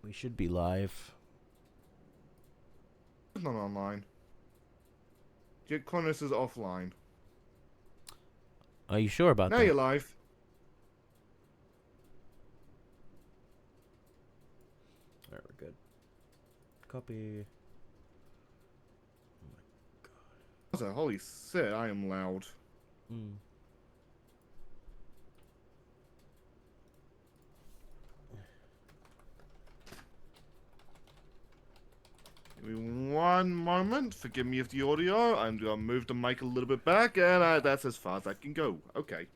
We should be live. It's not online. Jack Connors is offline. Are you sure about Now that? you're live. Alright, we're good. Copy. Also, holy shit, I am loud. Mm. Give me one moment. Forgive me if the audio. I'm gonna move the mic a little bit back, and that's as far as I can go. Okay.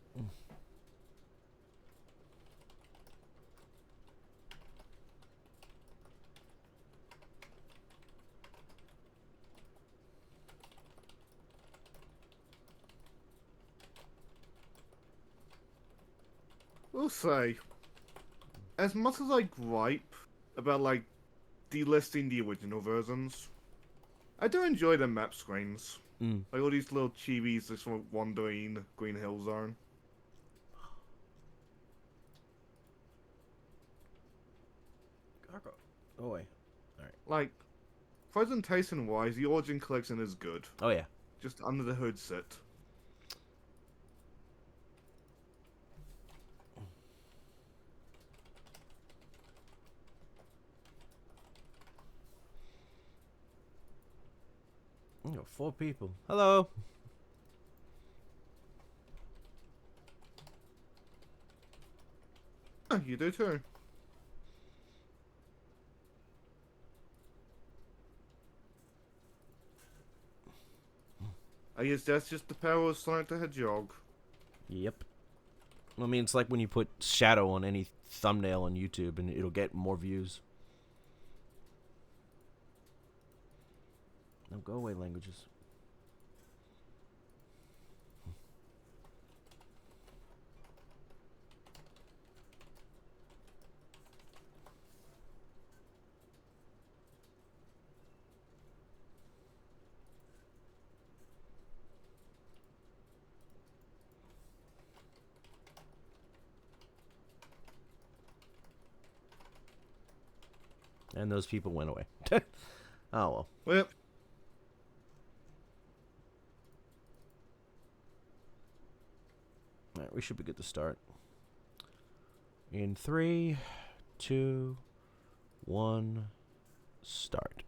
We'll say, as much as I gripe about, like, delisting the original versions, I do enjoy the map screens. Mm. Like all these little chibis just sort of wandering Green Hill Zone. Oh, wait. Like, presentation-wise, the Origin Collection is good. Oh, yeah. Just under the hood sit. Oh, 4 people. Hello. Oh, you do too. I guess that's just the power of Sonic the Hedgehog. Yep. I mean, it's like when you put shadow on any thumbnail on YouTube and it'll get more views. Now go away, languages. And those people went away. Oh, well. Well, Alright, we should be good to start. In 3, 2, 1, start.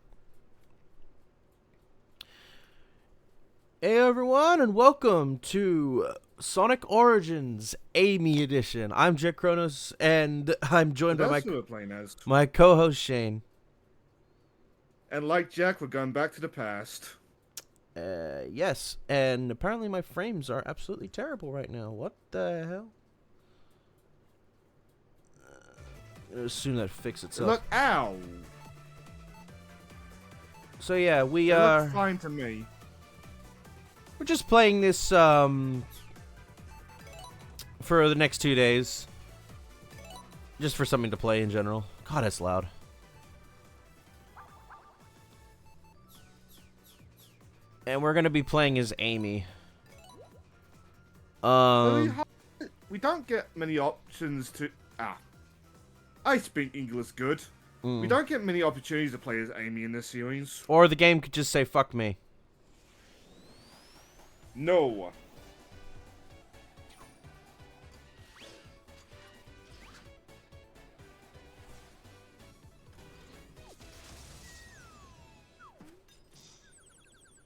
Hey everyone, and welcome to Sonic Origins Amy Edition. I'm Jack Kronos, and I'm joined by that's who we're playing as. my co-host Shane. And like Jack, we're going back to the past. Yes, and apparently my frames are absolutely terrible right now. What the hell? I'm gonna assume that fix itself. Look, ow! So yeah, we It are. looks fine to me. We're just playing this for the next 2 days. Just for something to play in general. God, that's loud. And we're gonna be playing as Amy. We don't get many options to... I speak English good. We don't get many opportunities to play as Amy in this series. Or the game could just say fuck me. No.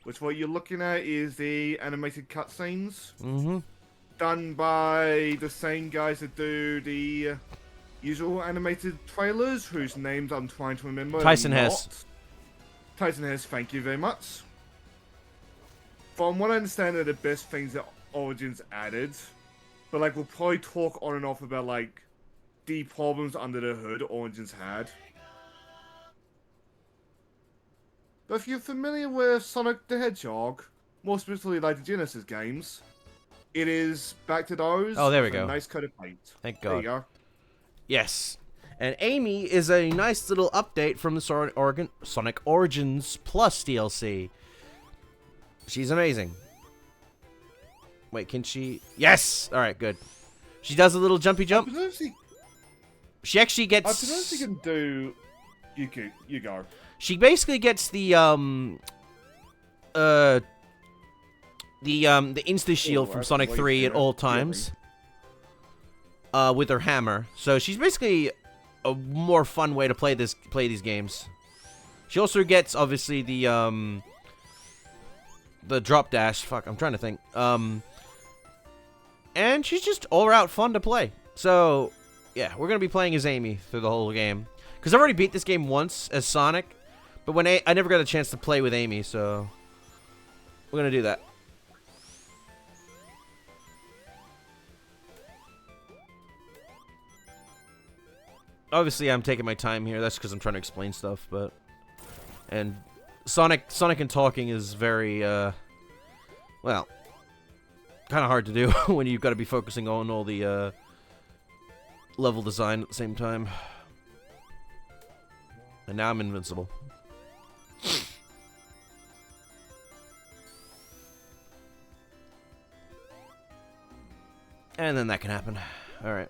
Which what you're looking at is the animated cutscenes. Mm-hmm. Done by the same guys that do the usual animated trailers, whose names I'm trying to remember. Tyson Hess. Tyson Hess, thank you very much. From what I understand, they're the best things that Origins added. But, like, we'll probably talk on and off about, like, the problems under the hood Origins had. But if you're familiar with Sonic the Hedgehog, more specifically like the Genesis games, it is back to those. Oh, there we with a go. nice coat of paint. Thank There you God. go. Yes. And Amy is a nice little update from the Sonic Origins Plus DLC. She's amazing. Wait, can she... Yes! Alright, good. She does a little jumpy jump. I She actually suppose gets... you can do You go. She basically gets the insta shield from that's Sonic way 3 at better. all times. With her hammer. So she's basically a more fun way to play these games. She also gets obviously the drop dash. Fuck, I'm trying to think. And she's just all out fun to play. So yeah, we're gonna be playing as Amy through the whole game. Cause I've already beat this game once as Sonic, but when I never got a chance to play with Amy, so we're gonna do that. Obviously, I'm taking my time here. That's because I'm trying to explain stuff, but... And Sonic and talking is very, well, kind of hard to do when you've got to be focusing on all the, level design at the same time. And now I'm invincible. And then that can happen. Alright.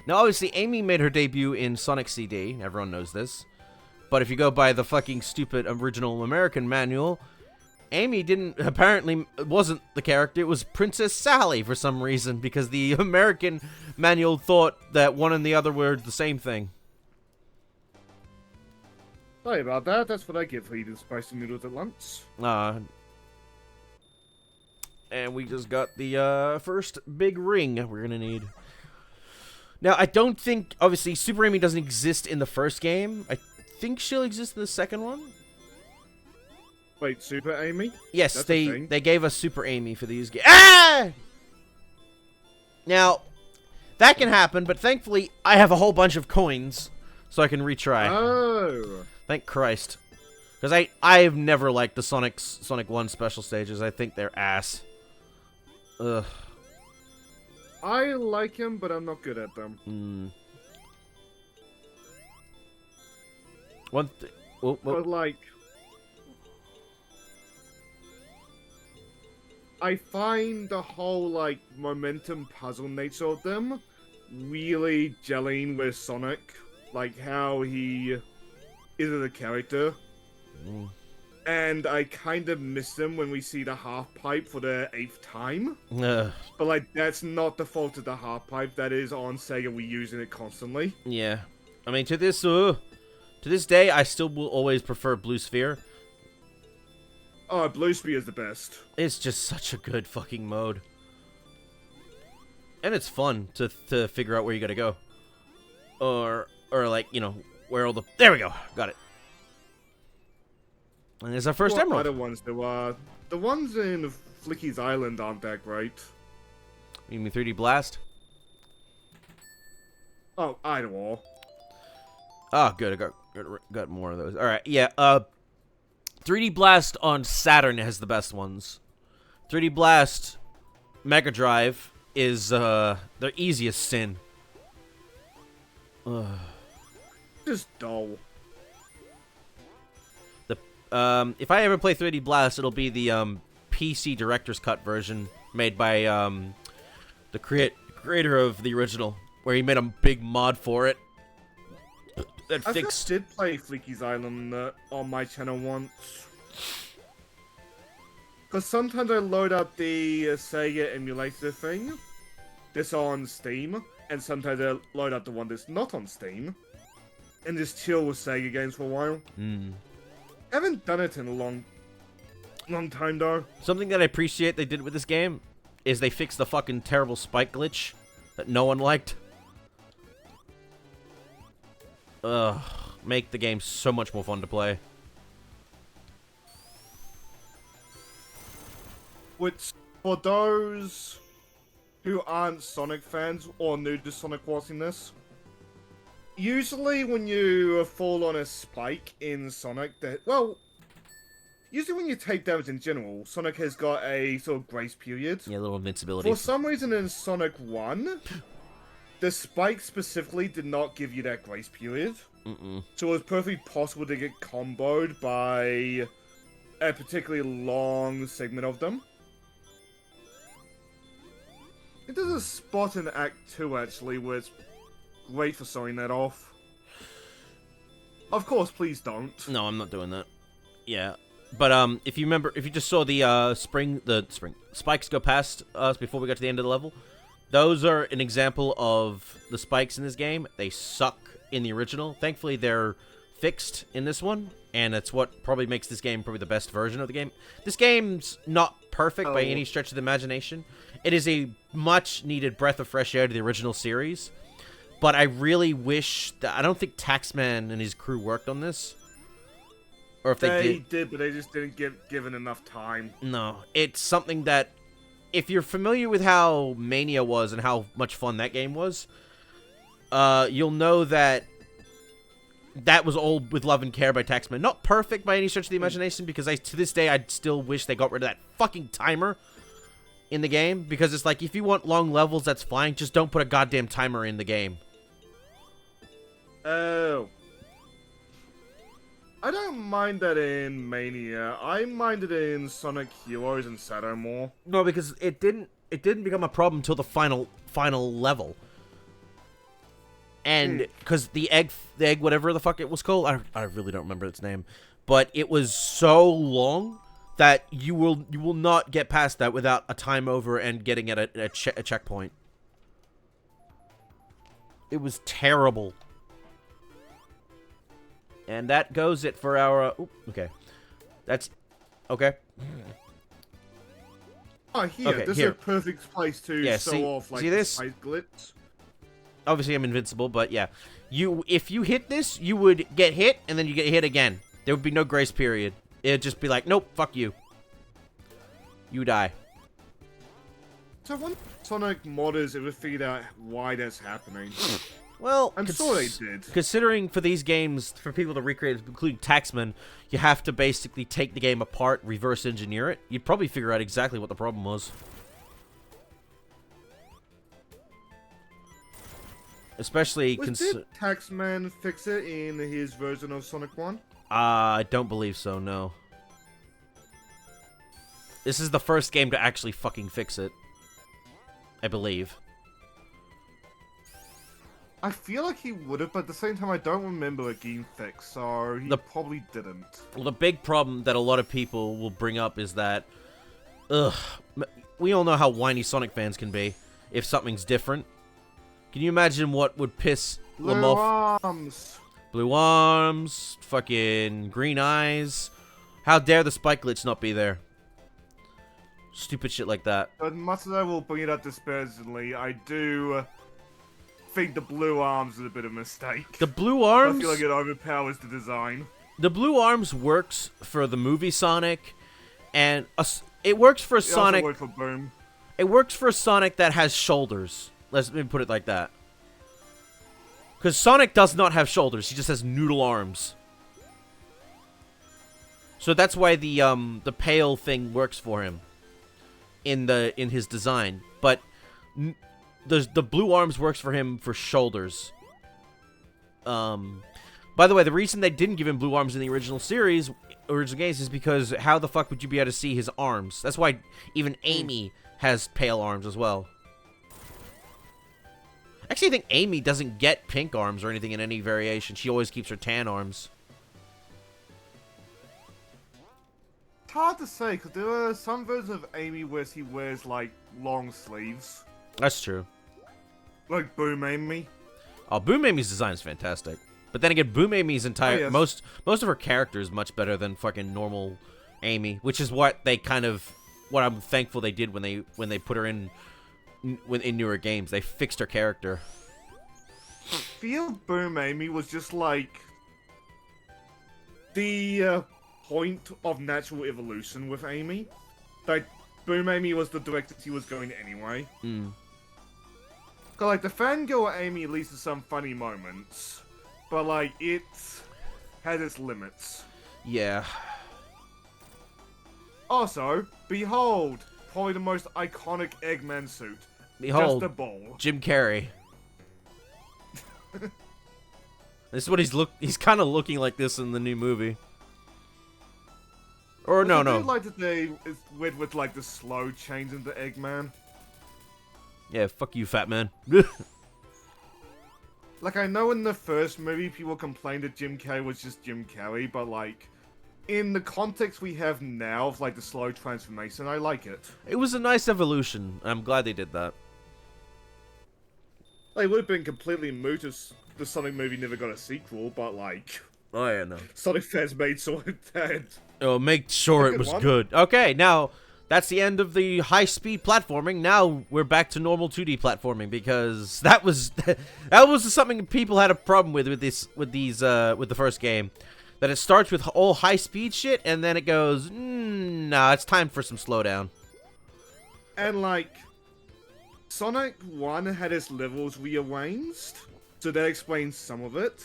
Now, obviously, Amy made her debut in Sonic CD. Everyone knows this. But if you go by the fucking stupid original American manual, Amy apparently wasn't the character. It was Princess Sally for some reason, because the American manual thought that one and the other were the same thing. Sorry about that. That's what I get for eating spicy noodles at lunch. And we just got the first big ring we're gonna need. Now, I don't think, obviously, Super Amy doesn't exist in the first game. I think she'll exist in the second one. Wait, Super Amy? Yes, That's a thing. they gave us Super Amy for these games. Ah! Now, that can happen, but thankfully, I have a whole bunch of coins, so I can retry. Oh. Thank Christ. Because I've never liked the Sonic 1 special stages. I think they're ass. Ugh. I like them, but I'm not good at them. But like, I find the whole like momentum puzzle nature of them really gelling with Sonic, like how he is as a character. And I kind of miss them when we see the half pipe for the 8th time. Ugh. But like, that's not the fault of the half pipe. That is on Sega. We're using it constantly. Yeah. I mean, to this day, I still will always prefer Blue Sphere. Oh, Blue Spear is the best. It's just such a good fucking mode. And it's fun to figure out where you gotta go. Or like, you know, where all the... There we go. Got it. And there's our first emerald. Other ones there are. The ones in Flicky's Island aren't that great. You mean 3D Blast? Oh, either or. Oh, good. I got more of those. All right. Yeah. 3D Blast on Saturn has the best ones. 3D Blast Mega Drive is their easiest sin. Just dull. If I ever play 3D Blast, it'll be the PC Director's Cut version made by the creator of the original, where he made a big mod for it. That I fixed. did play Flicky's Island on my channel once. Because sometimes I load up the Sega emulator thing that's on Steam, and sometimes I load up the one that's not on Steam, and just chill with Sega games for a while. Haven't done it in a long time though. Something that I appreciate they did with this game is they fixed the fucking terrible spike glitch that no one liked. Ugh, make the game so much more fun to play. Which, for those who aren't Sonic fans or new to Sonic watching this, usually when you fall on a spike in Sonic, usually when you take damage in general, Sonic has got a sort of grace period. Yeah, a little invincibility. For some reason in Sonic 1, the spike specifically did not give you that grace period. So it was perfectly possible to get comboed by a particularly long segment of them. There's a spot in Act 2 actually where it's great for showing that off. Of course, please don't. No, I'm not doing that. Yeah. But if you remember, if you just saw the spring spikes go past us before we got to the end of the level, those are an example of the spikes in this game. They suck in the original. Thankfully, they're fixed in this one, and that's what probably makes this game probably the best version of the game. This game's not perfect by any stretch of the imagination. It is a much-needed breath of fresh air to the original series, but I really wish that... I don't think Taxman and his crew worked on this. Or if they did, but they just didn't given enough time. No, it's something that... If you're familiar with how Mania was and how much fun that game was, you'll know that that was all with love and care by Taxman. Not perfect by any stretch of the imagination, because to this day, I'd still wish they got rid of that fucking timer in the game. Because it's like, if you want long levels, that's fine. Just don't put a goddamn timer in the game. Oh. I don't mind that in Mania. I mind it in Sonic Heroes and Shadow more. No, because it didn't become a problem until the final level. And because the egg, whatever the fuck it was called, I really don't remember its name, but it was so long that you will not get past that without a time over and getting at a checkpoint. It was terrible. And that goes it for our... okay. That's... okay. Oh, here. Okay, this here. is a perfect place to show off, like, see this? the glitch. Obviously, I'm invincible, but yeah. If you hit this, you would get hit, and then you get hit again. There would be no grace period. It'd just be like, nope, fuck you. You die. So when Sonic modders ever figured out why that's happening? Well, I'm sure they did. Considering for these games, for people to recreate, including Taxman, you have to basically take the game apart, reverse engineer it. You'd probably figure out exactly what the problem was. Especially... Did Taxman fix it in his version of Sonic 1? I don't believe so, no. This is the first game to actually fucking fix it. I believe. I feel like he would have, but at the same time, I don't remember a game fix, so he probably didn't. Well, the big problem that a lot of people will bring up is that... we all know how whiny Sonic fans can be if something's different. Can you imagine what would piss them off? Blue arms. Blue arms, fucking green eyes. How dare the spike glitch not be there? Stupid shit like that. As much as I will bring it up disparagingly, I do think the blue arms is a bit of a mistake. The blue arms... I feel like it overpowers the design. The blue arms works for the movie Sonic, and it works for Sonic... It also works for Boom. It works for Sonic that has shoulders. Let me put it like that. Because Sonic does not have shoulders. He just has noodle arms. So that's why the pale thing works for him in his design. But the blue arms works for him for shoulders. By the way, the reason they didn't give him blue arms in the original games is because how the fuck would you be able to see his arms? That's why even Amy has pale arms as well. Actually, I think Amy doesn't get pink arms or anything in any variation. She always keeps her tan arms. It's hard to say, because there are some versions of Amy where she wears, like, long sleeves. That's true. Like Boom Amy. Oh, Boom Amy's design is fantastic. But then again, Boom Amy's entire... yes. Most of her character is much better than fucking normal Amy, which is what they kind of... What I'm thankful they did when they put her in newer games. They fixed her character. I feel Boom Amy was just like the point of natural evolution with Amy. Like, Boom Amy was the direction she was going anyway. Cause like the fangirl Amy leads to some funny moments, but like it has its limits. Yeah. Also, behold, probably the most iconic Eggman suit. Behold, just a bowl. Jim Carrey. This is what he's kind of looking like this in the new movie. Or no. I do like that they went with like the slow change into Eggman. Yeah, fuck you, fat man. Like, I know in the first movie people complained that Jim Carrey was just Jim Carrey, but like, in the context we have now of like the slow transformation, I like it. It was a nice evolution. I'm glad they did that. Like, it would have been completely moot if the Sonic movie never got a sequel, but like, Oh yeah, no. Sonic fans made sure it did. Oh, make sure it Good was one. good. Okay, now that's the end of the high-speed platforming. Now we're back to normal 2D platforming because that was something people had a problem with the first game. That it starts with all high-speed shit and then it goes, nah, it's time for some slowdown. And like, Sonic 1 had its levels rearranged, so that explains some of it.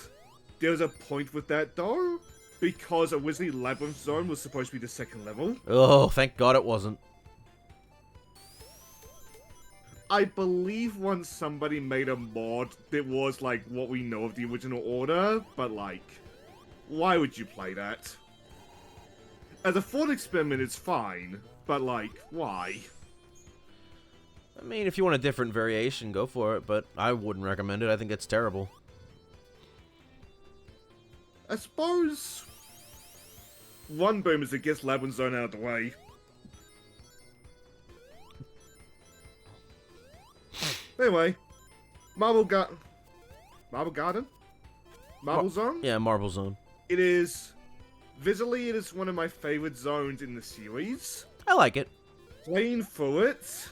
There was a point with that though, because originally Labyrinth Zone was supposed to be the second level. Oh, thank God it wasn't. I believe once somebody made a mod that was like what we know of the original order, but like, why would you play that? As a thought experiment, it's fine, but like, why? I mean, if you want a different variation, go for it, but I wouldn't recommend it. I think it's terrible. I suppose one boom is it gets Labyrinth Zone out of the way. Anyway, Marble Garden? Marble Zone? Yeah, Marble Zone. It is, visually it is one of my favorite zones in the series. I like it. Playing through it,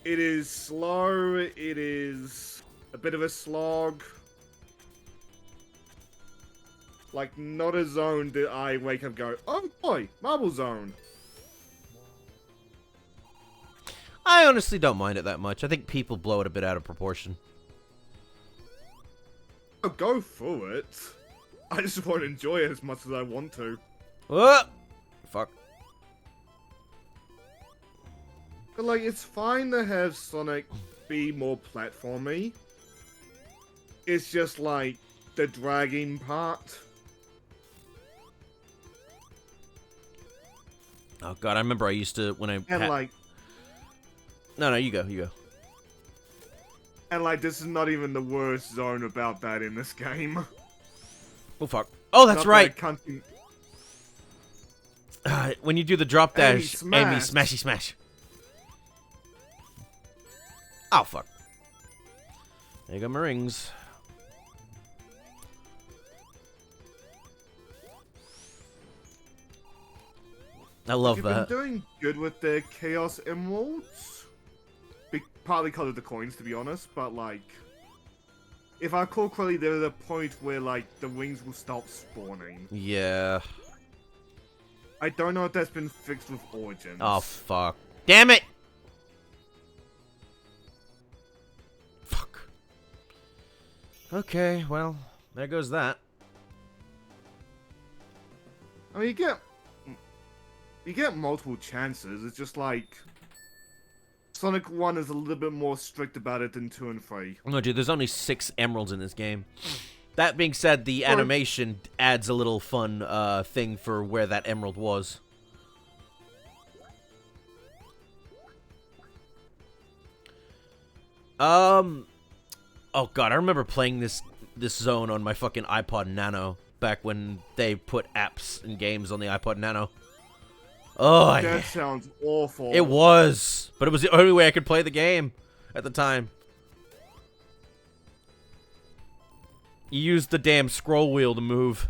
it is slow, it is a bit of a slog. Like, not a zone that I wake up and go, oh boy, Marble Zone. I honestly don't mind it that much. I think people blow it a bit out of proportion. I'll go through it. I just won't enjoy it as much as I want to. Fuck. But like, it's fine to have Sonic be more platformy. It's just like, the dragging part. Oh God, I remember I used to when I And like, No, you go. and like, this is not even the worst zone about that in this game. Oh fuck. Oh, that's Not right. that I can't- When you do the drop Amy dash, smash. Amy smashy smash. Oh fuck. There you go, my rings. I love You've that. been doing good with the Chaos Emeralds. Partly because of the coins, to be honest, but like, if I recall correctly, there's a point where like the wings will stop spawning. Yeah. I don't know if that's been fixed with Origins. Oh fuck. Damn it. Fuck. Okay, well, there goes that. I mean, you get multiple chances. It's just like Sonic 1 is a little bit more strict about it than 2 and 3. No, dude, there's only 6 emeralds in this game. That being said, the animation adds a little fun thing for where that emerald was. Oh god, I remember playing this zone on my fucking iPod Nano back when they put apps and games on the iPod Nano. Oh, That sounds awful. it was, but it was the only way I could play the game at the time. You used the damn scroll wheel to move.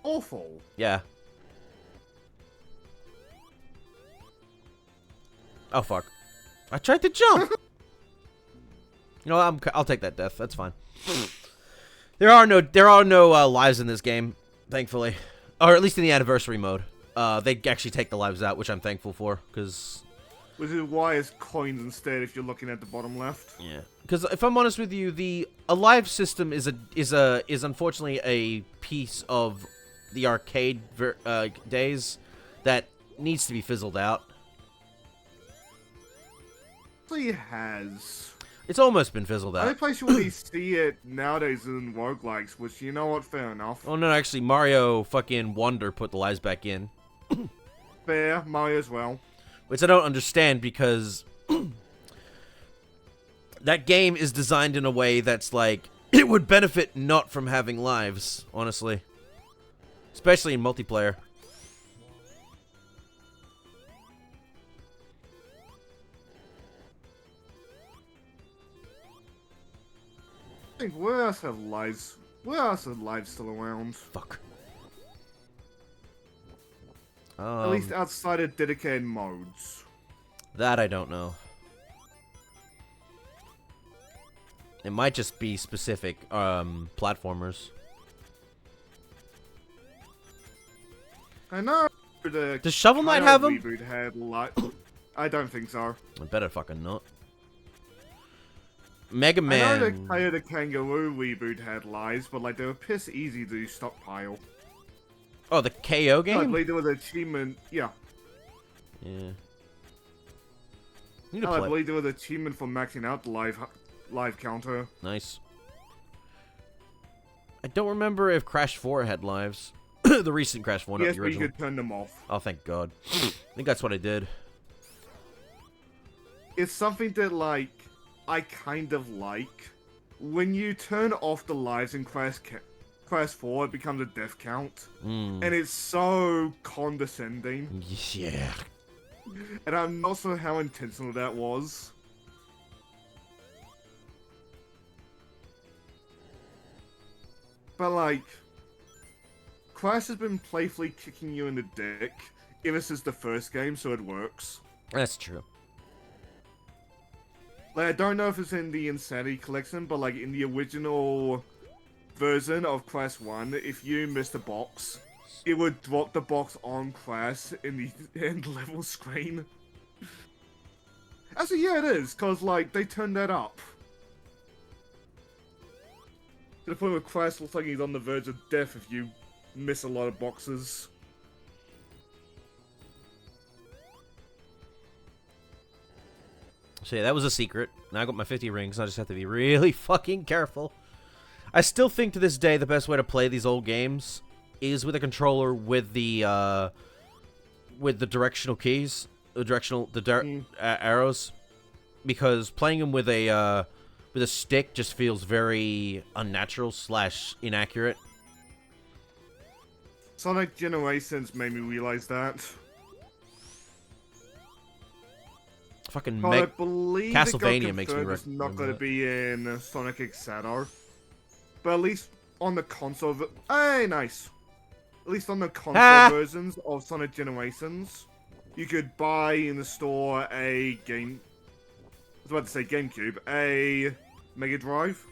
Awful. Yeah. Oh fuck! I tried to jump. You know, I'll take that death. That's fine. There are no lives in this game, thankfully, or at least in the anniversary mode. They actually take the lives out, which I'm thankful for, because Which is why it's coins instead if you're looking at the bottom left. yeah. Because if I'm honest with you, the alive system is unfortunately a piece of the arcade days that needs to be fizzled out. It has. It's almost been fizzled The only out. place you really see it nowadays is in roguelikes, which, you know what, fair enough. Oh no, actually, Mario fucking Wonder put the lives back in. Fair, Mario as well. Which I don't understand because that game is designed in a way that's like, it would benefit not from having lives, honestly. Especially in multiplayer. I think where else have lives? Where else are lives still around? Fuck. At least outside of dedicated modes. That I don't know. It might just be specific platformers. I know the Does Shovel Knight Kyle have them? reboot had I don't think so. I better fucking not. Mega I know the Man. Kyle the Kangaroo reboot had lives, but like they were piss easy to stockpile. Oh, the KO I game? believe there was an achievement. Yeah, Yeah. Need to I play. believe there was an achievement for maxing out the live counter. Nice. I don't remember if Crash 4 had lives. The recent Crash 4, not Yes, the but you original. could turn them off. Oh, thank God. I think that's what I did. It's something that like I kind of like. When you turn off the lives in Crash 4, it becomes a death count, Mm. and it's so condescending. Yeah. And I'm not sure how intentional that was. But like, Crash has been playfully kicking you in the dick ever since the first game, so it works. That's true. Like, I don't know if it's in the Insanity Collection, but like in the original version of Crash 1, if you missed a box, it would drop the box on Crash in the end level screen. Actually, yeah, it is, because like they turned that up. To the point where Crash looks like he's on the verge of death if you miss a lot of boxes. So yeah, that was a secret. Now I got my 50 rings. I just have to be really fucking careful. I still think to this day the best way to play these old games is with a controller with the directional keys, arrows, because playing them with a stick just feels very unnatural / inaccurate. Sonic Generations made me realize that. Fucking But I believe Castlevania makes me it's not remember going to that. be in Sonic X Shadow. But at least on the console... Hey, nice! At least on the console versions of Sonic Generations, you could buy in the store a game... I was about to say GameCube, a Mega Drive.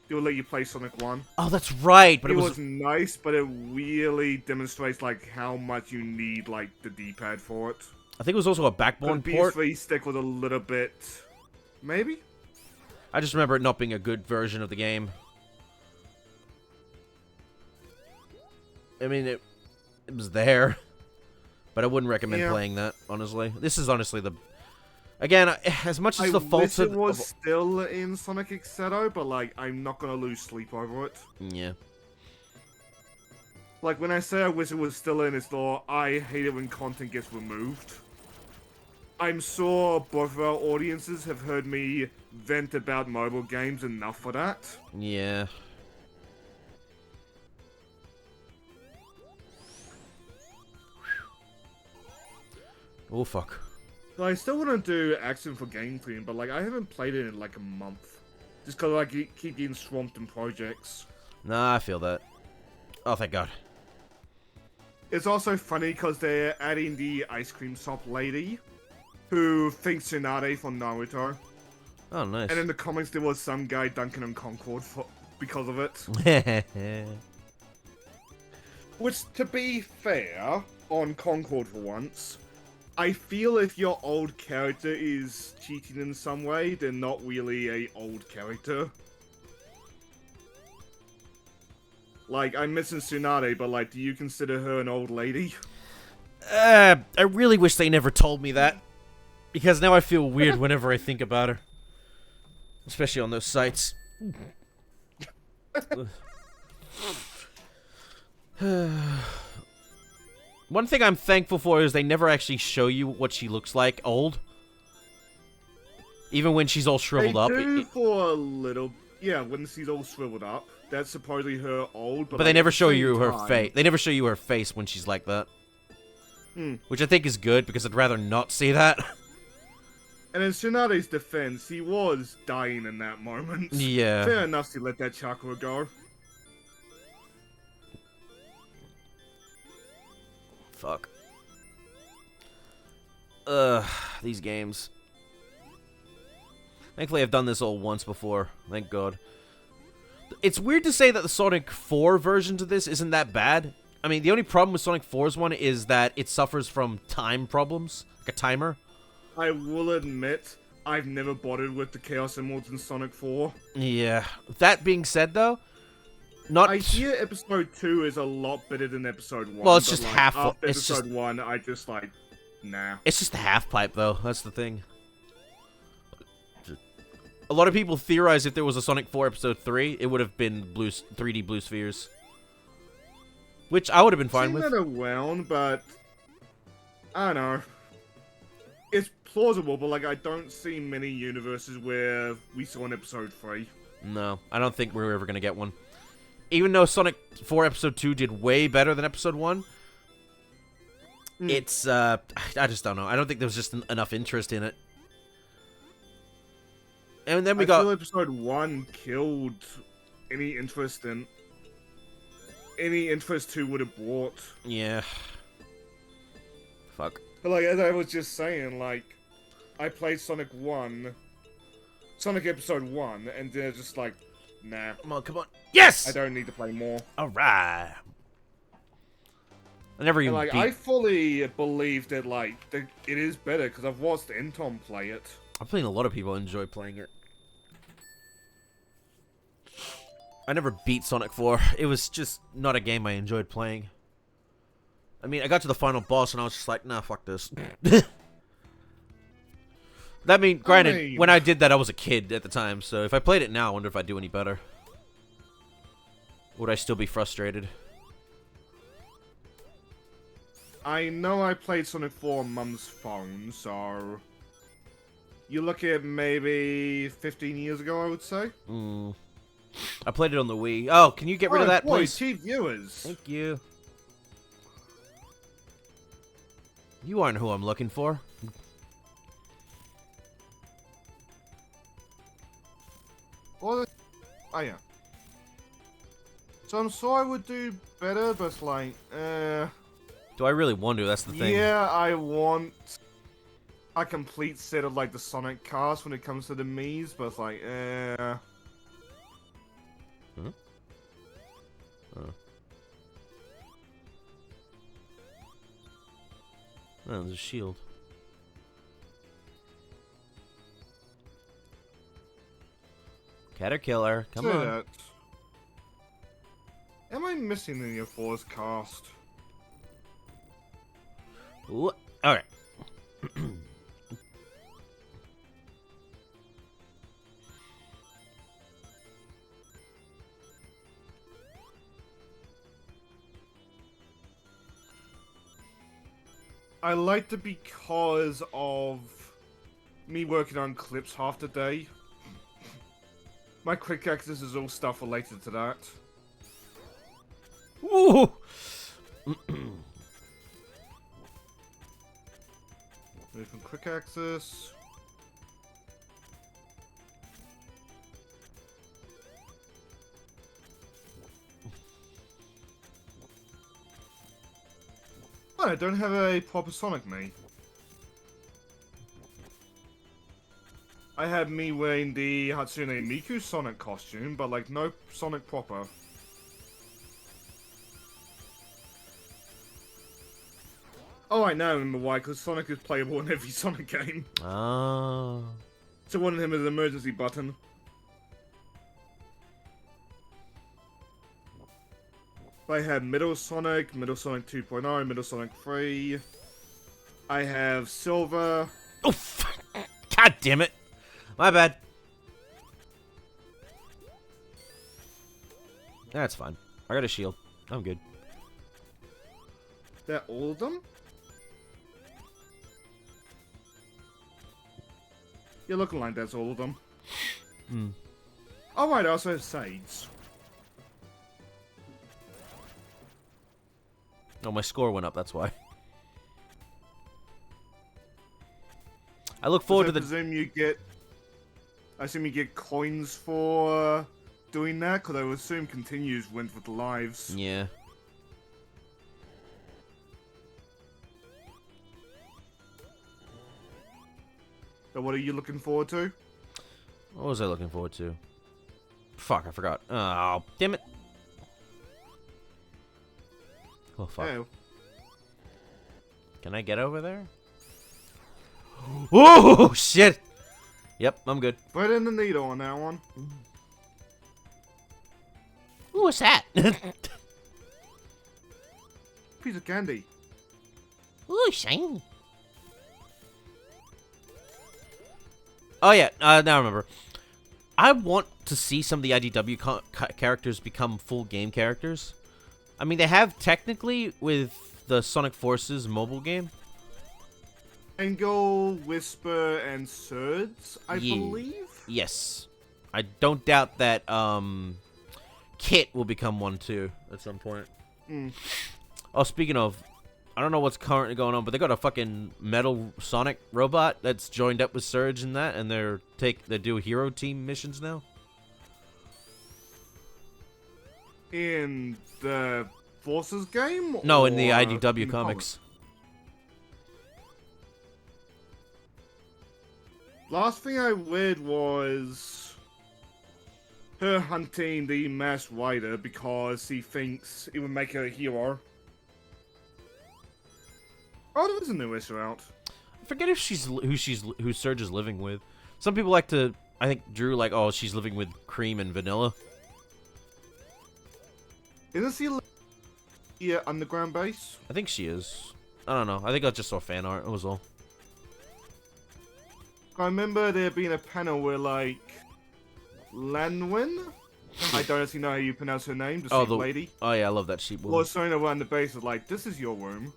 It will let you play Sonic 1. Oh, that's right. But It it was nice, but it really demonstrates like how much you need like the D-pad for it. I think it was also a Backbone The port. PS3 stick was a little bit... Maybe? I just remember it not being a good version of the game. I mean, it was there, but I wouldn't recommend Yeah. playing that, honestly. This is honestly the... Again, as much as I the wish faults it of... was still in Sonic X Shadow, but like, I'm not gonna lose sleep over it. Yeah. Like, when I say I wish it was still in, it's though I hate it when content gets removed. I'm sure both of our audiences have heard me vent about mobile games enough for that. Yeah. Oh, fuck. So I still want to do Action for Game Freedom, but like, I haven't played it in like a month. Just cause like, I keep getting swamped in projects. Nah, I feel that. Oh, thank God. It's also funny because they're adding the ice cream shop lady, who thinks Tsunade from Naruto. Oh, nice. And in the comics, there was some guy dunking on Concord because of it. Which, to be fair, on Concord for once, I feel if your old character is cheating in some way, they're not really a old character. Like, I'm missing Tsunade, but like, do you consider her an old lady? I really wish they never told me that. Because now I feel weird whenever I think about her. Especially on those sites. One thing I'm thankful for is they never actually show you what she looks like old. Even when she's all shriveled They up. do for a little... Yeah, when she's all shriveled up. That's supposedly her old, But like, they never at the show same you her time- face. They never show you her face when she's like that. Hmm. Which I think is good, because I'd rather not see that. And in Tsunade's defense, he was dying in that moment. Yeah. Fair enough to let that chakra go. Fuck. These games. Thankfully, I've done this all once before. Thank God. It's weird to say that the Sonic 4 version to this isn't that bad. I mean, the only problem with Sonic 4's one is that it suffers from time problems. Like a timer. I will admit, I've never bothered with the Chaos Emeralds in Sonic 4. Yeah. That being said, though, not... I hear Episode 2 is a lot better than Episode 1. Well, it's but, just like, half- After it's just- Episode 1, I just, like, nah. It's just a half pipe, though. That's the thing. A lot of people theorize if there was a Sonic 4 Episode 3, it would have been 3D Blue Spheres. Which I would have been fine Seen with. that around, but... I don't know. It's plausible, but, like, I don't see many universes where we saw an Episode 3. No, I don't think we're ever going to get one. Even though Sonic 4 Episode 2 did way better than Episode 1, it's, I just don't know. I don't think there was just enough interest in it. And then we I got... feel Episode 1 killed any interest in... Any interest 2 would have brought. Yeah. Fuck. But, like, as I was just saying, like... I played Sonic 1... Sonic Episode 1, and they're just like... Nah, Come on, come on. Yes! I don't need to play more. Alright. I never And, even like, beat... I fully believe that, like, that it is better, because I've watched Entom play it. I've seen a lot of people enjoy playing it. I never beat Sonic 4. It was just not a game I enjoyed playing. I mean, I got to the final boss and I was just like, nah, fuck this. That mean, granted, when I did that, I was a kid at the time, so if I played it now, I wonder if I'd do any better. Would I still be frustrated? I know I played Sonic 4 on Mum's phone, so... You look at maybe 15 years ago, I would say. I played it on the Wii. Oh, can you get rid of that, boy, please? cheap viewers. Thank you. You aren't who I'm looking for. Well, oh yeah. So I'm sure I would do better, but like, Do I really want to? That's the thing. yeah, I want a complete set of like the Sonic cast when it comes to the Mii's, but it's like, Huh? Oh. Oh, there's a shield. Caterkiller, come say on. that. Am I missing any of 4's cast? Ooh, alright. I liked it because of me working on clips half the day. My quick access is all stuff related to that. Ooh! Move from quick access. Oh, I don't have a proper Sonic Mii. I had me wearing the Hatsune Miku Sonic costume, but like no Sonic proper. Oh, I now remember why, because Sonic is playable in every Sonic game. Oh. So I wanted him as an emergency button. I have Middle Sonic 2.0, Middle Sonic 3. I have Silver. Oof! God damn it! My bad. That's fine. I got a shield. I'm good. that all of them? You're looking like that's all of them. Hmm. Oh right, I also have Sades. Oh, my score went up, that's why. I look forward to the... I assume you get coins for doing that, because I would assume continues wins with the lives. Yeah. So what are you looking forward to? What was I looking forward to? Fuck, I forgot. Oh, damn it. Oh, fuck. Oh. Can I get over there? Oh, shit! Yep, I'm good. Thread in the needle on that one. Ooh, what's that? Piece of candy. Ooh, shiny. Oh, yeah, now I remember. I want to see some of the IDW characters become full game characters. I mean, they have technically with the Sonic Forces mobile game. Angle, Whisper, and Surge, I Yeah. believe? Yes. I don't doubt that Kit will become one too at some point. Mm. Oh, speaking of, I don't know what's currently going on, but they got a fucking Metal Sonic robot that's joined up with Surge and that, and they do hero team missions now. In the Forces game? No, in the or IDW in comics. Last thing I read was her hunting the Masked Rider because he thinks it would make her a hero. Oh, there is a new issue out. I forget if who Surge is living with. Some people like to, I think Drew like, oh, she's living with Cream and Vanilla. Isn't she underground base? I think she is. I don't know. I think I just saw fan art. It was all. I remember there being a panel where, like, Lanwin? I don't actually know how you pronounce her name, the sheep lady. Oh yeah, I love that sheep woman. Was showing around the base was like, this is your room.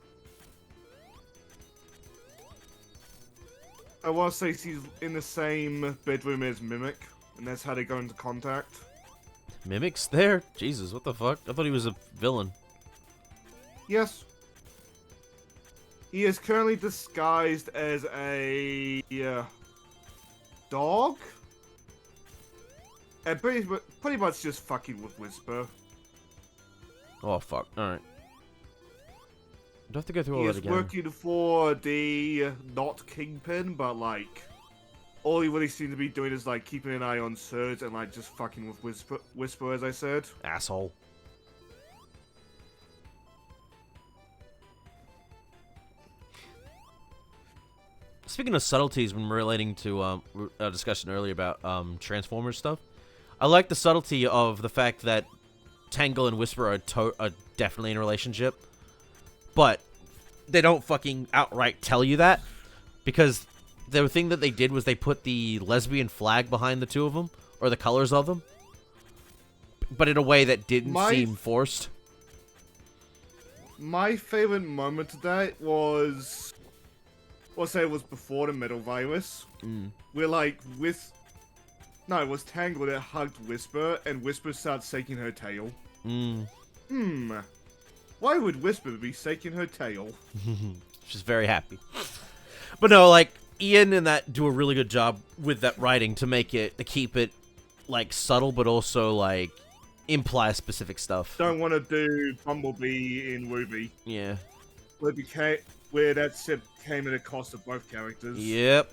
I want to say she's in the same bedroom as Mimic, and that's how they go into contact. Mimic's there? Jesus, what the fuck? I thought he was a villain. Yes. He is currently disguised as a dog? And pretty much just fucking with Whisper. Oh fuck. Alright. Do I have to go through all He that is again? working for the not Kingpin, but like all he really seems to be doing is like keeping an eye on Surge and like just fucking with Whisper, as I said. Asshole. Speaking of subtleties when relating to a discussion earlier about Transformers stuff, I like the subtlety of the fact that Tangle and Whisper are definitely in a relationship, but they don't fucking outright tell you that, because the thing that they did was they put the lesbian flag behind the two of them, or the colors of them, but in a way that didn't seem forced. My favorite moment of that was, I'll say it was before the Metal Virus. Where like it was Tangle that hugged Whisper, and Whisper starts shaking her tail. Why would Whisper be shaking her tail? She's very happy. But no, like, Ian and that do a really good job with that writing to keep it, like, subtle, but also, like, imply specific stuff. Don't want to do Bumblebee in Ruby. Yeah. Where that shit came at a cost of both characters. Yep.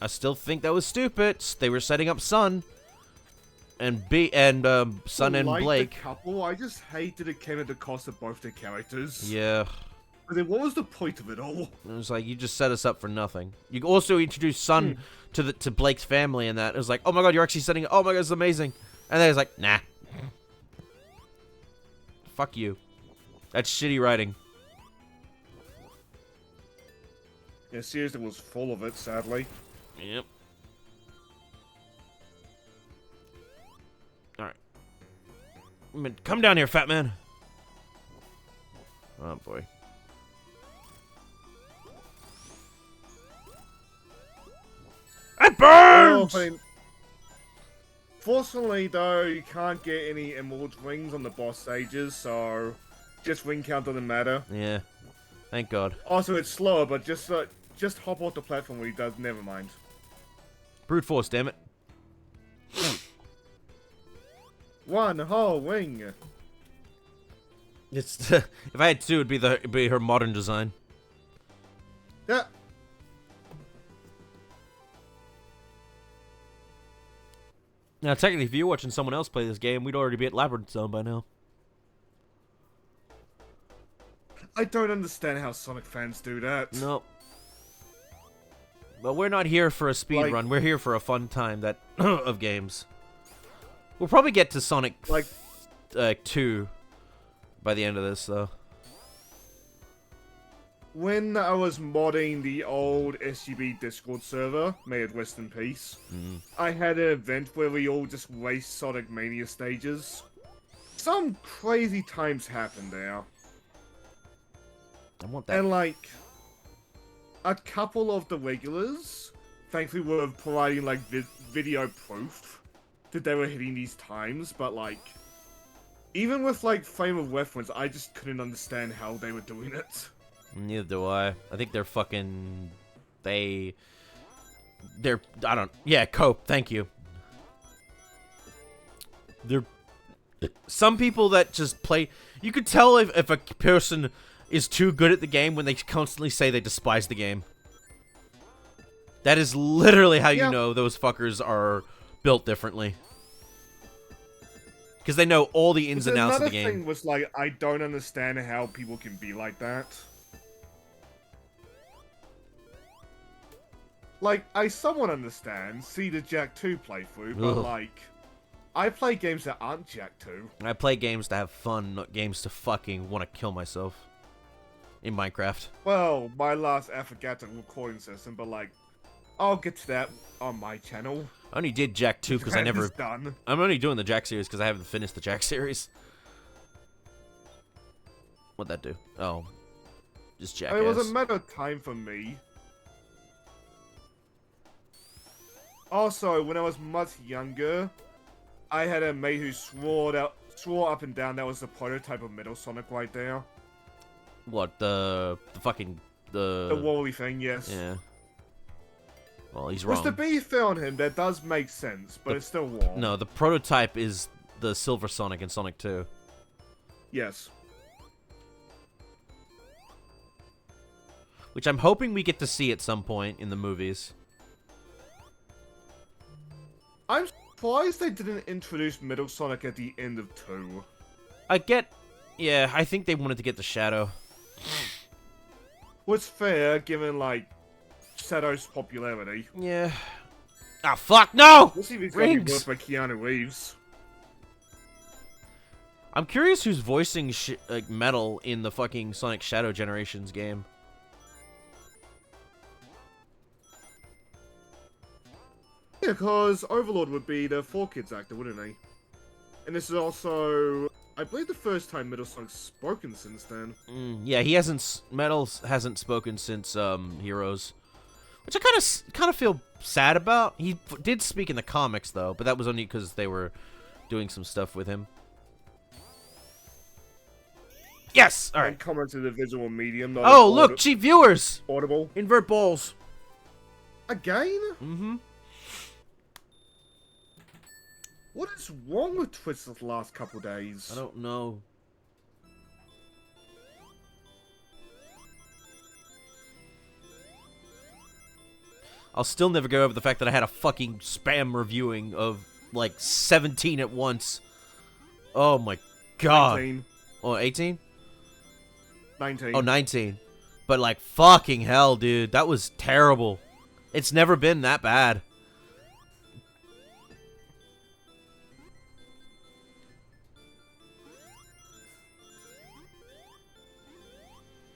I still think that was stupid. They were setting up Sun. And Sun and Blake. The couple, I just hate that it came at the cost of both their characters. Yeah. But then what was the point of it all? It was like, you just set us up for nothing. You also introduced Sun to Blake's family and that. It was like, oh my god, you're actually setting... Oh my god, it's amazing. And then it's like, nah. Fuck you. That's shitty writing. Yeah, seriously, was full of it, sadly. Yep. Alright. Come down here, fat man. Oh boy. It Well, burns! I mean, fortunately, though, you can't get any emerald rings on the boss stages, so just ring count doesn't matter. Yeah. Thank God. Also, it's slower, but just hop off the platform where he does. Never mind. Brute force, damn it. One whole ring. It's if I had to, it'd be her modern design. Yeah. Now, technically, if you're watching someone else play this game, we'd already be at Labyrinth Zone by now. I don't understand how Sonic fans do that. No. But we're not here for a speed Like- run. We're here for a fun time that of games. We'll probably get to Sonic Like, 2 by the end of this, though. when I was modding the old SGB Discord server, may it rest in peace, I had an event where we all just raced Sonic Mania stages. Some crazy times happened there. I want that. And like, a couple of the regulars, thankfully, were providing like video proof that they were hitting these times, but like, even with like frame of reference, I just couldn't understand how they were doing it. Neither do I. I think they're fucking... They're... I don't... Yeah, cope. Thank you. They're... Some people that just play... You could tell if a person is too good at the game when they constantly say they despise the game. That is literally how you know those fuckers are built differently. Because they know all the ins and outs of the game. Another thing was like, I don't understand how people can be like that. Like, I somewhat understand, see the Jak 2 playthrough, but Ugh. like, I play games that aren't Jak 2. I play games to have fun, not games to fucking want to kill myself. In Minecraft. Well, my last Affogato recording system, but like, I'll get to that on my channel. I only did Jak 2 because I When never... it's done. I'm only doing the Jak series because I haven't finished the Jak series. What'd that do? Oh. Just jackass. It was a matter of time for me. Also, when I was much younger, I had a mate who swore up and down that was the prototype of Metal Sonic right there. What, the fucking... The Wally thing, yes. Yeah. Well, he's Which, wrong. to be fair on him, that does make sense, but it's still wrong. No, the prototype is the Silver Sonic in Sonic 2. Yes. Which I'm hoping we get to see at some point in the movies. I'm surprised they didn't introduce Metal Sonic at the end of 2. Yeah, I think they wanted to get the Shadow. What's fair, given, like, Shadow's popularity. Yeah. Ah, fuck, no! We'll see if he's gonna be Rings! worth by Keanu Reeves. I'm curious who's voicing like Metal in the fucking Sonic Shadow Generations game. Yeah, because Overlord would be the 4Kids actor, wouldn't he? And this is also, I believe, the first time Metal Sonic's spoken since then. Yeah, Metal hasn't spoken since Heroes, which I kind of feel sad about. He did speak in the comics though, but that was only because they were doing some stuff with him. Yes, all And right. commented the visual medium. Not Oh, look, cheap viewers. Audible. Invert balls. Again? Mm-hmm. What is wrong with Twitch this last couple days? I don't know. I'll still never get over the fact that I had a fucking spam reviewing of like 17 at once. Oh my god. 19. Oh, 18? 19. Oh, 19. But like fucking hell, dude. That was terrible. It's never been that bad.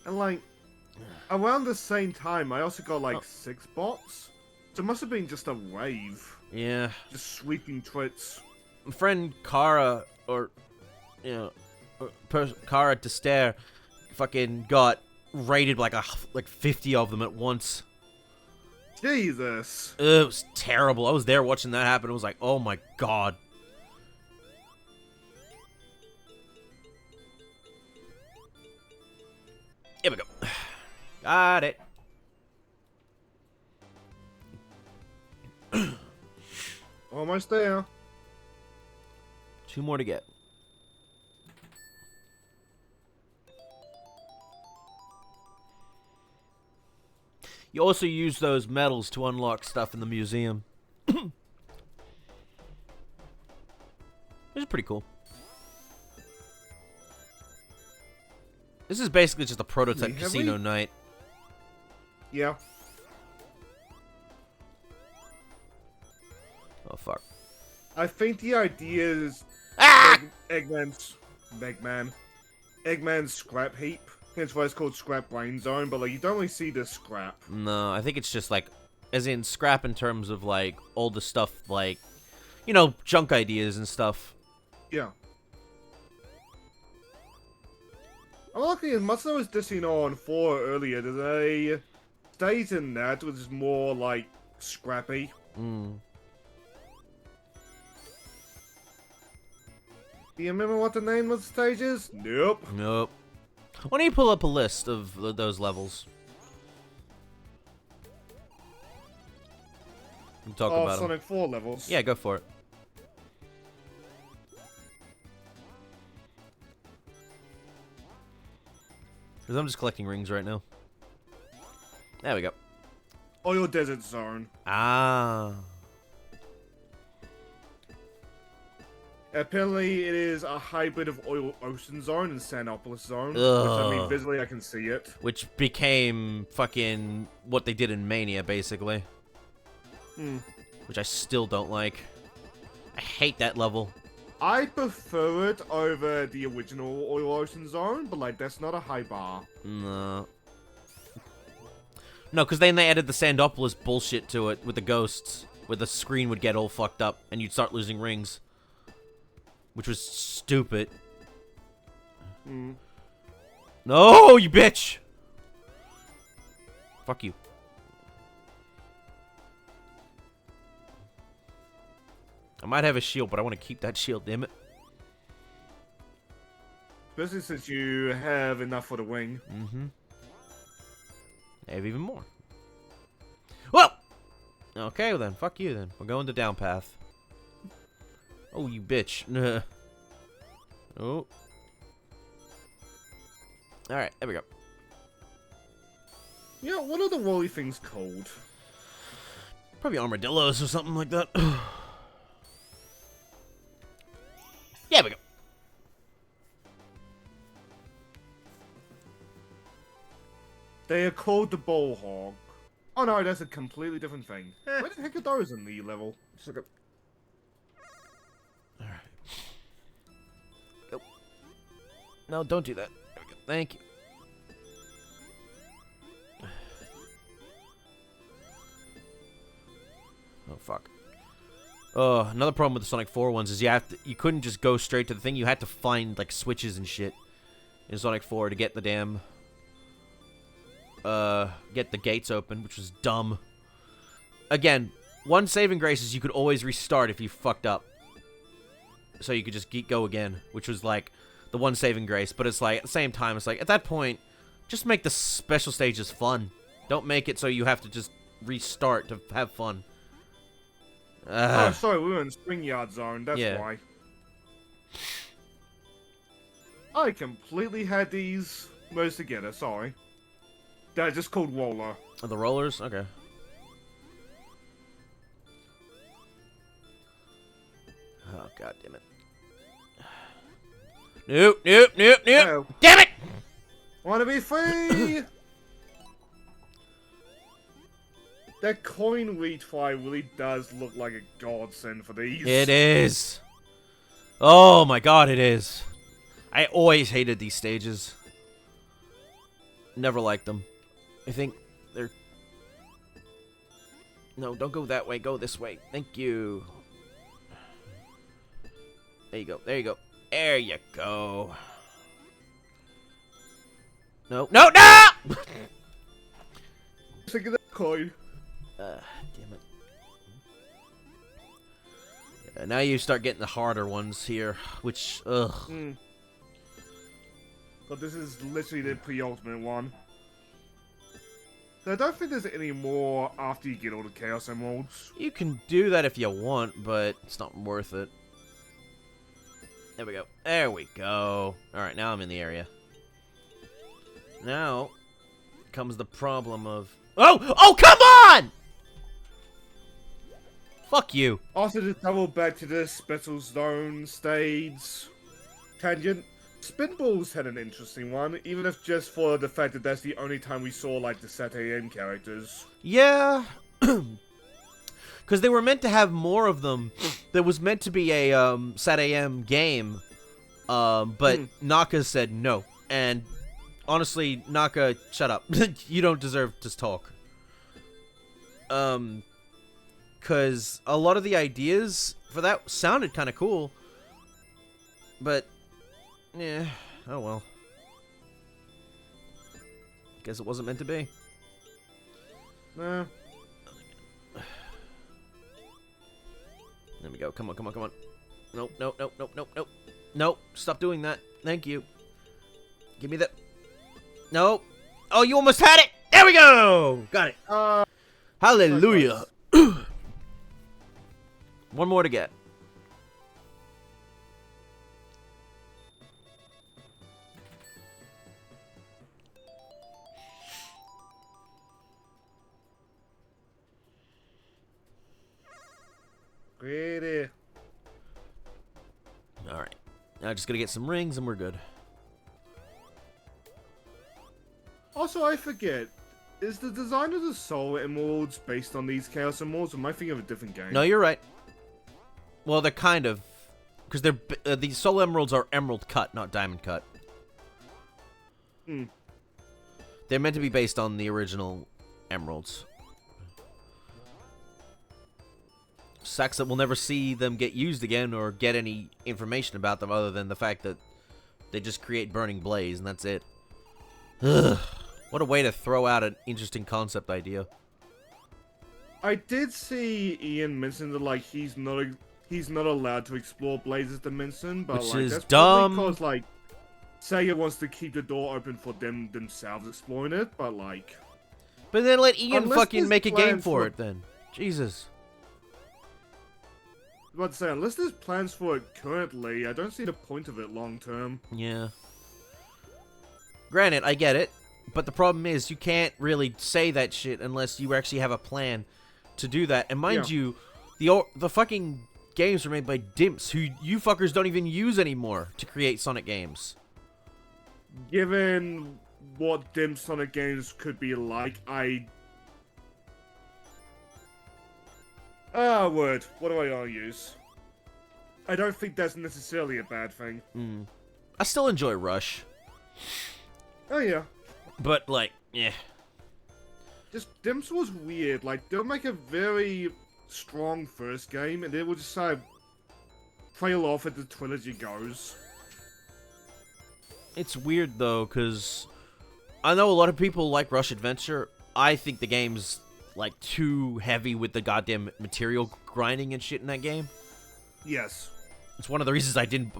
And like, around the same time, I also got like 6 bots. So it must have been just a wave. Yeah. Just sweeping Twitch. My friend Kara, or, you know, Kara Destaire, fucking got raided by like 50 of them at once. Jesus. It was terrible. I was there watching that happen. It was like, oh my god. Here we go. Got it. Almost there. 2 more to get. You also use those medals to unlock stuff in the museum. Which is pretty cool. This is basically just a prototype casino night. Yeah. Oh, fuck. I think the idea is Ah! Eggman's scrap heap. Hence why it's called Scrap Brain Zone, but like you don't really see the scrap. No, I think it's just like, as in scrap in terms of like all the stuff like, you know, junk ideas and stuff. Yeah. I'm lucky as much as I was dissing on 4 earlier, there's a stage in that which is more like scrappy. Mm. Do you remember what the name of the stage is? Nope. Nope. Why don't you pull up a list of those levels? We can talk about them. Sonic 4 levels. Yeah, go for it. Because I'm just collecting rings right now. There we go. Oil Desert Zone. Ah. Apparently, it is a hybrid of Oil Ocean Zone and Sandopolis Zone. Ugh. Which, I mean, visually, I can see it. Which became fucking what they did in Mania, basically. Hmm. Which I still don't like. I hate that level. I prefer it over the original Oil Ocean Zone, but, like, that's not a high bar. No. No, because then they added the Sandopolis bullshit to it with the ghosts. Where the screen would get all fucked up and you'd start losing rings. Which was stupid. Hmm. No, you bitch! Fuck you. I might have a shield, but I want to keep that shield, damn it. Especially since you have enough for the wing. Mm-hmm. I have even more. Well! Okay, well then. Fuck you, then. We're going to down path. Oh, you bitch. Oh. Alright, there we go. Yeah, what are the woolly things called? Probably armadillos or something like that. Yeah, we go. They are called the Bullhog. Oh no, that's a completely different thing. Where the heck are those in the level? Just look Alright. Nope. No, don't do that. There we go. Thank you. Oh, fuck. Another problem with the Sonic 4 ones is you couldn't just go straight to the thing. You had to find, like, switches and shit in Sonic 4 to get the damn, get the gates open, which was dumb. Again, one saving grace is you could always restart if you fucked up. So you could just go again, which was, like, the one saving grace. But it's like, at the same time, it's like, at that point, just make the special stages fun. Don't make it so you have to just restart to have fun. oh, sorry, we were in Spring Yard Zone, that's Yeah. why. I completely had these merged together, sorry. They're just called Roller. The rollers? Okay. Oh, god damn it. Nope, nope, nope, nope. Oh. Damn it! Wanna be free? That coin retry really does look like a godsend for these. It is. Oh my god, it is. I always hated these stages. Never liked them. I think they're... No, don't go that way. Go this way. Thank you. There you go. There you go. There you go. No. No. No! Take that coin. Damn it. Yeah, now you start getting the harder ones here, which, ugh. But this is literally the pre-ultimate one. So I don't think there's any more after you get all the Chaos Emeralds. You can do that if you want, but it's not worth it. There we go. There we go. Alright, now I'm in the area. Now comes the problem of... Oh! Oh, come on! Fuck you. Also, to double back to the Special Zone stage tangent, Spinballs had an interesting one, even if just for the fact that that's the only time we saw, like, the SatAM characters. Yeah. Because they were meant to have more of them. There was meant to be a SatAM game, but Naka said no. And honestly, Naka, shut up. You don't deserve to talk. Because a lot of the ideas for that sounded kind of cool. But, yeah, oh well. Guess it wasn't meant to be. Nah. There we go. Come on, come on, come on. Nope, nope, nope, nope, nope, nope. Nope, stop doing that. Thank you. Give me that. Nope. Oh, you almost had it! There we go! Got it. Hallelujah. One more to get. Ready. Alright. Now just gotta get some rings and we're good. Also, I forget. Is the design of the Soul Emeralds based on these Chaos Emeralds, or am I thinking of a different game? No, you're right. Well, they're kind of... Because they're these Soul Emeralds are emerald cut, not diamond cut. They're meant to be based on the original emeralds. Sucks that we'll never see them get used again or get any information about them other than the fact that they just create burning blaze and that's it. Ugh. What a way to throw out an interesting concept idea. I did see Ian mention that, like, he's not allowed to explore Blaze's dimension, but Which like is that's dumb. probably because, like, Sega wants to keep the door open for them themselves exploring it, but like... But then let Ian Unless fucking there's make a game plans for for- it then. Jesus. I was about to say, unless there's plans for it currently, I don't see the point of it long term. Yeah. Granted, I get it. But the problem is, you can't really say that shit unless you actually have a plan to do that. And mind you, the fucking games were made by Dimps, who you fuckers don't even use anymore to create Sonic games. Given what dim Sonic games could be like, word. What do I gonna use? I don't think that's necessarily a bad thing. I still enjoy Rush. Oh yeah. But, like, yeah. Just Dimps was weird. Like, they'll make a very strong first game, and then we'll just sort of trail off as the trilogy goes. It's weird, though, because I know a lot of people like Rush Adventure. I think the game's, like, too heavy with the goddamn material grinding and shit in that game. Yes. It's one of the reasons I didn't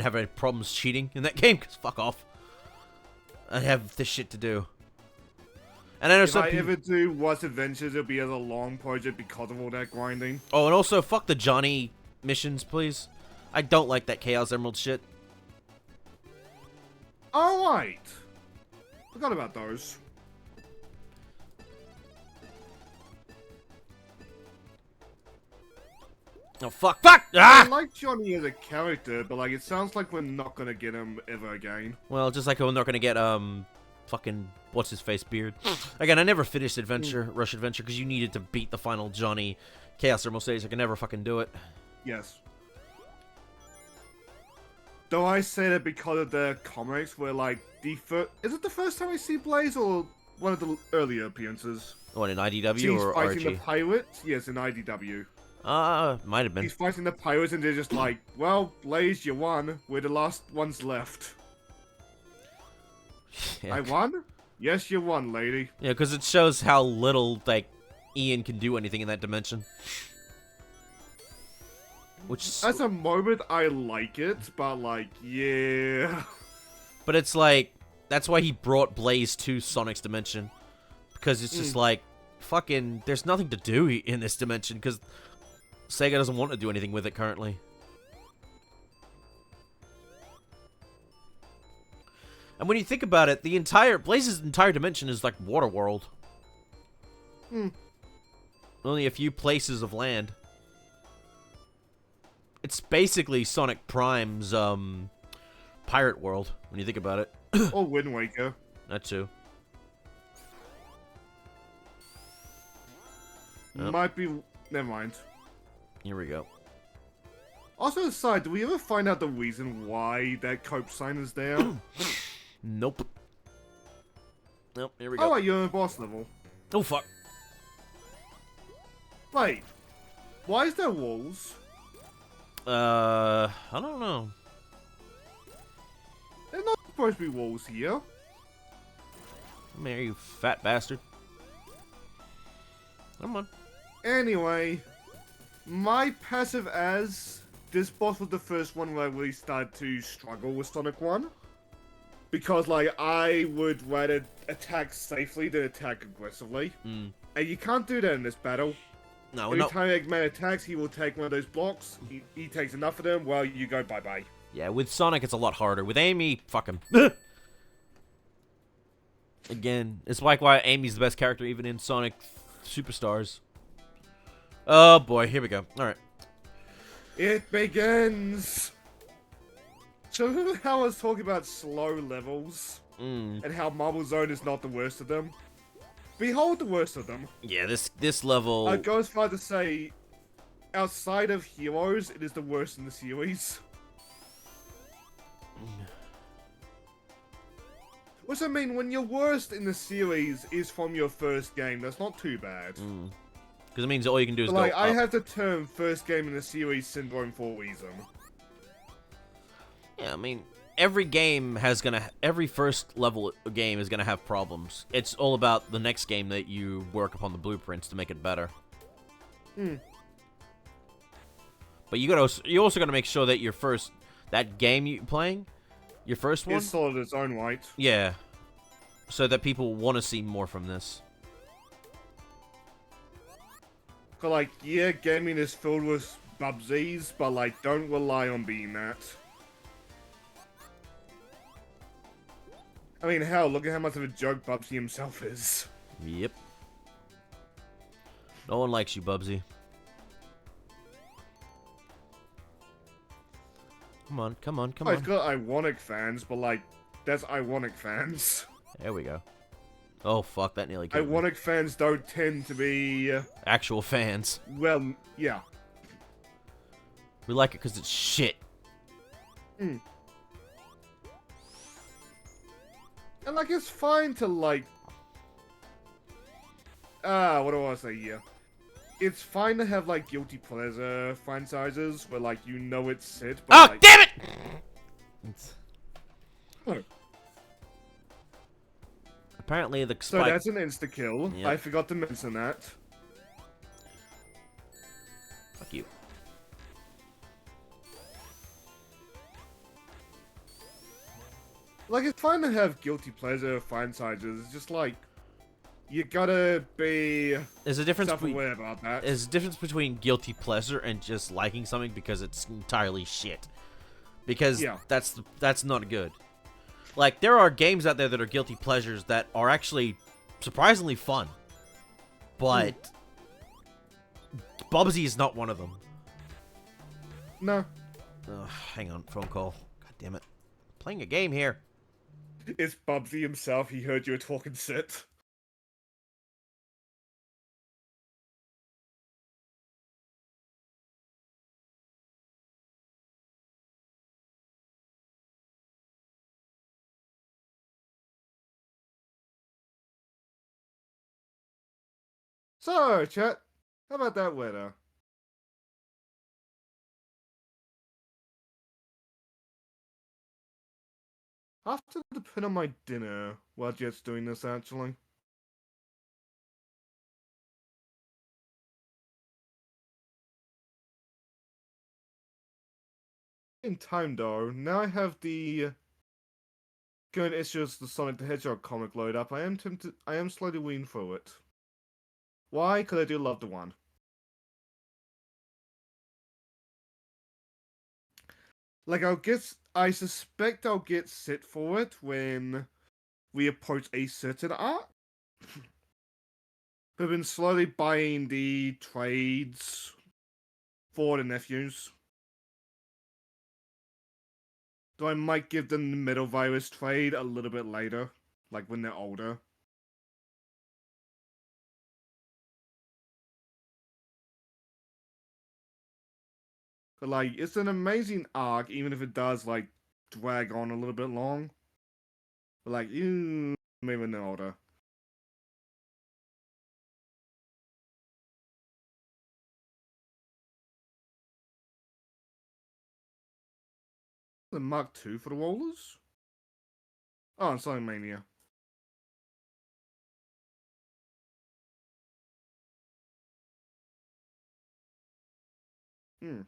have any problems cheating in that game, because fuck off. I have this shit to do. And I know If some I people... ever do Rush Adventures, it'll be as a long project because of all that grinding. Oh, and also, fuck the Johnny missions, please. I don't like that Chaos Emerald shit. Alright. Forgot about those. Oh, fuck, fuck! I Ah! like Johnny as a character, but like it sounds like we're not gonna get him ever again. Well, just like we're not gonna get, fucking, what's-his-face beard. Again, I never finished Rush Adventure, because you needed to beat the final Johnny Chaos Emerald stage. I could never fucking do it. Yes. Though I say that because of the comics, where like the first... Is it the first time we see Blaze, or one of the earlier appearances? What, in IDW He's or fighting the RG? pirates? Yes, in IDW. Might have been. He's fighting the pirates and they're just like, well, Blaze, you won. We're the last ones left. Yeah, I won? Yes, you won, lady. yeah, because it shows how little like Ian can do anything in that dimension. Which, As a moment, I like it, but like, yeah. but it's like that's why he brought Blaze to Sonic's dimension, because it's just like fucking. There's nothing to do in this dimension because Sega doesn't want to do anything with it currently. And when you think about it, the entire Blaze's entire dimension is like Waterworld. Only a few places of land. It's basically Sonic Prime's pirate world when you think about it. Or Wind Waker. That too. Yep. Might be. Never mind. Here we go. Also, aside, do we ever find out the reason why that Cope sign is there? Nope. Nope. Here we Oh, go. wait, you're on the boss level. Oh fuck. Wait, why is there walls? I don't know. There's not supposed to be walls here. Come here, you fat bastard. Come on. Anyway, my passive as this boss was the first one where I really started to struggle with Sonic 1. Because, like, I would rather attack safely than attack aggressively. And you can't do that in this battle. No, Every no. time Eggman attacks, he will take one of those blocks. He takes enough of them, well, you go bye-bye. Yeah, with Sonic it's a lot harder. With Amy, fuck him. Again, it's like why Amy's the best character even in Sonic Superstars. Oh boy, here we go. Alright. It begins! So remember how I was talking about slow levels? And how Marble Zone is not the worst of them? Behold the worst of them. Yeah, this level... I'd go as far to say, outside of Heroes, it is the worst in the series. Which I mean, when your worst in the series is from your first game, that's not too bad. Because it means all you can do is But, like, go I up. have the term first game in the series syndrome for a reason. Yeah, I mean, every game has every first level game is gonna have problems. It's all about the next game that you work upon the blueprints to make it better. But you also gotta make sure that that game you're playing, your first one, It's solid its own right. yeah, so that people want to see more from this. Cause, like, yeah, gaming is filled with Bubsies, but, like, don't rely on being that. I mean, hell, look at how much of a joke Bubsy himself is. Yep. No one likes you, Bubsy. Come on, come on, come Oh, it's on. got Ironic fans, but, like, that's Ironic fans. There we go. Oh fuck, that nearly killed me. Ironic fans don't tend to be, Actual fans. well, yeah. We like it because it's shit. And, like, it's fine to, like... what do I want to say here? It's fine to have, like, guilty pleasure franchises where, like, you know it's it, but, Oh, like... damn it! Oh, Apparently the so spike... that's an insta-kill. Yep. I forgot to mention that. Fuck you. Like, it's fine to have guilty pleasure franchises. It's just, like... You gotta be There's a difference between... self-aware about that. There's a difference between guilty pleasure and just liking something because it's entirely shit. Because Yeah. that's not good. Like, there are games out there that are guilty pleasures that are actually surprisingly fun. But Bubsy is not one of them. No. Ugh, hang on, phone call. God damn it. Playing a game here. It's Bubsy himself. He heard you were talking shit. So, chat, how about that weather? I have to put on my dinner while Jet's doing this, actually. In time, though, now I have the current issues the Sonic the Hedgehog comic load up. I am slowly weaning through it. Why? Because I do love the one. Like, I suspect I'll get set for it when we approach a certain arc. I've been slowly buying the trades for the nephews. Though I might give them the Metal Virus trade a little bit later, like when they're older. But like, it's an amazing arc, even if it does like drag on a little bit long. But like, maybe when they're older. The Mark II for the rollers? Oh, and Sonic Mania. Hmm.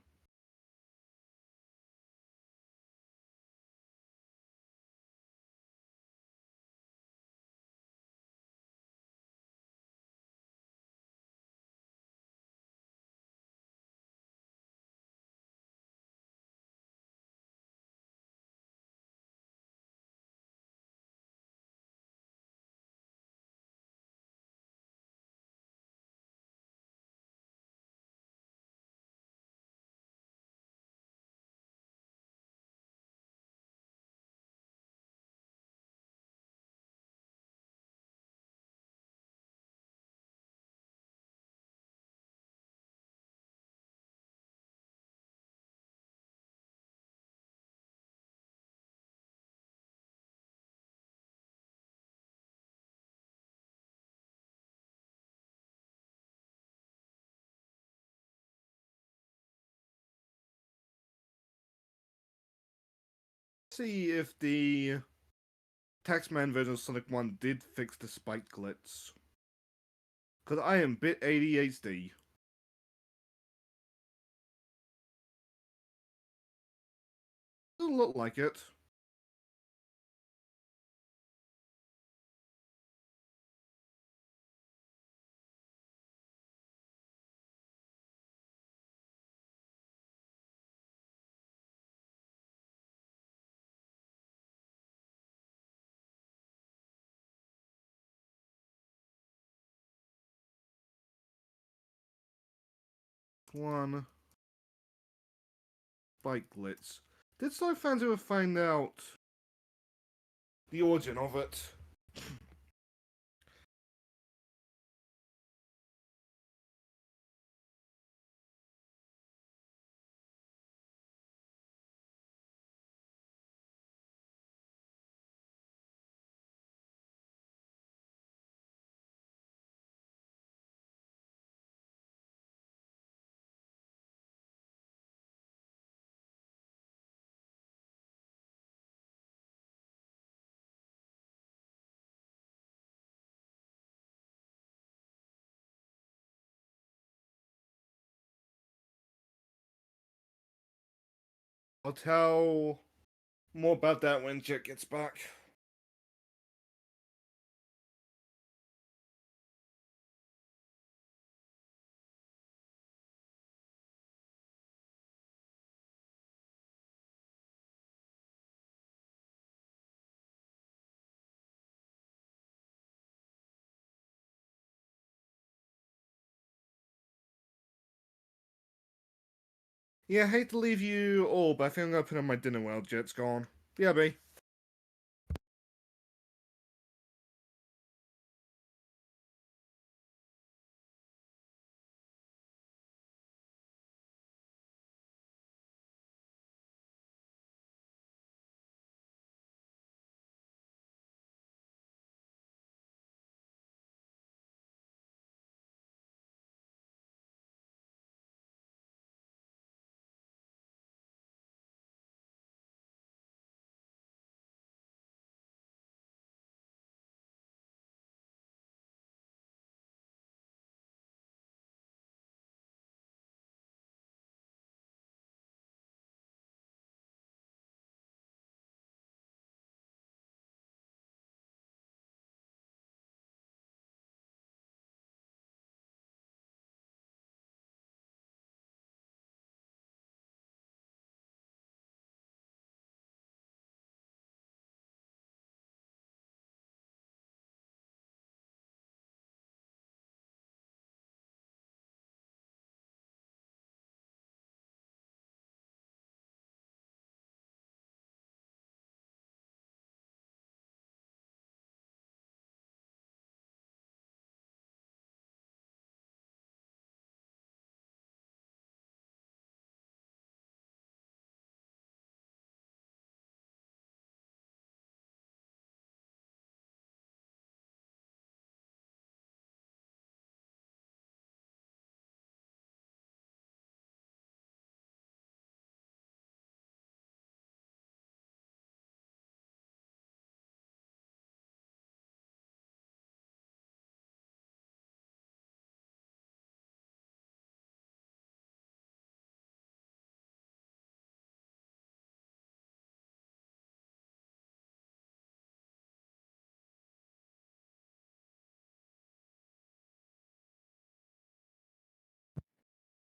See if the Taxman version of Sonic 1 did fix the spike glitch. Because I am bit ADHD. Doesn't look like it. One spike glitch. Did Sonic fans ever find out the origin of it? I'll tell more about that when Jet gets back. Yeah, I hate to leave you all, but I think I'm gonna put on my dinner while Jet's gone. BRB.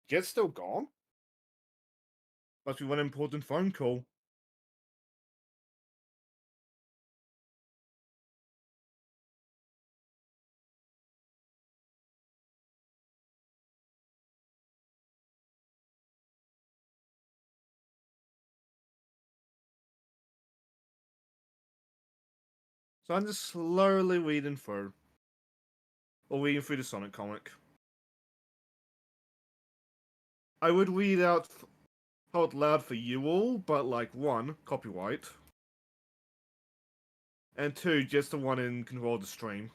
Jet's still gone? Must be one important phone call. So I'm just slowly reading through. Or reading through the Sonic comic. I would read out loud for you all, but like, 1, copyright. And 2, just the one in control of the stream.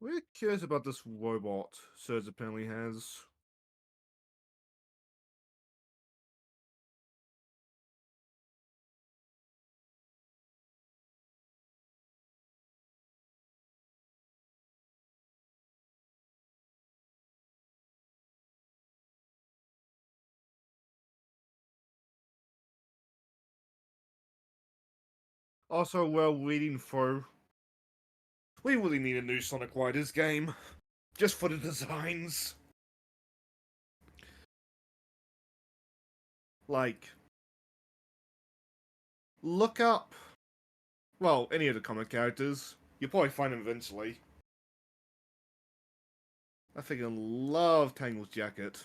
We're curious about this robot Surge apparently has. Also, while reading through, we really need a new Sonic Riders game. Just for the designs. Like, look up, well, any of the comic characters. You'll probably find them eventually. I freaking love Tangle's jacket.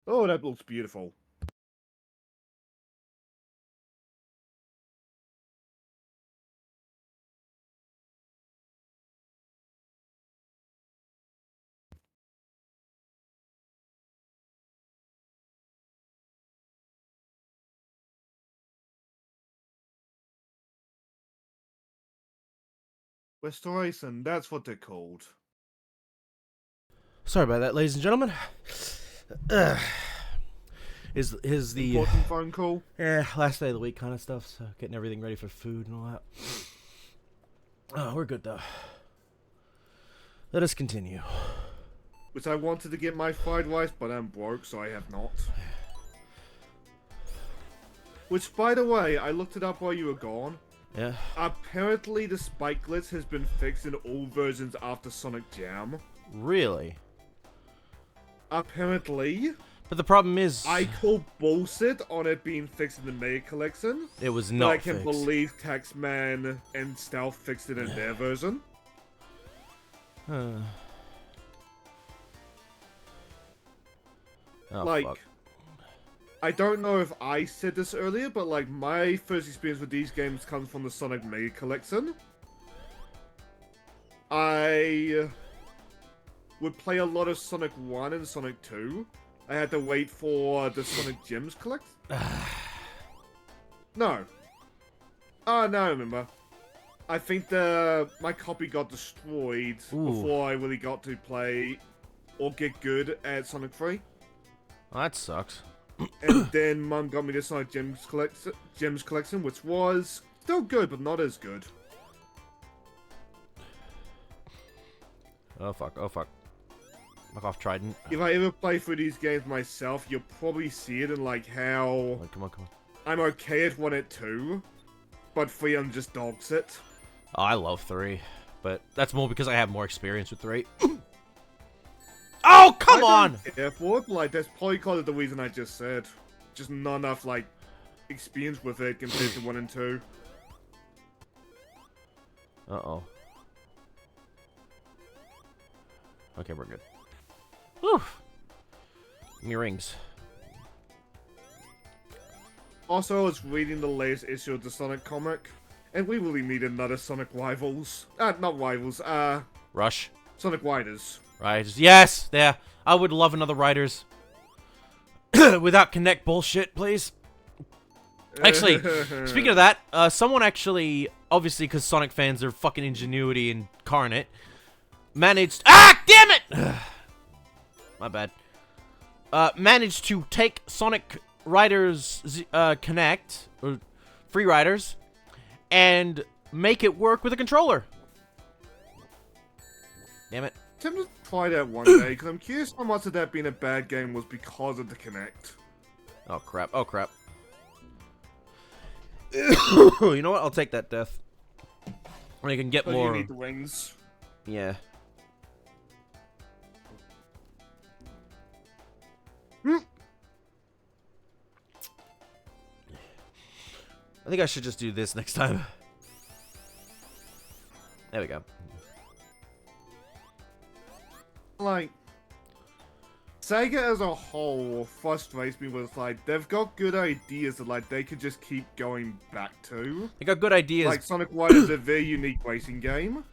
Oh, that looks beautiful. Restoration, that's what they're called. Sorry about that, ladies and gentlemen. Is the Important phone call? last day of the week kind of stuff, so getting everything ready for food and all that. Oh, we're good though. Let us continue. Which I wanted to get my fried rice, but I'm broke, so I have not. Which, by the way, I looked it up while you were gone. Yeah. Apparently, the spike glitch has been fixed in all versions after Sonic Jam. Really? Apparently. But the problem is, I call bullshit on it being fixed in the Mega Collection. it was But not I can fixed. believe Taxman and Stealth fixed it in their version. Oh, Like, fuck. I don't know if I said this earlier, but like my first experience with these games comes from the Sonic Mega Collection. I would play a lot of Sonic 1 and Sonic 2. I had to wait for the Sonic Gems collect. No. Oh, no, I remember. I think my copy got destroyed before I really got to play or get good at Sonic 3. Well, that sucks. And then Mum got me the Sonic Gems collection, which was still good, but not as good. Oh fuck, oh fuck. Fuck off, Trident. If I ever play through these games myself, you'll probably see it in like how Oh, come on, come on. I'm okay at 1 at 2, but 3 I'm just dog sit. Oh, I love 3, but that's more because I have more experience with 3. Oh, come on! Yeah, for it, like that's probably because of the reason I just said. Just not enough like experience with it compared to 1 and 2. Uh-oh. Okay, we're good. Whew. Give me rings. Also, I was reading the latest issue of the Sonic comic, and we really need another Sonic Rivals. Not Rivals, Rush. Sonic Riders. Riders. Yes! There. I would love another Riders. Without Connect bullshit, please. Actually, speaking of that, someone actually, obviously because Sonic fans are fucking ingenuity incarnate, managed... Ah! Damn it! My bad. Managed to take Sonic Riders Connect, or Free Riders, and make it work with a controller. Damn it. I'm tempted to try that one day, because I'm curious how much of that being a bad game was because of the Kinect. Oh, crap. Oh, crap. You know what? I'll take that death. I can get So more... you need the wings. Yeah. I think I should just do this next time. There we go. Like, Sega as a whole frustrates me with, like, they've got good ideas that, like, they could just keep going back to. They got good ideas, Like, Sonic Riders is a very unique racing game.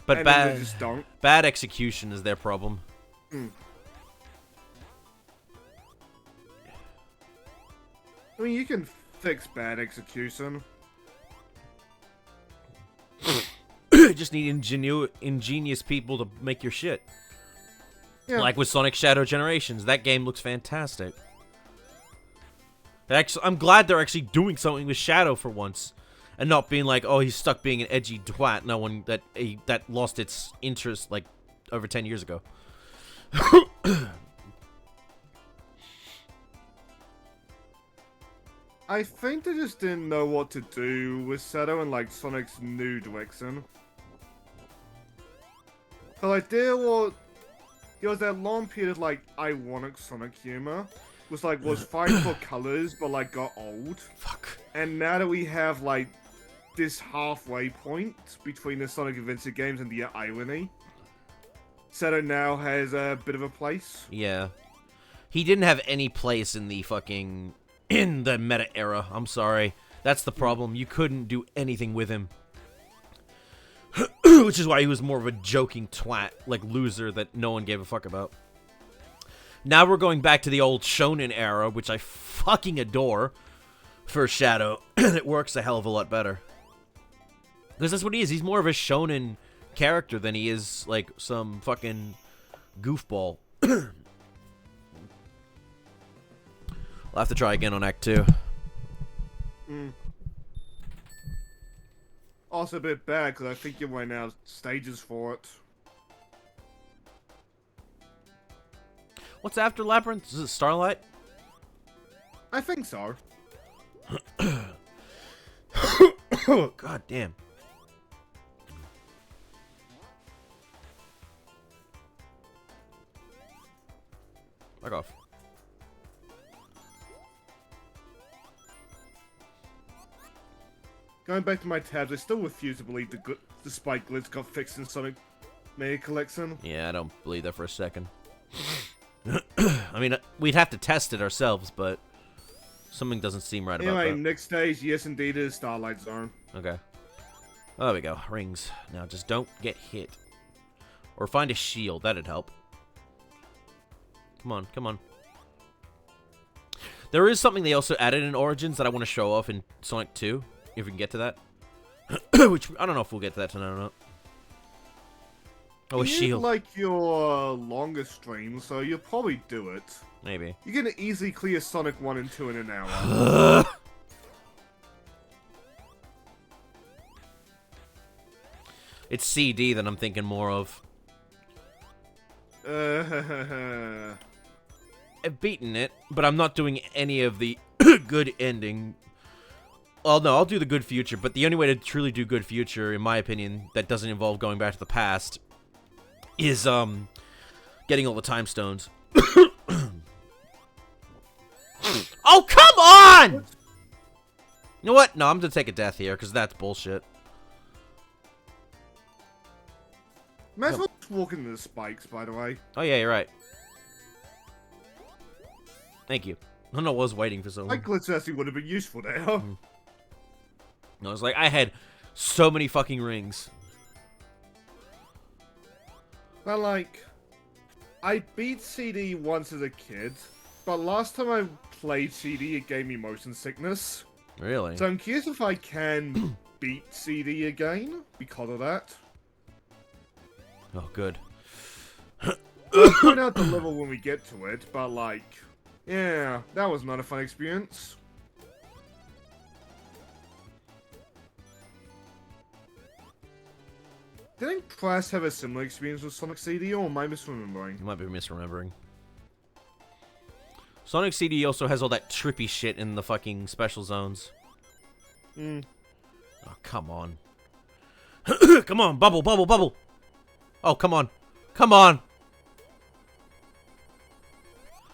but and then they bad just don't. bad execution is their problem. I mean, you can fix bad execution. You just need ingenious people to make your shit. Yeah. Like with Sonic Shadow Generations, that game looks fantastic. I'm glad they're actually doing something with Shadow for once, and not being like, oh, he's stuck being an edgy twat. No one that lost its interest like over 10 years ago. I think they just didn't know what to do with Shadow and, like, Sonic's new direction. But, like, there was that long period of, like, ironic Sonic humor. Was fine for colors, but, like, got old. Fuck. And now that we have, like, this halfway point between the Sonic Adventure games and the irony, Shadow now has a bit of a place. Yeah. He didn't have any place in the fucking... in the meta era. I'm sorry. That's the problem. You couldn't do anything with him. Which is why he was more of a joking twat, like loser that no one gave a fuck about. Now we're going back to the old Shonen era, which I fucking adore for Shadow, and it works a hell of a lot better. Because that's what he is. He's more of a Shonen character than he is, like, some fucking goofball. I'll have to try again on Act 2. Also a bit bad, because I think you're running out of stages for it. What's after Labyrinth? Is it Starlight? I think so. God damn. Fuck off. Going back to my tabs, I still refuse to believe the spike glitch got fixed in Sonic Mega Collection. Yeah, I don't believe that for a second. I mean, we'd have to test it ourselves, but something doesn't seem right about Anyway, that. next stage, yes indeed, is Starlight Zone. Okay. Oh, there we go. Rings. Now, just don't get hit. Or find a shield. That'd help. Come on, come on. There is something they also added in Origins that I want to show off in Sonic 2. If we can get to that. Which, I don't know if we'll get to that tonight or not. Oh, a shield. Like your longest stream, so you'll probably do it. Maybe. You can easily clear Sonic 1 and 2 in an hour. It's CD that I'm thinking more of. I've beaten it, but I'm not doing any of the good ending. Well, no, I'll do the good future, but the only way to truly do good future, in my opinion, that doesn't involve going back to the past, is, getting all the time stones. Oh, come on! You know what? No, I'm gonna take a death here, because that's bullshit. Might as well just walk into the spikes, by the way. Oh, yeah, you're right. Thank you. I don't know, I was waiting for so long. That glitch actually would have been useful there. I was like, I had so many fucking rings. But like, I beat CD once as a kid, but last time I played CD, it gave me motion sickness. Really? So I'm curious if I can beat CD again because of that. Oh, good. I'll point out the level when we get to it, but like, yeah, that was not a fun experience. Didn't Crash have a similar experience with Sonic CD, or am I misremembering? You might be misremembering. Sonic CD also has all that trippy shit in the fucking special zones. Hmm. Oh, come on. Come on, bubble, bubble, bubble. Oh, come on. Come on.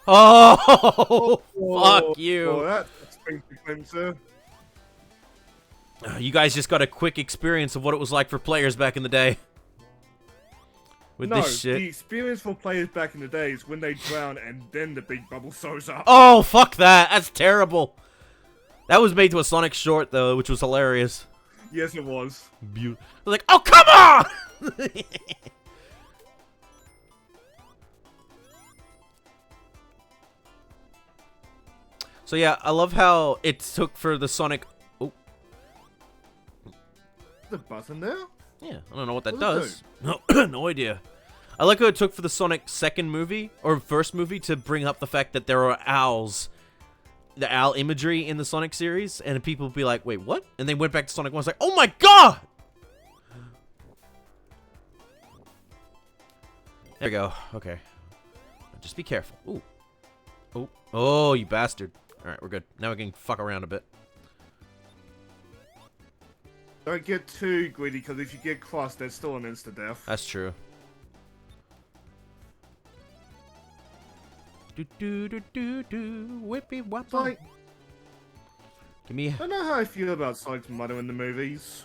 Oh, fuck you. Oh, that's expensive. You guys just got a quick experience of what it was like for players back in the day. With No, this shit. the experience for players back in the day is when they drown and then the big bubble shows up. Oh, fuck that. That's terrible. That was made to a Sonic short, though, which was hilarious. Yes, it was. Beautiful. Like, oh, come on! So, yeah, I love how it took for the Sonic... Oh, The button there? yeah, I don't know what that What does. does No, no idea. I like how it took for the Sonic second movie, or first movie, to bring up the fact that there are owls. The owl imagery in the Sonic series, and people would be like, wait, what? And they went back to Sonic 1, it's like, oh my god! There we go. Okay. Just be careful. Ooh. Oh. Oh, you bastard. Alright, we're good. Now we can fuck around a bit. Don't get too greedy, because if you get crossed, there's still an insta-death. That's true. Do do do do do. Whippy whop. Like, Give me. I don't know how I feel about Sonic's mother in the movies.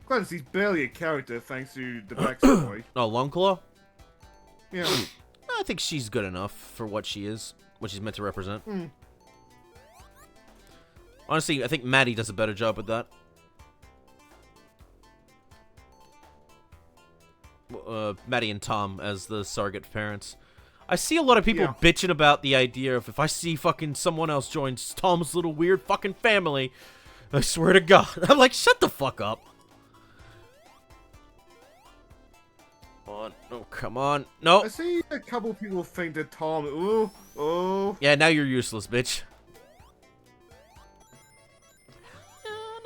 Granted, he's barely a character thanks to the backstory. Oh, Longclaw? Yeah. I think she's good enough for what she is, what she's meant to represent. Hmm. Honestly, I think Maddie does a better job with that. Maddie and Tom as the surrogate parents. I see a lot of people Yeah. bitching about the idea of if I see fucking someone else join Tom's little weird fucking family, I swear to God. I'm like, shut the fuck up. Come on. Oh, come on. No. I see a couple people think that Tom. Ooh, oh. Yeah, now you're useless, bitch.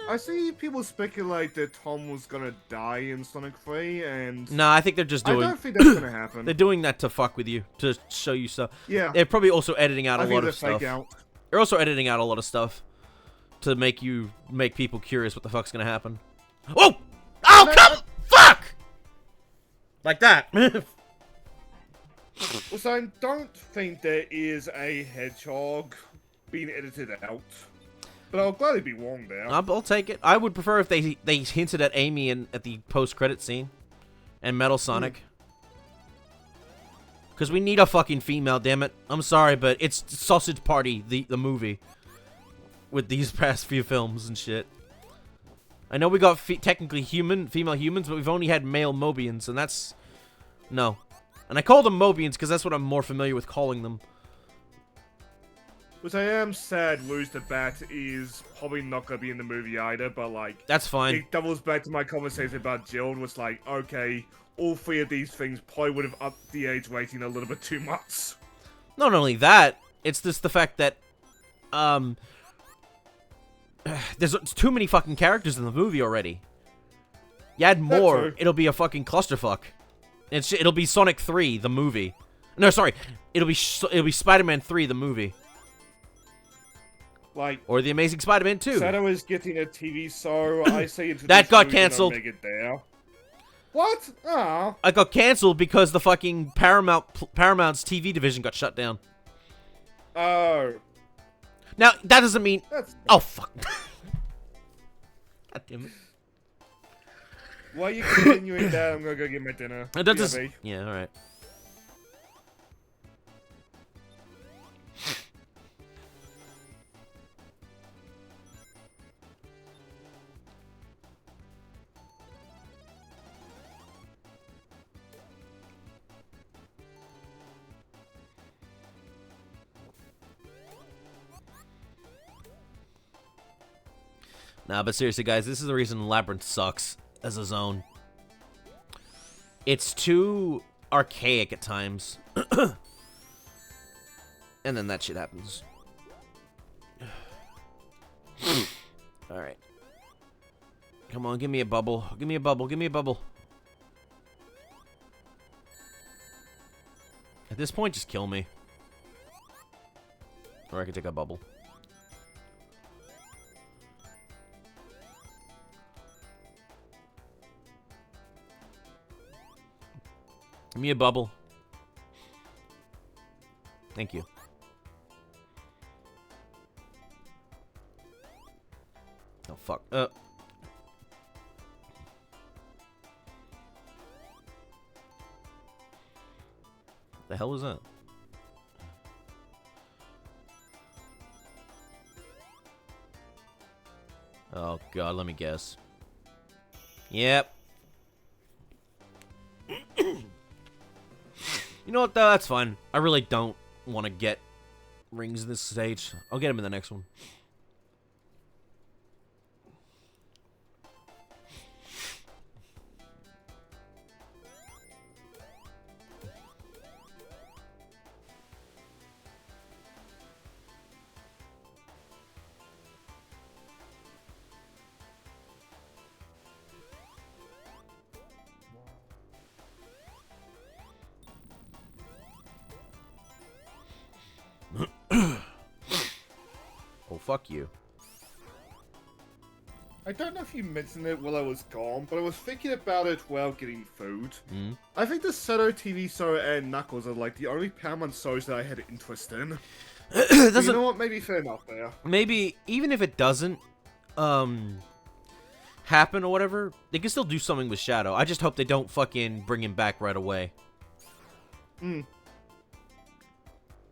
I see people speculate that Tom was gonna die in Sonic 3, and Nah, I think they're just I doing... don't think that's gonna happen. They're doing that to fuck with you, to show you stuff. Yeah, They're probably also editing out I a think lot they're of stuff. fake out. They're also editing out a lot of stuff to make people curious what the fuck's gonna happen. Oh! Oh, come! Fuck! Like that. Also, I don't think there is a hedgehog being edited out, but I'll gladly be wrong there. I'll take it. I would prefer if they hinted at Amy at the post-credit scene and Metal Sonic. Because we need a fucking female, damn it. I'm sorry, but it's Sausage Party, the movie. With these past few films and shit. I know we got technically female humans, but we've only had male Mobians, and that's... No. And I call them Mobians because that's what I'm more familiar with calling them. Which I am sad Lose the Bat is probably not gonna be in the movie either, but like... That's fine. It doubles back to my conversation about Jill, was like, okay, all three of these things probably would have upped the age rating a little bit too much. Not only that, it's just the fact that, there's too many fucking characters in the movie already. You add more, true. it'll be a fucking clusterfuck. It'll be Sonic 3, the movie. No, sorry, it'll be Spider-Man 3, the movie. Like, Or The Amazing Spider-Man 2. Shadow is getting a TV show, I say into That this got movie, don't cancelled. Make it there. What? Ah. I got cancelled because the fucking Paramount's TV division got shut down. Oh. Now, that doesn't mean... That's... Oh, fuck. God damn it. While you continuing that, I'm gonna go get my dinner. That does... BRB. Yeah, alright. Nah, but seriously, guys, this is the reason Labyrinth sucks as a zone. It's too archaic at times. And then that shit happens. Alright. Come on, give me a bubble. Give me a bubble. Give me a bubble. At this point, just kill me. Or I can take a bubble. Give me a bubble. Thank you. Oh, fuck. The hell was that? Oh, God, let me guess. Yep. You know what, though? That's fine. I really don't want to get rings in this stage. I'll get them in the next one. Oh, fuck you. I don't know if you mentioned it while I was gone, but I was thinking about it while getting food. I think the Seto TV show and Knuckles are like the only Paramount shows that I had interest in. You know what? Maybe fair enough there. Maybe, even if it doesn't, happen or whatever, they can still do something with Shadow. I just hope they don't fucking bring him back right away.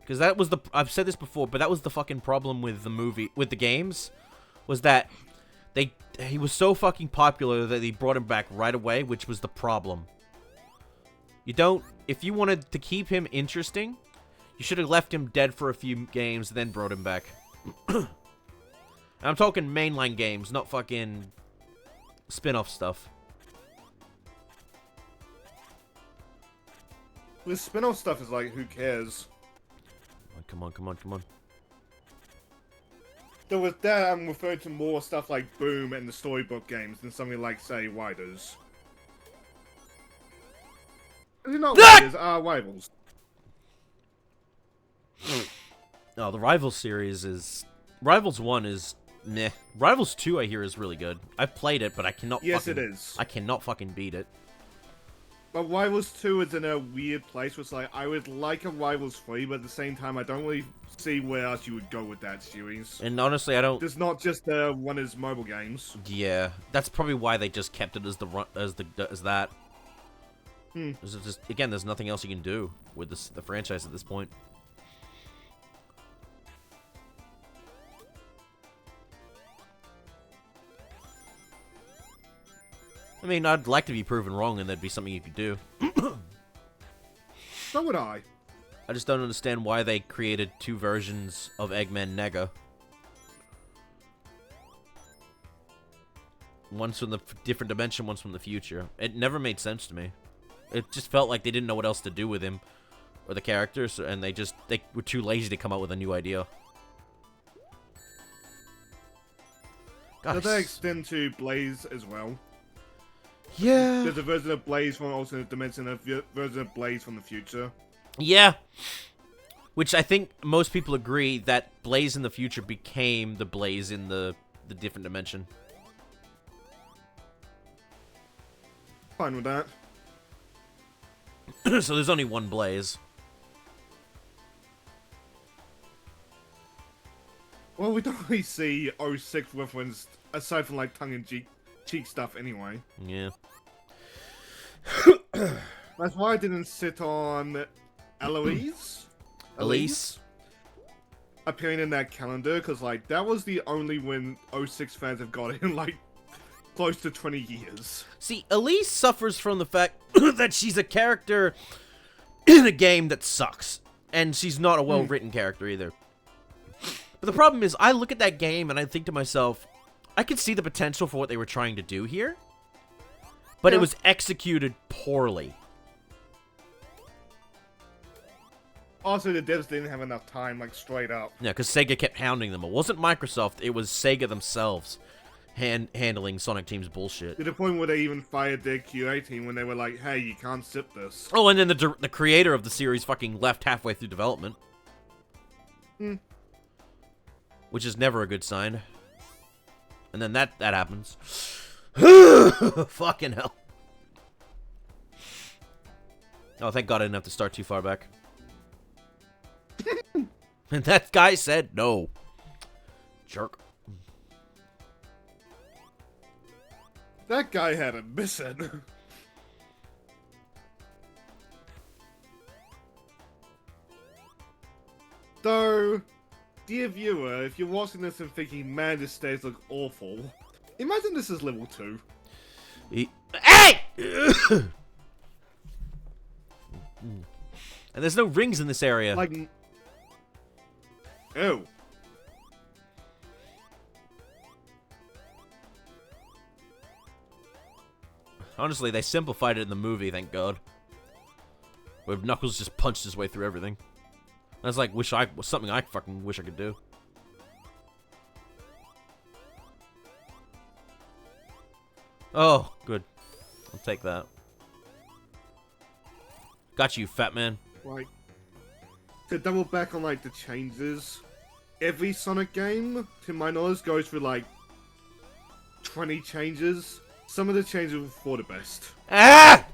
Because that was I've said this before, but that was the fucking problem with the movie, with the games, was that he was so fucking popular that they brought him back right away, which was the problem. If you wanted to keep him interesting, you should have left him dead for a few games, then brought him back. And I'm talking mainline games, not fucking spin-off stuff. The spin-off stuff is like, who cares? Come on, come on, come on. So with that, I'm referring to more stuff like Boom and the storybook games than something like, say, Riders. They're not Riders, Rivals. No, the Rivals series is... Rivals 1 is meh. Rivals 2, I hear, is really good. I've played it, but I cannot Yes, it is. I cannot fucking beat it. But Rivals 2 is in a weird place where it's like, I would like a Rivals 3, but at the same time, I don't really see where else you would go with that series. And honestly, I don't... It's not just one as mobile games. Yeah, that's probably why they just kept it as that. There's just, again, there's nothing else you can do with the franchise at this point. I mean, I'd like to be proven wrong and there'd be something you could do. So would I. I just don't understand why they created two versions of Eggman Nega. One's from the different dimension, one's from the future. It never made sense to me. It just felt like they didn't know what else to do with him or the characters, and they were too lazy to come up with a new idea. Did they extend to Blaze as well? Yeah. There's a version of Blaze from an alternate dimension, and a version of Blaze from the future. Yeah. Which I think most people agree that Blaze in the future became the Blaze in the different dimension. Fine with that. So there's only one Blaze. Well, we don't really see 06 referenced, aside from like tongue-in-cheek stuff anyway. Yeah. That's why I didn't sit on Eloise. Elise? Appearing in that calendar, because like that was the only win 06 fans have got in like close to 20 years. See, Elise suffers from the fact that she's a character in a game that sucks. And she's not a well-written character either. But the problem is, I look at that game and I think to myself, I could see the potential for what they were trying to do here, but it Yeah. was executed poorly. Also, the devs didn't have enough time, like, straight up. Yeah, because Sega kept hounding them. It wasn't Microsoft, it was Sega themselves handling Sonic Team's bullshit. To the point where they even fired their QA team when they were like, hey, you can't zip this. Oh, and then the creator of the series fucking left halfway through development. Hmm. Which is never a good sign. And then that happens. Fucking hell. Oh, thank God I didn't have to start too far back. And that guy said no. Jerk. That guy had a mission. Though, dear viewer, if you're watching this and thinking, man, this stage looks awful, imagine this is level 2. Hey! And there's no rings in this area. Like, oh. Honestly, they simplified it in the movie, thank God. Where Knuckles just punched his way through everything. That's like something I fucking wish I could do. Oh, good. I'll take that. Got you, fat man. Like, to double back on, like, the changes, every Sonic game, to my knowledge, goes through, like, 20 changes. Some of the changes were for the best. Ah!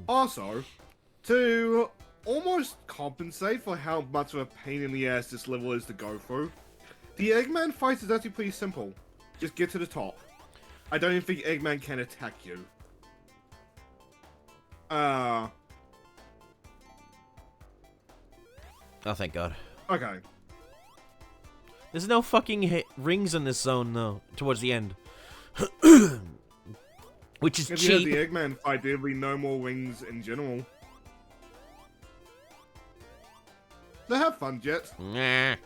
Also, to almost compensate for how much of a pain in the ass this level is to go through, the Eggman fight is actually pretty simple. Just get to the top. I don't even think Eggman can attack you. Oh, thank God. Okay. There's no fucking rings in this zone, though, towards the end. Which is If you had cheap. the Eggman fight, there'd be no more wings in general. So have fun, Jet. Nah.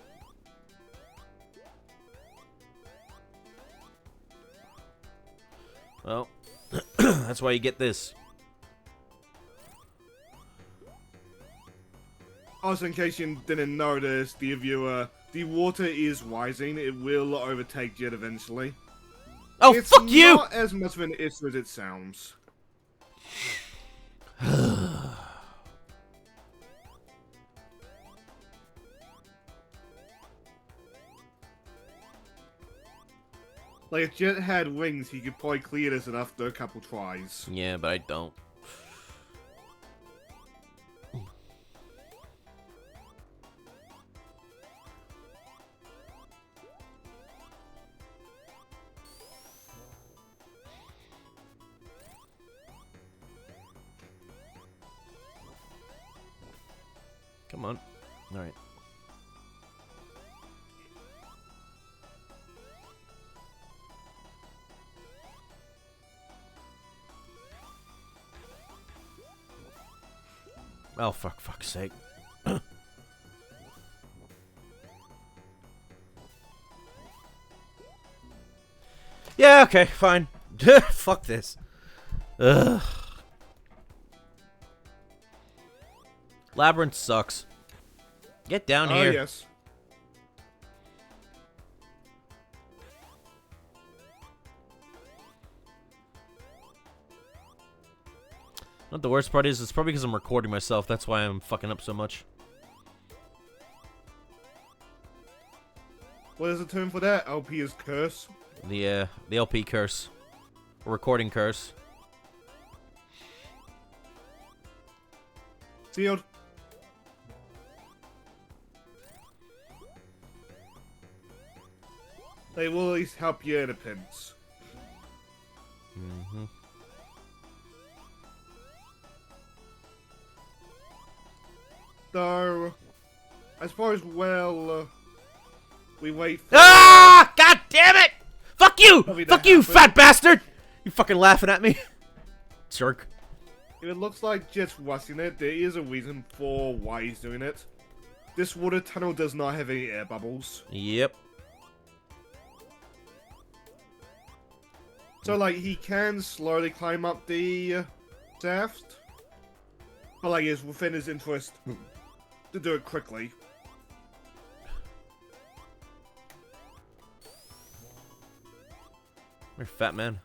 Well, that's why you get this. Also, in case you didn't notice, dear viewer, the water is rising. It will overtake Jet eventually. Oh, It's fuck you! not as much of an issue as it sounds. Like, if Jet had wings, he could probably clear this in after a couple tries. Yeah, but I don't. Come on. All right. Oh, fuck's sake. Yeah, okay, fine. Fuck this. Ugh. Labyrinth sucks. Get down Oh, here. yes. Not the worst part is, it's probably because I'm recording myself. That's why I'm fucking up so much. What is the term for that? LP is curse. The LP curse. Recording curse. Sealed. They will at least help you at a pinch. Mm-hmm. So, I suppose, well, we wait for... Ah! God damn it! Fuck you! Probably Fuck that you, happened. fat bastard! You fucking laughing at me? Jerk. If it looks like Jet's rushing it, there is a reason for why he's doing it. This water tunnel does not have any air bubbles. Yep. So, like, he can slowly climb up the shaft, but, like, it's within his interest to do it quickly. You're fat man.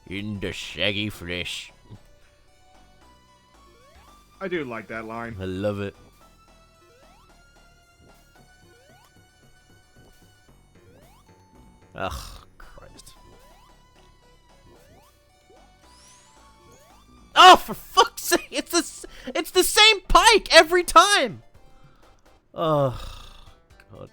In the shaggy flesh. I do like that line. I love it. Ugh, Christ. Oh, for fuck's sake! It's the same pike every time. Oh, God.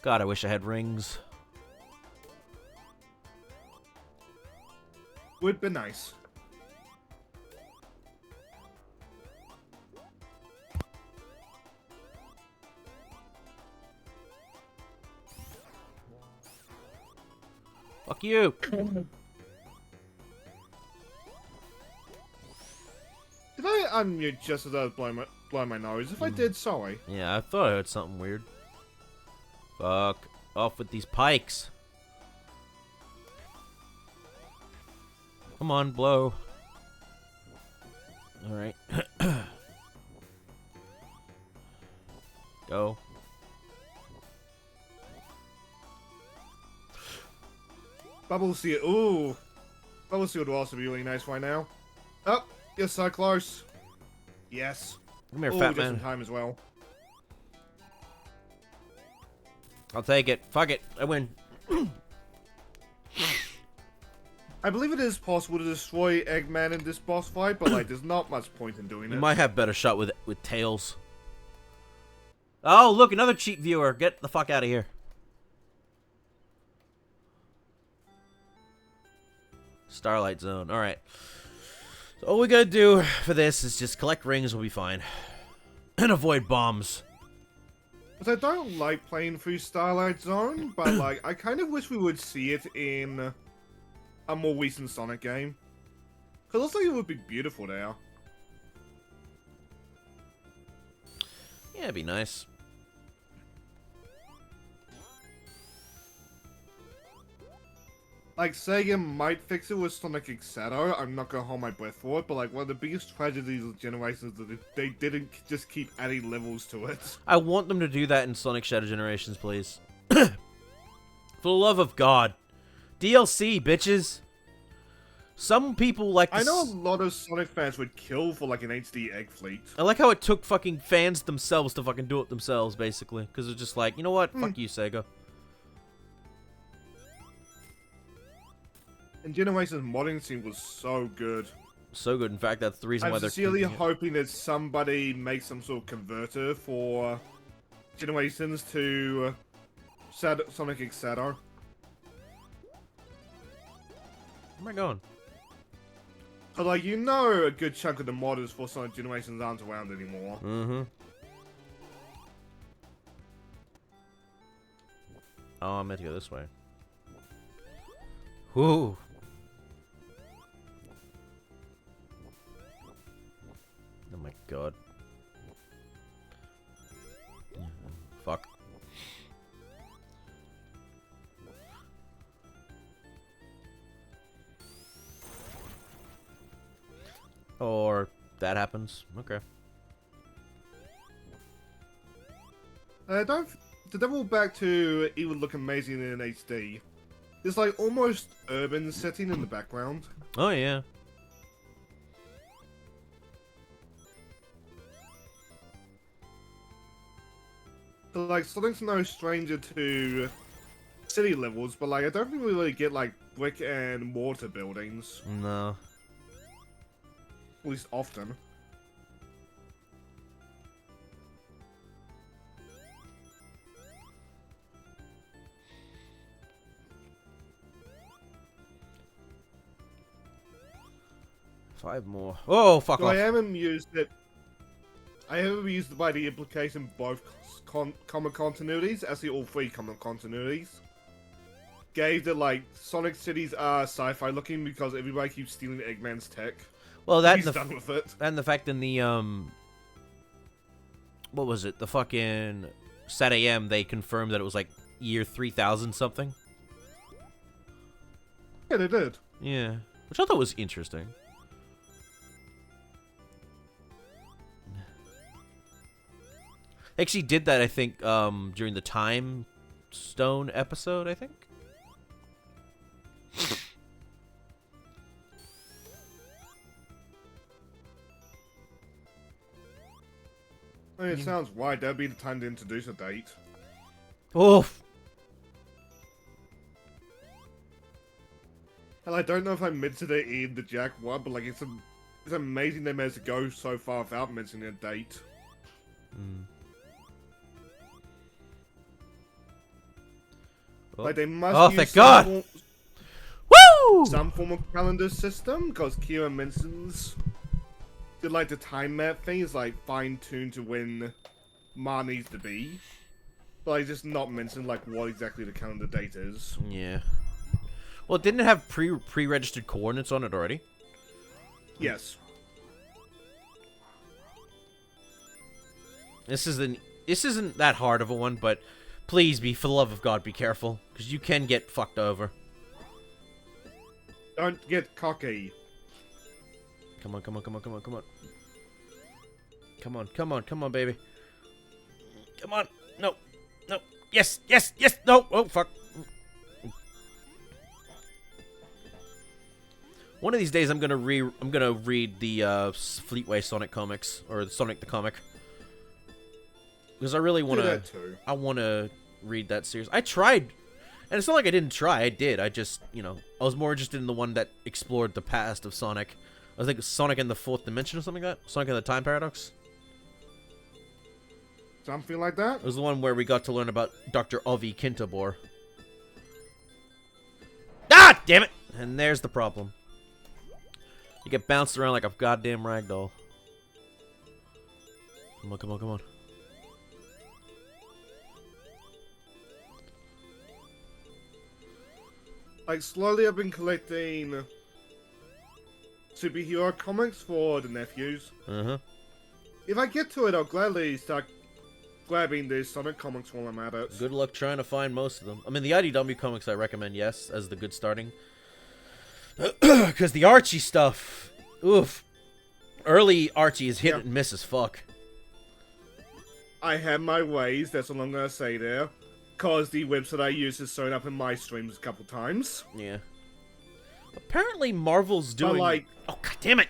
God, I wish I had rings. Would be nice. Fuck you. Did I unmute just as I was blowing my nose? If I did, sorry. Yeah, I thought I heard something weird. Fuck off with these pikes. Come on, blow. Alright. Go. Bubble Seal. Ooh. Bubble Seal would also be really nice right now. Oh, you're so close. Yes. Come here, Ooh, fat just in man. time as well. I'll take it. Fuck it. I win. I believe it is possible to destroy Eggman in this boss fight, but like, there's not much point in doing You it. might have better shot with Tails. Oh, look, another cheat viewer. Get the fuck out of here. Starlight Zone. Alright. So all we gotta do for this is just collect rings, we'll be fine. And avoid bombs. But I don't like playing through Starlight Zone, but like, I kind of wish we would see it in a more recent Sonic game. Because it looks like it would be beautiful there. Yeah, it'd be nice. Like, Sega might fix it with Sonic X Shadow. I'm not gonna hold my breath for it, but like, one of the biggest tragedies of Generations is that they didn't just keep adding levels to it. I want them to do that in Sonic Shadow Generations, please. For the love of God. DLC, bitches. Some people like I know a lot of Sonic fans would kill for like an HD Egg Fleet. I like how it took fucking fans themselves to fucking do it themselves, basically. Because it's just like, you know what? Fuck you, Sega. And Generations modding scene was so good. So good. In fact, that's the reason why I'm they're sincerely keeping it. hoping that somebody makes some sort of converter for Generations to Sonic X Shadow. Where am I going? But like, you know, a good chunk of the modders for Sonic Generations aren't around anymore. Mm-hmm. Oh, I meant to go this way. Whoo. Oh my God. Fuck. Or that happens. Okay. To double back to it would look amazing in HD. There's like almost urban setting in the background. Oh yeah. So, like, Sonic's no stranger to city levels, but like, I don't think we really get like brick and mortar buildings, No. at least often. Five more. Oh, fuck So off. I am amused that I am amused by the implication both common continuities, actually all three common continuities. gay that like Sonic cities are sci-fi looking because everybody keeps stealing Eggman's tech. Well, that He's and done with it. and the fact in the what was it? The fucking Sat AM, they confirmed that it was like year 3000 something. Yeah, they did. Yeah, which I thought was interesting. They actually did that, I think, during the Time Stone episode, I think. I mean, it sounds right. That'd be the time to introduce a date. Oof. And I don't know if I mentioned it in the Jack one, but like it's amazing they managed to go so far without mentioning a date. Mm. Like they must Oh, use thank God! Woo! some form of calendar system, because Kira mentions that like the time map thing is like fine-tuned to when Ma needs to be. But I just not mention like what exactly the calendar date is. Yeah. Well, didn't it have pre-registered coordinates on it already? Yes. This isn't that hard of a one, but please be, for the love of God, be careful, because you can get fucked over. Don't get cocky. Come on, come on, come on, come on, come on. Come on, come on, come on, baby. Come on. No. No. Yes, yes, yes. No. Oh, fuck. One of these days I'm gonna read the Fleetway Sonic comics, or the Sonic the comic. Because I really Do wanna that too. I wanna read that series. I tried, and it's not like I didn't try, I did. I just, you know, I was more interested in the one that explored the past of Sonic. I think Sonic in the Fourth Dimension or something like that. Sonic in the Time Paradox. Something like that? It was the one where we got to learn about Dr. Ovi Kintabor. Ah, damn it! And there's the problem. You get bounced around like a goddamn ragdoll. Come on, come on, come on. Like, slowly I've been collecting superhero comics for the nephews. Uh-huh. If I get to it, I'll gladly start grabbing the Sonic comics while I'm at it. Good luck trying to find most of them. I mean, the IDW comics I recommend, yes, as the good starting. Because the Archie stuff, oof. Early Archie is hit and miss as fuck. I have my ways, that's all I'm gonna say there. Cause the website I use has shown up in my streams a couple times. Yeah. Apparently Marvel's doing... But like... Oh, god damn it!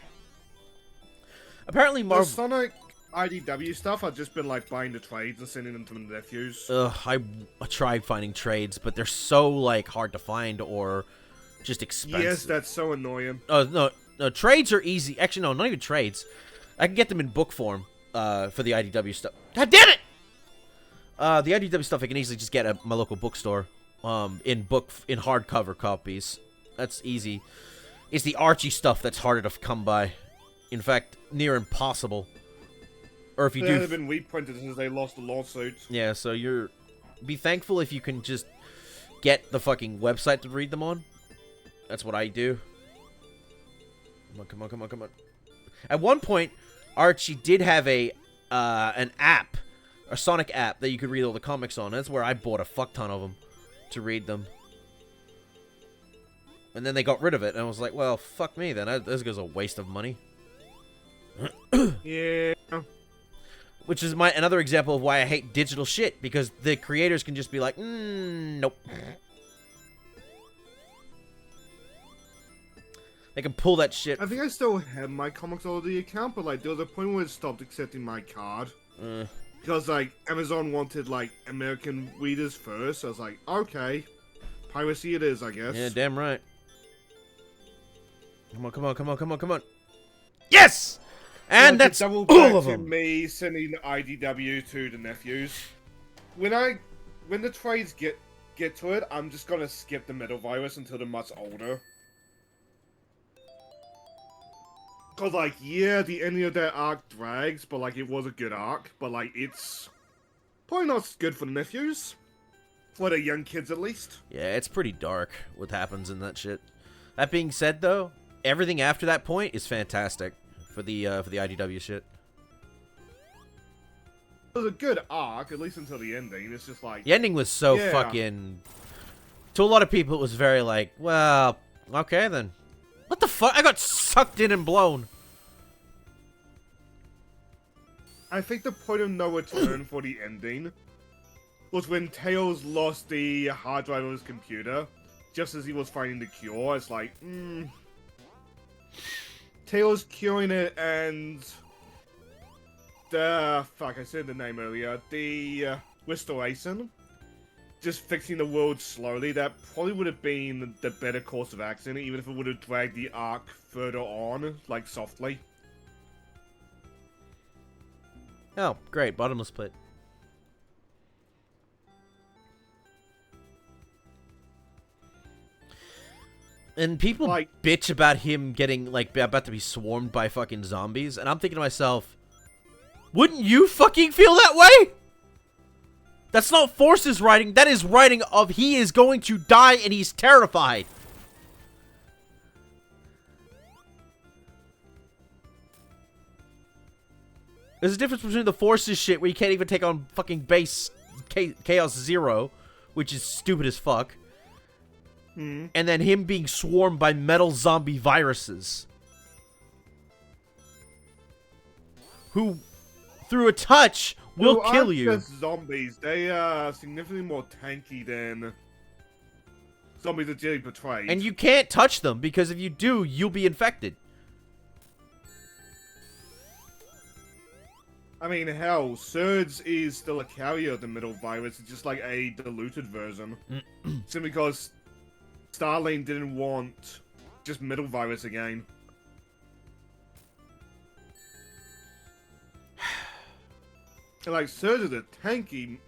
Apparently Marvel... The Sonic IDW stuff, I've just been like buying the trades and sending them to my nephews. Ugh, I tried finding trades, but they're so, like, hard to find or just expensive. Yes, that's so annoying. No, trades are easy. Actually, no, not even trades. I can get them in book form for the IDW stuff. God damn it! The IDW stuff I can easily just get at my local bookstore in hardcover copies. That's easy. It's the Archie stuff that's harder to come by. In fact, near impossible. Or if you They do... have been reprinted since they lost the lawsuit. Yeah, so be thankful if you can just get the fucking website to read them on. That's what I do. Come on, come on, come on, come on. At one point, Archie did have an app, a Sonic app, that you could read all the comics on. That's where I bought a fuck ton of them to read them. And then they got rid of it, and I was like, well, fuck me then. This goes a waste of money. Yeah. Which is another example of why I hate digital shit, because the creators can just be like, nope. They can pull that shit. I think I still have my Comics Oddity account, but like there was a point where it stopped accepting my card. Because like Amazon wanted like American readers first, so I was like, okay. Piracy it is, I guess. Yeah, damn right. Come on, come on, come on, come on, come on. Yes! And Like, that's to double all back of to them. me sending IDW to the nephews. When the trades get to it, I'm just gonna skip the Metal Virus until they're much older. Cause like, yeah, the ending of that arc drags, but like it was a good arc, but like it's probably not good for the nephews. For the young kids, at least. Yeah, it's pretty dark what happens in that shit. That being said, though, everything after that point is fantastic for the IDW shit. It was a good arc, at least until the ending. It's just like... The ending was so Yeah. fucking... To a lot of people, it was very like, well, okay then. What the fuck? I got sucked in and blown. I think the point of no return for the ending was when Tails lost the hard drive of his computer, just as he was finding the cure. It's like, Tails curing it and I said the name earlier, the restoration, just fixing the world slowly, that probably would have been the better course of action, even if it would have dragged the arc further on, like, softly. Oh, great. Bottomless pit. And people Like- bitch about him getting, like, about to be swarmed by fucking zombies. And I'm thinking to myself, wouldn't you fucking feel that way? That's not Force's writing. That is writing of he is going to die and he's terrified. There's a difference between the Force's shit where you can't even take on fucking base Chaos Zero, which is stupid as fuck. And then him being swarmed by metal zombie viruses. Who, through a touch, will Who kill aren't you. just zombies. They are significantly more tanky than zombies that Jerry portrayed. And you can't touch them, because if you do, you'll be infected. I mean, hell, Surge is still a carrier of the middle virus. It's just like a diluted version. Simply because Starling didn't want just middle virus again. And like, Surge is a tanky...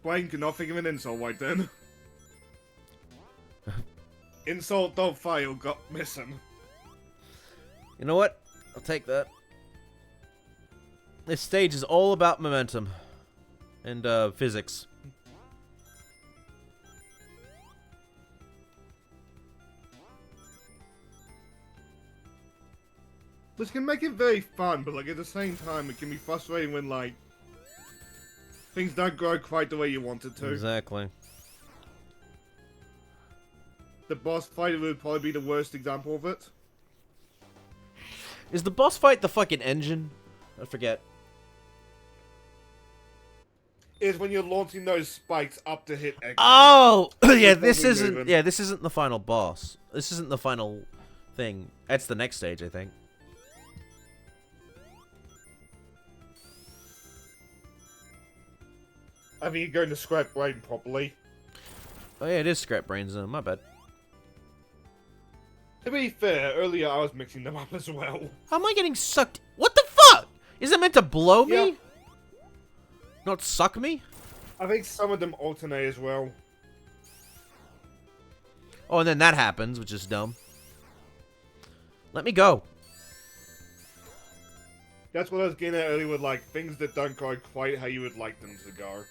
Brain cannot think of an insult right then. Insult don't fail, got missing. You know what? I'll take that. This stage is all about momentum. And, physics. Which can make it very fun, but like at the same time, it can be frustrating when like things don't go quite the way you want it to. Exactly. The boss fight would probably be the worst example of it. Is the boss fight the fucking engine? I forget. Is when you're launching those spikes up to hit X. Oh! Yeah, Before this we isn't... move in. Yeah, this isn't the final boss. This isn't the final thing. That's the next stage, I think. I mean, you're going to scrap brain properly. Oh yeah, it is Scrap Brain Zone. My bad. To be fair, earlier I was mixing them up as well. How am I getting sucked? What the fuck? Is it meant to blow me? Yeah. Not suck me? I think some of them alternate as well. Oh, and then that happens, which is dumb. Let me go. That's what I was getting at earlier with like things that don't go quite how you would like them to go.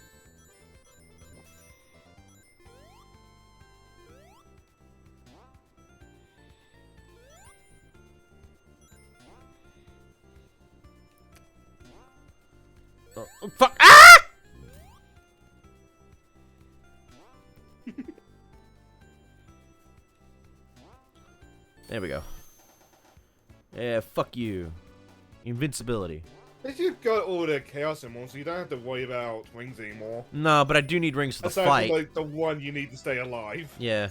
Oh, fuck. Ah! There we go. Yeah, fuck you. Invincibility. If you've got all the chaos emeralds, you don't have to worry about rings anymore. No, but I do need rings for the Aside fight. from like the one you need to stay alive. Yeah.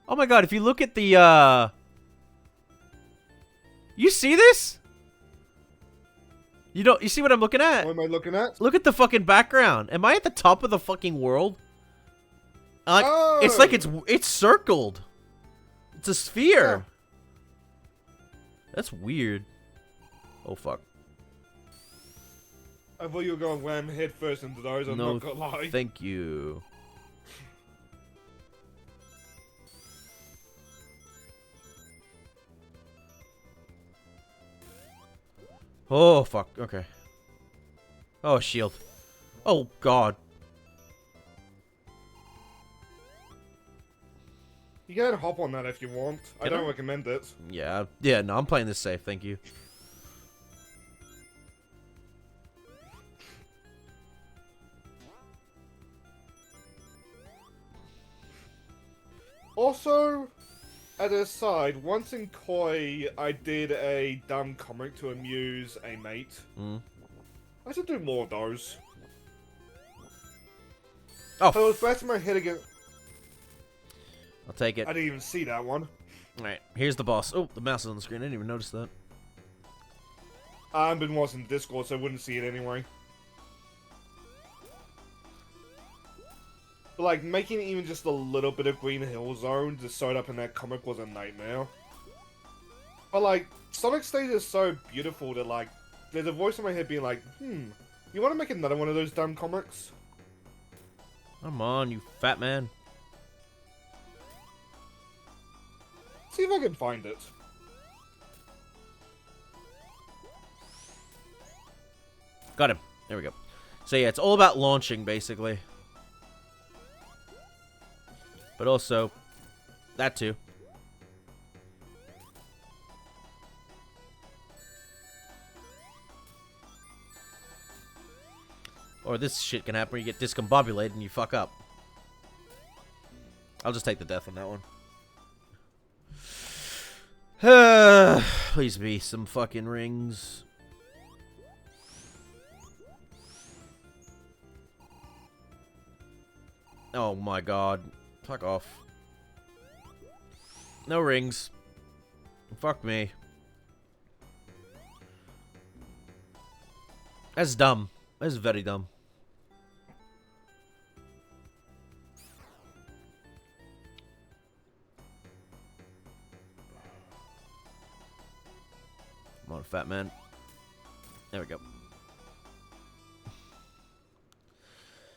Oh my god, if you look at the, You see this? You see what I'm looking at? What am I looking at? Look at the fucking background. Am I at the top of the fucking world? Like, Oh! it's like it's circled. It's a sphere. That's weird. Oh fuck. I thought you were going wham head first into those, I'm No, not gonna lie. thank you. Oh, fuck. Okay. Oh, shield. Oh, God. You can hop on that if you want. I Can don't I? recommend it. Yeah. Yeah, no, I'm playing this safe. Thank you. Also, as an aside, once in Koi, I did a dumb comic to amuse a mate. Mm. I should do more of those. Oh, So it was back to my head again. I'll take it. I didn't even see that one. Alright, here's the boss. Oh, the mouse is on the screen. I didn't even notice that. I've been watching Discord, so I wouldn't see it anyway. But like, making even just a little bit of Green Hill Zone just showed up in that comic was a nightmare. But like, Sonic Stage is so beautiful that like, there's a voice in my head being like, you want to make another one of those dumb comics? Come on, you fat man. See if I can find it. Got him. There we go. So yeah, it's all about launching, basically. But also, that too. Or this shit can happen where you get discombobulated and you fuck up. I'll just take the death on that one. Please be some fucking rings. Oh my god. Fuck off. No rings. Fuck me. That's dumb. That's very dumb. Come on, fat man. There we go.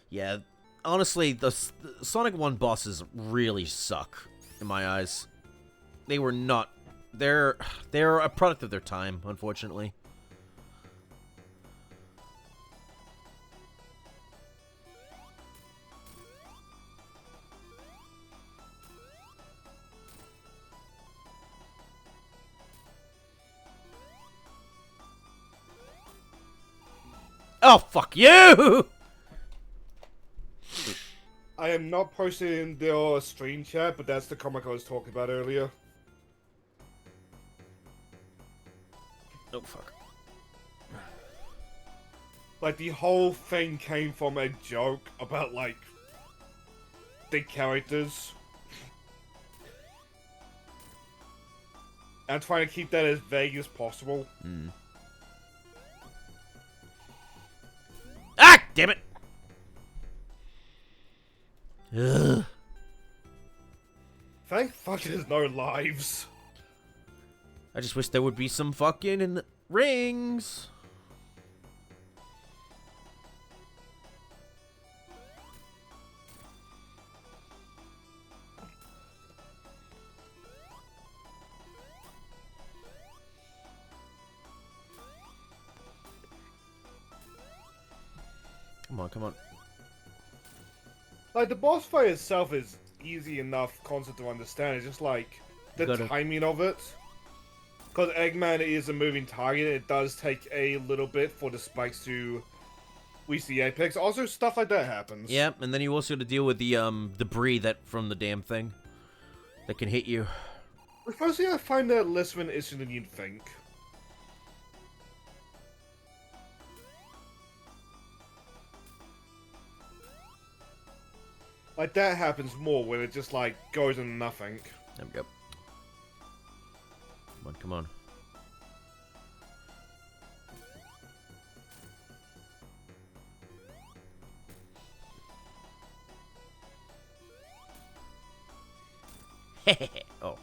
Yeah, honestly, the Sonic 1 bosses really suck, in my eyes. They were not... They're a product of their time, unfortunately. Oh, fuck you! I am not posting the stream chat, but that's the comic I was talking about earlier. Oh, fuck. Like, the whole thing came from a joke about, like, the characters. I'm trying to keep that as vague as possible. Ah! Damn it! Ugh. Thank fuck there's no lives. I just wish there would be some fucking rings. Come on, come on. Like, the boss fight itself is easy enough concept to understand. It's just like the timing of it. Because Eggman is a moving target, it does take a little bit for the spikes to reach the apex. Also, stuff like that happens. Yeah, and then you also have to deal with the debris that from the damn thing that can hit you. Firstly, I find that less of an issue than you'd think. Like, that happens more when it just, like, goes into nothing. There we go. Come on, come on. Oh.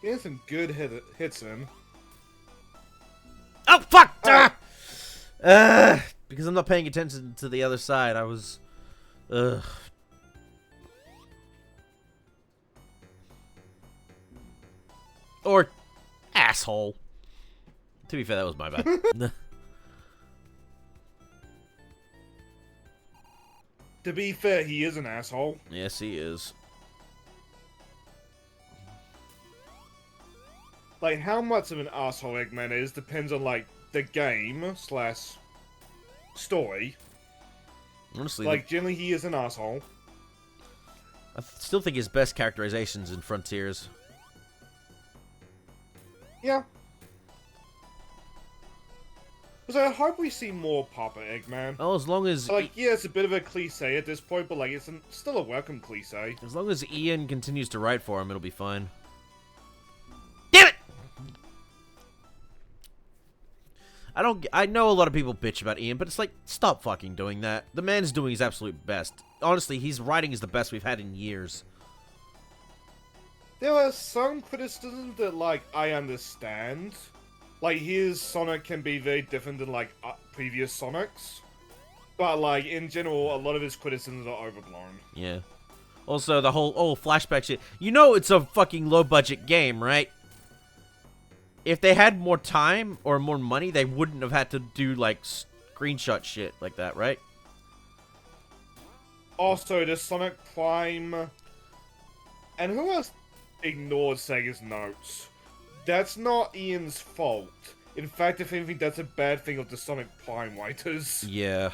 Getting some good hits in. Oh, fuck! Because I'm not paying attention to the other side, I was... Ugh. Or... asshole. To be fair, that was my bad. To be fair, he is an asshole. Yes, he is. Like, how much of an asshole Eggman is depends on, like, the game / story. Honestly, Like, generally he is an asshole. I still think his best characterization's in Frontiers. Yeah. So I hope we see more Papa Eggman. Oh, as long as... Like, yeah, it's a bit of a cliche at this point, but, like, it's still a welcome cliche. As long as Ian continues to write for him, it'll be fine. Damn it! I know a lot of people bitch about Ian, but it's like, stop fucking doing that. The man's doing his absolute best. Honestly, his writing is the best we've had in years. There are some criticisms that, like, I understand. Like, his Sonic can be very different than, like, previous Sonics. But, like, in general, a lot of his criticisms are overblown. Yeah. Also, the whole flashback shit. You know it's a fucking low-budget game, right? If they had more time or more money, they wouldn't have had to do, like, screenshot shit like that, right? Also, the Sonic Prime... And who else ignored Sega's notes? That's not Ian's fault. In fact, if anything, that's a bad thing of the Sonic Prime writers. Yeah.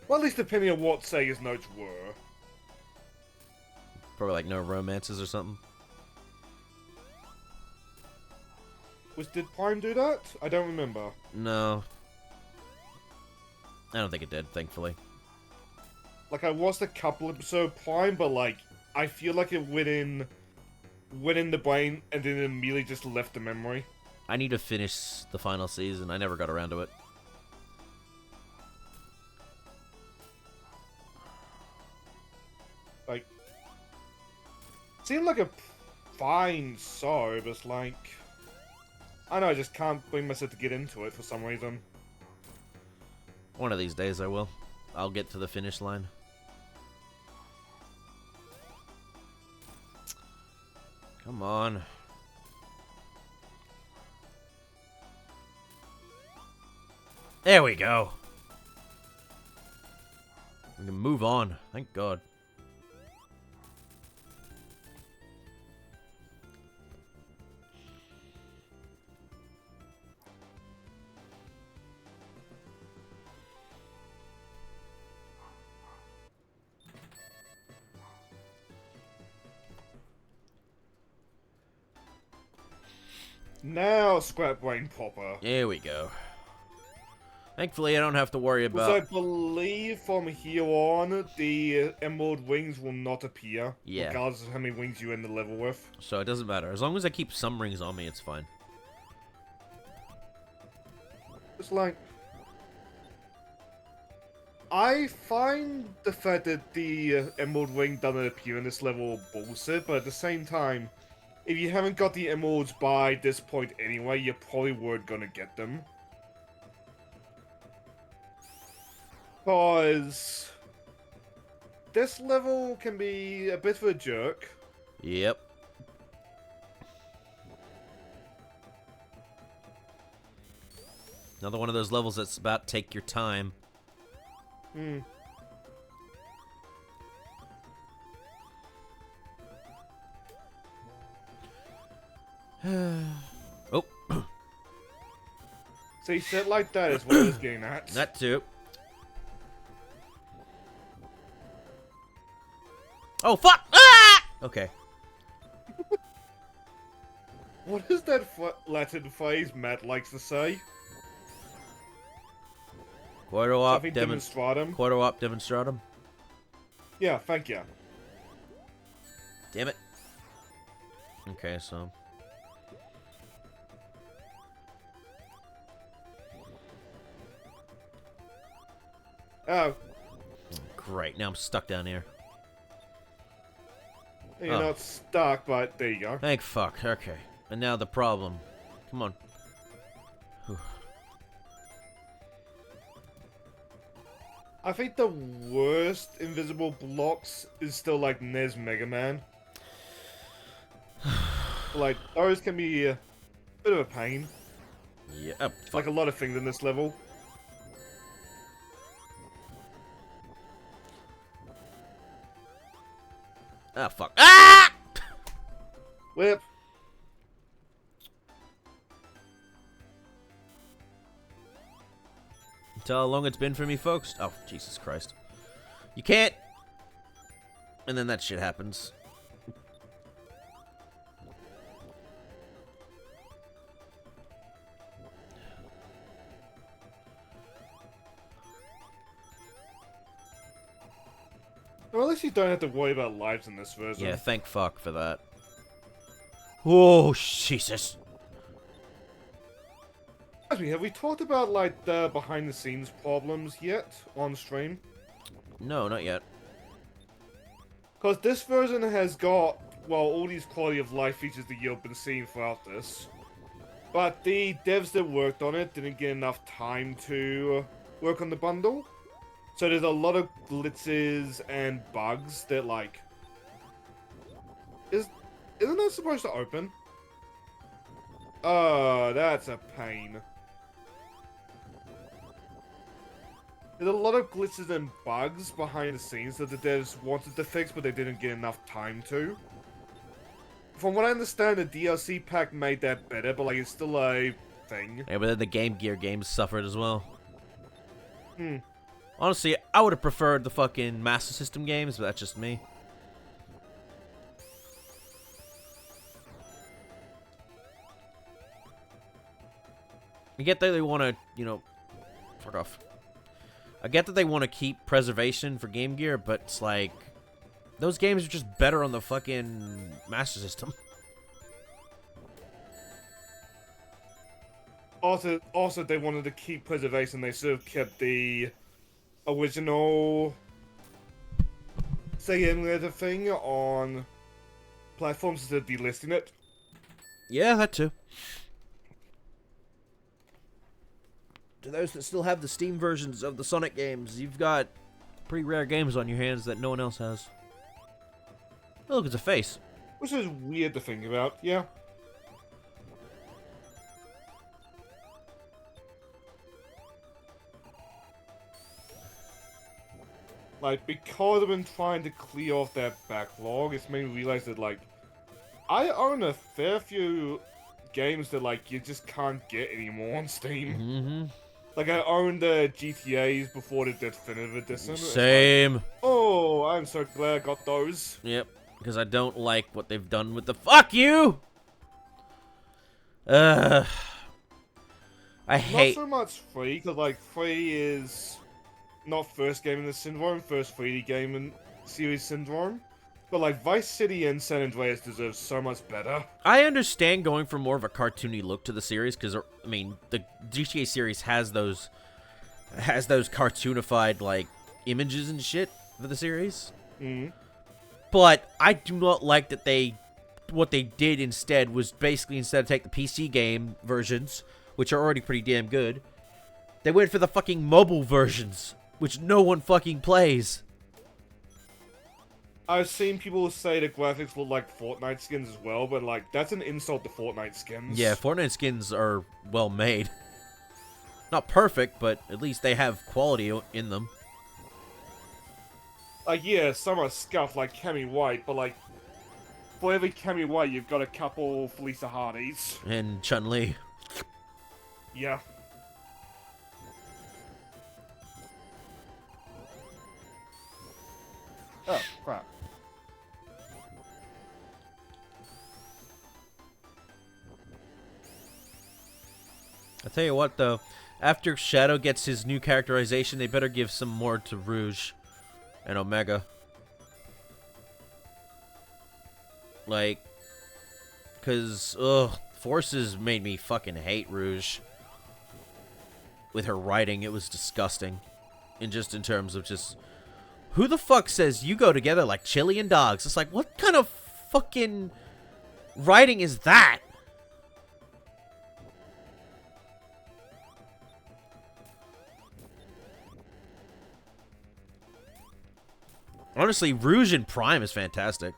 Well, at least depending on what Sega's notes were. Probably, like, no romances or something. Did Prime do that? I don't remember. No. I don't think it did, thankfully. Like, I watched a couple episodes of Prime, but, like, I feel like it went in the brain and then immediately just left the memory. I need to finish the final season. I never got around to it. Like, seemed like a fine show, but it's like... I know, I just can't bring myself to get into it for some reason. One of these days I will. I'll get to the finish line. Come on. There we go. We can move on. Thank God. Now, Scrap Brain Popper. There we go. Thankfully, I don't have to worry Because I about... believe from here on, the Emerald Wings will not appear. Yeah. Regardless of how many wings you end the level with. So it doesn't matter. As long as I keep some rings on me, it's fine. It's like... I find the fact that the Emerald Ring doesn't appear in this level bullshit, but at the same time, if you haven't got the Emeralds by this point anyway, you probably weren't gonna get them. Because this level can be a bit of a jerk. Yep. Another one of those levels that's about take your time. Hmm. Oh. See, shit like that is what I was getting at. That too. Oh, fuck! Ah! Okay. What is that Latin phrase Matt likes to say? Quarto op Something demonstratum? Quarto op demonstratum. Yeah, thank you. Damn it. Okay, so... Oh, Great, now I'm stuck down here. You're Oh. not stuck, but there you go. Thank fuck. Okay. And now the problem. Come on. I think the worst invisible blocks is still like NES Mega Man. Like, those can be a bit of a pain. Yeah. Oh, fuck. Like a lot of things in this level. Ah, fuck. Ah! Whip. Tell how long it's been for me, folks. Oh, Jesus Christ. You can't. And then that shit happens. Well, at least you don't have to worry about lives in this version. Yeah, thank fuck for that. Oh, Jesus. Ask me, have we talked about, like, the behind-the-scenes problems yet on stream? No, not yet. Because this version has got, well, all these quality of life features that you've been seeing throughout this. But the devs that worked on it didn't get enough time to work on the bundle. So there's a lot of glitches and bugs that, like... Isn't that supposed to open? Oh, that's a pain. There's a lot of glitches and bugs behind the scenes that the devs wanted to fix, but they didn't get enough time to. From what I understand, the DLC pack made that better, but like it's still a thing. Yeah, but then the Game Gear games suffered as well. Hmm. Honestly, I would have preferred the fucking Master System games, but that's just me. I get that they want to, you know, fuck off. I get that they want to keep preservation for Game Gear, but it's like, those games are just better on the fucking Master System. Also, they wanted to keep preservation. They sort of kept the original Sega emulator thing on platforms instead of delisting it. Yeah, that too. To those that still have the Steam versions of the Sonic games, you've got pretty rare games on your hands that no one else has. Oh, look, it's a face. Which is weird to think about, yeah. Like, because I've been trying to clear off that backlog, it's made me realize that, like, I own a fair few games that, like, you just can't get anymore on Steam. Mm-hmm. Like, I owned the GTAs before the Definitive Edition. It's like, Same. oh, I'm so glad I got those. Yep, because I don't like what they've done with the... Fuck you! I hate... Not so much 3, because, like, 3 is not first game in the Syndrome, first 3D game in series Syndrome. But, like, Vice City and San Andreas deserve so much better. I understand going for more of a cartoony look to the series, because, I mean, the GTA series has those cartoonified, like, images and shit for the series. Mm. But I do not like that what they did instead was basically, instead of take the PC game versions, which are already pretty damn good, they went for the fucking mobile versions, which no one fucking plays. I've seen people say the graphics look like Fortnite skins as well, but, like, that's an insult to Fortnite skins. Yeah, Fortnite skins are well made. Not perfect, but at least they have quality in them. Like, yeah, some are scuffed like Cammy White, but, like, for every Cammy White, you've got a couple Felisa Hardys. And Chun-Li. Yeah. Oh, crap. I'll tell you what, though. After Shadow gets his new characterization, they better give some more to Rouge and Omega. Like, because, Forces made me fucking hate Rouge. With her writing, it was disgusting. In terms of just... Who the fuck says you go together like chili and dogs? It's like, what kind of fucking writing is that? Honestly, Rouge in Prime is fantastic.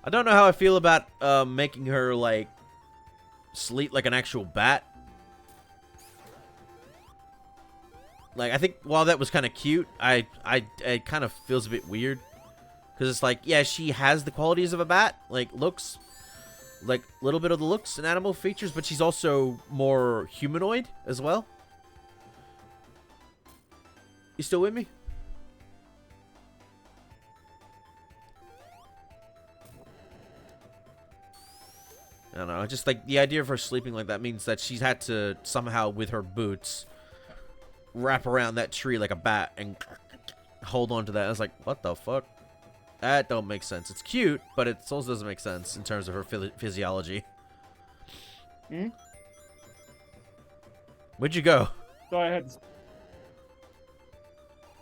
I don't know how I feel about making her, like, sleep like an actual bat. Like, I think while that was kind of cute, it kind of feels a bit weird. Because it's like, yeah, she has the qualities of a bat. Like, looks, like, a little bit of the looks and animal features, but she's also more humanoid as well. You still with me? I don't know, just like the idea of her sleeping like that means that she's had to somehow, with her boots, wrap around that tree like a bat and hold on to that. I was like, what the fuck? That don't make sense. It's cute, but it also doesn't make sense in terms of her physiology. Hmm? Where'd you go? So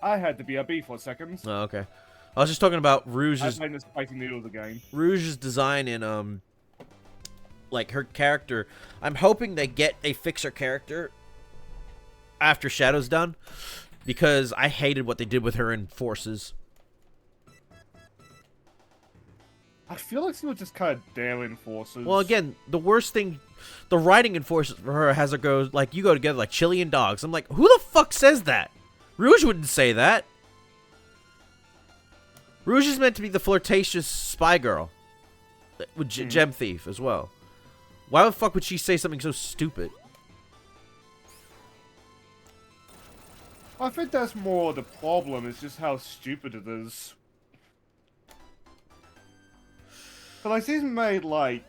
I had to be a bee for a second. Oh, okay. I was just talking about I Rouge's played this fighting noodles again. Rouge's design in like her character. I'm hoping they fix her character after Shadow's done, because I hated what they did with her in Forces. I feel like she was just kind of daring Forces. Well, again, the worst thing, the writing in Forces for her has her go like, you go together like chili and dogs. I'm like, who the fuck says that? Rouge wouldn't say that. Rouge is meant to be the flirtatious spy girl with Gem Thief as well. Why the fuck would she say something so stupid? I think that's more the problem, is just how stupid it is. But like, she's made, like,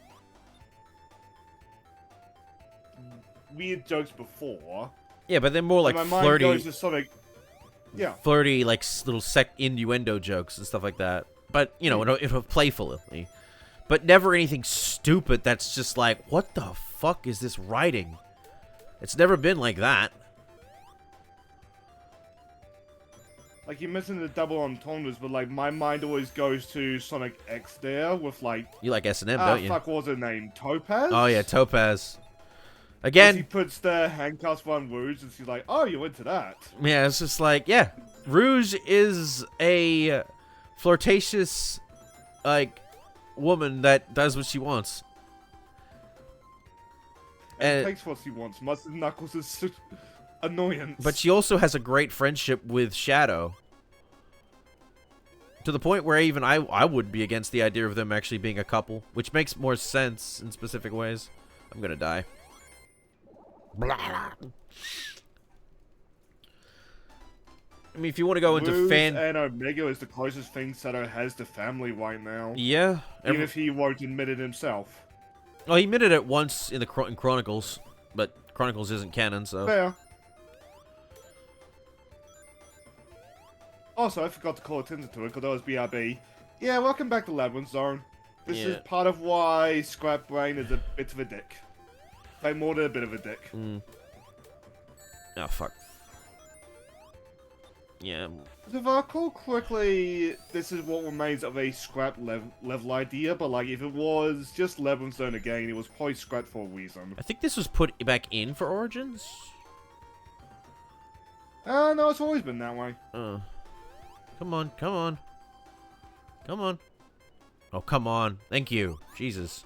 weird jokes before. Yeah, but they're more like and my flirty. mind goes to something, yeah. Flirty, like, little innuendo jokes and stuff like that. But, you know, it'll playfully. But never anything stupid that's just like, what the fuck is this writing? It's never been like that. Like, you mentioned the double entendres, but, like, my mind always goes to Sonic X there with, like... You like S&M, don't you? Fuck, what was her name? Topaz? Oh, yeah, Topaz. Again... He puts the handcuffs on Rouge, and she's like, oh, you into that. Yeah, it's just like, yeah. Rouge is a flirtatious, like, woman that does what she wants. And takes what she wants. Much as Knuckles is annoyance. But she also has a great friendship with Shadow. To the point where even I would be against the idea of them actually being a couple. Which makes more sense in specific ways. I'm gonna die. I mean, if you want to go into Rouge fan... and Omega is the closest thing Shadow has to family right now. Yeah. Even if he won't admit it himself. Well, he admitted it once in the in Chronicles. But Chronicles isn't canon, so... Fair. Also, I forgot to call attention to it, because that was BRB. Yeah, welcome back to Labyrinth Zone. This is part of why Scrap Brain is a bit of a dick. Like, more than a bit of a dick. Oh, fuck. Yeah. If I recall correctly, this is what remains of a Scrap level idea, but like, if it was just Labyrinth Zone again, it was probably scrapped for a reason. I think this was put back in for Origins? No, it's always been that way. Come on, come on. Come on. Oh, come on. Thank you. Jesus.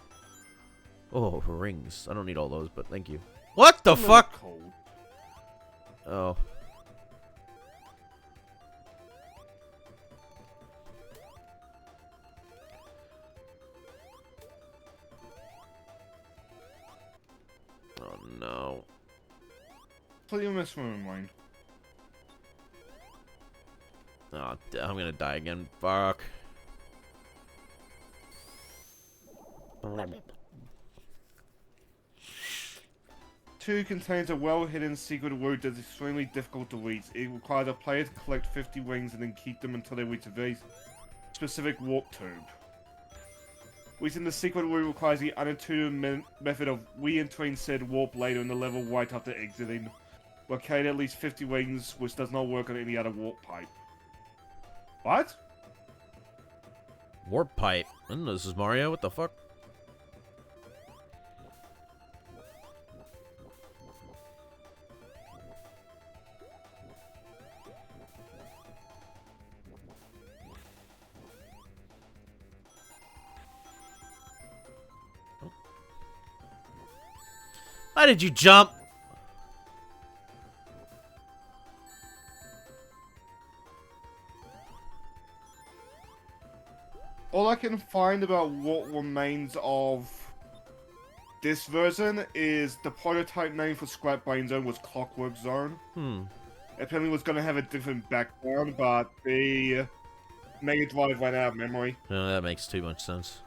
Oh, rings. I don't need all those, but thank you. What the fuck? Cold. Oh. Oh, no. Play your miss from mine. Oh, I'm gonna die again. Fuck. 2 contains a well-hidden secret route that's extremely difficult to reach. It requires a player to collect 50 rings and then keep them until they reach a very specific warp tube. Reaching the secret route requires the unintuitive method of re-entering said warp later in the level right after exiting. will carry at least 50 wings, which does not work on any other warp pipe. What? Warp pipe. I don't know this is Mario. What the fuck? Why did you jump? All I can find about what remains of this version is the prototype name for Scrap Brain Zone was Clockwork Zone. Apparently was going to have a different background, but the Mega Drive ran out of memory. No, that makes too much sense.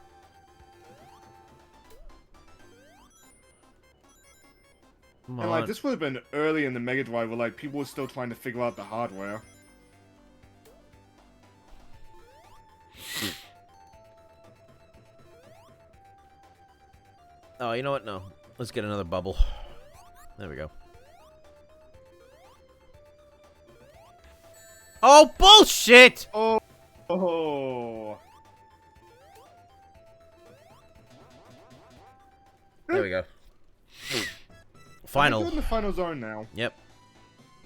Come And like on. this would have been early in the Mega Drive where like people were still trying to figure out the hardware. Oh, you know what? No. Let's get another bubble. There we go. Oh, bullshit! Oh. Oh. There we go. You're Final. in the final zone now. Yep.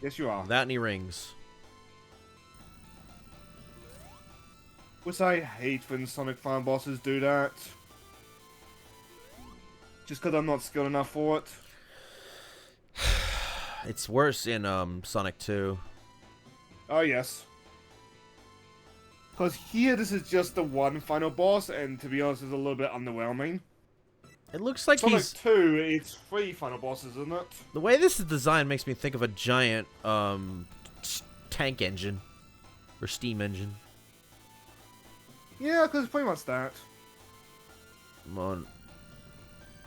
Yes, you are. That and he rings. Which I hate when Sonic Farm bosses do that. Just because I'm not skilled enough for it. It's worse in Sonic 2. Oh, yes. Because here, this is just the one final boss, and to be honest, it's a little bit underwhelming. It looks like Sonic he's... 2, it's 3 final bosses, isn't it? The way this is designed makes me think of a giant tank engine. Or steam engine. Yeah, because it's pretty much that. Come on.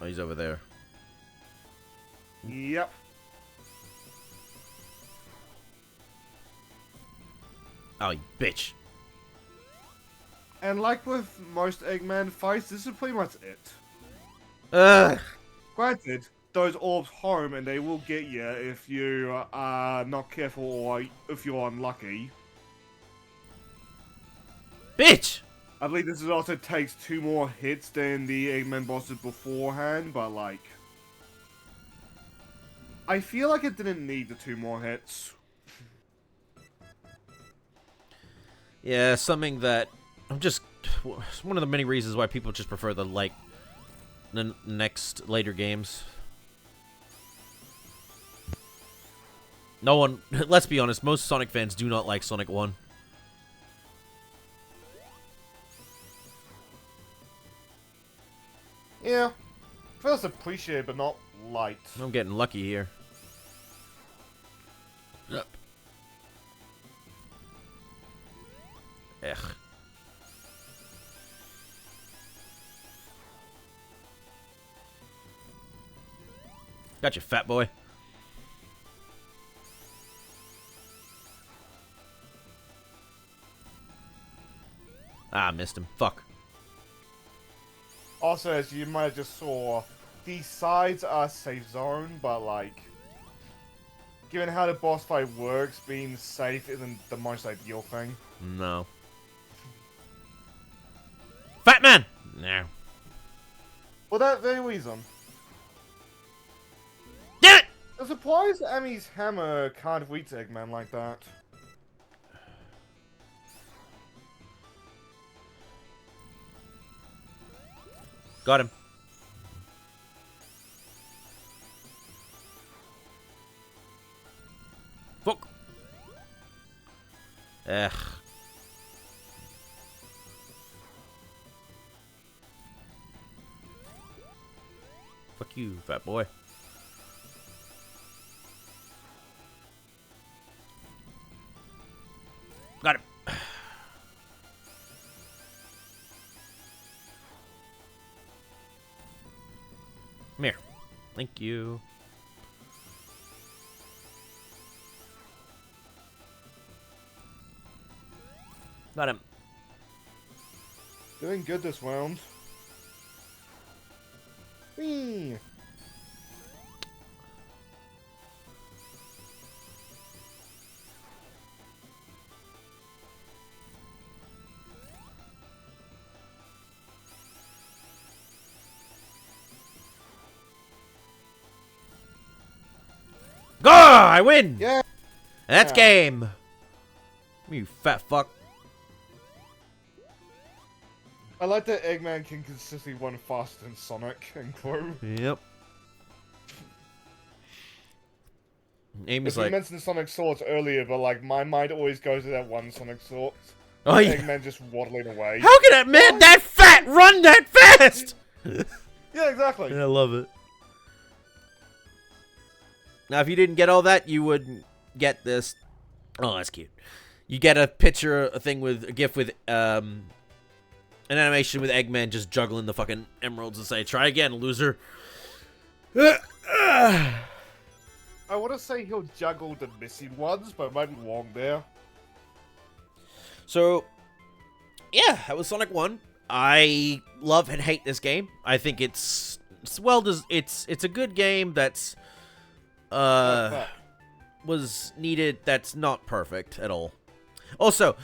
Oh, he's over there. Yep. Oh, you bitch. And like with most Eggman fights, this is pretty much it. Ugh. Granted, those orbs harm and they will get you if you are not careful or if you're unlucky. Bitch! I believe this also takes 2 more hits than the Eggman bosses beforehand, but like... I feel like it didn't need the 2 more hits. Yeah, something that... it's one of the many reasons why people just prefer the, like... the next later games. No one... Let's be honest, most Sonic fans do not like Sonic 1. Yeah. Feels appreciated, but not liked. I'm getting lucky here. Yep. Ugh. Got you, fat boy. Ah, missed him. Fuck. Also, as you might have just saw, the sides are safe zone, but like... Given how the boss fight works, being safe isn't the most ideal thing. No. Fat man! No. For that very reason. Damn it! I'm surprised Amy's hammer can't reach Eggman like that. Got him. Fuck. Ugh. Fuck you, fat boy. Got him. Come here. Thank you. Got him. Doing good this round. Whee! I win! Yeah. That's game! You fat fuck. I like that Eggman can consistently run faster than Sonic and Crew. Yep. Amy's If we like, mentioned Sonic Swords earlier, but like my mind always goes to that one Sonic Sword. oh yeah. Eggman just waddling away. How can a man that fat run that fast? Yeah, exactly. I love it. Now, if you didn't get all that, you would get this. Oh, that's cute. You get a picture, a thing with a GIF with an animation with Eggman just juggling the fucking emeralds and say, "Try again, loser." I want to say he'll juggle the missing ones, but I might be wrong there. So, yeah, that was Sonic 1. I love and hate this game. I think it's a good game that's was needed. That's not perfect at all. Also,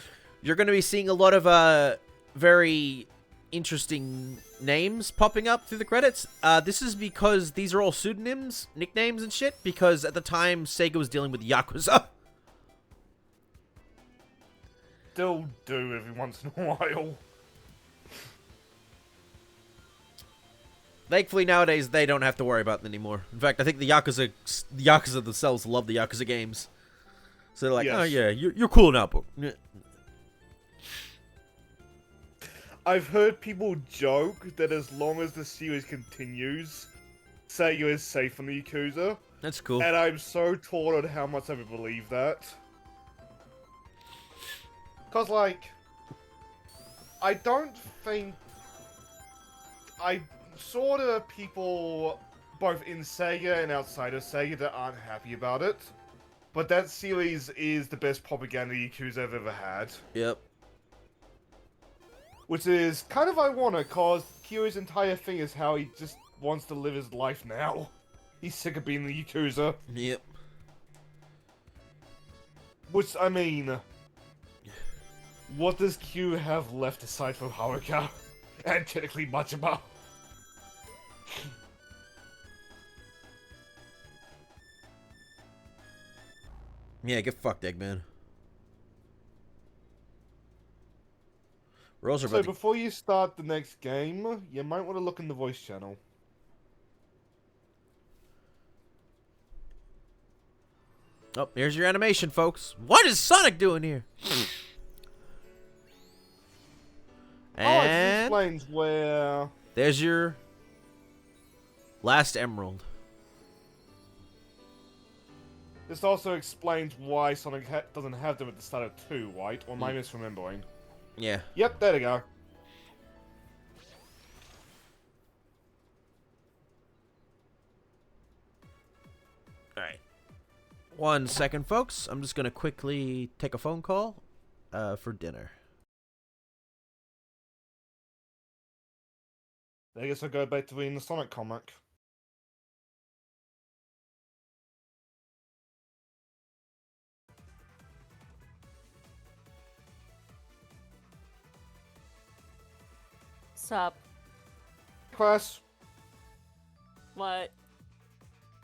you're going to be seeing a lot of very interesting names popping up through the credits. This is because these are all pseudonyms, nicknames and shit, because at the time Sega was dealing with Yakuza. Still do every once in a while. Thankfully, nowadays, they don't have to worry about it anymore. In fact, I think the Yakuza themselves love the Yakuza games. So they're like, Yes. oh yeah, you're cool now, bro. I've heard people joke that as long as the series continues, Sega is safe from the Yakuza. That's cool. And I'm so torn on how much I would believe that. Cause like, I don't think... I sort of people, both in Sega and outside of Sega, that aren't happy about it. But that series is the best propaganda Yakuza have ever had. Yep. Which is kind of ironic, cause Kiryu's entire thing is how he just wants to live his life now. He's sick of being the Yakuza. Yep. Which, I mean... What does Q have left aside from Haruka? And technically Majima? Yeah, get fucked, Eggman. Rose are So about to... before you start the next game, you might want to look in the voice channel. Oh, here's your animation, folks. What is Sonic doing here? Oh, it And explains where... there's your last emerald. This also explains why Sonic doesn't have them at the start of 2, right? Or am I misremembering? Yeah. Yep, there we go. Alright. 1 second, folks. I'm just going to quickly take a phone call for dinner. I guess I'll go back to reading the Sonic comic. Sup? Class, What?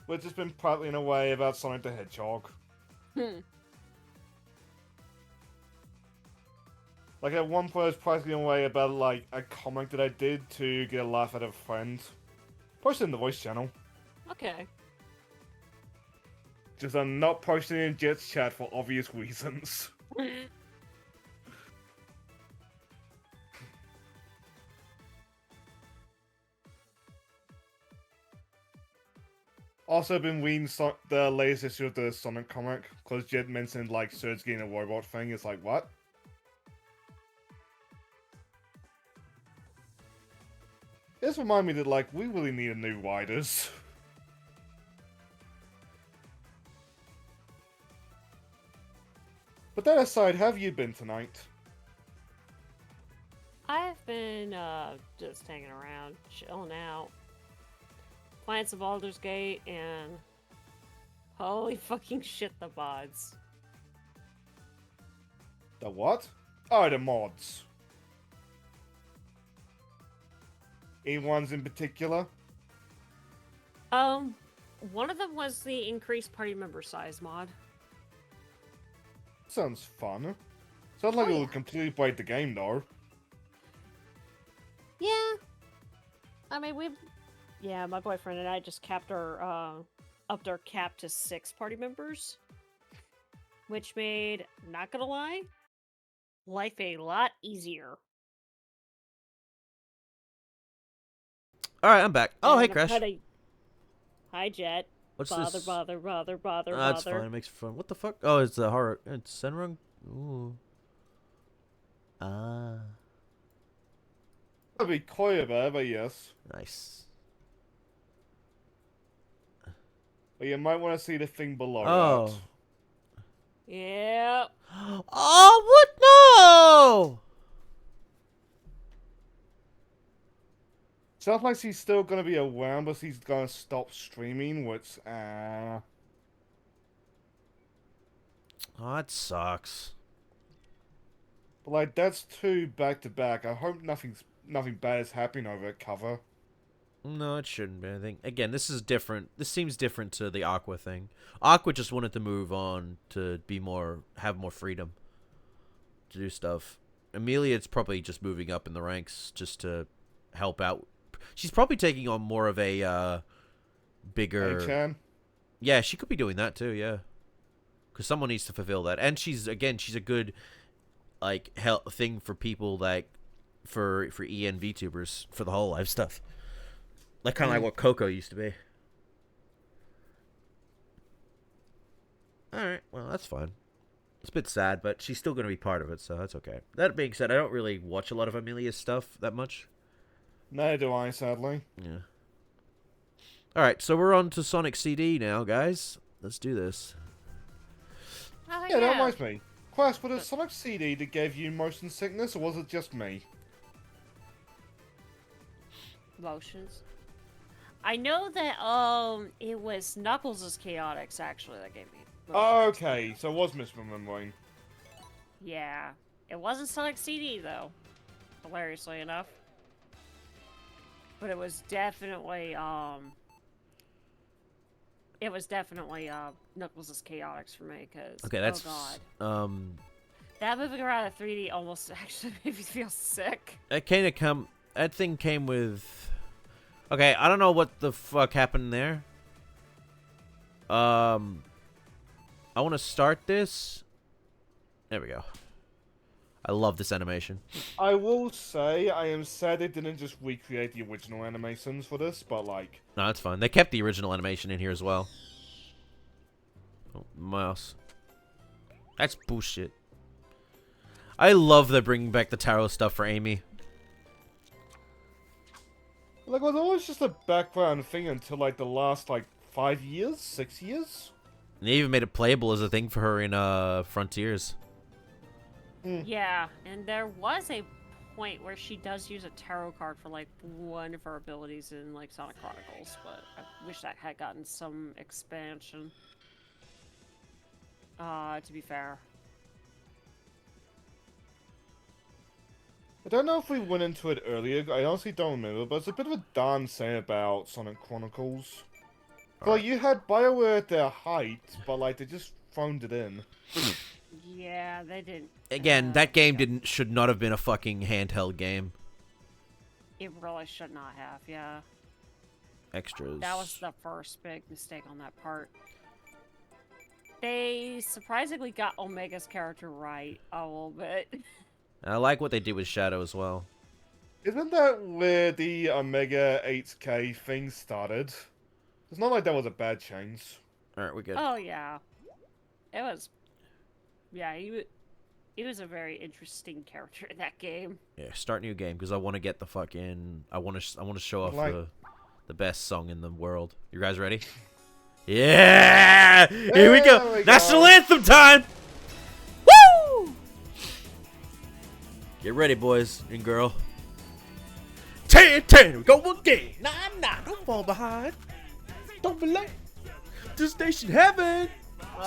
we've just been prattling away about Sonic the Hedgehog. Like, at one point I was prattling away about, like, a comic that I did to get a laugh out of a friend. Posted in the voice channel. Okay. Just I'm not posting in Jet's chat for obvious reasons. Also been reading the latest issue of the Sonic comic, because Jet mentioned, like, Surge getting a robot thing. It's like, what? This reminded me that, like, we really need a new Riders. But that aside, how have you been tonight? I've been, just hanging around, chilling out. Playing some Baldur's Gate, and... holy fucking shit, the mods. The what? Oh, the mods. Any ones in particular? one of them was the increased party member size mod. Sounds fun. Sounds like Oh, it yeah. would completely break the game, though. Yeah. I mean, yeah, my boyfriend and I just upped our cap to 6 party members, which made, not gonna lie, life a lot easier. All right, I'm back. Oh, hey, And Crash. Hi, Jet. What's Bother, this? bother, bother, bother, That's bother. fine. It makes it fun. What the fuck? Oh, it's a horror. It's Senrung. Ooh. Ah, That'd be coy about it, but yes. nice. But you might want to see the thing below Oh. Yeah. Oh, what? No! that. Sounds like she's still gonna be around, but she's gonna stop streaming, which, Oh, that sucks. But like, that's 2 back-to-back. I hope nothing bad is happening over at cover. No, it shouldn't be. I think again, this is different. This seems different to the Aqua thing. Aqua just wanted to move on to have more freedom to do stuff. Amelia's probably just moving up in the ranks just to help out. She's probably taking on more of a bigger. Hey, Chan. Yeah, she could be doing that too. Yeah, because someone needs to fulfill that, and she's a good like help thing for people like for EN VTubers for the whole live stuff. Like kind of like what Coco used to be. All right, well that's fine. It's a bit sad, but she's still going to be part of it, so that's okay. That being said, I don't really watch a lot of Amelia's stuff that much. Neither do I, sadly. Yeah. All right, so we're on to Sonic CD now, guys. Let's do this. Oh, Yeah, that reminds me. Crash, was it Sonic CD that gave you motion sickness, or was it just me? Motions. I know that it was Knuckles' Chaotix actually that gave me motions. Okay, so it was misremembering. Yeah. It wasn't Sonic CD though. Hilariously enough. But it was definitely Knuckles' Chaotix for me, cause Okay, that's oh god. That moving around in 3D almost actually made me feel sick. That thing came with. Okay, I don't know what the fuck happened there. I want to start this. There we go. I love this animation. I will say, I am sad they didn't just recreate the original animations for this, but like... No, that's fine. They kept the original animation in here as well. Oh, mouse. That's bullshit. I love they're bringing back the Taro stuff for Amy. Like, it was always just a background thing until, like, the last, like, 5 years? 6 years? And they even made it playable as a thing for her in Frontiers. Yeah, and there was a point where she does use a tarot card for like one of her abilities in like Sonic Chronicles, but I wish that had gotten some expansion. To be fair. I don't know if we went into it earlier, I honestly don't remember, but it's a bit of a darn say about Sonic Chronicles. Like, you had BioWare at their height, but like, they just phoned it in. Yeah, they didn't. Again, that game should not have been a fucking handheld game. It really should not have, yeah. Extras. That was the first big mistake on that part. They surprisingly got Omega's character right a little bit. I like what they did with Shadow as well. Isn't that where the Omega 8K thing started? It's not like that was a bad change. Alright, we're good. Oh yeah, it was. Yeah, he was a very interesting character in that game. Yeah, start new game because I want to get the fucking. I want to show off Like- the best song in the world. You guys ready? Yeah! Here we go. There we National go. anthem time. Woo! Get ready, boys and girl. 10-10, we go again. Nah, don't fall behind. Don't be late. To station heaven.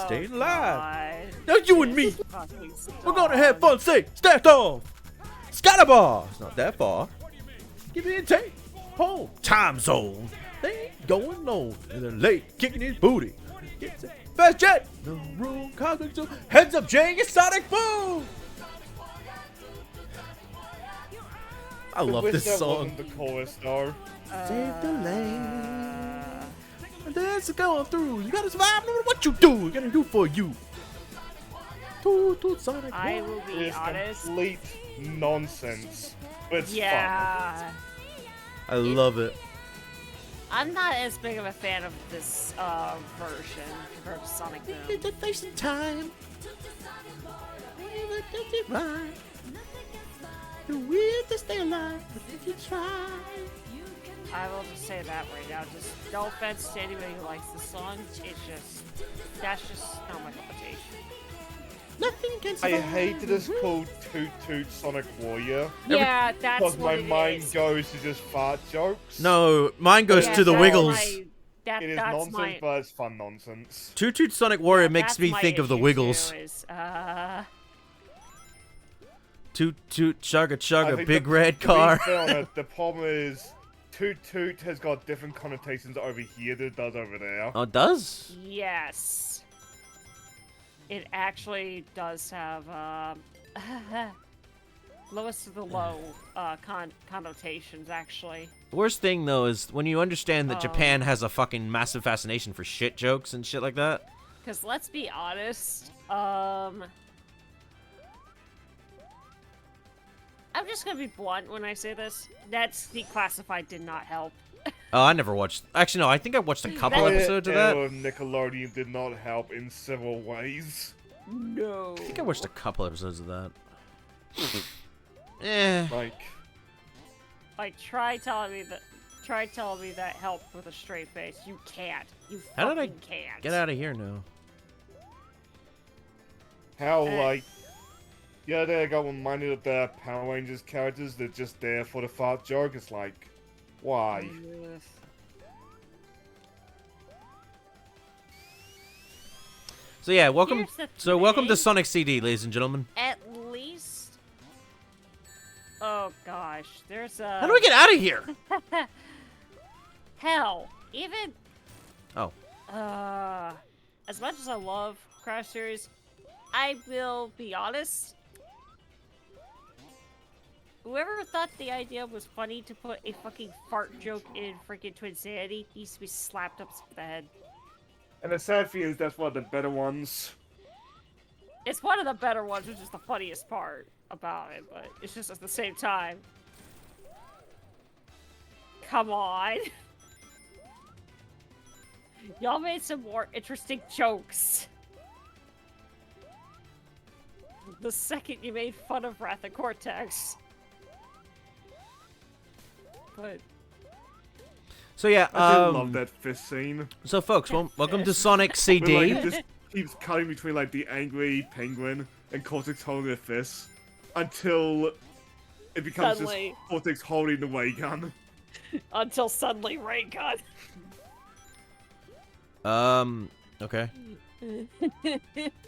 Staying alive. God. Now you and me. Fucking We're gonna have stop. fun. Say, stacked off. Scatterbar. It's not that far. Give me a tape. Home. Time zone. thing going on in the lake, kicking his booty. Gets it. Fast jet. The room, cosmic zoo. Heads up, Jay. It's Sonic Boom. I love Wish this that song. wasn't the chorus though. Save the lane. That's going through. You gotta survive no matter what you do. You gotta do for you. Toot, Sonic. I will It be is honest. complete nonsense, but it's Yeah. I love it. I'm not as big of a fan of this version compared to Sonic Boom. It's a face in time. The will to stay alive, but if you try. I will just say that right now. Just no offense to anybody who likes this song. It's just that's just not my cup of tea. Nothing can I survive. hate that it's called Toot Toot Sonic Warrior. Yeah, that's Because what my it mind is. goes to just fart jokes. No, mine goes Yeah, to the that's Wiggles. That, It is that's nonsense, my, but it's fun nonsense. Toot Toot Sonic Warrior makes that's me my think of the issue, Wiggles. too, is, Toot Toot Chugga I Chugga think Big the- Red to be Car. fair on it, the problem is Toot Toot has got different connotations over here than it does over there. Oh, it does? yes. It actually does have lowest of the low connotations, actually. The worst thing, though, is when you understand that Oh. Japan has a fucking massive fascination for shit jokes and shit like that. Because let's be honest, I'm just gonna be blunt when I say this. That's Declassified did not help. Oh, I never watched. Actually, no, I think I watched a couple That- episodes of that. Nickelodeon did not help in several ways. No. I think I watched a couple episodes of that. Eh. Like, try telling me that helped with a straight face. You can't. You How did I fucking can't. Get out of here now. How, Eh. like, the other day I got reminded of the Power Rangers characters that are just there for the fart joke. It's like, why? Ugh. So yeah, welcome. Here's the So welcome to thing. Sonic CD, ladies and gentlemen. At least. Oh gosh, there's a. How do we get out of here? Hell, even. Oh. As much as I love Crash Series, I will be honest. Whoever thought the idea was funny to put a fucking fart joke in freaking Twinsanity needs to be slapped up the head. And the sad thing is that's one of the better ones. It's one of the better ones, which is the funniest part about it, but it's just at the same time. Come on. Y'all made some more interesting jokes. The second you made fun of Wrath of Cortex. But So yeah, I do love that fist scene. so folks, welcome to Yes. Sonic Where, CD. like, it just keeps cutting between, like, the angry penguin and Cortex holding their fists until it becomes Suddenly. just Cortex holding the ray gun. until suddenly Ray gun. Okay.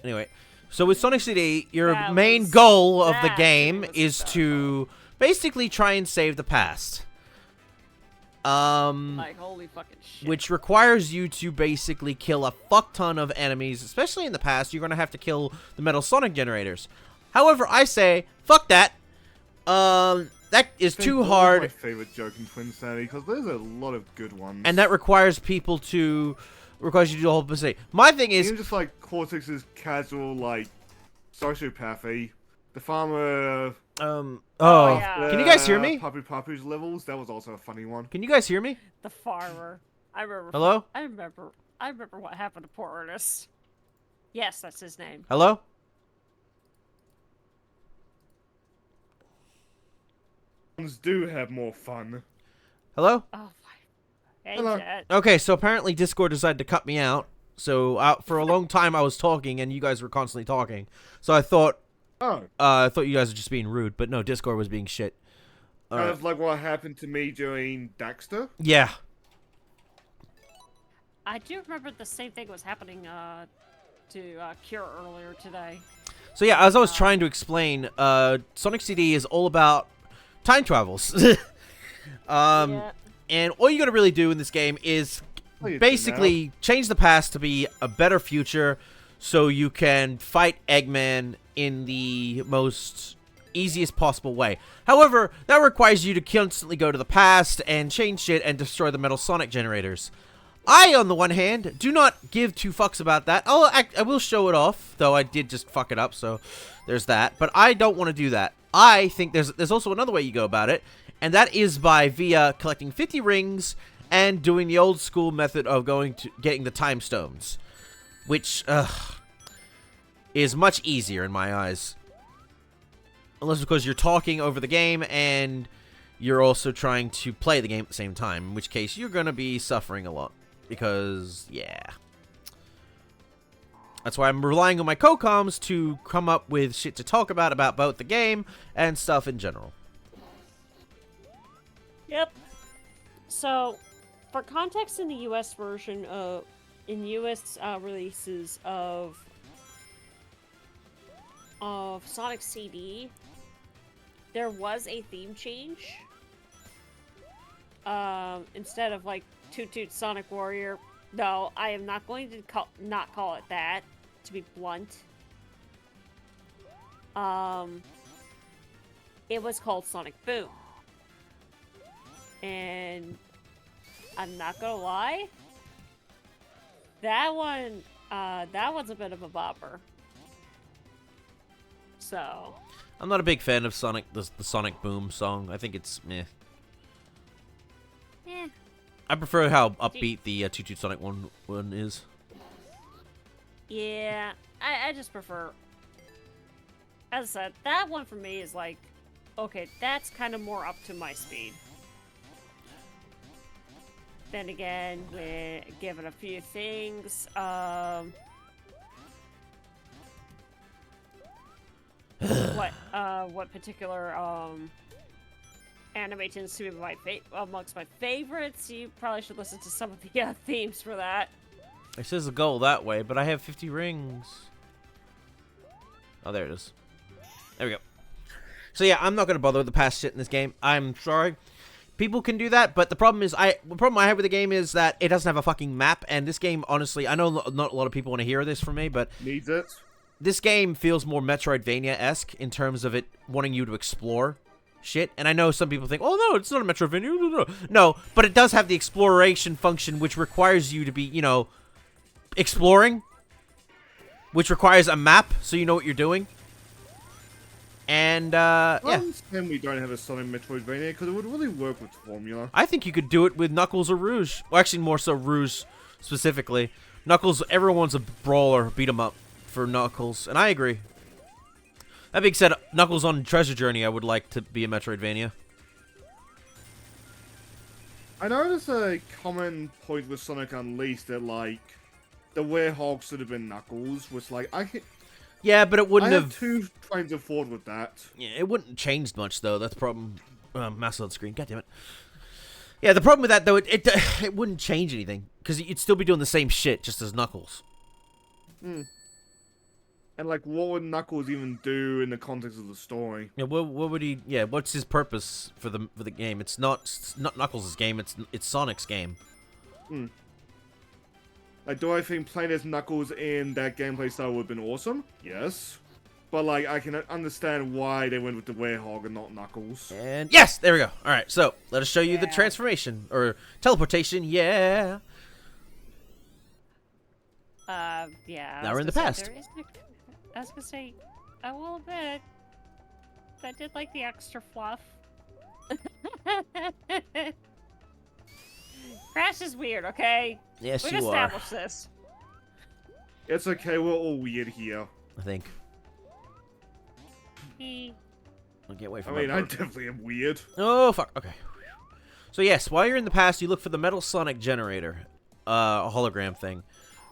Anyway, so with Sonic CD, your That main was- goal of the that game was is bad. to basically try and save the past. Like, holy fucking shit. Which requires you to basically kill a fuck ton of enemies, especially in the past. You're gonna have to kill the Metal Sonic generators. However, I say fuck that. That is I think too that was hard. my favorite joke in Twin Sanity because there's a lot of good ones. And that requires people to requires you to do the whole thing. My thing is, even just like Cortex's casual like sociopathy, the farmer. oh, yeah. can you guys hear me? Puppy Papu's levels. That was also a funny one. Can you guys hear me? The farmer. I remember. Hello? I remember what happened to poor Ernest. Yes, that's his name. Hello? Ones do have more fun. Hello? Oh my. Hey, Hello. Jet. Okay, so apparently Discord decided to cut me out. So for a long time I was talking and you guys were constantly talking. So I thought Oh, you guys were just being rude, but no, Discord was being shit. kind Alright. of like what happened to me during Daxter. Yeah. I do remember the same thing was happening to Cure earlier today. So yeah, as I was trying to explain, Sonic CD is all about time travels. Yeah. And all you gotta really do in this game is Play it basically change the past to be a better future so you can fight Eggman in the most easiest possible way. However, that requires you to constantly go to the past and change shit and destroy the Metal Sonic generators. I, on the one hand, do not give two fucks about that. I will show it off, though I did just fuck it up, so there's that. But I don't want to do that. I think there's also another way you go about it, and that is via collecting 50 rings and doing the old school method of getting the time stones, which is much easier in my eyes. Unless because you're talking over the game and you're also trying to play the game at the same time, in which case you're gonna be suffering a lot. Because, yeah. That's why I'm relying on my co-coms to come up with shit to talk about both the game and stuff in general. Yep. So, for context, in the U.S. version of, releases of Sonic CD, there was a theme change. Instead of like Toot Toot Sonic Warrior, no, I am not going to not call it that, to be blunt. It was called Sonic Boom. And I'm not gonna lie, that one's a bit of a bopper. So I'm not a big fan of the Sonic Boom song. I think it's meh. eh. I prefer how upbeat the Toot Toot Sonic one is. Yeah, I just prefer, as I said, that one for me is like, okay, that's kind of more up to my speed. Then again, we're given a few things, what particular, anime tends to be amongst my favorites. You probably should listen to some of the themes for that. It says a goal that way, but I have 50 rings. Oh, there it is. There we go. So yeah, I'm not gonna bother with the past shit in this game. I'm sorry. People can do that, but the problem I have with the game is that it doesn't have a fucking map, and this game, honestly, I know not a lot of people want to hear this from me, but Needs it. this game feels more Metroidvania-esque in terms of it wanting you to explore shit. And I know some people think, oh no, it's not a Metroidvania. No, but it does have the exploration function, which requires you to be, you know, exploring, which requires a map so you know what you're doing. And I yeah, understand we don't have a Sonic Metroidvania because it would really work with the formula. I think you could do it with Knuckles or Rouge. Well, actually, more so Rouge specifically. Knuckles, everyone's a brawler, beat 'em up for Knuckles, and I agree. That being said, Knuckles on Treasure Journey, I would like to be a Metroidvania. I noticed a common point with Sonic Unleashed that, like, the Werehog should have been Knuckles, which, like, Yeah, but it wouldn't I have have. two trains of thought with that. Yeah, it wouldn't change much though. That's the problem. Mouse on screen. God damn it. Yeah, the problem with that though, it wouldn't change anything because you'd still be doing the same shit just as Knuckles. And, like, what would Knuckles even do in the context of the story? Yeah, what would he? Yeah, what's his purpose for the game? It's not Knuckles' game. It's Sonic's game. Like, do I think playing as Knuckles in that gameplay style would have been awesome? Yes. But, like, I can understand why they went with the Werehog and not Knuckles. And yes, there we go. All right, so let us show you the Yeah. transformation or teleportation. Yeah. Yeah. Now we're in the past. I was gonna say, I will admit, I did like the extra fluff. Crash is weird, okay? Yes, We've you are. established this. It's okay, we're all weird here. I think. He... I'll get away I from mean, my I boat. definitely am weird. Oh, fuck. Okay. So, yes, while you're in the past, you look for the Metal Sonic Generator, a hologram thing,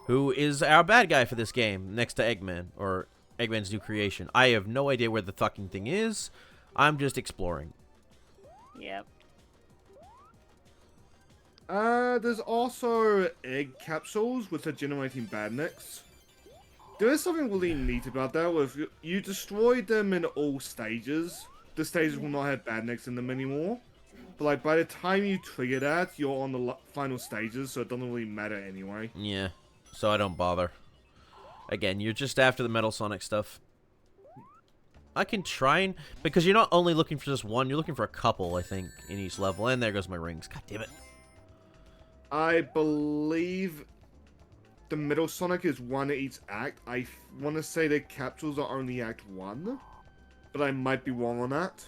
who is our bad guy for this game, next to Eggman, or Eggman's new creation. I have no idea where the fucking thing is. I'm just exploring. Yep. There's also egg capsules, which are generating badniks. There is something really neat about that, where if you destroy them in all stages, the stages will not have badniks in them anymore. But like by the time you trigger that, you're on the final stages, so it doesn't really matter anyway. Yeah, so I don't bother. Again, you're just after the Metal Sonic stuff. I can try and... Because you're not only looking for just one, you're looking for a couple, I think, in each level. And there goes my rings. God damn it. I believe the Metal Sonic is one each act. I want to say the capsules are only Act 1, but I might be wrong on that.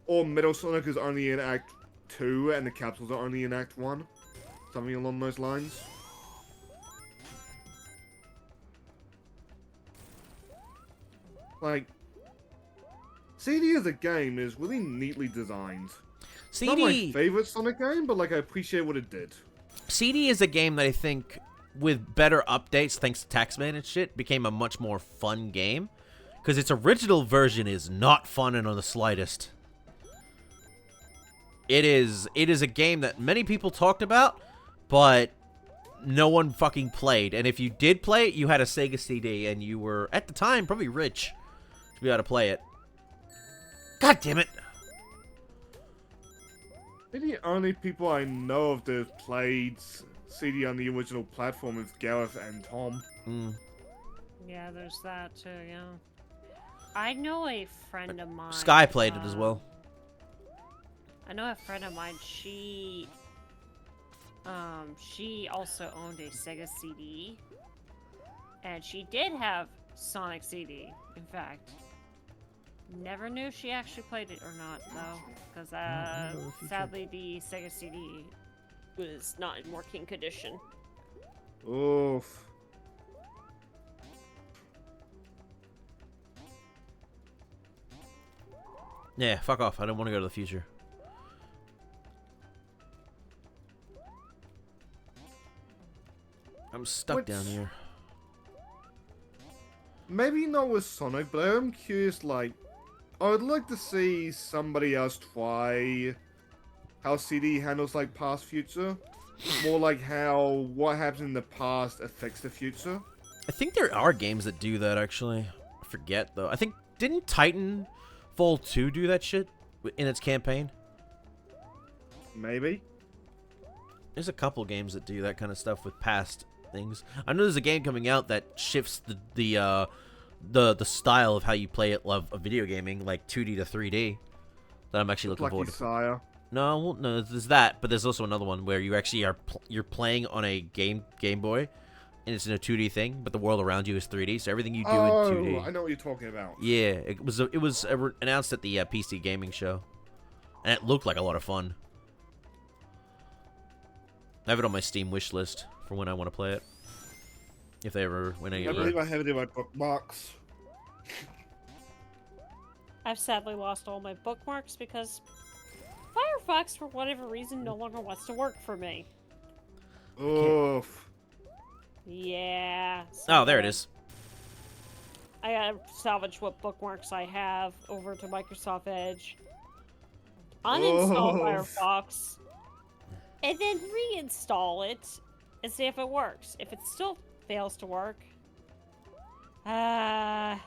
Or Metal Sonic is only in Act 2 and the capsules are only in Act 1. Something along those lines. Like, CD as a game is really neatly designed. Not my favorite Sonic game, but like I appreciate what it did. CD is a game that I think, with better updates, thanks to Taxman and shit, became a much more fun game. Because its original version is not fun in the slightest. It is a game that many people talked about, but no one fucking played. And if you did play it, you had a Sega CD, and you were, at the time, probably rich to be able to play it. God damn it! The only people I know of that have played CD on the original platform is Gareth and Tom. Yeah, there's that too, yeah. I know a friend of mine... Sky played it as well. I know a friend of mine, she also owned a Sega CD. And she did have Sonic CD, in fact. Never knew she actually played it or not, though. Because, sadly, the Sega CD was not in working condition. Oof. Yeah, fuck off. I don't want to go to the future. I'm stuck down here. Maybe not with Sonic, but I'm curious, like, I would like to see somebody else try how CD handles, like, past future. More like how what happens in the past affects the future. I think there are games that do that, actually. I forget, though. I think, didn't Titanfall 2 do that shit in its campaign? Maybe. There's a couple games that do that kind of stuff with past things. I know there's a game coming out that shifts the style of how you play it, of video gaming, like 2D to 3D. That I'm actually looking forward to. Sire. No, well, no, there's that, but there's also another one where you actually you're playing on a Game Boy, and it's in a 2D thing, but the world around you is 3D, so everything you do in 2D. I know what you're talking about. Yeah, it was announced at the PC gaming show, and it looked like a lot of fun. I have it on my Steam wish list for when I want to play it. If they ever, when I believe I have it in my bookmarks. I've sadly lost all my bookmarks because Firefox, for whatever reason, no longer wants to work for me. Oof. Yeah. Oh, there it is. I gotta salvage what bookmarks I have over to Microsoft Edge. Uninstall Firefox. And then reinstall it and see if it works. If it still fails to work, I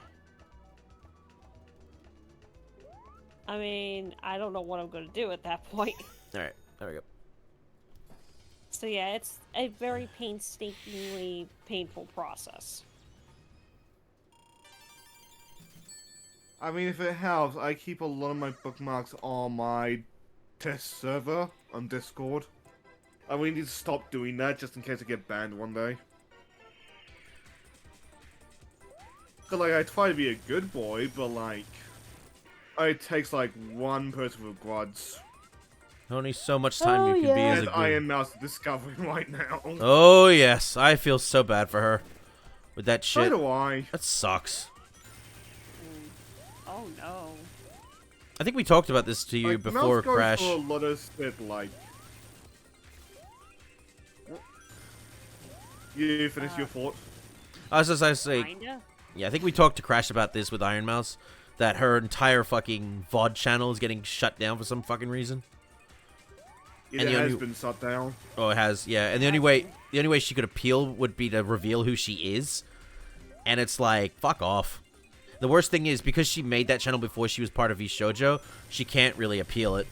mean, I don't know what I'm going to do at that point. Alright, there we go. So yeah, it's a very painstakingly painful process. I mean, if it helps, I keep a lot of my bookmarks on my test server on Discord. I really need to stop doing that just in case I get banned one day. So, like, I try to be a good boy, but, like, it takes, like, one person with grudge. Only so much time you can be as a And good... Iron Mouse is discovering right now. Oh, yes. I feel so bad for her. With that shit. So do I. That sucks. Oh no. I think we talked about this to you Like, before Mouse goes Crash. for a lot of shit, like... You finish your thought? I was just say, Kinda? yeah, I think we talked to Crash about this with Iron Mouse, that her entire fucking VOD channel is getting shut down for some fucking reason. It And the has only- been shut down. Oh, it has, yeah. And the only way she could appeal would be to reveal who she is, and it's like, fuck off. The worst thing is, because she made that channel before she was part of VShojo, she can't really appeal it.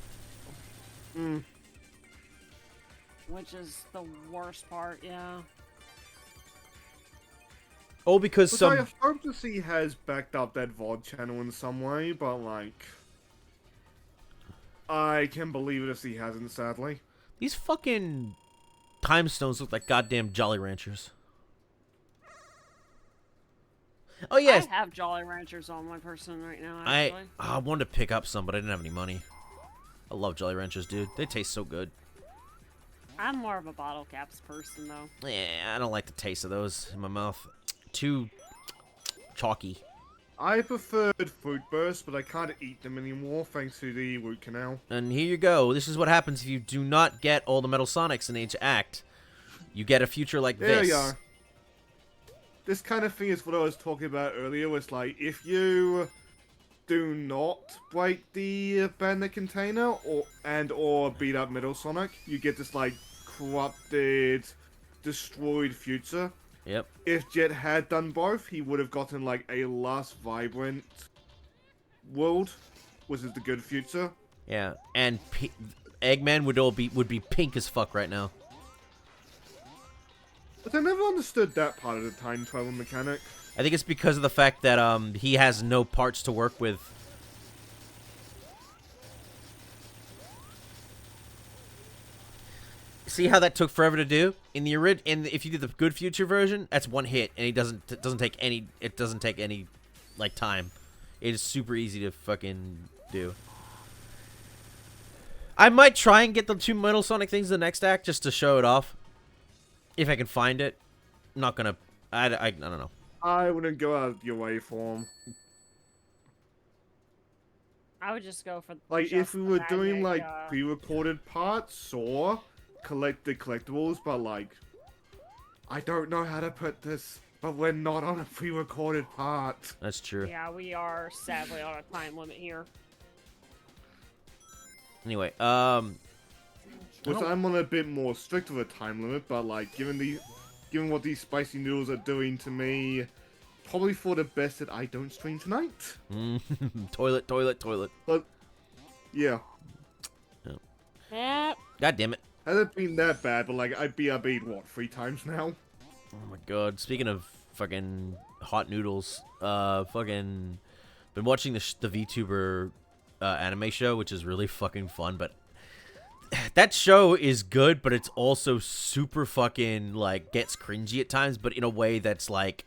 Which is the worst part, yeah. Oh, because Which some... I hope to see has backed up that VOD channel in some way, but like... I can believe it if he hasn't, sadly. These fucking time stones look like goddamn Jolly Ranchers. Oh, yes. I have Jolly Ranchers on my person right now, actually. I wanted to pick up some, but I didn't have any money. I love Jolly Ranchers, dude. They taste so good. I'm more of a bottle caps person, though. Yeah, I don't like the taste of those in my mouth. Too chalky. I preferred Fruit Bursts, but I can't eat them anymore thanks to the root canal. And here you go. This is what happens if you do not get all the Metal Sonics in each act. You get a future like There this. you are. This kind of thing is what I was talking about earlier, was like, if you do not break the bandit container or beat up Metal Sonic, you get this like corrupted, destroyed future. Yep. If Jet had done both, he would have gotten like a less vibrant world, which is the good future. Yeah, and Eggman would be pink as fuck right now. But I never understood that part of the time travel mechanic. I think it's because of the fact that he has no parts to work with. See how that took forever to do? If you do the good future version, that's one hit, and it doesn't take any like time. It is super easy to fucking do. I might try and get the 2 Metal Sonic things in the next act just to show it off, if I can find it. I'm not gonna. I don't know. I wouldn't go out of your way for him. I would just go for Like, just if we the were doing, magic, like, pre-recorded parts or collect the collectibles, but, like, I don't know how to put this, but we're not on a pre-recorded part. That's true. Yeah, we are sadly on a time limit here. Anyway, Which I'm on a bit more strict of a time limit, but, like, given what these spicy noodles are doing to me, probably for the best that I don't stream tonight. toilet. But, yeah. Yeah. God damn it. Hasn't been that bad, but, like, I BRB'd, what, 3 times now? Oh my god. Speaking of fucking hot noodles, fucking been watching the VTuber anime show, which is really fucking fun, but that show is good, but it's also super fucking, like, gets cringy at times, but in a way that's, like,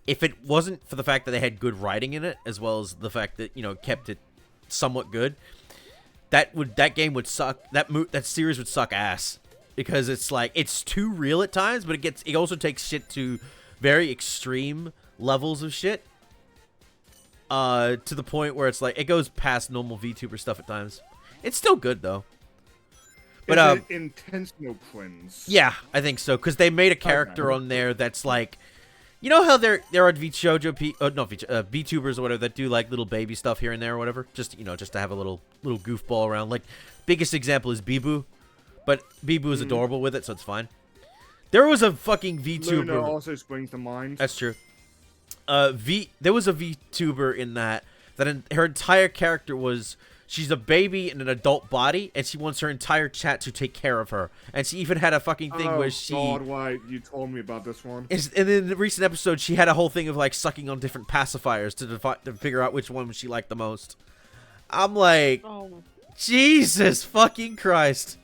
if it wasn't for the fact that they had good writing in it, as well as the fact that, you know, kept it somewhat good, that game would suck, that series would suck ass. Because it's, like, it's too real at times, but it also takes shit to very extreme levels of shit. To the point where it's, like, it goes past normal VTuber stuff at times. It's still good, though. But, Is it intentional cringe? Yeah, I think so, because they made a character on there that's like, you know how there are VTubers or whatever that do like little baby stuff here and there or whatever, just to have a little goofball around. Like, biggest example is Bibu, but Bibu is adorable with it, so it's fine. There was a fucking VTuber. Luna also springs to mind. That's true. There was a VTuber in that her entire character was, she's a baby in an adult body, and she wants her entire chat to take care of her. And she even had a fucking thing where she... Oh god, why? You told me about this one. And in the recent episode, she had a whole thing of, like, sucking on different pacifiers to figure out which one she liked the most. I'm like... Oh, Jesus fucking Christ.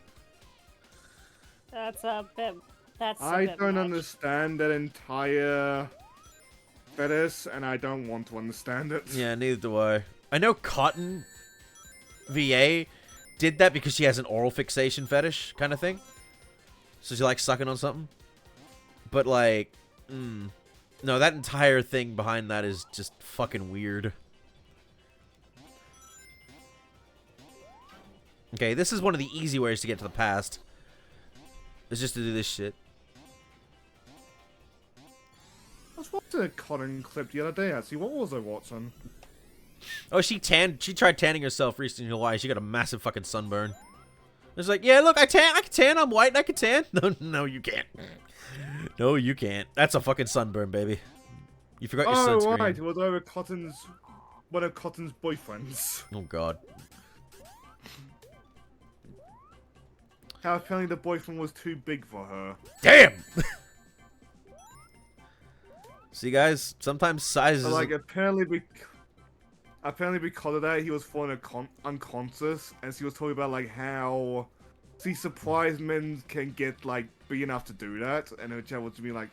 that's a bit. That's. A I bit don't much. understand that entire fetish, and I don't want to understand it. Yeah, neither do I. I know Cotton VA did that because she has an oral fixation fetish kind of thing. So she likes sucking on something. But, like, no, that entire thing behind that is just fucking weird. Okay, this is one of the easy ways to get to the past. It's just to do this shit. I was watching a Cotton clip the other day, actually. What was I watching? Oh, she tried tanning herself recently in Hawaii. She got a massive fucking sunburn. It's like, yeah, look, I can tan, I'm white, and I can tan. No, you can't. No, you can't. That's a fucking sunburn, baby. You forgot your Oh, sunscreen. right. It was over one of Cotton's boyfriends. Oh god. How apparently the boyfriend was too big for her. Damn! See, guys, sometimes size So, is like, apparently because of that, he was falling unconscious, and she was talking about, like, how... See, surprised men can get, like, big enough to do that, and her chat was to be like,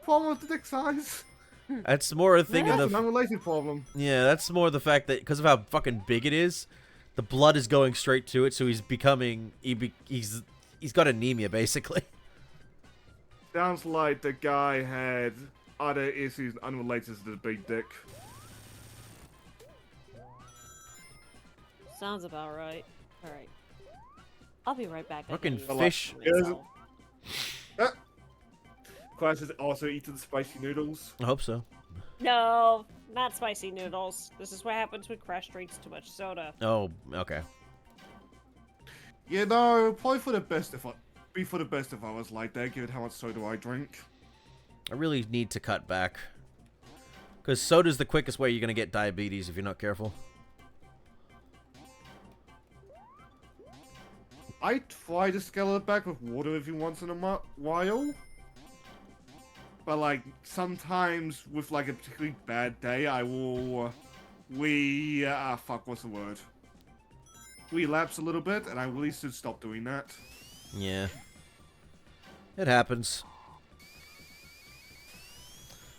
problem with the dick size. That's more a thing That's of an the... unrelated problem. Yeah, that's more the fact that because of how fucking big it is, the blood is going straight to it, so he's becoming... He's got anemia, basically. Sounds like the guy had other issues unrelated to the big dick. Sounds about right. Alright. I'll be right back. I Fucking gotta use fish. the bathroom myself. Crash has also eaten spicy noodles. I hope so. No, not spicy noodles. This is what happens when Crash drinks too much soda. Oh, okay. Yeah, no, probably for the best if I was like that, given how much soda I drink. I really need to cut back. Because soda's the quickest way you're going to get diabetes if you're not careful. I try to scale it back with water every once in a while. But, like, sometimes with, like, a particularly bad day, I will... what's the word? Relapse a little bit, and I really should stop doing that. Yeah. It happens.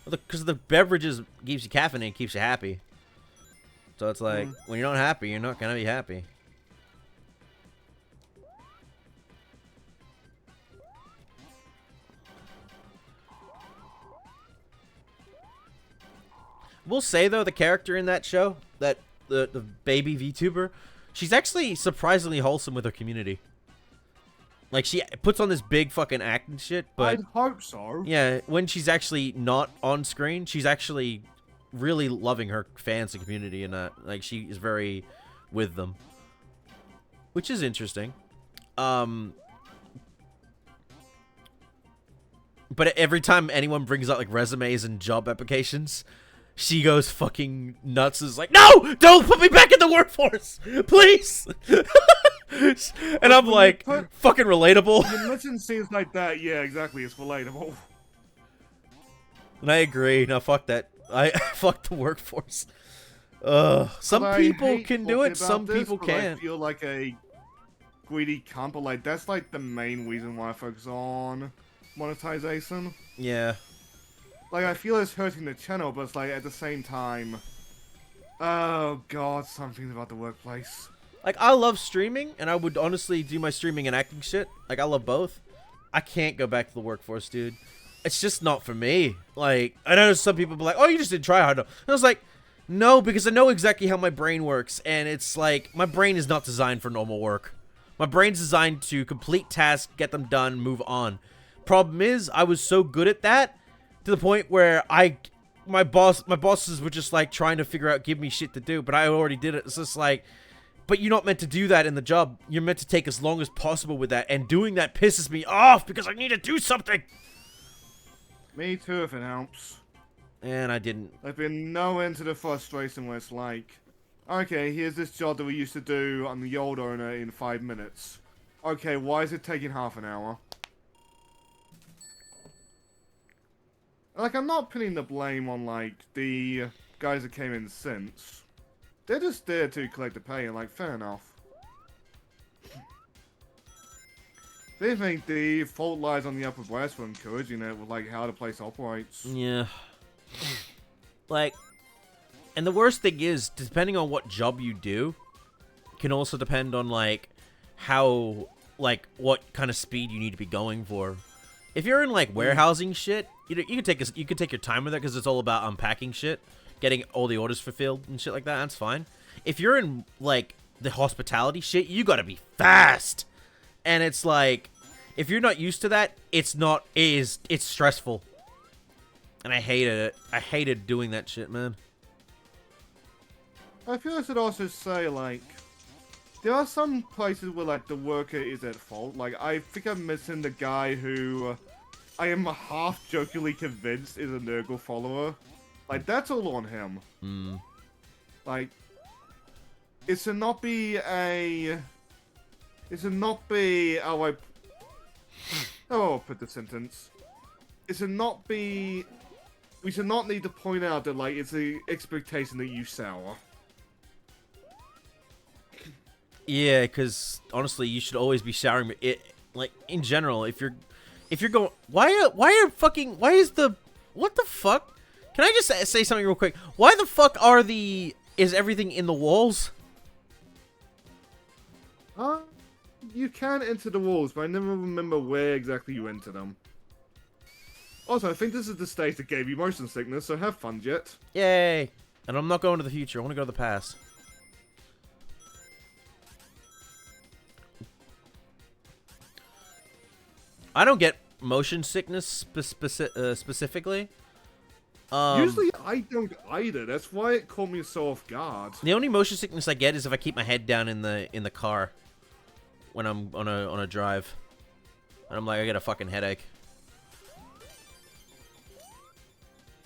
Because the beverages keeps you caffeinated, keeps you happy. So it's like, when you're not happy, you're not going to be happy. We'll say, though, the character in that show, that the baby VTuber, she's actually surprisingly wholesome with her community. Like, she puts on this big fucking act and shit, but... I'd hope so. Yeah, when she's actually not on screen, she's actually really loving her fans and community, and like, she is very with them. Which is interesting. But every time anyone brings out, like, resumes and job applications... She goes fucking nuts. Is like, no! Don't put me back in the workforce! Please! And I'm like, fucking relatable. You mention scenes like that, yeah, exactly, it's relatable. And I agree. No, fuck that. Fuck the workforce. Some But people I hate can do talking it, some about this, people but can't. I feel like a greedy cunt, but, like, that's, like, the main reason why I focus on monetization. Yeah. Like, I feel it's hurting the channel, but it's like, at the same time... Oh, God, some things about the workplace. Like, I love streaming, and I would honestly do my streaming and acting shit. Like, I love both. I can't go back to the workforce, dude. It's just not for me. Like, I know some people be like, oh, you just didn't try hard enough. And I was like, no, because I know exactly how my brain works, and it's like, my brain is not designed for normal work. My brain's designed to complete tasks, get them done, move on. Problem is, I was so good at that, to the point where my bosses were just like trying to figure out, give me shit to do, but I already did it. It's just like, but you're not meant to do that in the job. You're meant to take as long as possible with that, and doing that pisses me off because I need to do something. Me too, if it helps. And I didn't. I've been no end to the frustration where it's like, okay, here's this job that we used to do on the old owner in 5 minutes. Okay, why is it taking half an hour? Like, I'm not putting the blame on, like, the guys that came in since. They're just there to collect the pay, and, like, fair enough. They think the fault lies on the upper brass for encouraging it with, like, how the place operates. Yeah. Like, and the worst thing is, depending on what job you do, can also depend on, like, how, like, what kind of speed you need to be going for. If you're in, like, warehousing shit, you can take your time with it because it's all about unpacking shit, getting all the orders fulfilled and shit like that. That's fine. If you're in, like, the hospitality shit, you gotta be fast. And it's like, if you're not used to that, it's stressful. And I hated it. I hated doing that shit, man. I feel I should also say, like, there are some places where, like, the worker is at fault. Like, I think I'm missing the guy who I am half jokingly convinced is a Nurgle follower. Like, that's all on him. Hmm. Like, it should not be a... It should not be... How I'll put the sentence. It should not be... We should not need to point out that, like, it's the expectation that you sour. Yeah, because honestly, you should always be showering it. Like in general, if you're going, why is the what the fuck? Can I just say something real quick? Why the fuck is everything in the walls? You can enter the walls, but I never remember where exactly you enter them. Also, I think this is the stage that gave you motion sickness, so have fun, Jet. Yay! And I'm not going to the future. I want to go to the past. I don't get motion sickness specifically. Usually I don't either. That's why it caught me so off guard. The only motion sickness I get is if I keep my head down in the car when I'm on a drive, and I'm like, I get a fucking headache.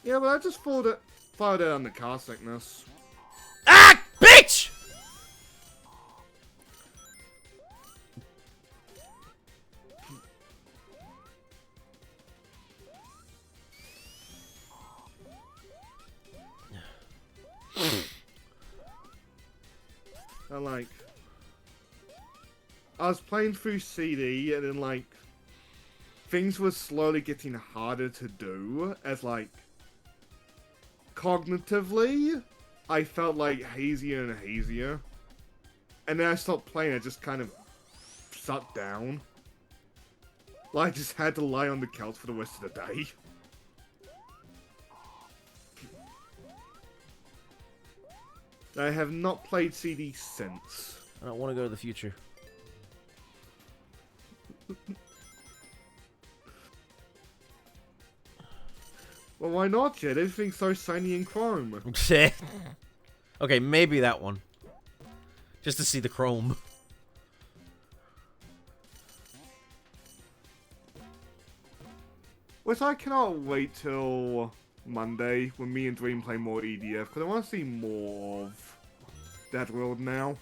Yeah, but I just followed it on the car sickness. Ah, bitch! And like, I was playing through CD, and then like, things were slowly getting harder to do, as like, cognitively, I felt like hazier and hazier. And then I stopped playing, I just kind of shut down. Like, I just had to lie on the couch for the rest of the day. I have not played CD since. I don't want to go to the future. Well, why not, Jet? Everything's so shiny in Chrome. Okay, maybe that one. Just to see the chrome. Which I cannot wait till Monday when me and Dream play more EDF, because I want to see more of that world now.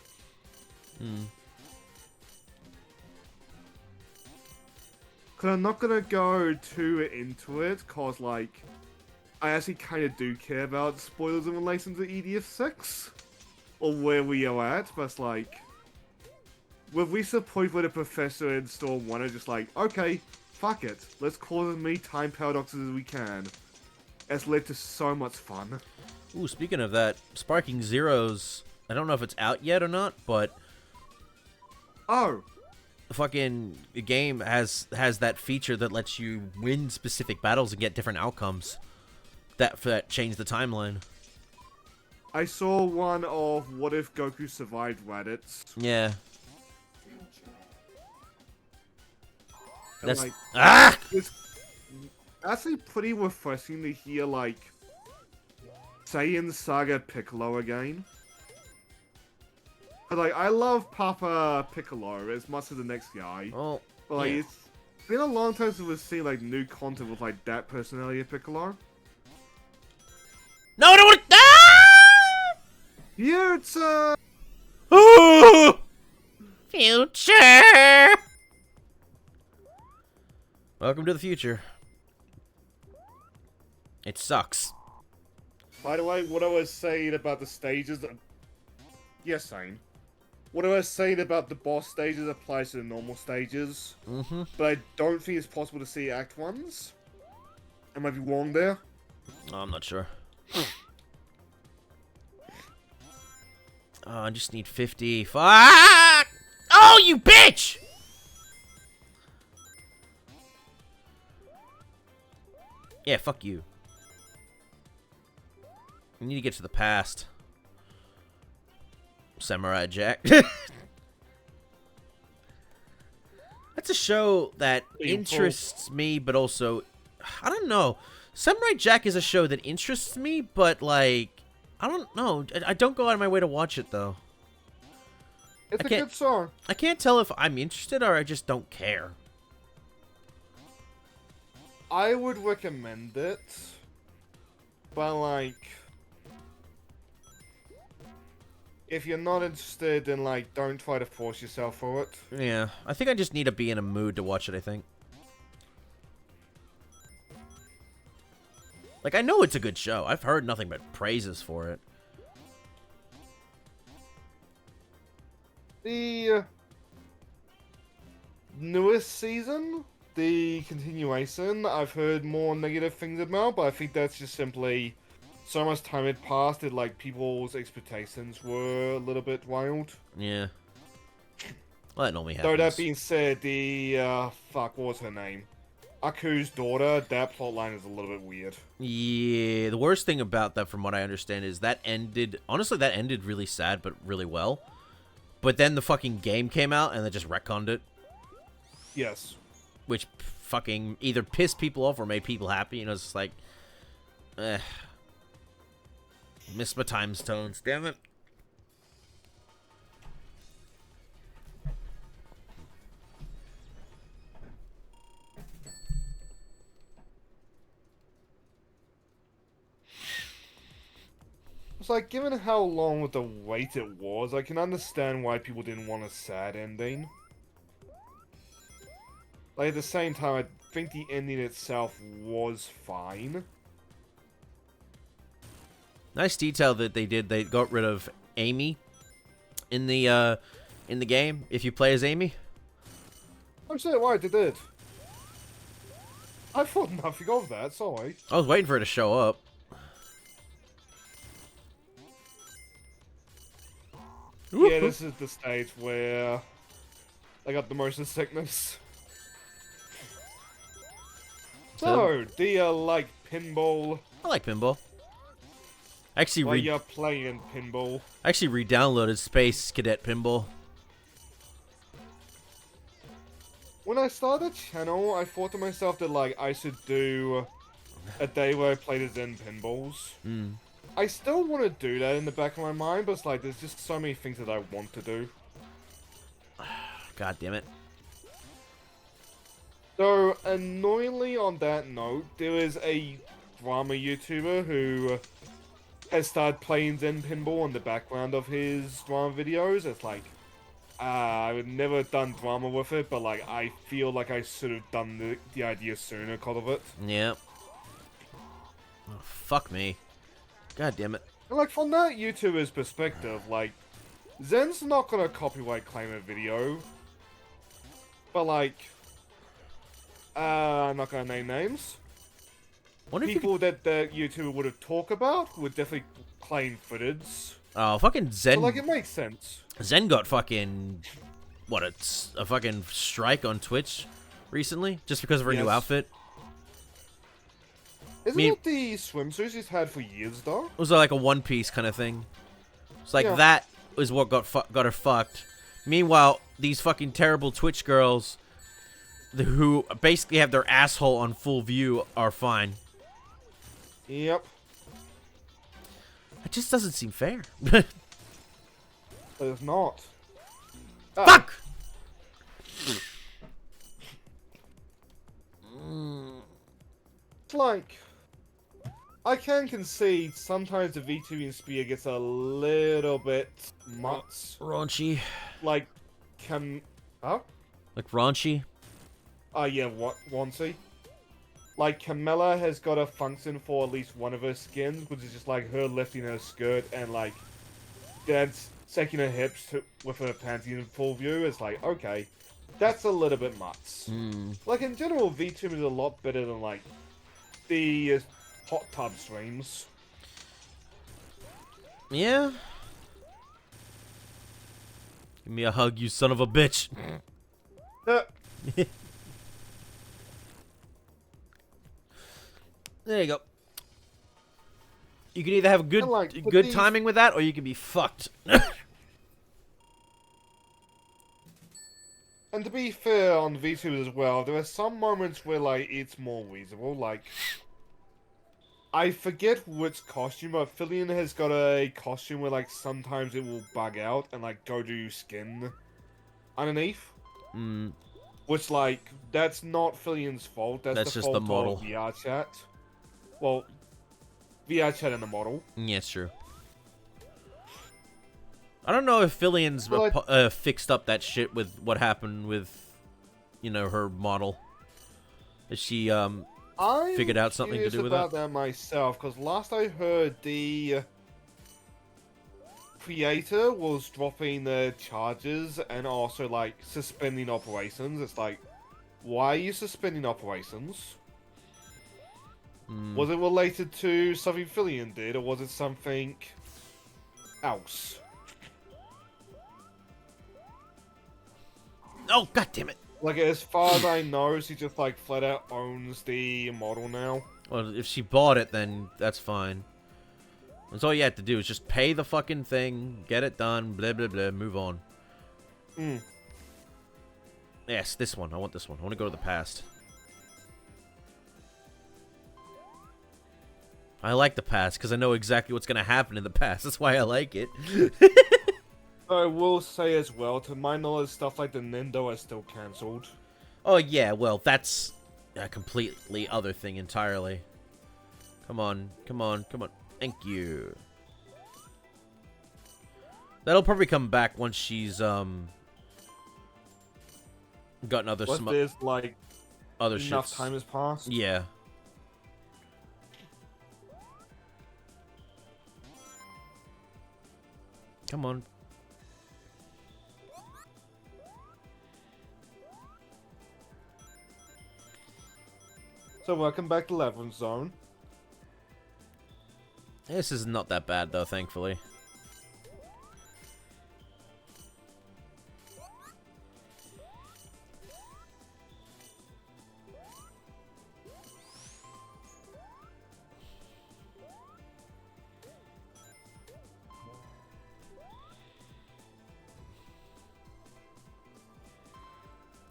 Because I'm not going to go too into it, because, like, I actually kind of do care about spoilers in relation to EDF 6. Or where we are at, but it's like... We've reached the point where the Professor and Storm 1 are just like, okay, fuck it. Let's cause as many time paradoxes as we can. It's led to so much fun. Ooh, speaking of that, Sparking Zeroes, I don't know if it's out yet or not, but Oh! the fucking game has that feature that lets you win specific battles and get different outcomes that change the timeline. I saw one of what if Goku survived Raditz. Yeah. And That's like, ah! it's actually pretty refreshing to hear, like, Saiyan Saga Piccolo again. But, like, I love Papa Piccolo as much as the next guy. Oh, But, like, yeah. it's been a long time since we've seen, like, new content with, like, that personality of Piccolo. No, I don't want to. Ah! Future! Oh! Future! Welcome to the future. It sucks. By the way, what I was saying about the stages... Yes, same. What I was saying about the boss stages applies to the normal stages. Mm-hmm. But I don't think it's possible to see Act 1s. I might be wrong there. Oh, I'm not sure. Oh, I just need 50. Fuck! Oh, you bitch! Yeah, fuck you. We need to get to the past. Samurai Jack. That's a show that interests me, but also... I don't know. Samurai Jack is a show that interests me, but, like... I don't know. I don't go out of my way to watch it, though. It's I a can't- good song. I can't tell if I'm interested or I just don't care. I would recommend it, but like, if you're not interested, then like, don't try to force yourself for it. Yeah, I think I just need to be in a mood to watch it, I think. Like, I know it's a good show. I've heard nothing but praises for it. The newest season, the continuation, I've heard more negative things about, but I think that's just simply so much time had passed that like people's expectations were a little bit wild. Yeah. Well, that normally Though happens. that being said, the fuck, what was her name? Aku's daughter, that plotline is a little bit weird. Yeah, the worst thing about that, from what I understand, is that ended... Honestly, that ended really sad, but really well. But then the fucking game came out, and they just retconned it. Yes. Which fucking either pissed people off or made people happy. You know, it's just like... Miss my time stones, damn it. It's like, given how long with the wait it was, I can understand why people didn't want a sad ending. Like, at the same time, I think the ending itself was fine. Nice detail that they did. They got rid of Amy in the game. If you play as Amy, I'm saying why they did. I thought nothing of that, sorry. I was waiting for her to show up. Yeah, this is the stage where I got the motion sickness. So, do you like pinball? I like pinball. I actually While you're playing pinball? re-downloaded Space Cadet Pinball. When I started the channel, I thought to myself that like I should do a day where I played as Zen pinballs. I still want to do that in the back of my mind, but it's like there's just so many things that I want to do. God damn it. So, annoyingly on that note, there is a drama YouTuber who has started playing Zen Pinball in the background of his drama videos. It's like, I've never done drama with it, but like, I feel like I should have done the idea sooner because of it. Yep. Oh, fuck me. God damn it. And like, from that YouTuber's perspective, like, Zen's not gonna copyright claim a video. But like, I'm not gonna name names. Wonder if you People that the YouTuber would have talked about would definitely claim footage. Oh, fucking Zen. So like, it makes sense. Zen got fucking... What, a fucking strike on Twitch recently? Just because of her new Yes. outfit? Isn't Me- it the swimsuits he's had for years, though? It was like a One Piece kind of thing. It's like Yeah. that is what got her fucked. Meanwhile, these fucking terrible Twitch girls who basically have their asshole on full view are fine. Yep. It just doesn't seem fair. But it's not. Fuck! It's like, I can concede sometimes the VTubing spear gets a little bit much. Raunchy. Like, huh? Like raunchy? Yeah, what, Wansi? Like, Camilla has got a function for at least one of her skins, which is just like her lifting her skirt and like, that's shaking her hips with her panties in full view. It's like, okay, that's a little bit much. Like, in general, VTube is a lot better than like, the hot tub streams. Yeah. Give me a hug, you son of a bitch. There you go. You can either have good And, like, but good these- timing with that, or you can be fucked. And to be fair on VTubers as well, there are some moments where like it's more reasonable. Like, I forget which costume, but Fillion has got a costume where like sometimes it will bug out and like go to skin underneath. Which, like, that's not Fillion's fault. That's the just the fault model. of VRChat. Well, VRChat and the model. Yeah, it's true. I don't know if Fillion's Well, fixed up that shit with what happened with, you know, her model. Is she, I figured out something to do with about that myself, because last I heard, the creator was dropping the charges and also, like, suspending operations. It's like, why are you suspending operations? Was it related to something Fillion did, or was it something else? Oh, god damn it. Like, as far as I know, she just, like, flat out owns the model now. Well, if she bought it, then that's fine. That's all you have to do is just pay the fucking thing, get it done, blah, blah, blah, move on. Hmm. Yes, this one. I want this one. I want to go to the past. I like the past because I know exactly what's going to happen in the past. That's why I like it. I will say as well, to my knowledge, stuff like the Nintendo is still cancelled. Oh, yeah, well, that's a completely other thing entirely. Come on, come on, come on. Thank you. That'll probably come back once she's, gotten other, Once there's, like, other enough shits. time has passed. Yeah. Come on. So welcome back to Labyrinth Zone. This is not that bad, though, thankfully.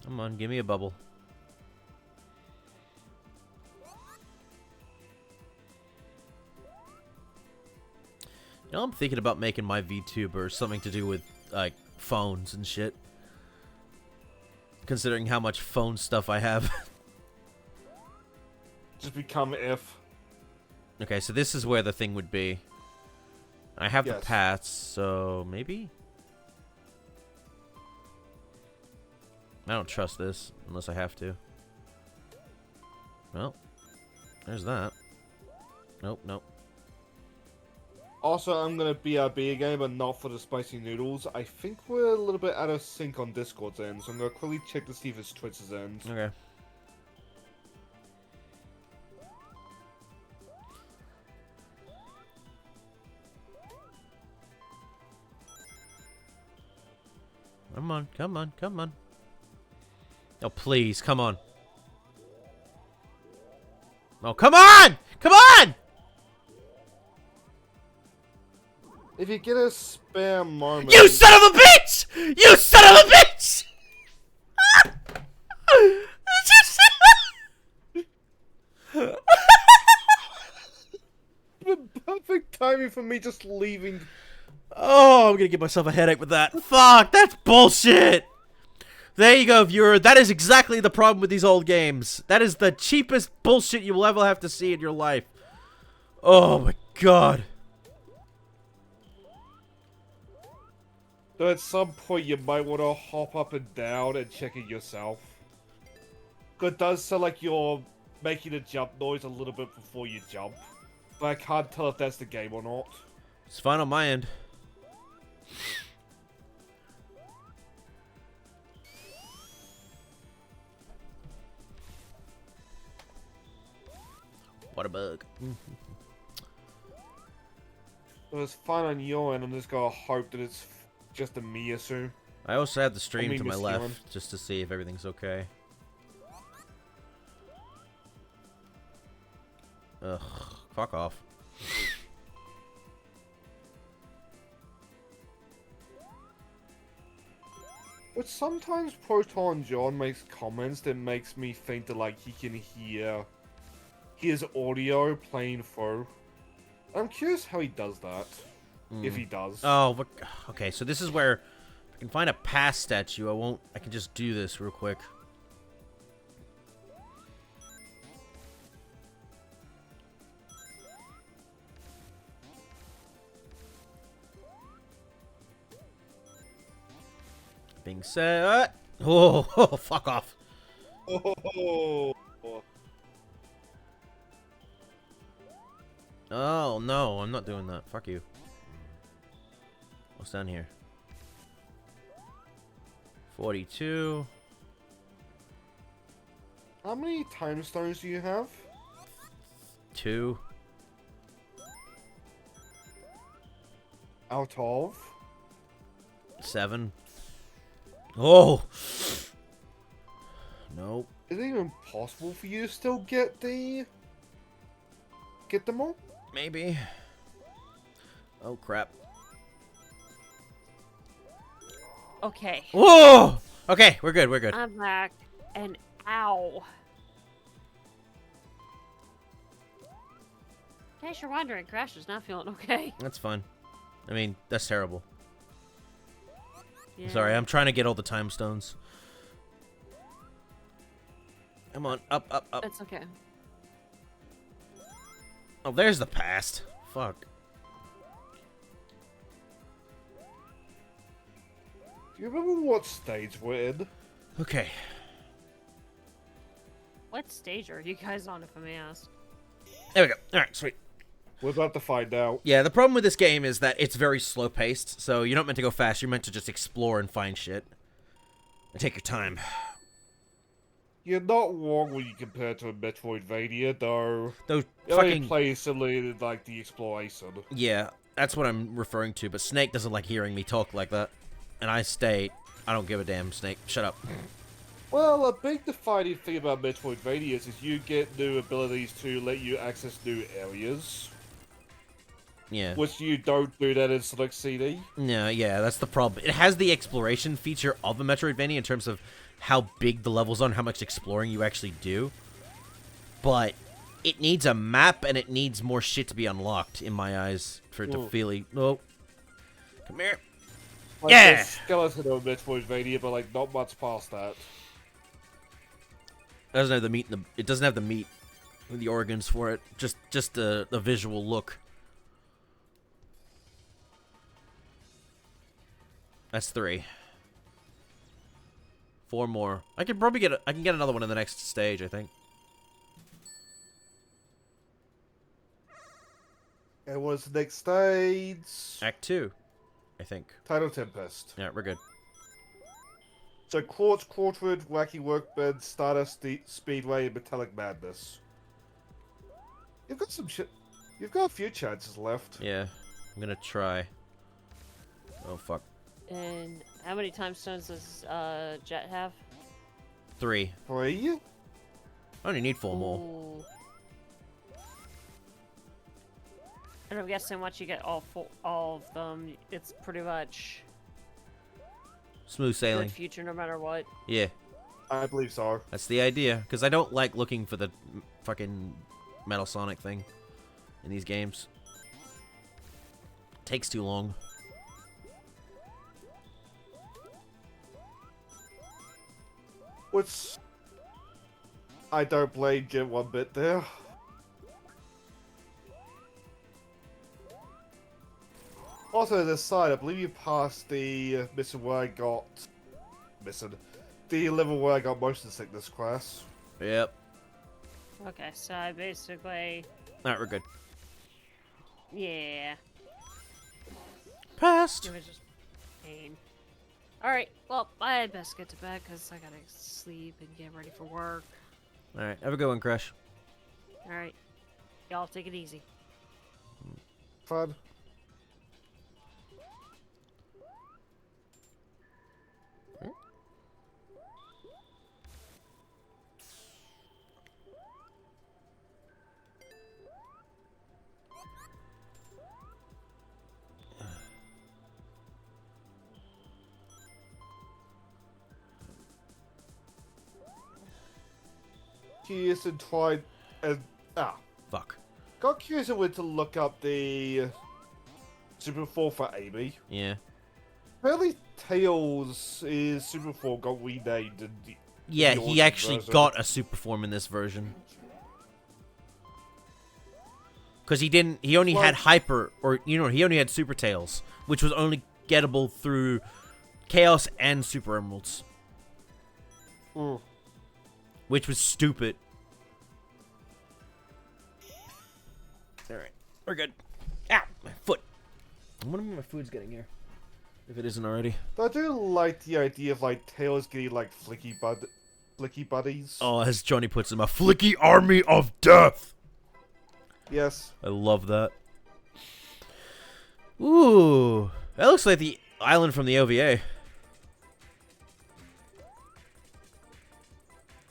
Come on, give me a bubble. You know, I'm thinking about making my VTuber something to do with, like, phones and shit. Considering how much phone stuff I have. Just become if. Okay, so this is where the thing would be. I have the Yes. paths, so maybe? I don't trust this, unless I have to. Well, there's that. Nope, nope. Also, I'm gonna BRB again, but not for the spicy noodles. I think we're a little bit out of sync on Discord's end, so I'm gonna quickly check to see if it's Twitch's end. Okay. Come on, come on, come on. Oh, please, come on. Oh, come on! Come on! If you get a spare moment... You son of a bitch! You son of a bitch! Perfect timing for me just leaving. Oh, I'm gonna give myself a headache with that. Fuck, that's bullshit! There you go, viewer. That is exactly the problem with these old games. That is the cheapest bullshit you will ever have to see in your life. Oh my god. So at some point you might want to hop up and down and check it yourself. 'Cause it does sound like you're making a jump noise a little bit before you jump. But I can't tell if that's the game or not. It's fine on my end. What a bug. So it's fine on your end, I'm just gonna hope that it's just a me assume. I also have the stream mean, to my Miss left, Ewan. just to see if everything's okay. Ugh, fuck off. But sometimes Proton John makes comments that makes me think that like he can hear his audio playing through. I'm curious how he does that. If he does. Oh, but, okay, so this is where if I can find a past statue. I can just do this real quick. Being said, oh, fuck off. Oh. Oh no, I'm not doing that. Fuck you. What's down here? 42. How many time stones do you have? 2. Out of? 7. Oh! Nope. Is it even possible for you to still get them all? Maybe. Oh crap. Okay. Whoa! Okay, we're good, we're good. I'm back, and ow. In case you're wondering, Crash is not feeling okay. That's fine. I mean, that's terrible. Yeah. Sorry, I'm trying to get all the time stones. Come on, up, up, up. It's okay. Oh, there's the past. Fuck. Do you remember what stage we're in? Okay. What stage are you guys on, if I may ask? There we go. Alright, sweet. We're about to find out. Yeah, the problem with this game is that it's very slow-paced, so you're not meant to go fast, you're meant to just explore and find shit. And take your time. You're not wrong when you compare it to a Metroidvania, though. Those It only fucking... plays similarly to, like, the exploration. Yeah, that's what I'm referring to, but Snake doesn't like hearing me talk like that. And I state, I don't give a damn, Snake. Shut up. Well, a big defining thing about Metroidvanias is you get new abilities to let you access new areas. Yeah. Which you don't do that in Sonic CD. No, yeah, that's the problem. It has the exploration feature of a Metroidvania in terms of how big the levels are and how much exploring you actually do. But it needs a map and it needs more shit to be unlocked, in my eyes, for it to Ooh. feel... Oh. Come here. Like, Yeah! there's skeleton of Metroidvania, but like not much past that. It doesn't have the meat. It doesn't have the meat, the organs for it. Just the visual look. That's 3. 4 more. I can probably I can get another one in the next stage, I think. And what's the next stage? Act 2, I think. Tidal Tempest. Yeah, we're good. So Quartz, Quartwood, Wacky Workbench, Stardust Speedway, and Metallic Madness. You've got some shit. You've got a few chances left. Yeah, I'm gonna try. Oh fuck. And how many time stones does Jet have? 3. 3? I only need 4 more. Ooh. And I'm guessing once you get all of them, it's pretty much Smooth sailing. good future no matter what. Yeah, I believe so. that's the idea. Because I don't like looking for the fucking Metal Sonic thing in these games. Takes too long. Which I don't blame Jim one bit there. Also, this side, I believe you passed the mission where I got the level where I got motion sickness class. Yep. Okay, so I basically, Alright, we're good. yeah, Passed. it was just pain. Alright, well, I best get to bed because I gotta sleep and get ready for work. Alright, have a good one, Crash. Alright, y'all take it easy. Fun. Curious and tried and Fuck. got curious and went to look up the Super 4 for Amy. Yeah. Apparently Tails' Super 4 got renamed in the Yeah, the he Origin actually version. got a super form in this version. Because he only had Well- hyper, or, he only had super tails, which was only gettable through Chaos and Super Emeralds, Ooh. which was stupid. Alright, we're good. Ow, my foot. I wonder when my food's getting here. If it isn't already. I do like the idea of like Tails getting like flicky buddies. Oh, as Johnny puts them, a flicky army of death. Yes. I love that. Ooh, that looks like the island from the OVA.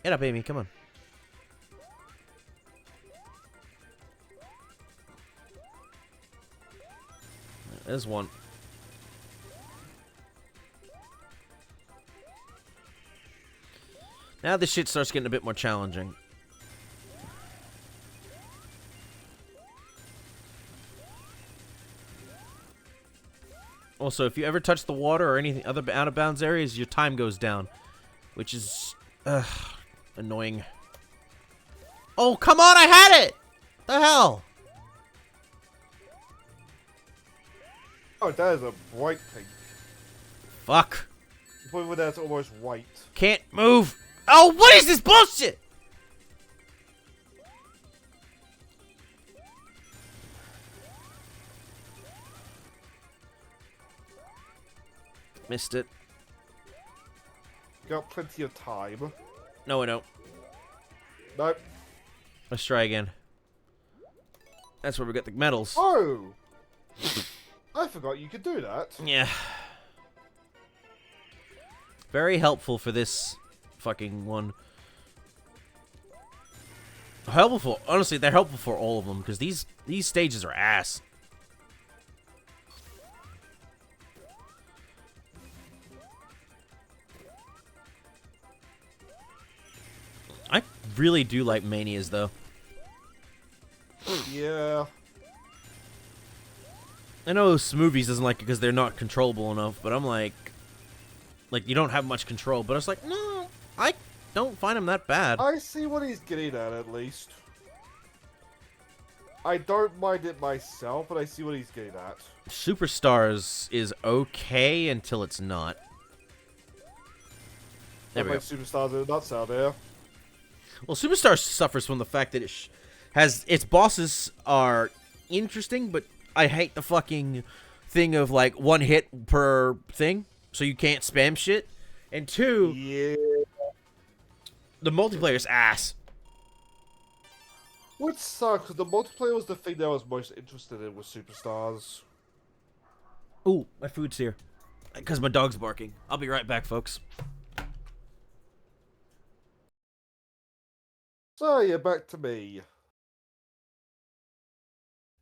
Get up, Amy. Come on. There's one. Now this shit starts getting a bit more challenging. Also, if you ever touch the water or anything other out of bounds areas, your time goes down, which is annoying. Oh, come on, I had it! The hell? Oh, that is a bright pink. Fuck. But that's almost white. Can't move. Oh, what is this bullshit? Missed it. Got plenty of time. No, I don't. Nope. Let's try again. That's where we got the medals. Oh! I forgot you could do that. Yeah. Very helpful for this fucking one. Helpful. Honestly, they're helpful for all of them because these stages are ass. I really do like Manias though. Yeah. I know Smoothies doesn't like it because they're not controllable enough, but I'm like you don't have much control. But I was like, no, I don't find them that bad. I see what he's getting at least. I don't mind it myself, but I see what he's getting at. Superstars is okay until it's not. There we go. Superstars are nuts out there. Well, Superstars suffers from the fact that it has its bosses are interesting, but I hate the fucking thing of like one hit per thing, so you can't spam shit. And two, Yeah. the multiplayer's ass. Which sucks, 'cause the multiplayer was the thing that I was most interested in with Superstars. Ooh, my food's here. Because my dog's barking. I'll be right back, folks. So, yeah, back to me.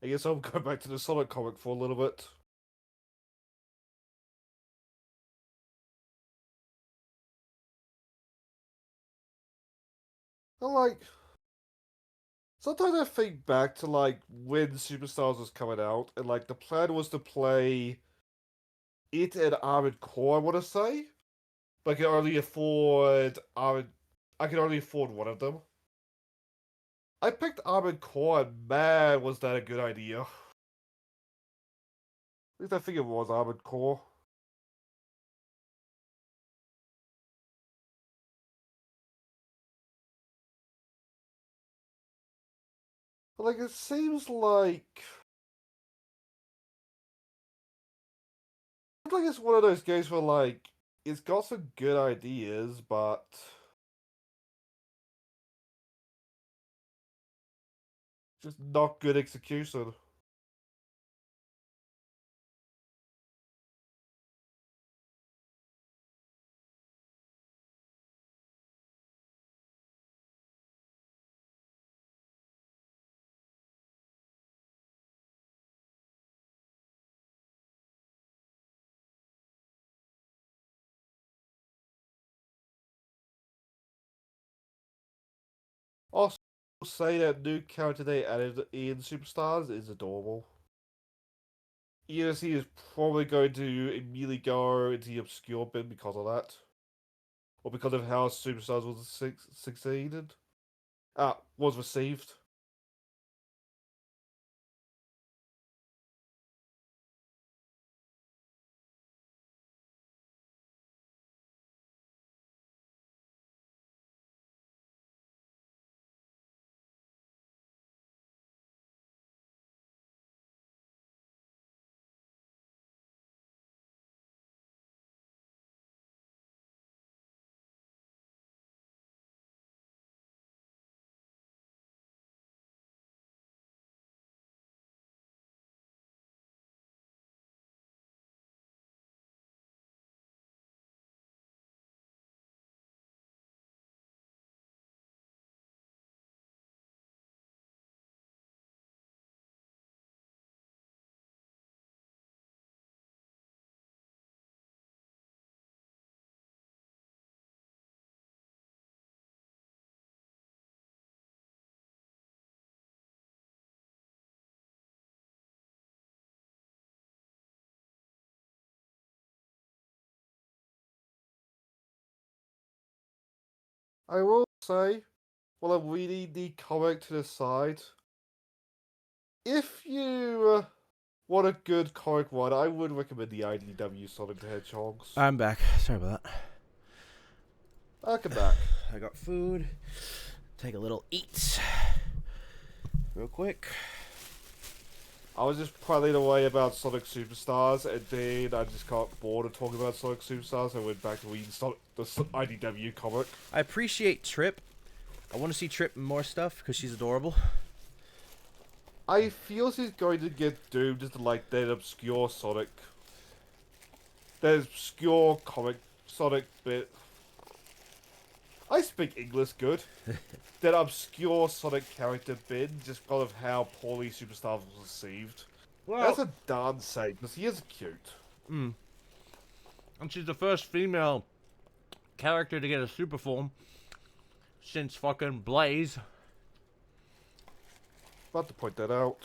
I guess I'll go back to the Sonic comic for a little bit. Sometimes I think back to, when Superstars was coming out, and, the plan was to play it and Armored Core, I want to say. But I could only afford one of them. I picked Armored Core, and man, was that a good idea. At least I think it was Armored Core. But, it seems like it's one of those games where, it's got some good ideas, but just not good execution. Also, say that new character they added in Superstars is adorable. ESC is probably going to immediately go into the obscure bin because of that. Or because of how Superstars was succeeded. Was received. I will say, while I'm reading the comic to the side, if you want a good comic one, I would recommend the IDW Sonic the Hedgehogs. I'm back. Sorry about that. Welcome back. I got food. Take a little eat. Real quick. I was just prattling away about Sonic Superstars, and then I just got bored of talking about Sonic Superstars, and went back to reading the IDW comic. I appreciate Trip. I want to see Trip in more stuff because she's adorable. I feel she's going to get doomed into like that obscure Sonic, that obscure comic Sonic bit. I speak English good. That obscure Sonic character bin, just because of how poorly Superstars was received. Well, That's a darn shame, because he is cute. and she's the first female character to get a super form since fucking Blaze. About to point that out.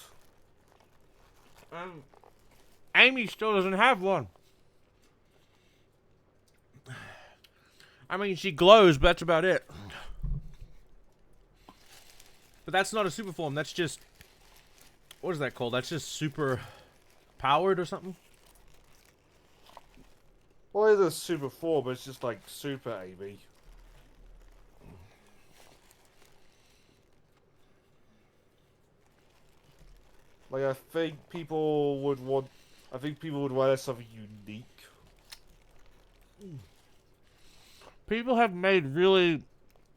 Amy still doesn't have one. I mean, she glows, but that's about it. But that's not a super form. That's just... What is that called? That's just super powered or something? Well, it is a super form, but it's just like Super Amy. Like, I think people would want something unique. People have made really,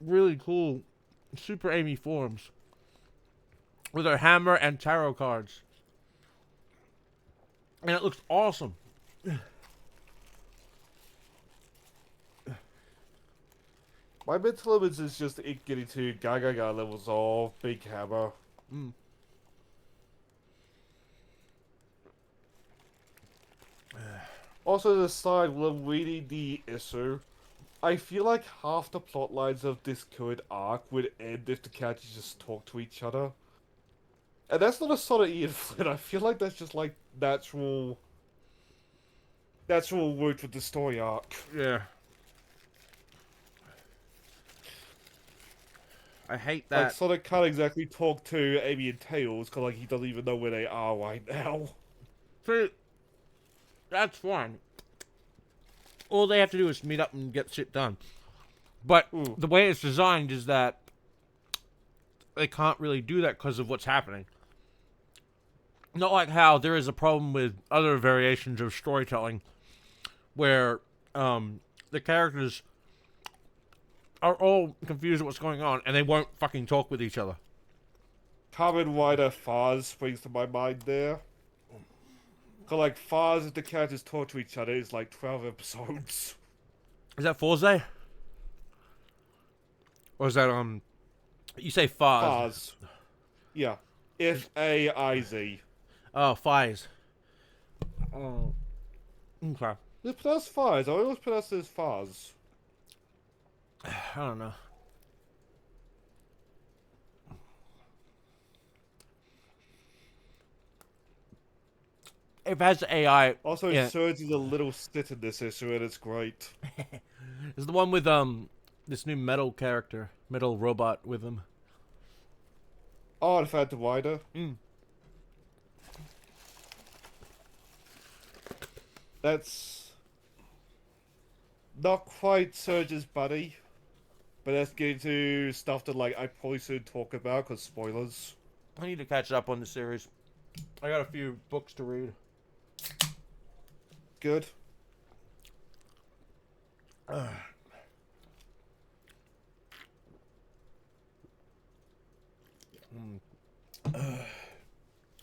really cool Super Amy forms with her hammer and tarot cards. And it looks awesome. My mental limits is just it getting to Gaga levels of Big Hammer. Also, to the side, when reading the issue, I feel like half the plot lines of this current arc would end if the characters just talk to each other. And that's not a sort of Ian Flynn. I feel like that's just like natural route with the story arc. Yeah. I hate Like that. Sonic can't exactly talk to Amy and Tails because like he doesn't even know where they are right now. See, that's fine. All they have to do is meet up and get shit done. But the way it's designed is that they can't really do that because of what's happening. Not like how there is a problem with other variations of storytelling where the characters are all confused at what's going on and they won't fucking talk with each other. Kamen Rider Faz springs to my mind there. Cause like Faz and the characters talk to each other is like 12 episodes. Is that Forze? Or is that you say Faz? Faz. Yeah. F-A-I-Z. Oh, Fize. Oh. Okay. It's pronounced Faz. I always pronounce it as Faz. I don't know. If it has AI, Also, yeah. Surge is a little sit in this issue, and it's great. It's the one with this new metal character, metal robot with him. Oh, the Phantom Rider. That's not quite Surge's buddy, but that's getting to stuff that like I probably shouldn't talk about because spoilers. I need to catch up on the series. I got a few books to read. Good. That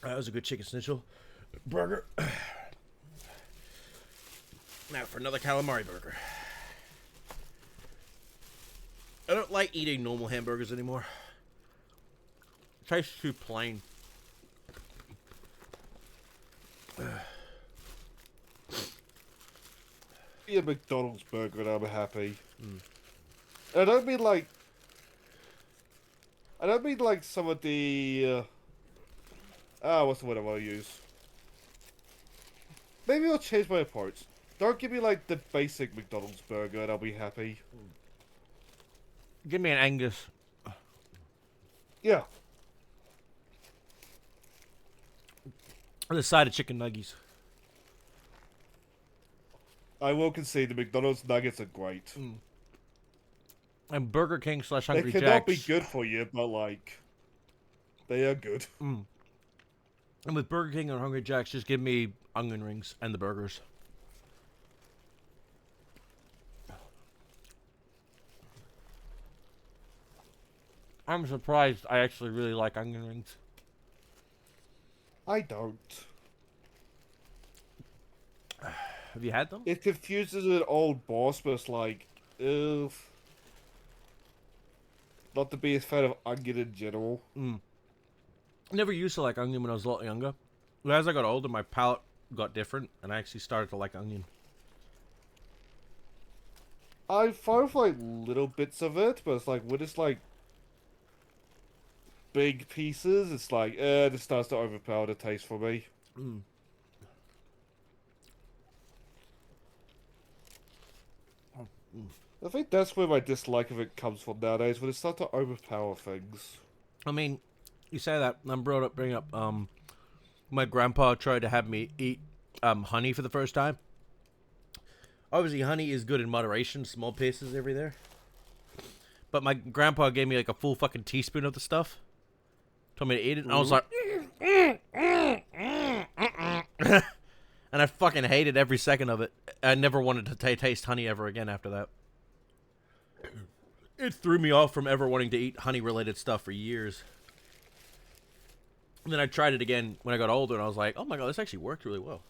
was a good chicken schnitzel burger. Now for another calamari burger. I don't like eating normal hamburgers anymore. It tastes too plain. Be a McDonald's burger and I'm happy. I don't mean like some of the what's the word I want to use? Maybe I'll change my approach. Don't give me like the basic McDonald's burger and I'll be happy. Give me an Angus. Yeah. On the side of chicken nuggies. I will concede the McDonald's nuggets are great. And Burger King / They Hungry cannot be Jack's. good for you, but like, they are good. And with Burger King and Hungry Jack's, just give me onion rings and the burgers. I'm surprised I actually really like onion rings. I don't. Have you had them? It confuses an old boss, but it's like, ugh. Not the biggest fan of onion in general. Never used to like onion when I was a lot younger. But as I got older, my palate got different, and I actually started to like onion. I find like little bits of it, but it's like when it's like big pieces, it's like, this starts to overpower the taste for me. I think that's where my dislike of it comes from nowadays, when it starts to overpower things. I mean, you say that, and I'm bringing up, my grandpa tried to have me eat, honey for the first time. Obviously, honey is good in moderation, small pieces every there. But my grandpa gave me, like, a full fucking teaspoon of the stuff. Told me to eat it, and I was like... and I fucking hated every second of it. I never wanted to taste honey ever again after that. It threw me off from ever wanting to eat honey-related stuff for years. And then I tried it again when I got older, and I was like, oh my god, this actually worked really well.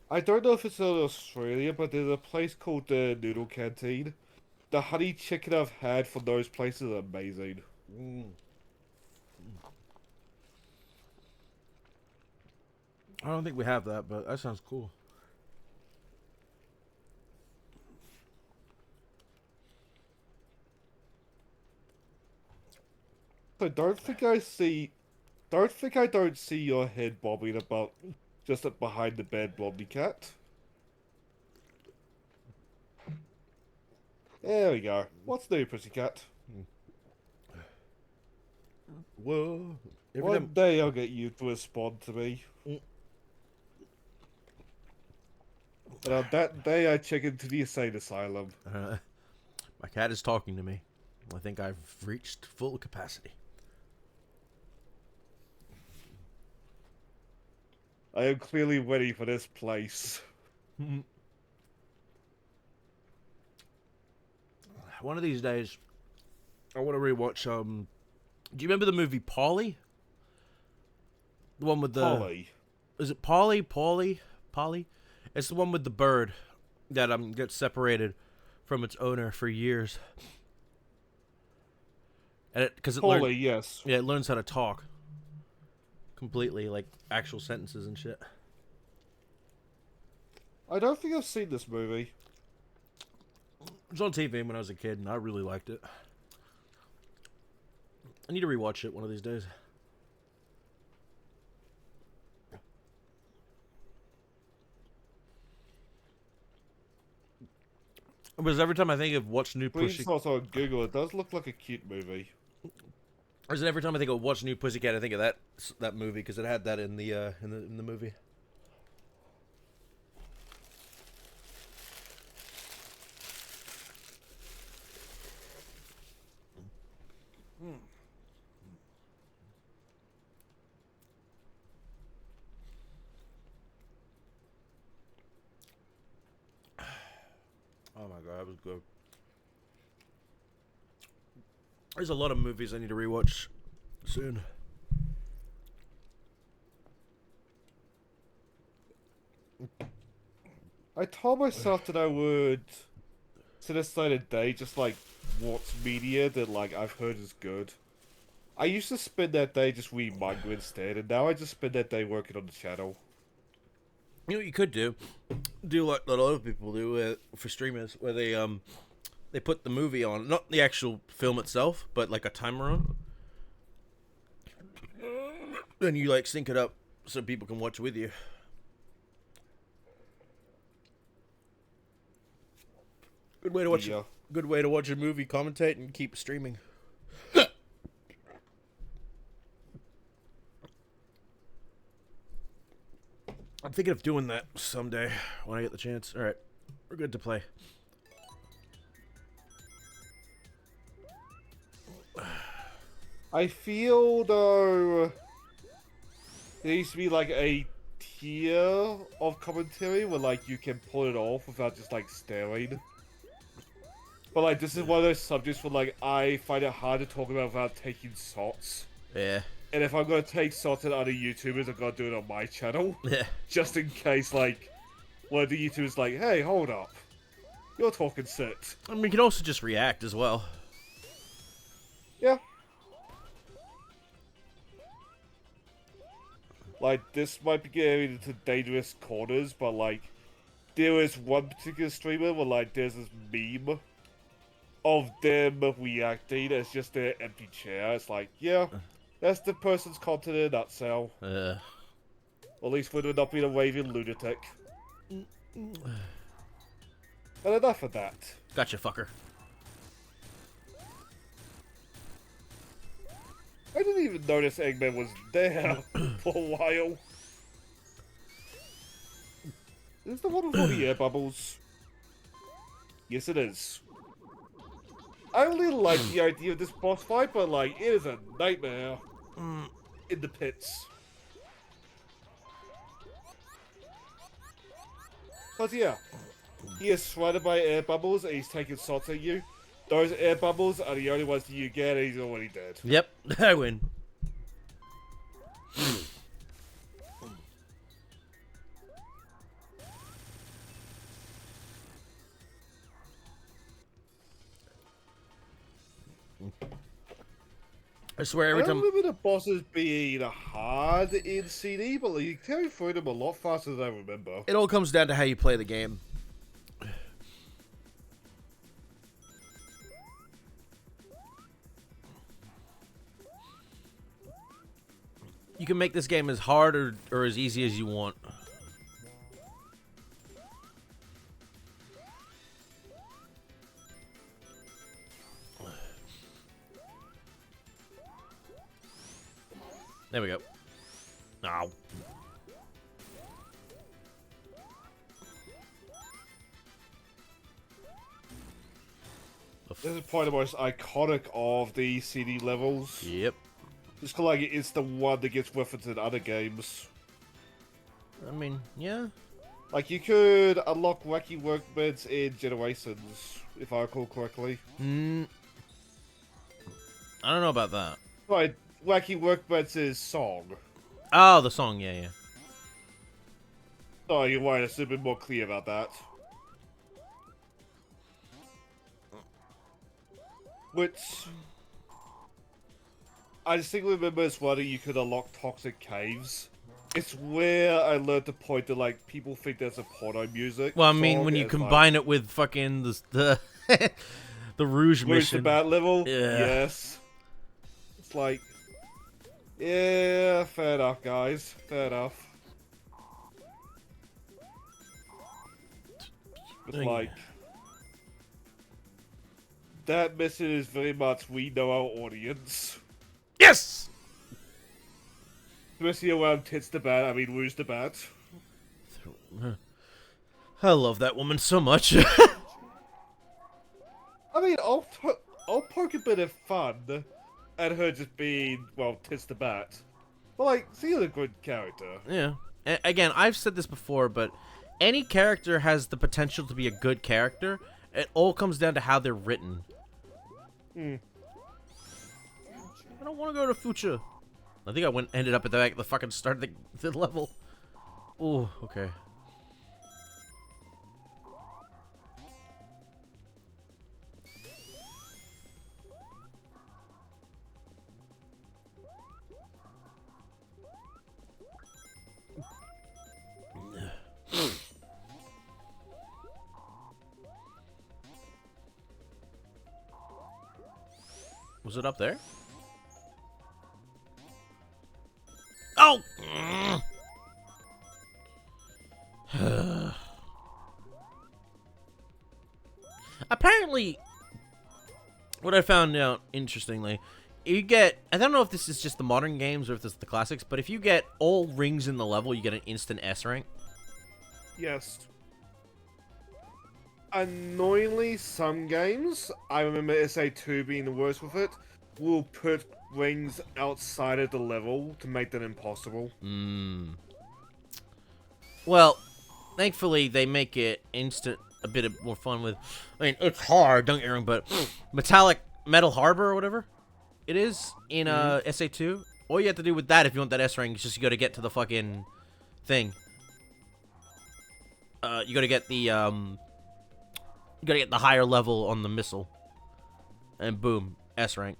I don't know if it's in Australia, but there's a place called the Noodle Canteen. The honey chicken I've had from those places are amazing. I don't think we have that, but that sounds cool. So don't think I don't see your head bobbing about just up behind the bed, Blondie Cat. There we go. What's new, Pussycat? Whoa. One day I'll get you to respond to me. And on that day I check into the insane asylum. My cat is talking to me. I think I've reached full capacity. I am clearly ready for this place. One of these days, I want to rewatch, do you remember the movie Polly? The one with the... Polly. Is it Polly? It's the one with the bird that gets separated from its owner for years. And because Polly, yes. Yeah, it learns how to talk. Completely, like actual sentences and shit. I don't think I've seen this movie. It was on TV when I was a kid, and I really liked it. I need to rewatch it one of these days. Because every time I think of what's new Please Pussycat, also on Google. It does look like a cute movie. or is it every time I think of what's new Pussycat, I think of that movie because it had that in the movie. Oh my god, that was good. There's a lot of movies I need to rewatch soon. I told myself that I would set aside a day just like watch media that like I've heard is good. I used to spend that day just reading manga instead, and now I just spend that day working on the channel. You know what you could do like a lot of people do for streamers, where they put the movie on, not the actual film itself, but like a timer on. Then you like sync it up so people can watch with you. Good way to watch. Yeah. Good way to watch a movie, commentate, and keep streaming. I'm thinking of doing that someday when I get the chance. All right, we're good to play. I feel though there needs to be like a tier of commentary where like you can pull it off without just like staring. But like this is one of those subjects where like I find it hard to talk about without taking shots. Yeah. And if I'm gonna take shots at other YouTubers, I'm gonna do it on my channel. Yeah. Just in case like one of the YouTubers like, hey, hold up. You're talking shit. I mean, you can also just react as well. Yeah. Like, this might be getting into dangerous corners, but, like, there is one particular streamer where, like, there's this meme of them reacting as just their empty chair. It's like, yeah, that's the person's content in a nutshell. Or at least when they're not being a raving lunatic. And enough of that. Gotcha, fucker. I didn't even notice Eggman was there for a while. Is the one with all the air bubbles? Yes, it is. I really like the idea of this boss fight, but like, it is a nightmare in the pits. But yeah, he is surrounded by air bubbles and he's taking shots at you. Those air bubbles are the only ones that you get, and he's already dead. Yep, I win. I swear every I don't time. remember the bosses being hard in CD, but like, you carry through them a lot faster than I remember. It all comes down to how you play the game. You can make this game as hard or as easy as you want. There we go. Ow. This is probably the most iconic of the CD levels. Yep. Just 'cause, like, it's the one that gets referenced in other games. I mean, yeah. Like, you could unlock Wacky Workbench in Generations, if I recall correctly. I don't know about that. Right, Wacky Workbench's song. Oh, the song, yeah. Oh, you're right, I should have been more clear about that. Which... I distinctly remember as well that you could unlock Toxic Caves. It's where I learned the point that, like, people think there's a porno music. Well, I mean, song, when you and, combine it with fucking the the Rouge Rouge mission. the Bat level? Yeah. Yes. It's like... Yeah, fair enough, guys. Fair enough. It's Dang. like... That mission is very much we know our audience. Yes! Especially around Tits the Bat, I mean Rouge the Bat. I love that woman so much. I mean, I'll poke a bit of fun at her just being, well, Tits the Bat. But, like, she's a good character. Yeah. Again, I've said this before, but any character has the potential to be a good character. It all comes down to how they're written. I don't want to go to Fucha. I think I ended up at the fucking start of the level. Oh, okay. Was it up there? Oh! Apparently, what I found out interestingly, you get, I don't know if this is just the modern games or if this is the classics, but if you get all rings in the level, you get an instant S rank. Yes. Annoyingly, some games, I remember SA2 being the worst with it, will put rings outside of the level to make them impossible. Well, thankfully they make it instant, a bit more fun with. I mean, it's hard, don't get me wrong, but Metal Harbor or whatever it is in SA2. All you have to do with that if you want that S rank is just you got to get to the fucking thing. You got to get the you got to get the higher level on the missile, and boom, S rank.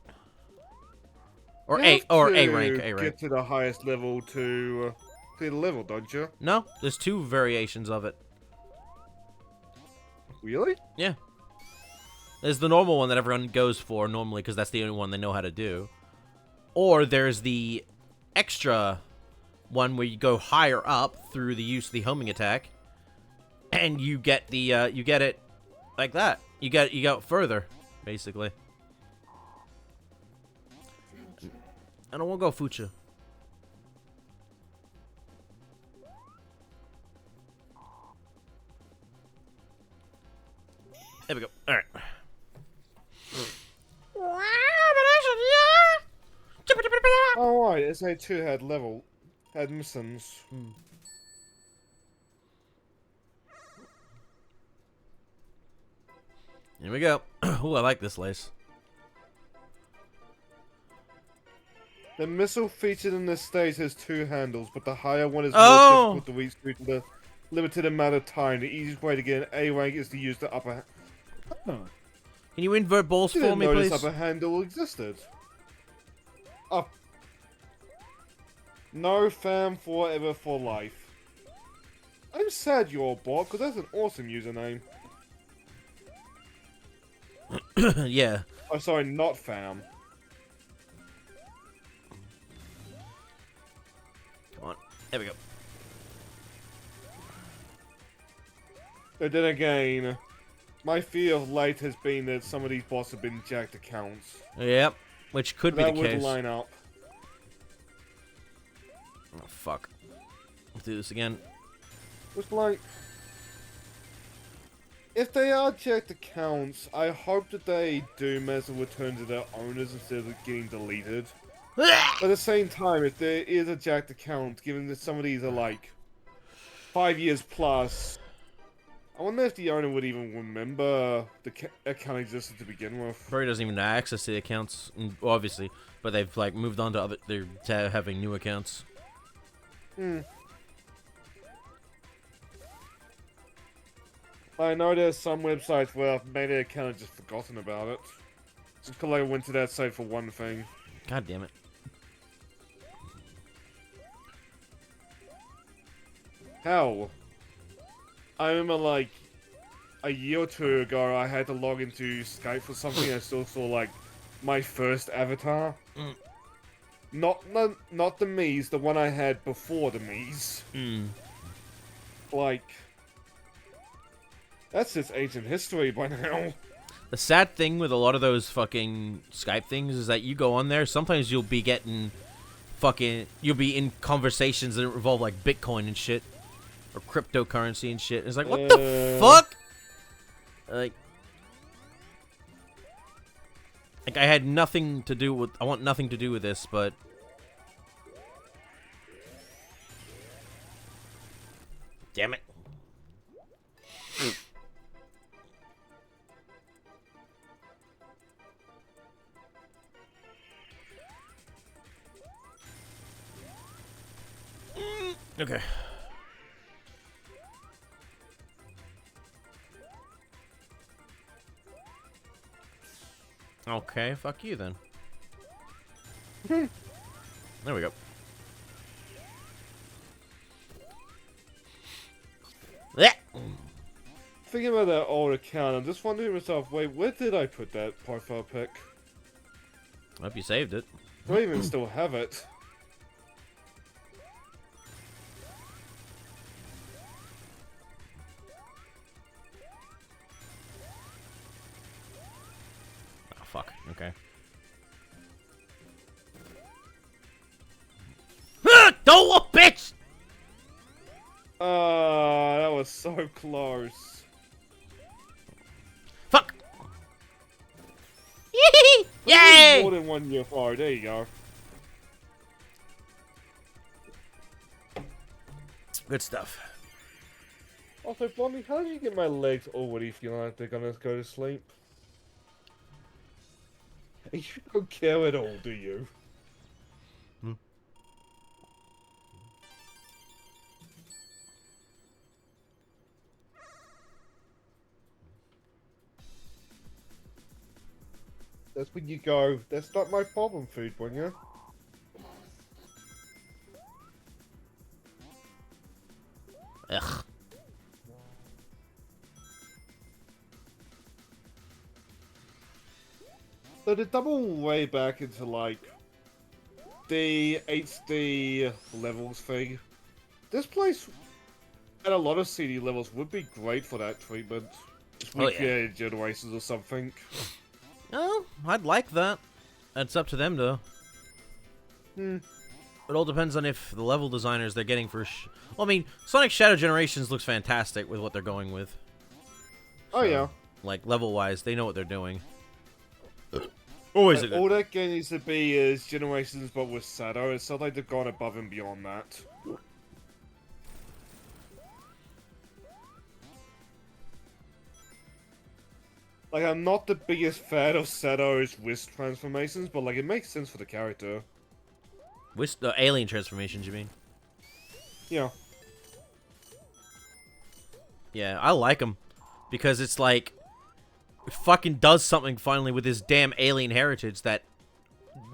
Or You A have or to A rank. A rank. Get to the highest level to clear the level, don't you? No, there's 2 variations of it. Really? Yeah. There's the normal one that everyone goes for normally because that's the only one they know how to do. Or there's the extra one where you go higher up through the use of the homing attack, and you get the you get it like that. You go further, basically. I don't want to go Fucha. There we go. All right. Oh, right, SA2 had missions. Here we go. Ooh, I like this lace. The missile featured in this stage has 2 handles, but the higher one is Oh! more difficult to reach due to the limited amount of time. The easiest way to get an A rank is to use the upper. Can you invert balls for Didn't me, notice please? upper handle existed. Up. No fam forever for life. I'm sad you're a bot, because that's an awesome username. Yeah. Oh, sorry, not fam. Come on. There we go. But then again, my fear of late has been that some of these bots have been jacked accounts. Yep. Which could be That the would case. line up. Oh, fuck. Let's do this again. It's like, if they are jacked accounts, I hope that they do manage to return to their owners instead of getting deleted. But at the same time, if there is a jacked account, given that some of these are like 5 years plus, I wonder if the owner would even remember the account existed to begin with. Probably doesn't even have access to the accounts, obviously, but they've like moved on to other. They're having new accounts. I know there's some websites where I've made an account and just forgotten about it. Just because I went to that site for one thing. God damn it. Hell, I remember like a year or 2 ago I had to log into Skype for something and I still saw like my first avatar. Not the Mii's, the one I had before the Mii's. Like, that's just ancient history by now. The sad thing with a lot of those fucking Skype things is that you go on there, sometimes you'll be getting you'll be in conversations that involve like Bitcoin and shit. Or cryptocurrency and shit. It's like, what the fuck? Like, I had nothing to do with, I want nothing to do with this, but. Damn it. Okay. Okay, fuck you then. There we go. Yeah. Thinking about that old account, I'm just wondering to myself, wait, where did I put that profile pic? I hope you saved it. Do I even still have it? fuck. Okay. Don't, bitch! That was so close. Fuck! More Yay! than 1 year far. There you go. Good stuff. Also, Blondie, how did you get my legs already feeling like they're gonna go to sleep? You don't care at all, do you? That's when you go, that's not my problem, food, won't you? Ugh. So to double way back into like the HD levels thing, this place at a lot of CD levels would be great for that treatment. Just Oh, weaker generations or something. Oh, I'd like that. It's up to them, though. Hmm. It all depends on if the level designers they're getting for... Well, I mean, Sonic Shadow Generations looks fantastic with what they're going with. Oh yeah. Like, level-wise, they know what they're doing. Always a Like, good... all that game needs to be is Generations but with Shadow. It's not like they've gone above and beyond that. Like, I'm not the biggest fan of Shadow's wrist transformations, but like, it makes sense for the character. With the alien transformations, you mean? Yeah. Yeah, I like them. Because it's like... It fucking does something finally with this damn alien heritage that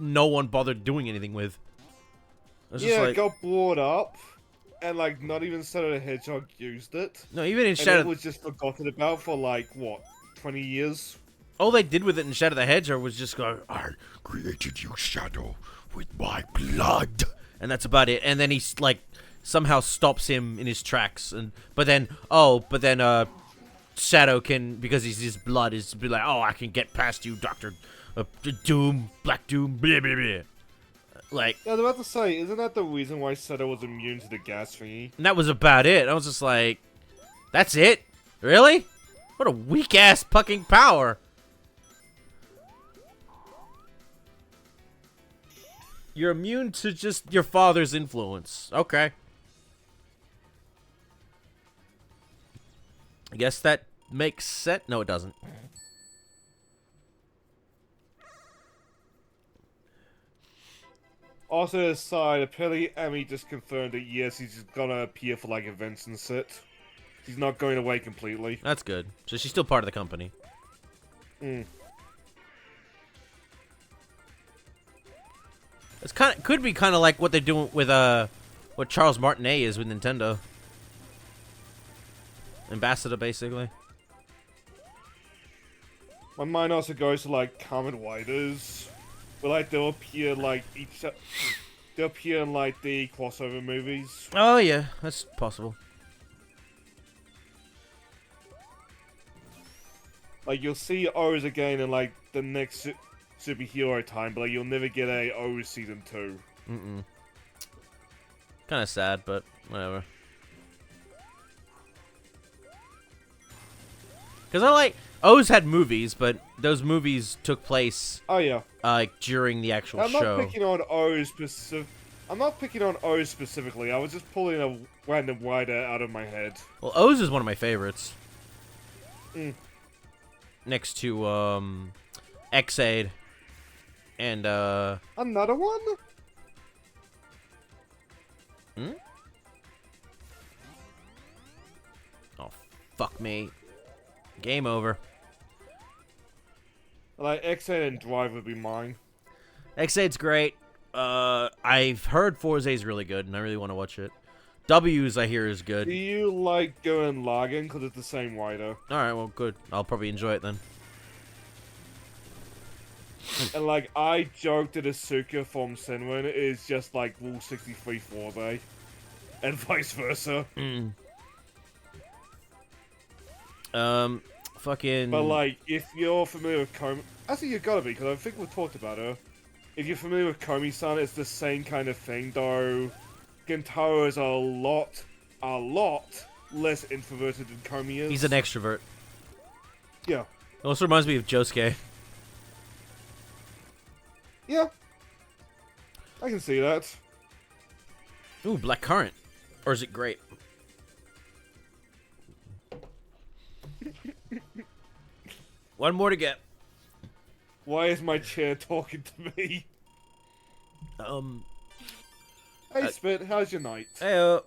no one bothered doing anything with. It's just Yeah, like, it got brought up, and like, not even Shadow the Hedgehog used it. no, even in And Shadow... it was just forgotten about for like, what, 20 years? All they did with it in Shadow the Hedgehog was just go, I created you, Shadow, with my blood. and that's about it. And then he's like somehow stops him in his tracks. But then Shadow can, because his blood is be like, oh, I can get past you, Doctor Doom, Black Doom, blah blah blah. Like, Yeah, I was about to say, isn't that the reason why Shadow was immune to the gas thingy? and that was about it. I was just like, that's it, really? What a weak ass fucking power. You're immune to just your father's influence. Okay. I guess that makes sense. No, it doesn't. Also, aside, apparently Amy just confirmed that yes, he's just gonna appear for like events and shit. He's not going away completely. That's good. So she's still part of the company. Hmm. It's could be kind of like what they're doing with what Charles Martinet is with Nintendo. Ambassador, basically. My mind also goes to like Kamen Riders, where like they'll appear like they'll appear in like the crossover movies. Oh yeah, that's possible. Like you'll see O's again in like the next superhero time, but like you'll never get a O season 2. Mm-mm. Kind of sad, but whatever. Because I like... O's had movies, but those movies took place Oh yeah. like during the actual I'm show. not picking on O specific. I'm not picking on O specifically. I was just pulling a random writer out of my head. Well, O's is one of my favorites. Mm. Next to X-Aid and Another one? Hmm? Oh, fuck me. Game over. Like X8 and Drive would be mine. X-Aid's great. I've heard Forza's really good, and I really want to watch it. W's I hear is good. Do you like Gurren Lagann? Because it's the same writer. Alright, well, good. I'll probably enjoy it then. And like, I joked that Asuka from Senran is just like Rule 63 Forza. And vice versa. Fucking. But like, if you're familiar with Komi, actually you gotta be, because I think we talked about her. If you're familiar with Komi-san, it's the same kind of thing, though. Gentaro is a lot less introverted than Komi is. He's an extrovert. Yeah. It also reminds me of Josuke. Yeah. I can see that. Ooh, black currant. Or is it grape? One more to get. Why is my chair talking to me? Hey, Spit, how's your night? Hey,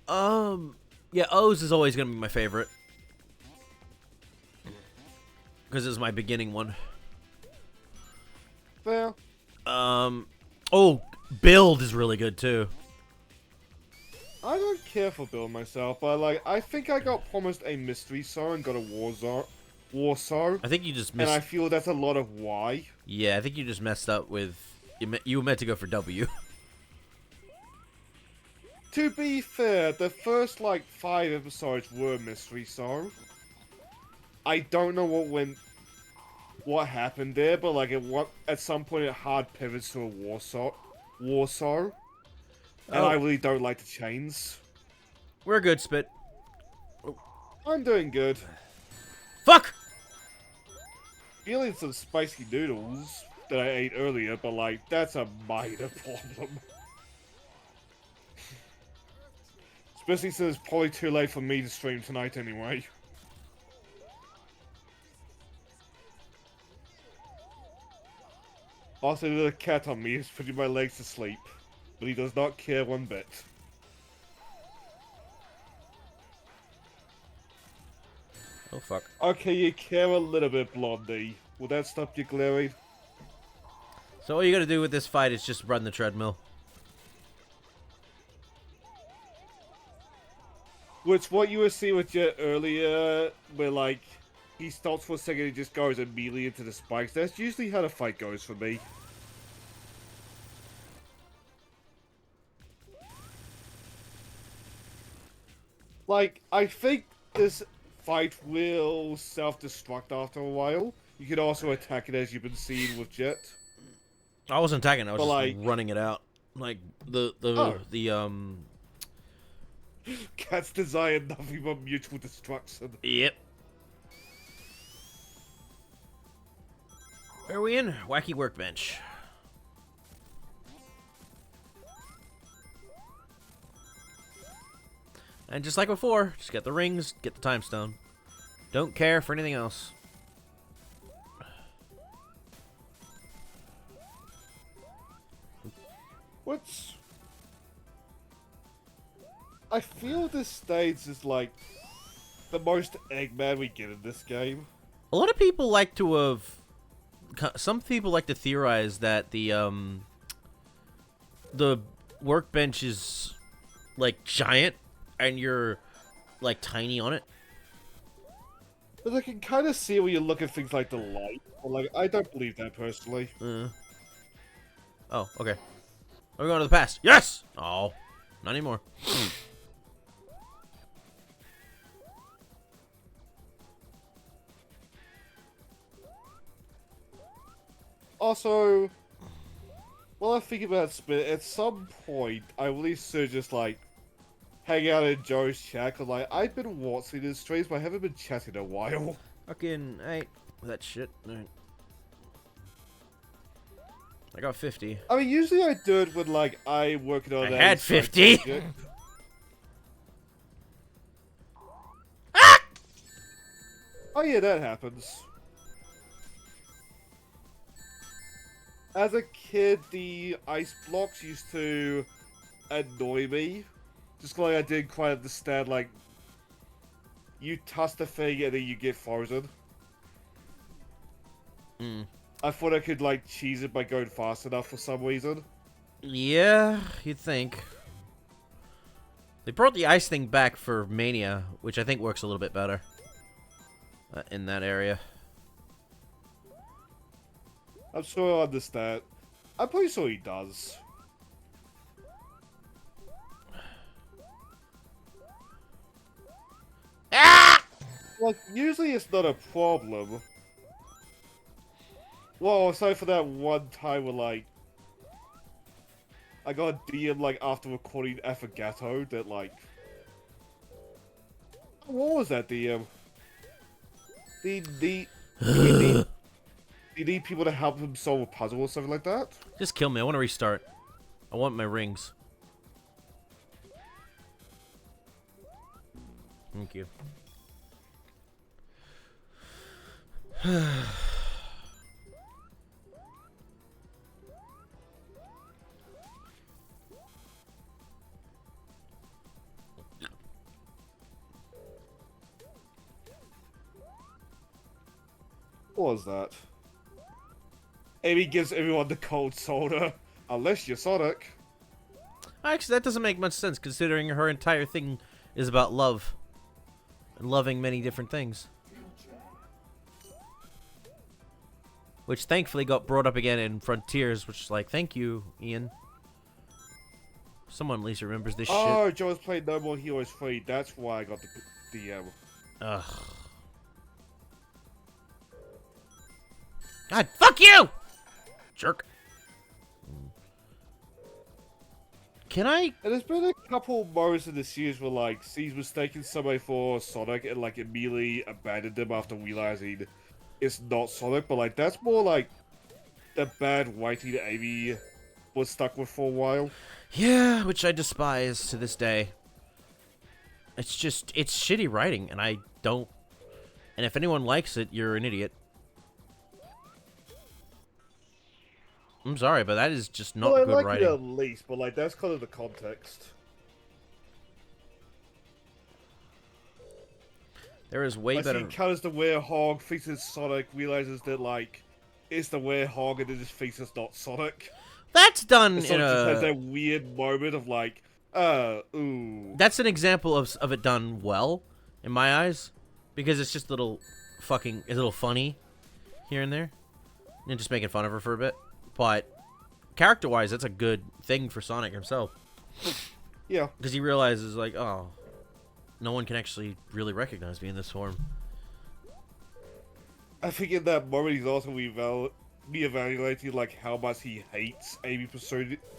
yeah, O's is always gonna be my favorite. Because it's my beginning one. Fair. Oh, build is really good too. I don't care for Bill myself, but like, I think I got promised a mystery star and got a war star, I think you just and missed. I feel that's a lot of why. Yeah, I think you just messed up with. You were meant to go for W. To be fair, the first like 5 episodes were mystery star. I don't know what happened there, but like at some point it hard pivots to a war star. And Oh. I really don't like the chains. We're good, Spit. I'm doing good. Fuck! Feeling some spicy noodles that I ate earlier, but like, that's a minor problem. Especially since it's probably too late for me to stream tonight anyway. Also, the cat on me is putting my legs to sleep, but he does not care one bit. Oh fuck. Okay, you care a little bit, Blondie. Will that stop you glaring? So all you gotta do with this fight is just run the treadmill. Which, what you were seeing with Jet earlier, where like, he stops for a second and just goes immediately into the spikes. That's usually how the fight goes for me. Like, I think this fight will self-destruct after a while. You could also attack it as you've been seeing with Jet. I wasn't attacking. I was But, just like- running it out. Like the Oh. Cats desire nothing but mutual destruction. Yep. Where are we in? Wacky workbench. And just like before, just get the rings, get the time stone. Don't care for anything else. What's... I feel this stage is like the most Eggman we get in this game. A lot of people like to have. Some people like to theorize that the workbench is like giant, and you're like tiny on it. But I can kind of see when you look at things like the light. But like, I don't believe that personally. Oh, okay. Are we going to the past? Yes. Oh, not anymore. Also, while I think about Spit, at some point, I really should just like hang out in Joe's chat. Cause like, I've been watching his streams, but I haven't been chatting in a while. Fucking hey, that shit. Alright. I got 50. I mean, usually I do it when like I work it on. I a had side 50. project. Oh yeah, that happens. As a kid, the ice blocks used to annoy me. Just like I didn't quite understand, like, you touch the thing and then you get frozen. I thought I could, like, cheese it by going fast enough for some reason. Yeah, you'd think. They brought the ice thing back for Mania, which I think works a little bit better in that area. I'm sure I understand. I'm pretty sure he does. Like, usually it's not a problem. Well, aside for that one time where, like, I got a DM, like, after recording Affogato that, like... What was that DM? You need people to help him solve a puzzle or something like that? Just kill me. I want to restart. I want my rings. Thank you. What was that? Amy gives everyone the cold soda. Unless you're Sonic. Actually, that doesn't make much sense considering her entire thing is about love. And loving many different things. Which thankfully got brought up again in Frontiers, which is like, thank you, Ian. Someone at least remembers this Oh, shit. Joe was playing No More Heroes 3. That's why I got the DM. Ugh. God, fuck you! Jerk. Can I? And there's been a couple moments in the series where, like, he's mistaken somebody for Sonic and, like, immediately abandoned him after realizing it's not Sonic. But, like, that's more like the bad writing that Amy was stuck with for a while. Yeah, which I despise to this day. It's just, it's shitty writing, and I don't... And if anyone likes it, you're an idiot. I'm sorry, but that is just not Well, I good like writing. it at least, but, like, that's kind of the context. There is way Like, better... he encounters the Werehog, thinks it's Sonic, realizes that, like, it's the Werehog, and then just thinks it's not Sonic. That's done And in Sonic just has a... that weird moment of, like, ooh. That's an example of it done well, in my eyes. Because it's just a little funny here and there. And just making fun of her for a bit. But character-wise, that's a good thing for Sonic himself. Yeah. Because he realizes, like, oh, no one can actually really recognize me in this form. I think in that moment he's also reevaluating, like, how much he hates Amy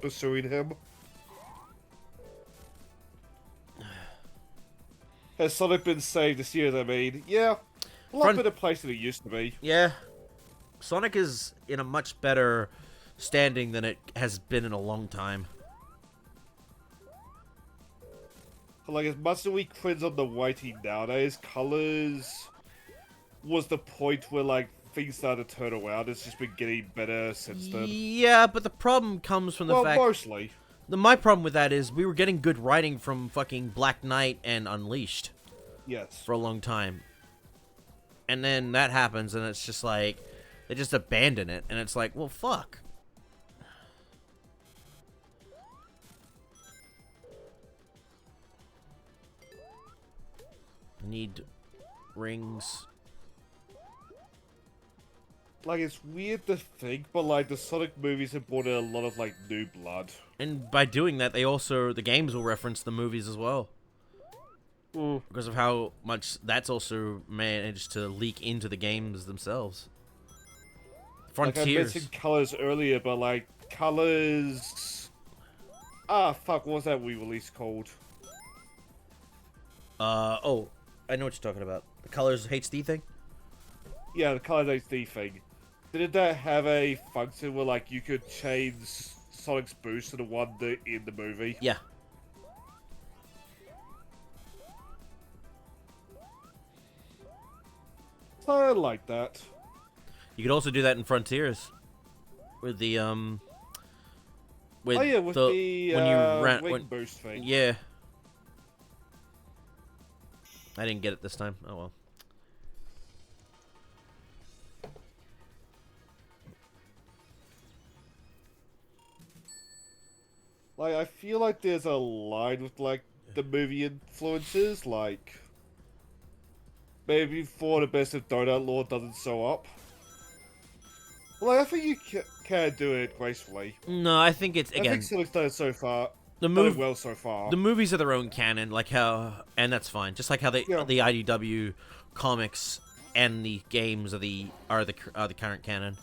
pursuing him. Has Sonic been saved this year, I mean? Yeah. A lot better place than it used to be. Yeah. Sonic is in a much better standing than it has been in a long time. Like, as much as we cringe on the writing nowadays, Colors was the point where, like, things started to turn around. It's just been getting better since then. Yeah, but the problem comes from the Well, fact... mostly. My problem with that is we were getting good writing from fucking Black Knight and Unleashed Yes. for a long time. And then that happens, and it's just like... They just abandon it, and it's like, well, fuck. Need rings. Like, it's weird to think, but, like, the Sonic movies have brought in a lot of, like, new blood. And by doing that, they also... The games will reference the movies as well. Because of how much that's also managed to leak into the games themselves. Like, I Frontiers. mentioned Colors earlier, but, like, Colors... Ah, fuck, what was that re-release called? Oh, I know what you're talking about. The Colors HD thing? Yeah, the Colors HD thing. Didn't that have a function where, like, you could change Sonic's boost to the one that in the movie? Yeah. So I like that. You could also do that in Frontiers. With the, With Oh yeah, with the when you ran, wing boost thing. Yeah. I didn't get it this time. Oh well. Like, I feel like there's a line with, like, the movie influences, like... Maybe for the best of Donut Lord doesn't show up. Like, I think you can do it gracefully. No, I think it's I again think Sonic's done it so far. the Done it move. well so far. The movies are their own canon, like how, and that's fine. Just like how they Yeah. the IDW comics and the games are the current canon.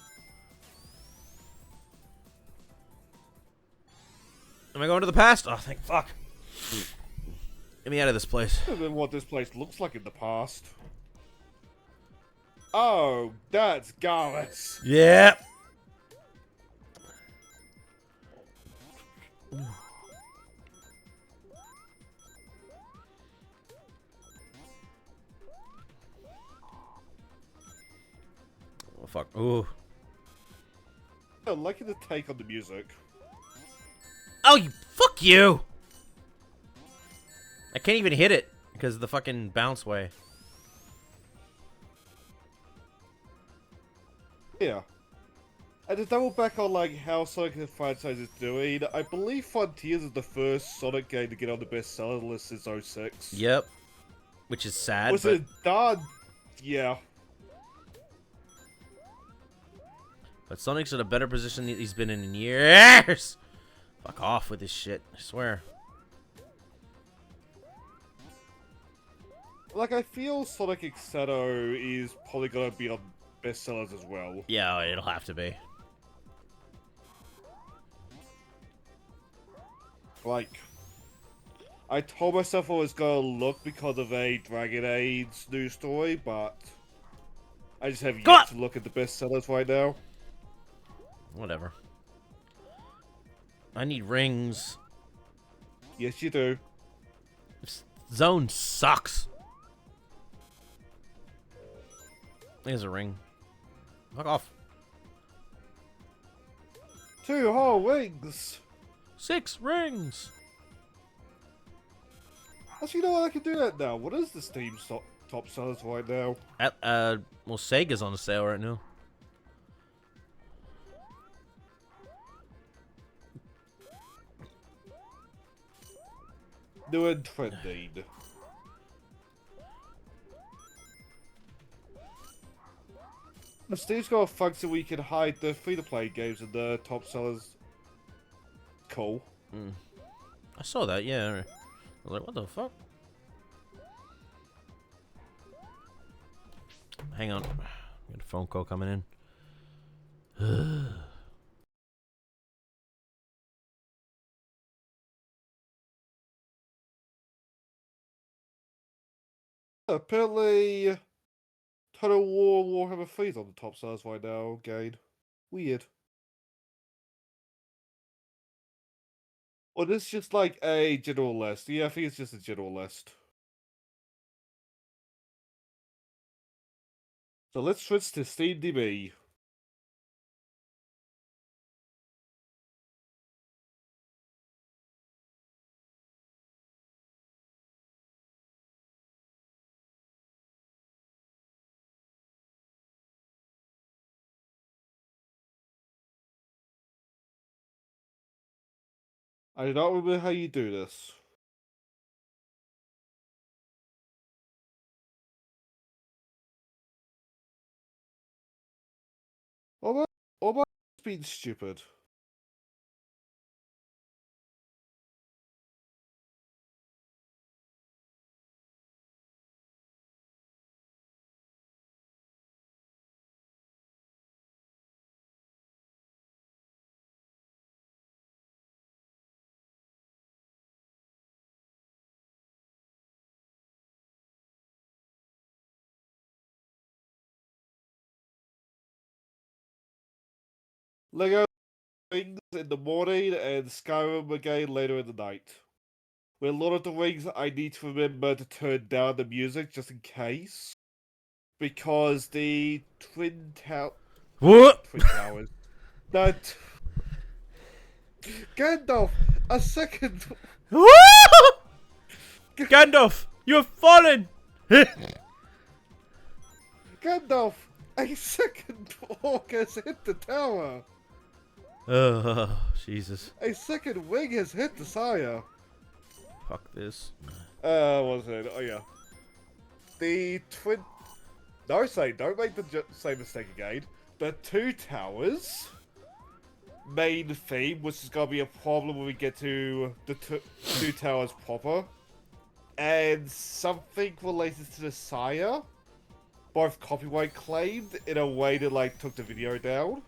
Am I going to the past? Oh, thank fuck. Get me out of this place. I don't know what this place looks like in the past. Oh, that's Garrus. Yeah. Oh, fuck. Ooh. I like the take on the music. Oh, you fuck you! I can't even hit it because of the fucking bounce way. Yeah. And to double back on like how Sonic the franchise is doing, I believe Frontiers is the first Sonic game to get on the bestseller list since 06. Yep. Which is sad. Was but... it done? Yeah. But Sonic's in a better position than he's been in years. Fuck off with this shit, I swear. Like, I feel Sonic X-Shadow is probably gonna be on bestsellers as well. Yeah, it'll have to be. Like, I told myself I was gonna look because of a Dragon Age news story, but I just have yet to look at the bestsellers right now. Whatever. I need rings. Yes, you do. This zone sucks. There's a ring. Fuck off. 2 whole wings! 6 rings! Actually, you know what? I can do that now. What is the Steam top sellers right now? Well, Sega's on sale right now. New and trending. Steve's got a function where you can hide the free-to-play games in the top sellers. Cool. I saw that, yeah. I was like, what the fuck? Hang on. Got a phone call coming in. Apparently, Total War Warhammer 3 is on the top sellers right now, again. Weird. Or this is just like a general list. Yeah, I think it's just a general list. So let's switch to SteamDB. I do not remember how you do this. Or am I being stupid? Lego Rings in the morning and Skyrim again later in the night. With Lord of the Rings, I need to remember to turn down the music just in case. Because the What? Twin Towers. That. Gandalf! A second! Gandalf, you have fallen! Gandalf! A second orc has hit the tower! Oh, Jesus. A second wing has hit the sire! Fuck this. What was it? Oh, yeah. The twin. No, don't make the same mistake again. The Two Towers main theme, which is gonna be a problem when we get to the Two Towers proper, and something related to the Sire both copyright claimed in a way that like took the video down.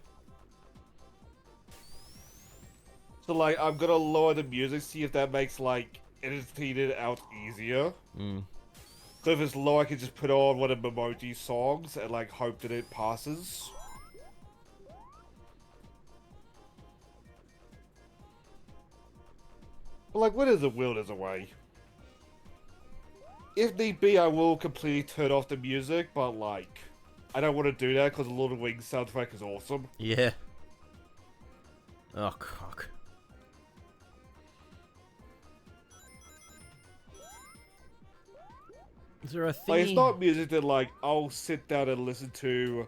So like I'm gonna lower the music, see if that makes like editing it out easier. So if it's low, I can just put on one of Memoji's songs and like hope that it passes. But like, when there's a will, there's a way. If need be, I will completely turn off the music, but like, I don't want to do that because the Lord of the Rings soundtrack is awesome. Yeah. Oh, cock. Is there a theme? Like, it's not music that like I'll sit down and listen to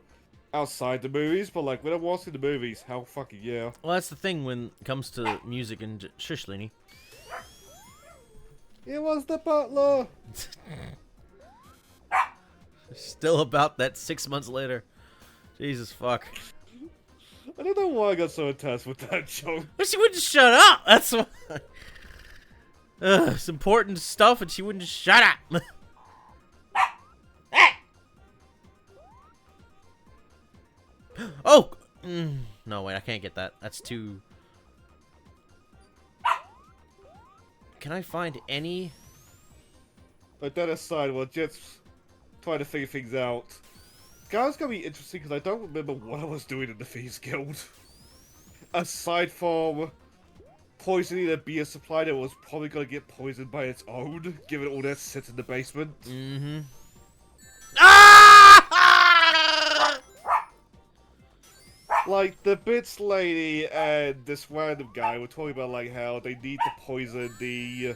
outside the movies, but like when I'm watching the movies, hell fucking yeah. Well, that's the thing when it comes to music and shush, Lenny. It was the butler. Still about that 6 months later. Jesus fuck. I don't know why I got so attached with that joke. But she wouldn't shut up. That's why. It's important stuff, and she wouldn't just shut up. Oh! No, wait, I can't get that. That's too... Can I find any... But that aside, while Jet's trying to figure things out, Guys, gonna be interesting because I don't remember what I was doing in the Thieves Guild. Aside from poisoning a beer supply that was probably gonna get poisoned by its own, given all that sits in the basement. Mm-hmm. Like, the Bits lady and this random guy were talking about, like, how they need to poison the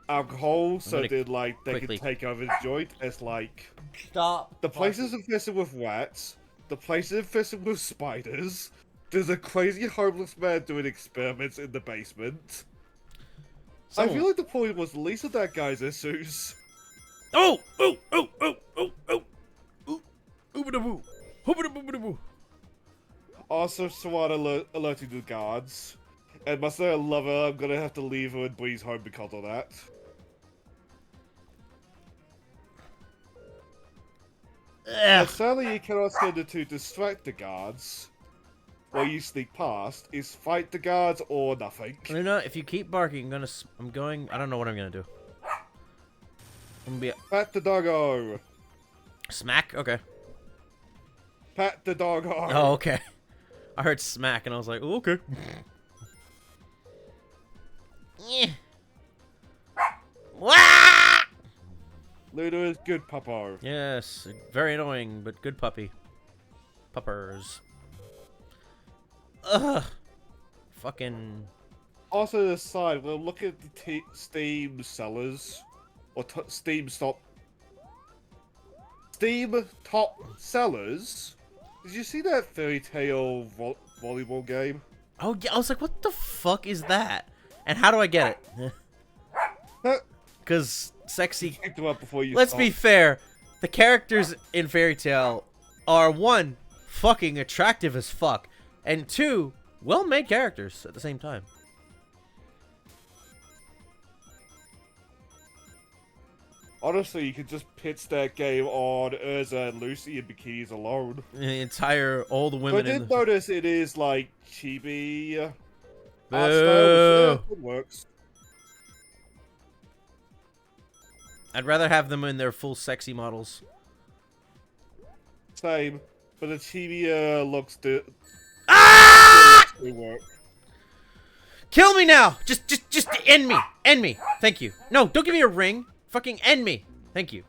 alcohol so that, like, they quickly can take over the joint. It's like... Stop. The place is infested with rats. The place is infested with spiders. There's a crazy homeless man doing experiments in the basement. I feel like the point was at least of that guy's issues. Oh! Oh! Oh! Oh! Oh! Oh! Oh! Oobadaboo! Hoobadaboo! Also, Sawada alerting the guards. And must say I love her, I'm gonna have to leave her and Breeze home because of that. But sadly, you cannot send her to distract the guards. While you sneak past, is fight the guards or nothing. You know, if you keep barking, I don't know what I'm gonna do. I'm gonna be Pat the doggo. smack. Okay. Pat the doggo. Oh, okay. I heard smack and I was like, oh, okay. Yeah. Wah! Luna is good, puppo. Yes, very annoying, but good puppy. Puppers. Ugh. Fucking. Also, to the side, we'll look at the Steam sellers. Or Steam top sellers. Did you see that Fairy Tail volleyball game? Oh, yeah, I was like, what the fuck is that? And how do I get it? Because sexy. Picked them up before you Let's stopped. be fair. The characters in Fairy Tail are, one, fucking attractive as fuck, and two, well-made characters at the same time. Honestly, you could just pitch that game on Urza and Lucy in bikinis alone. All the women But I in did the... notice it is like chibi art Boo. style, which it works. I'd rather have them in their full sexy models. Same, but the chibi looks work. Kill me now! Just end me! End me! Thank you. No, don't give me a ring! Fucking end me! Thank you.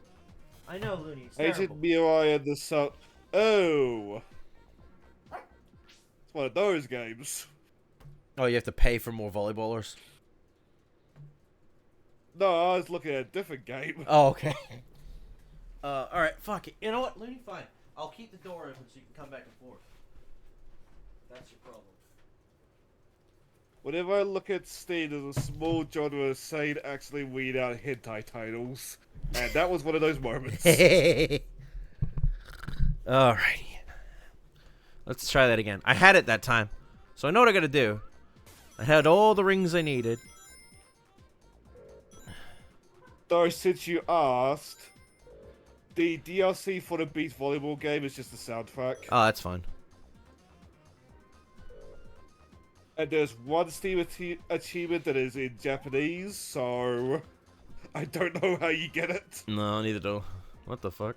I know, Looney. It's Agent Mirai and the Sun. Oh, it's one of those games. Oh, you have to pay for more volleyballers? No, I was looking at a different game. Oh, okay. Alright, fuck it. You know what, Looney? Fine. I'll keep the door open so you can come back and forth. That's your problem. Whenever I look at Steam, there's a small genre of saying actually weed out hentai titles. And that was one of those moments. Alrighty. Let's try that again. I had it that time. So I know what I gotta do. I had all the rings I needed. Though, since you asked, The DLC for the Beach Volleyball game is just the soundtrack. Oh, that's fine. And there's one Steam achievement that is in Japanese, so I don't know how you get it. No, neither do. What the fuck?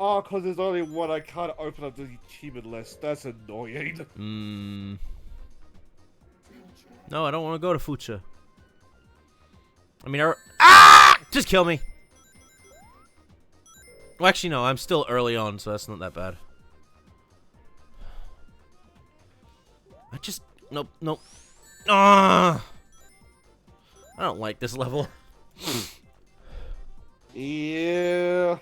Oh, because there's only one, I can't open up the achievement list. That's annoying. No, I don't want to go to Fucha. I mean, just kill me. Well, actually, no. I'm still early on, so that's not that bad. Nope, nope. Ah! I don't like this level. Yeah.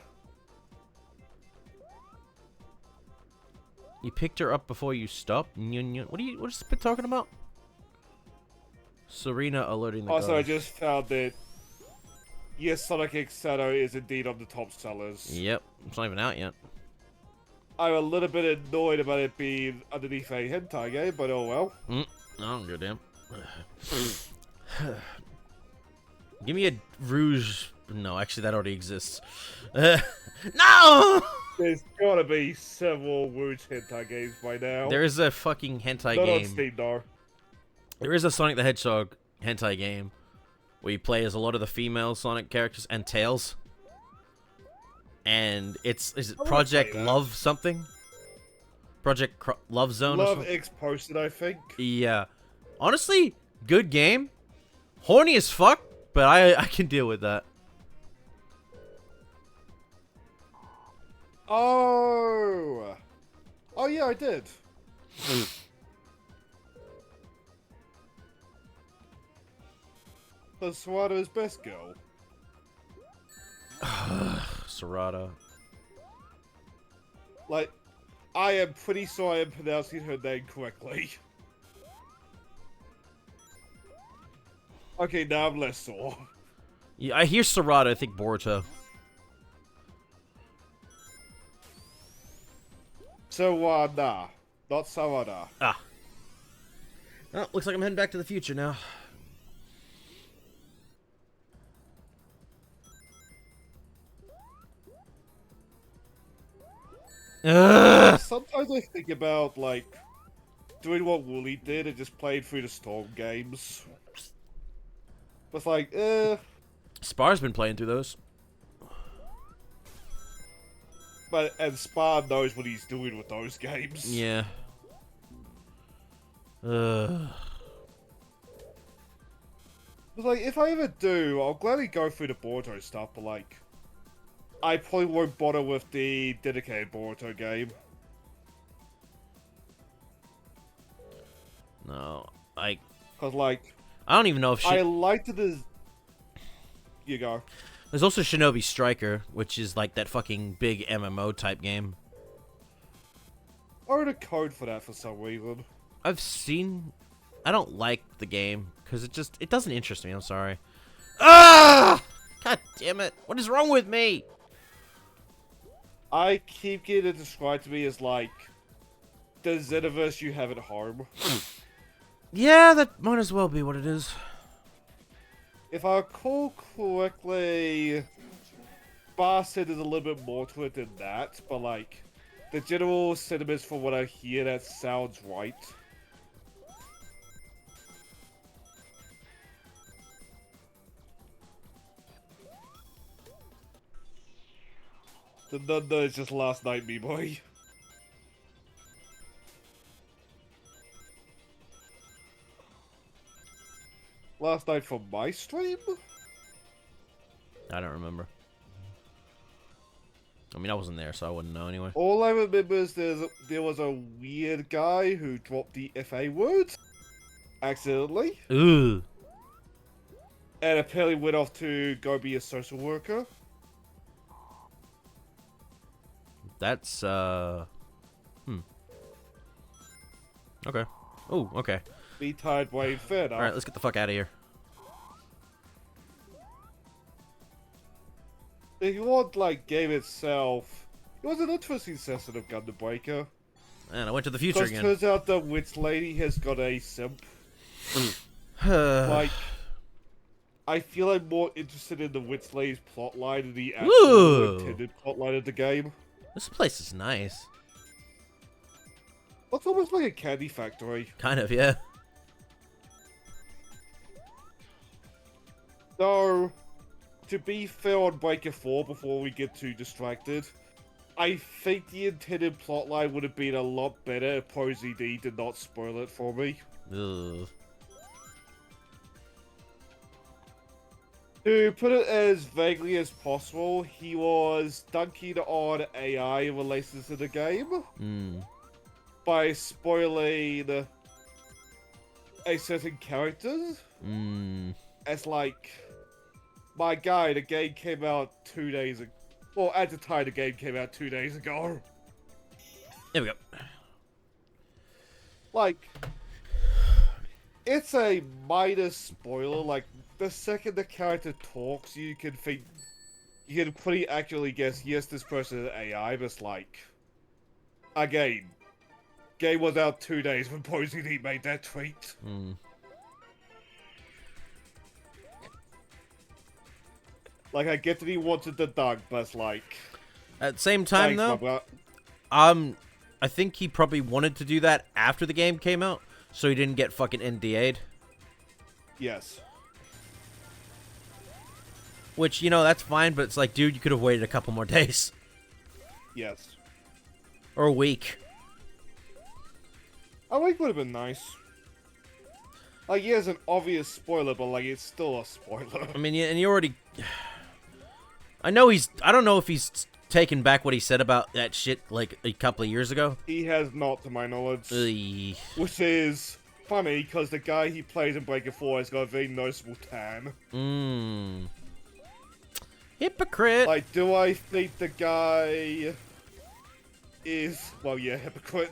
You picked her up before you stopped? What is this talking about? Serena alerting the Also, guard. I just found that, yes, Sonic X Shadow is indeed on the top sellers. Yep, it's not even out yet. I'm a little bit annoyed about it being underneath a hentai game, but oh well. I don't give a damn. Give me a Rouge. No, actually, that already exists. No! There's gotta be several Rouge hentai games by now. There is a fucking hentai Not on game. Steam, though. There is a Sonic the Hedgehog hentai game where you play as a lot of the female Sonic characters and Tails. And is it wanna Project play that. Love something? Project Love Zone or Love something? X posted, I think. Yeah. Honestly, good game. Horny as fuck, but I can deal with that. Oh! Oh yeah, I did. The Sawato's best girl. Serata. Like, I am pretty sure I am pronouncing her name correctly. Okay, now I'm less sure. Yeah, I hear Serata, I think Boruto. Sawada, not Sawada. Ah. Well, looks like I'm heading back to the future now. Ugh. Sometimes I think about, like, doing what Wooly did and just playing through the Storm games. But like, Spar's been playing through those. and Spar knows what he's doing with those games. Yeah. Ugh. But like, if I ever do, I'll gladly go through the Boruto stuff, but like, I probably won't bother with the dedicated Boruto game. No, Cause like, I don't even know if I liked it as... You go. There's also Shinobi Striker, which is like that fucking big MMO type game. I wrote a code for that for some reason. I've seen. I don't like the game because it doesn't interest me. I'm sorry. Ah! God damn it! What is wrong with me? I keep getting it described to me as like the Xenoverse you have at home. Yeah, that might as well be what it is. If I recall correctly, Bar said there's a little bit more to it than that, but like, the general sentiments from what I hear, that sounds right. The Nunda is just last night, me boy. Last night from my stream? I don't remember. I mean, I wasn't there, so I wouldn't know anyway. All I remember is there was a weird guy who dropped the FA word accidentally, Ooh. and apparently went off to go be a social worker. That's Okay. Ooh, okay. Be tired, Wayne. Fair enough. Alright, let's get the fuck out of here. If you want, like, game itself, it was an interesting session of Gundam Breaker. And I went to the future Because again. turns out the witch lady has got a simp. Like, I feel I'm more interested in the witch lady's plotline than the actual Ooh. intended plotline of the game. This place is nice. It's almost like a candy factory. Kind of, yeah. Though, to be fair on Breaker 4 before we get too distracted, I think the intended plotline would have been a lot better if ProZD did not spoil it for me. Ugh. To put it as vaguely as possible, he was dunking on AI in relation to the game Mm. by spoiling a certain character. Mm. As like, my guy, the game came out 2 days ago. Well, at the time, the game came out 2 days ago. There we go. Like, it's a minor spoiler. Like, the second the character talks, you can pretty accurately guess, yes, this person is AI, but it's like, again, game was out 2 days when ProZD made that tweet. Mm. Like, I get that he wanted the dunk, but it's like, At the same time, thanks, my though, bro. I think he probably wanted to do that after the game came out, so he didn't get fucking NDA'd. Yes. Which, you know, that's fine, but it's like, dude, you could have waited a couple more days. Yes. Or a week. A week would have been nice. Like, yeah, it's an obvious spoiler, but, like, it's still a spoiler. I mean, yeah, and you already... I know I don't know if he's taken back what he said about that shit, like, a couple of years ago. He has not, to my knowledge. Ugh. Which is funny, because the guy he plays in Breaker 4 has got a very noticeable tan. Mmm. Hypocrite! Like, do I think the guy is... Well, yeah, hypocrite.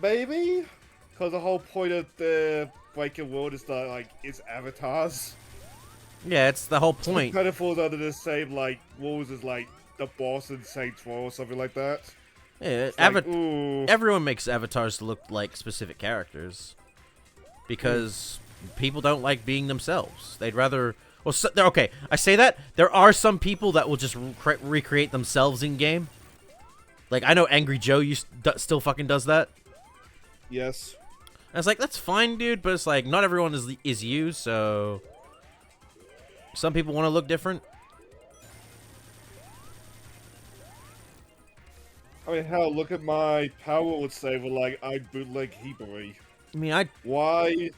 Maybe? Because the whole point of the Breaker world is that, like, it's avatars. Yeah, it's the whole point. Kind of falls under the same, like, rules as, like, the boss in Saints Row or something like that. Yeah, It's like, ooh. everyone makes avatars to look like specific characters. Because people don't like being themselves. They'd rather... Well, okay, I say that. There are some people that will just recreate themselves in-game. Like, I know Angry Joe still fucking does that. Yes. And it's like, that's fine, dude, but it's like, not everyone is you, so... Some people want to look different. I mean, hell, look at my power would saver, like, I bootleg Hebrew. I mean, Why?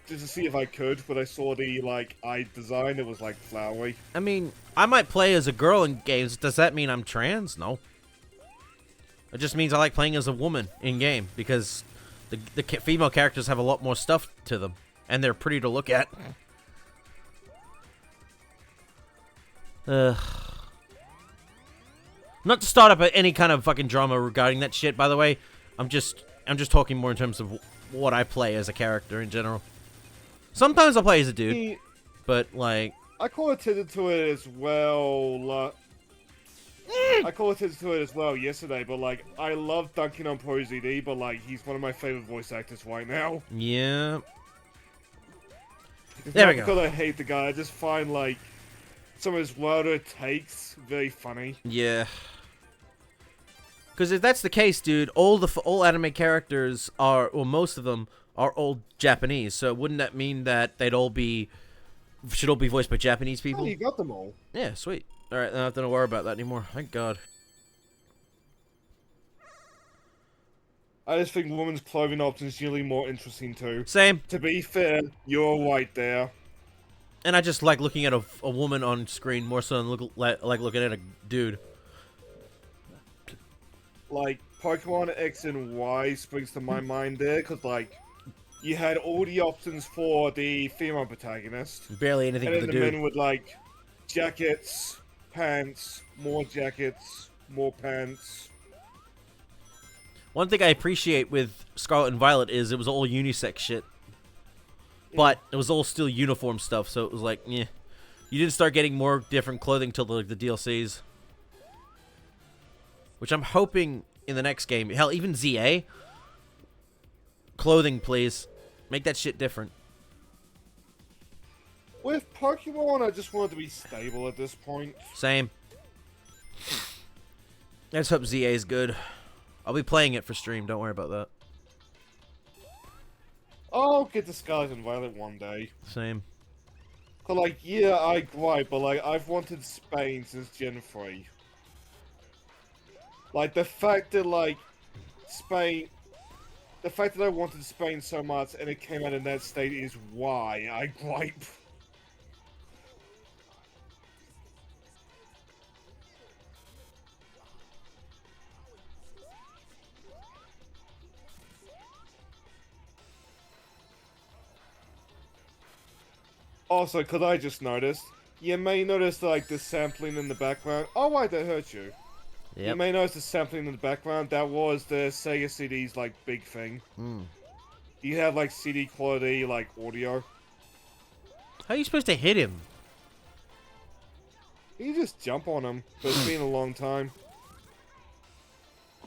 Just to see if I could, when I saw the, like, eye design, it was, like, flowery. I mean, I might play as a girl in games. Does that mean I'm trans? No. It just means I like playing as a woman in-game, because the female characters have a lot more stuff to them, and they're pretty to look at. Not to start up any kind of fucking drama regarding that shit, by the way. I'm just talking more in terms of what I play as a character in general. Sometimes I'll play as a dude, but like... I call attention to it as well, I call attention to it as well yesterday, but like, I love dunking on ProZD, but like, he's one of my favorite voice actors right now. Yeah. It's There not we go. because I hate the guy, I just find like, some of his wilder takes very funny. Yeah. Because if that's the case, dude, all anime characters are, well, most of them are old Japanese. So wouldn't that mean that should all be voiced by Japanese Oh, people? you got them all. Yeah, sweet. All right, I don't have to worry about that anymore. Thank God. I just think women's clothing options is usually more interesting too. Same. To be fair, you're right there. And I just like looking at a woman on screen more so than like looking at a dude. Like, Pokemon X and Y springs to my mind there, because, like, you had all the options for the female protagonist. Barely anything And for then the the dude. men with, like, jackets, pants, more jackets, more pants. One thing I appreciate with Scarlet and Violet is it was all unisex shit. But it was all still uniform stuff, so it was like, yeah. You didn't start getting more different clothing till the DLCs. Which I'm hoping in the next game. Hell, even ZA. Clothing, please. Make that shit different. With Pokemon, I just want it to be stable at this point. Same. Let's hope ZA is good. I'll be playing it for stream. Don't worry about that. I'll get to Scarlet and Violet one day. Same. But like, yeah, I gripe, but like, I've wanted Spain since Gen 3. Like, the fact that, like, Spain... The fact that I wanted Spain so much and it came out in that state is why I gripe. Also, because I just noticed, you may notice like the sampling in the background. Oh, why that hurt you? You may notice the sampling in the background. That was the Sega CD's like big thing. You have like CD quality like audio. How are you supposed to hit him? You just jump on him, but it's been a long time.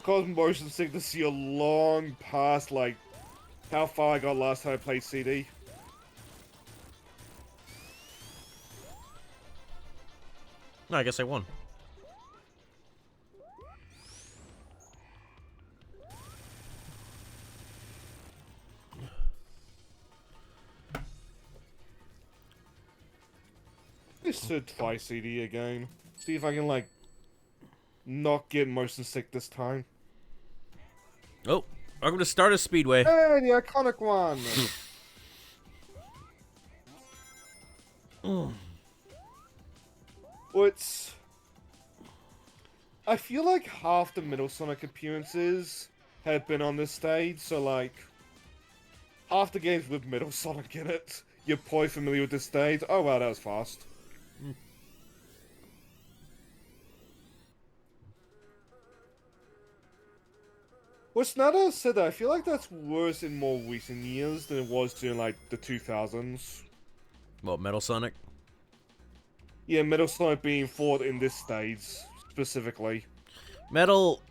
Cause motion sickness, you're long past like how far I got last time I played CD. No, I guess I won. I should try CD again. See if I can like not get motion sick this time. Oh, welcome to Stardust Speedway. Hey, the iconic one! Which I feel like half the Metal Sonic appearances have been on this stage, so like half the games with Metal Sonic in it, you're probably familiar with this stage. Oh wow, that was fast. Which now that I've said that, I feel like that's worse in more recent years than it was during like the 2000s. What, Metal Sonic? Yeah, Metal Sonic being fought in this stage, specifically. Metal,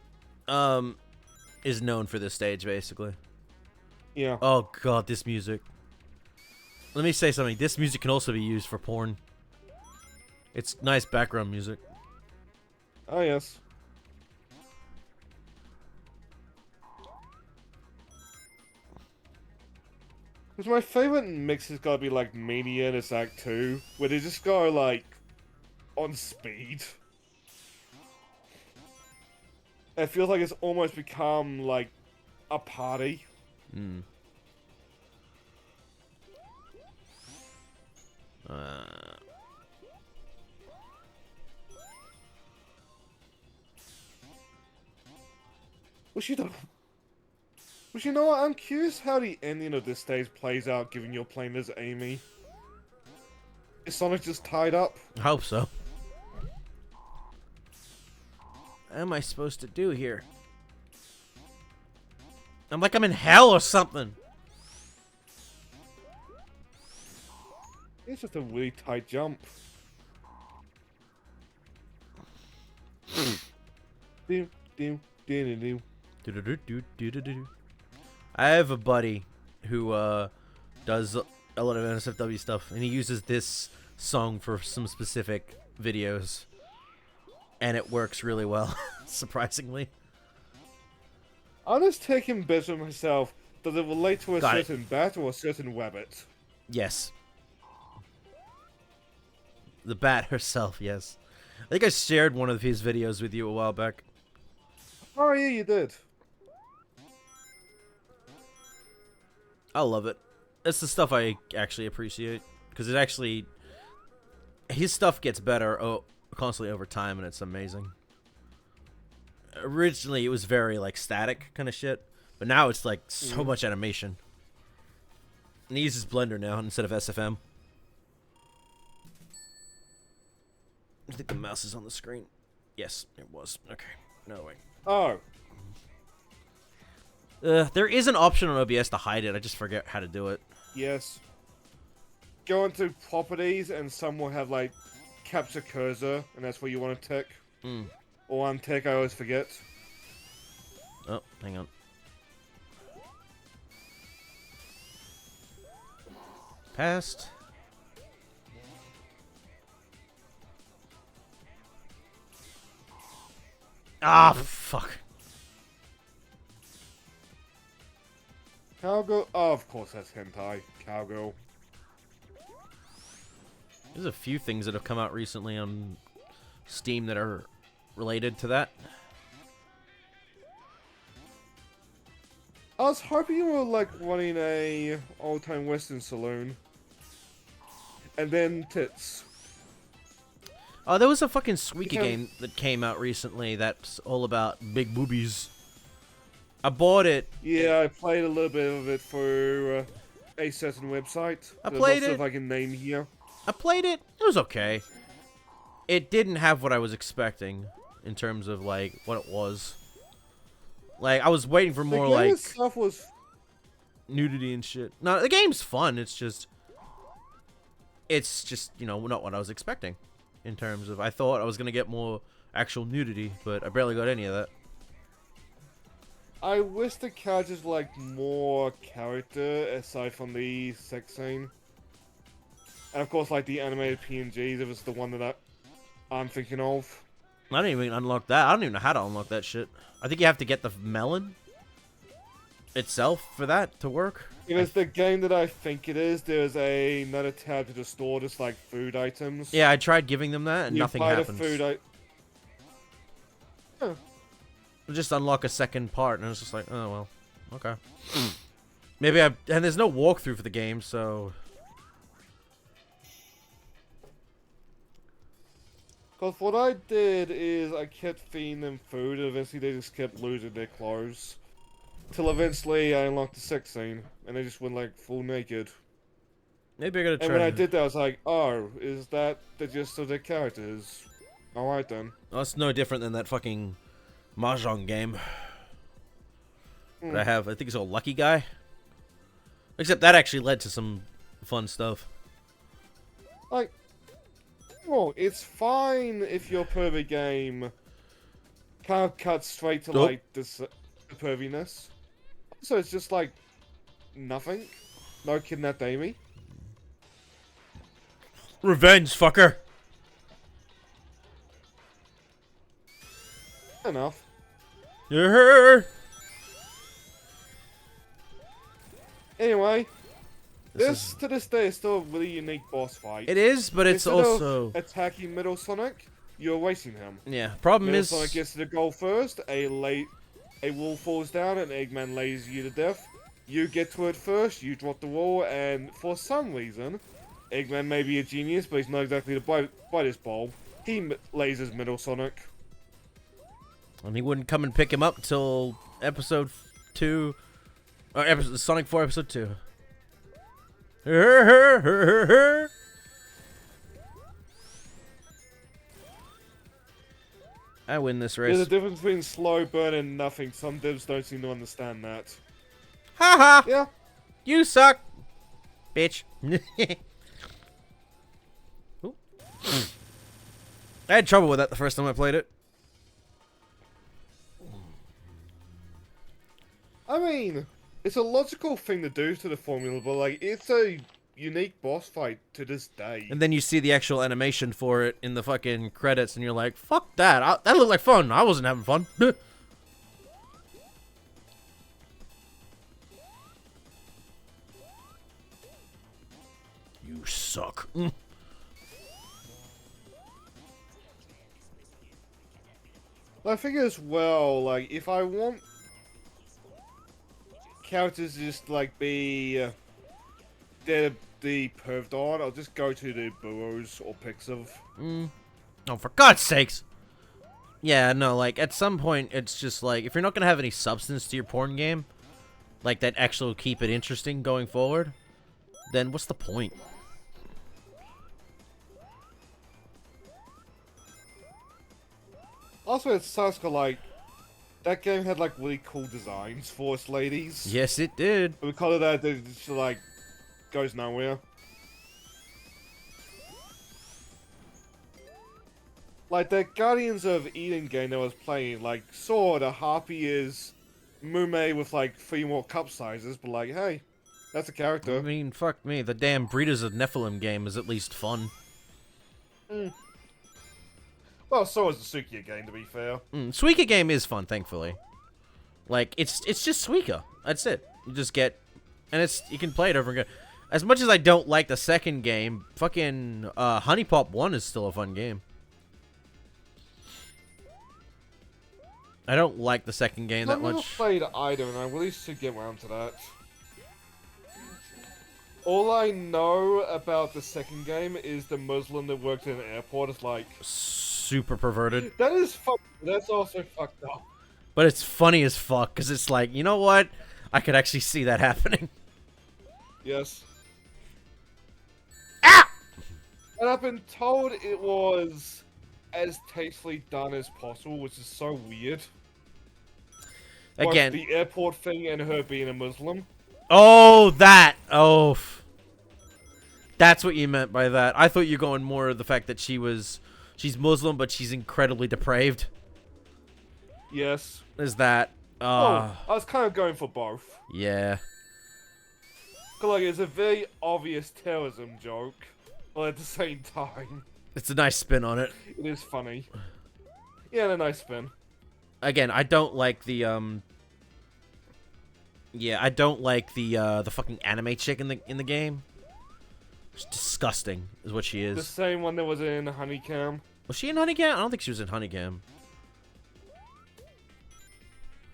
is known for this stage, basically. Yeah. Oh god, this music. Let me say something. This music can also be used for porn. It's nice background music. Oh, yes. Because my favorite mix has got to be like Mania and its Act 2, where they just go like on speed. It feels like it's almost become like a party. Which you know what? I'm curious how the ending of this stage plays out, given you're playing as Amy. Is Sonic just tied up? I hope so. What am I supposed to do here? I'm like I'm in hell or something. It's just a really tight jump. Do, do, do, do, do. I have a buddy who does a lot of NSFW stuff, and he uses this song for some specific videos, and it works really well, surprisingly. I'm just taking bits of myself. Does it relate to a Got it. certain bat or a certain rabbit? Yes. The bat herself, yes. I think I shared one of his videos with you a while back. Oh yeah, you did. I love it. It's the stuff I actually appreciate, because it actually... His stuff gets better constantly over time, and it's amazing. Originally, it was very, like, static kind of shit, but now it's, like, so much animation. And he uses Blender now instead of SFM. I think the mouse is on the screen. Yes, it was. Okay. No, wait. Oh. There is an option on OBS to hide it. I just forget how to do it. Yes. Go into properties and some will have like capture cursor and that's where you want to tick. Or untick, I always forget. Oh, hang on. Passed. Ah, fuck. Cowgirl. Oh, of course that's hentai. Cowgirl. There's a few things that have come out recently on Steam that are related to that. I was hoping you were like running a old-time Western saloon. And then tits. Oh, there was a fucking Suika Because- game that came out recently that's all about big boobies. I bought it. Yeah, I played a little bit of it for a certain website. I There's played lots it. of, I can name here. I played it. It was okay. It didn't have what I was expecting in terms of like what it was. Like I was waiting for more the game like itself was nudity and shit. No, the game's fun. It's just you know not what I was expecting in terms of I thought I was gonna get more actual nudity, but I barely got any of that. I wish the characters like more character aside from the sex scene. And of course, like the animated PNGs, it was the one that I'm thinking of. I didn't even unlock that. I don't even know how to unlock that shit. I think you have to get the melon itself for that to work. It is the game that I think it is. There's another tab to the store, just like food items. Yeah, I tried giving them that and you nothing buy happens. the food Just unlock a second part, and it's just like, oh well, okay. Maybe and there's no walkthrough for the game, so Because what I did is I kept feeding them food, and eventually they just kept losing their clothes. Till eventually I unlocked the sex scene, and they just went like full naked. maybe I gotta try. And when I did that, I was like, oh, is that the gist of their characters? Alright then. Well, it's no different than that fucking mahjong game that I have. I think it's called Lucky Guy. Except that actually led to some fun stuff. Like, well, it's fine if your pervy game can't cut straight to Nope. like the perviness. So it's just like nothing. No kidnapped Amy. Revenge, fucker. Enough. Yeah. Anyway, This this to this day is still a really unique boss fight. It is, but it's Instead of also attacking Middle Sonic, you're wasting him. yeah. Problem Middle is, Sonic gets to the goal first. A wall falls down and Eggman lays you to death. You get to it first. You drop the wall, and for some reason, Eggman may be a genius, but he's not exactly the brightest bulb. He lasers Middle Sonic. and he wouldn't come and pick him up until episode 2, or episode Sonic 4 episode 2. I win this There's a race. difference between slow burn and nothing. Some devs don't seem to understand that. Haha! Yeah. You suck, bitch. Ooh. I had trouble with that the first time I played it. I mean, it's a logical thing to do to the formula, but like, it's a unique boss fight to this day. And then you see the actual animation for it in the fucking credits, and you're like, fuck that. That looked like fun. I wasn't having fun. You suck. I think as well, like, if I want characters to just, like, be they're the perved on, I'll just go to the Burrows or Pixiv. Oh, for God's sakes. Yeah, no, like, at some point, it's just like, if you're not gonna have any substance to your porn game, like, that actually will keep it interesting going forward, then what's the point? Also, it sucks 'cause, like, that game had, like, really cool designs for its ladies. Yes, it did. But because of that, it just, like, goes nowhere. Like, the Guardians of Eden game that I was playing, like, Sword, a harpy is Mume with like 3 more cup sizes, but like, hey, that's a I character. mean, fuck me. The damn Breeders of Nephilim game is at least fun. Well, so is the Sukiya game, to be fair. Suika game is fun, thankfully. Like, it's just Suika. That's it. You just get... And you can play it over again. As much as I don't like the second game, fucking Honey Pop 1 is still a fun game. I don't like the second game that I've never much. played either, and I really should get around to that. All I know about the second game is the Muslim that worked in an airport is like... Super perverted. That is fucked. That's also fucked up. But it's funny as fuck, because it's like, you know what? I could actually see that happening. Yes. Ah! And I've been told it was as tastefully done as possible, which is so weird. Both Again. the airport thing and her being a Muslim. Oh, that! Oh. That's what you meant by that. I thought you were going more of the fact that she's Muslim, but she's incredibly depraved. Yes. Is that? Oh, I was kind of going for both. Yeah. 'Cause, like, it's a very obvious terrorism joke, but at the same time, It's a nice spin on it. it is funny. Yeah, and a nice spin. Again, I don't like the yeah, I don't like the fucking anime chick in the game. It's disgusting, is what she The is. same one that was in Honeycam. Was she in Honeycam? I don't think she was in Honeycam.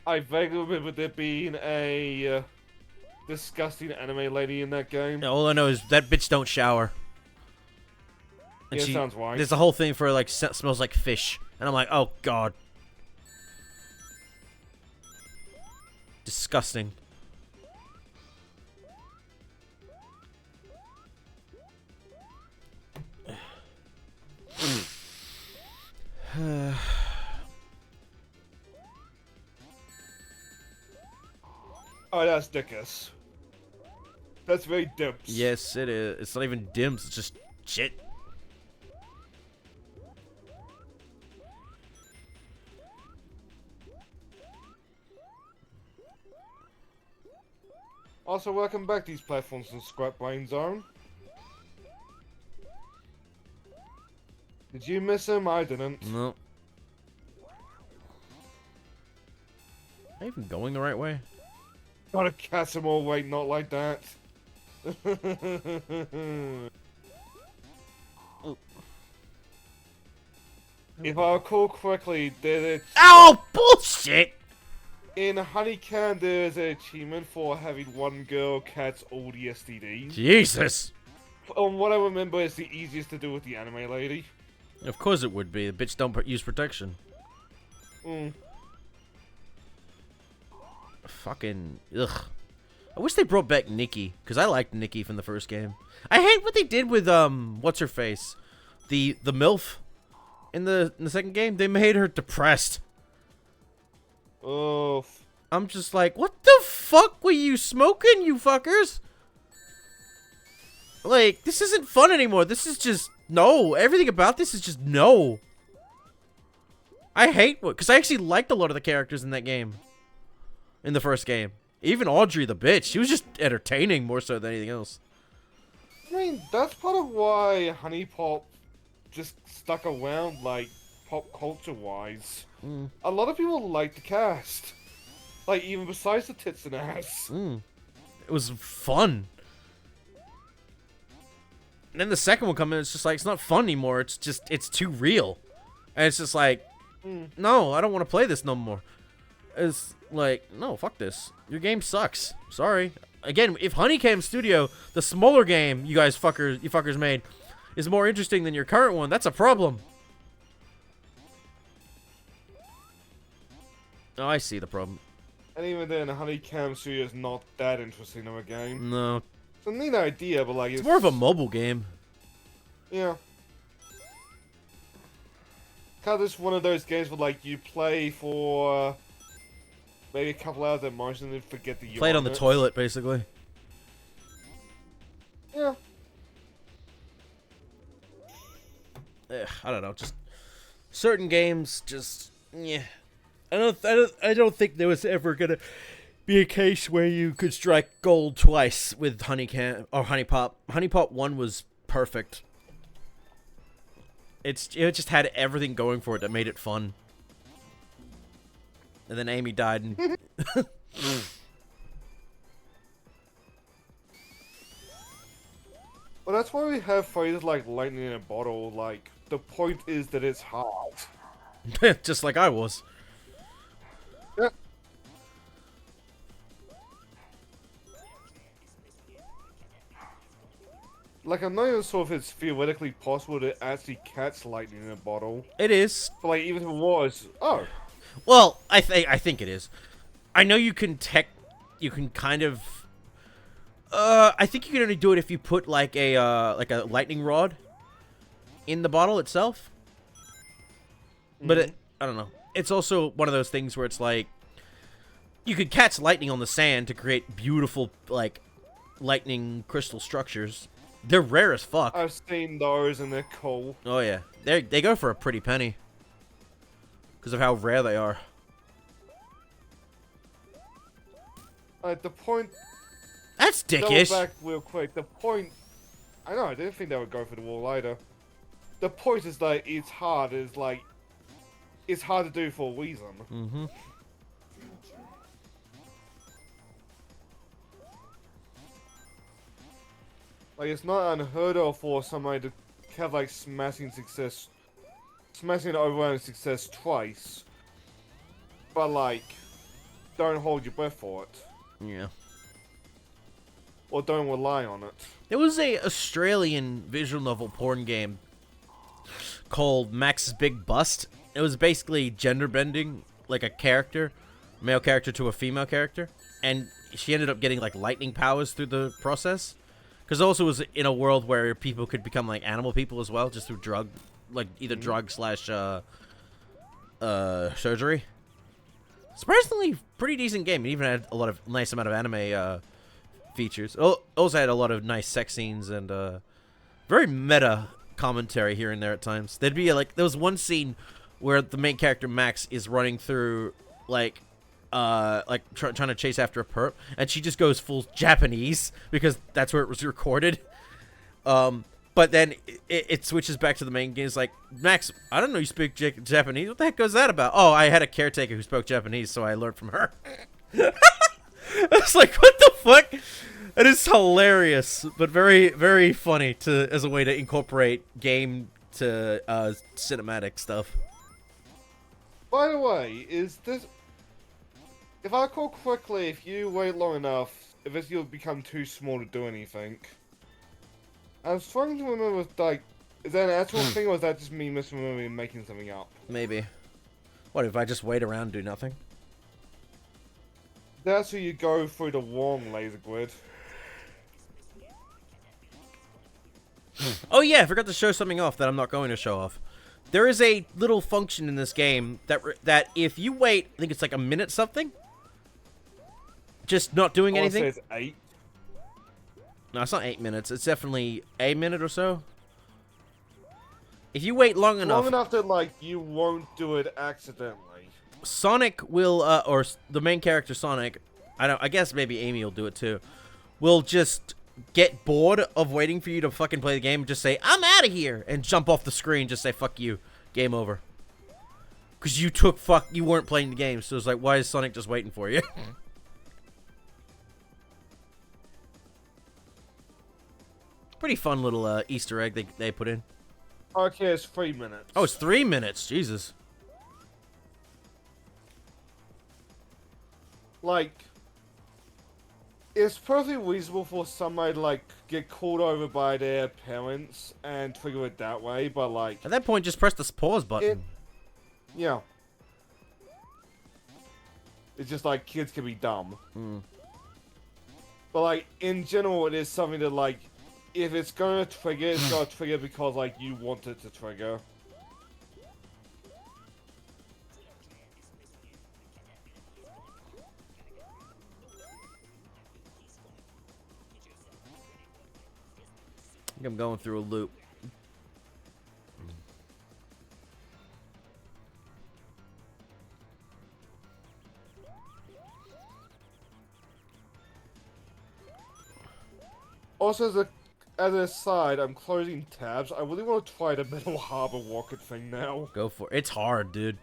I vaguely remember there being a disgusting anime lady in that game. All I know is that bitch don't shower. And Yeah, sounds right. There's a whole thing for like smells like fish, and I'm like, oh god, disgusting. Oh, that's Dickus. That's very dips. Yes, it is. It's not even dims. It's just shit. Also, welcome back to these platforms in Scrap Brain Zone. Did you miss him? I didn't. No. Am I even going the right way? Gotta catch him all, wait, not like that. If I recall correctly, there's Ow! Bullshit! in Honeycam there's an achievement for having one girl catch all the STDs. Jesus! What I remember is the easiest to do with the anime lady. Of course it would be. The bitch don't use protection. Fucking ugh. I wish they brought back Nikki, because I liked Nikki from the first game. I hate what they did with what's her face, the MILF in the second game. They made her depressed. Oh, I'm just like, what the fuck were you smoking, you fuckers? Like, this isn't fun anymore. This is just no. Everything about this is just no. I hate what, because I actually liked a lot of the characters in that game. In the first game. Even Audrey the bitch. She was just entertaining more so than anything else. I mean, that's part of why Honey Pop just stuck around, like, pop culture-wise. A lot of people like the cast. Like, even besides the tits and ass. It was fun. And then the second one comes in, it's just like, it's not fun anymore. It's just, it's too real. And it's just like, no, I don't want to play this no more. It's like, no, fuck this. Your game sucks. Sorry. Again, if Honeycam Studio, the smaller game you fuckers made, is more interesting than your current one, that's a problem. Oh, I see the problem. And even then, Honeycam Studio is not that interesting of a game. No. It's a neat idea, but like... It's more of a mobile game. Yeah. Kind of just one of those games where, like, you play for maybe a couple hours at most and then forget that you Played on own the it. toilet, basically. Yeah. I don't know, just certain games, just yeah. I don't think there was ever gonna be a case where you could strike gold twice with Honey Pop. Honey Pop 1 was perfect. It just had everything going for it that made it fun. And then Amy died and Well, that's why we have phrases like lightning in a bottle. Like, the point is that it's hard. just like I was. Yeah. Like, I'm not even sure if it's theoretically possible to actually catch lightning in a bottle. It is. But, like, even if it was... Oh. Well, I think it is. I know you can kind of I think you can only do it if you put like a lightning rod in the bottle itself. But I don't know. It's also one of those things where it's like you could catch lightning on the sand to create beautiful like lightning crystal structures. They're rare as fuck. I've seen those and they're cool. Oh yeah. They go for a pretty penny because of how rare they are. The point... That's Double dickish. back real quick. The point... I know, I didn't think they would go for the wall either. The point is that it's hard. It's like... It's hard to do for a reason. Mm-hmm. Like, it's not unheard of for somebody to have, like, smashing and overwhelming success twice. But, like, don't hold your breath for it. Yeah. Or don't rely on it. There was a Australian visual novel porn game called Max's Big Bust. It was basically gender bending, like a character, male character to a female character, and she ended up getting like lightning powers through the process. Because also was in a world where people could become like animal people as well, just through either drug slash surgery. Surprisingly, pretty decent game. It even had a lot of nice amount of anime features. Also had a lot of nice sex scenes and very meta commentary here and there at times. There'd be there was one scene where the main character Max is running through trying to chase after a perp, and she just goes full Japanese because that's where it was recorded. But then it switches back to the main game. It's like, Max, I don't know you speak Japanese. What the heck was that about? Oh, I had a caretaker who spoke Japanese, so I learned from her. I was like, what the fuck? It is hilarious, but very, very funny as a way to incorporate game to cinematic stuff. By the way, is this... If I recall quickly, if you wait long enough, you'll become too small to do anything. I'm struggling to remember if, like, is that an actual thing, or is that just me misremembering and making something up? Maybe. What, if I just wait around and do nothing? That's where you go through the wrong laser grid. Oh yeah, I forgot to show something off that I'm not going to show off. There is a little function in this game that if you wait, I think it's like a minute something, just not doing anything. It says 8. No, it's not 8 minutes. It's definitely a minute or so. If you wait long enough... Long enough that, like, you won't do it accidentally. Sonic will, or the main character Sonic, I guess maybe Amy will do it too, will just get bored of waiting for you to fucking play the game and just say, I'm out of here, and jump off the screen, just say, fuck you, game over. Because you weren't playing the game, so it's like, why is Sonic just waiting for you? Pretty fun little Easter egg they put in. Okay, it's 3 minutes. Oh, it's 3 minutes. Jesus. Like, it's perfectly reasonable for somebody to, like, get called over by their parents and trigger it that way, but, like... At that point, just press the pause button. Yeah. It's just, like, kids can be dumb. But, like, in general, it is something that, like, if it's gonna trigger, it's gonna trigger because, like, you want it to trigger. I think I'm going through a loop. Also, as a side, I'm closing tabs. I really want to try the Metal Harbor rocket thing now. Go for it. It's hard, dude.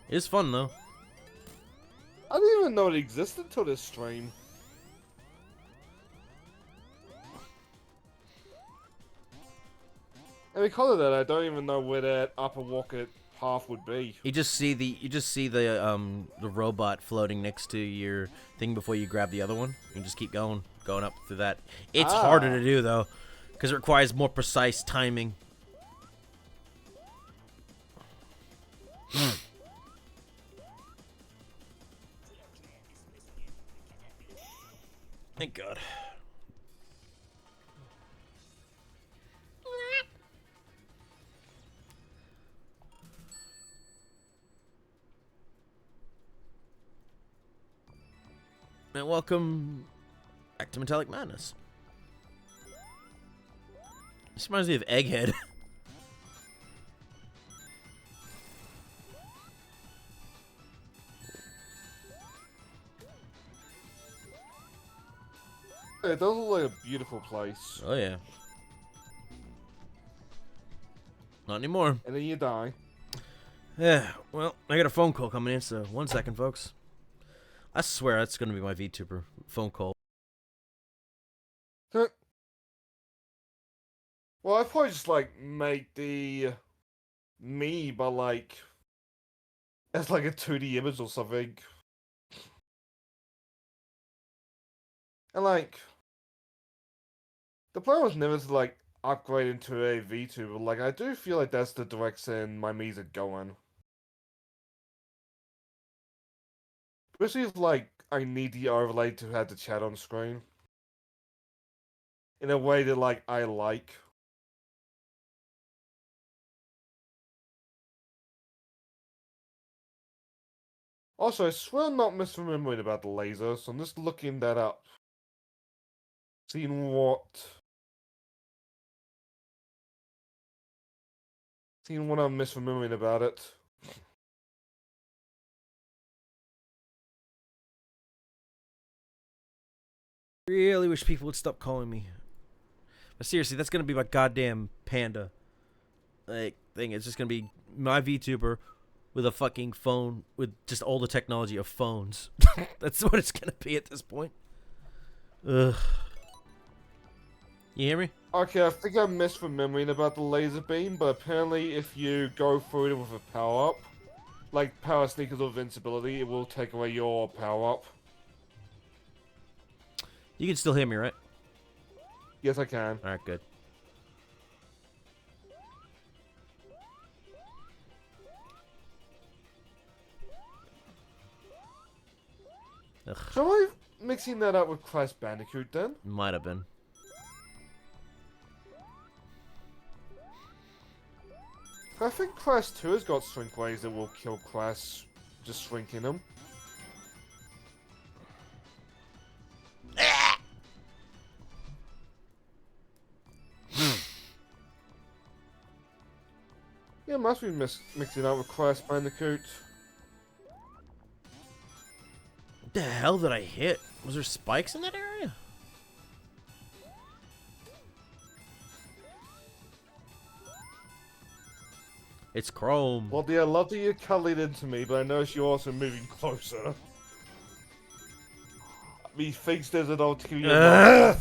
It's fun though. I didn't even know it existed till this stream. And because of that, I don't even know where that upper rocket path would be. You just see the robot floating next to your thing before you grab the other one. You just keep going up through that. It's harder to do though, because it requires more precise timing. Thank God. And welcome back to Metallic Madness. This reminds me of Egghead. It does look like a beautiful place. Oh yeah. Not anymore. And then you die. Yeah, well, I got a phone call coming in, so 1 second, folks. I swear that's gonna be my VTuber phone call. Well, I'd probably just, like, make the me, but, like, as, like, a 2D image or something. And, like, the plan was never to, like, upgrade into a VTuber. Like, I do feel like that's the direction my Mii's are going. Especially if, like, I need the overlay to have the chat on screen. In a way that, like, I like. Also, I swear I'm not misremembering about the laser, so I'm just looking that up. Seeing what I'm misremembering about it. Really wish people would stop calling me. But seriously, that's gonna be my goddamn panda. Like, thing. It's just gonna be my VTuber with a fucking phone with just all the technology of phones. That's what it's gonna be at this point. Ugh. You hear me? Okay, I think I'm misremembering about the laser beam, but apparently if you go through it with a power-up, like Power Sneakers or Invincibility, it will take away your power-up. You can still hear me, right? Yes, I can. Alright, good. Ugh. So am I mixing that up with Crash Bandicoot then? Might have been. I think Crash 2 has got shrink ways that will kill Crash, just shrinking him. Yeah, must be mixing up with Crash Bandicoot. What the hell did I hit? Was there spikes in that area? It's Chrome. Well, dear, I love that you cuddled into me, but I notice you're also moving closer. Methinks there's an ulterior.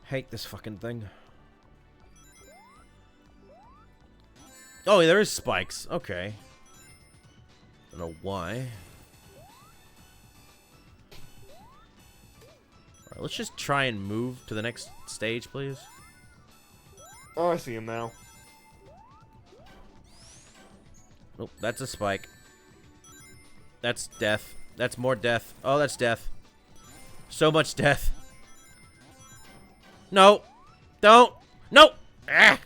Hate this fucking thing. Oh, there is spikes. Okay. Don't know why. Alright, let's just try and move to the next stage, please. Oh, I see him now. Nope, that's a spike. That's death. That's more death. Oh, that's death. So much death. No. Don't. No. Ah.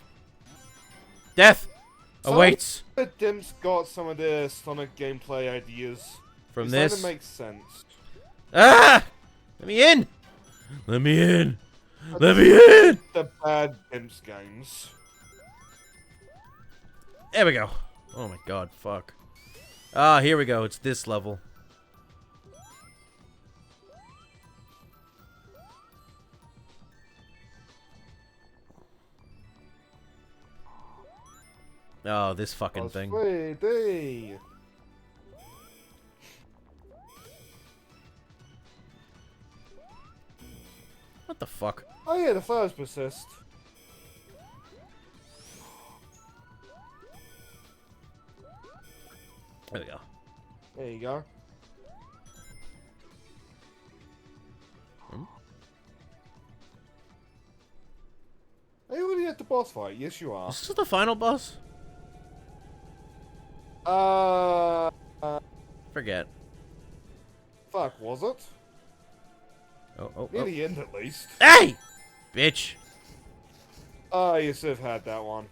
Death awaits. The Dimps got some of their Sonic gameplay ideas. From It's this. starting to make sense. Ah! Let me in. Let me in. Let me in. The bad Dimps games. There we go. Oh my god, fuck. Ah, here we go. It's this level. Oh, this fucking Buzz thing. 3D. What the fuck? Oh yeah, the fires persist. There we go. There you go. Hmm? Are you already at the boss fight? Yes, you are. Is this the final boss? Uh, Forget. fuck, was it? Oh. Near the end, at least. Hey! Bitch. Ah, you should have had that one.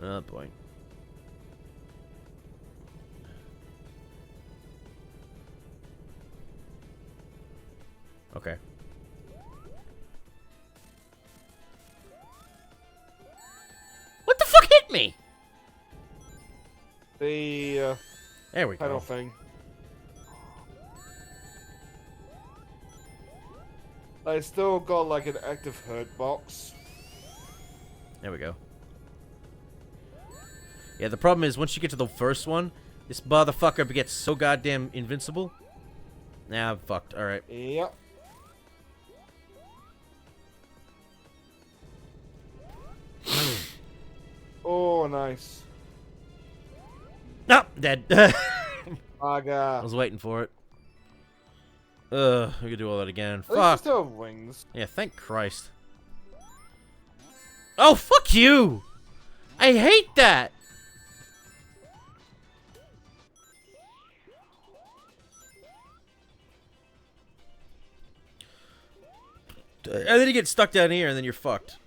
Oh, boy. Okay. What the fuck hit me? The There we panel go. thing. I still got like an active hurt box. There we go. Yeah, the problem is once you get to the first one, this motherfucker gets so goddamn invincible. Nah, I'm fucked. Alright. Yep. Oh, nice. No! Dead. I Aga. was waiting for it. We could do all that again. At least Fuck. you still have wings. Yeah, thank Christ. Oh, fuck you! I hate that! And then you get stuck down here, and then you're fucked.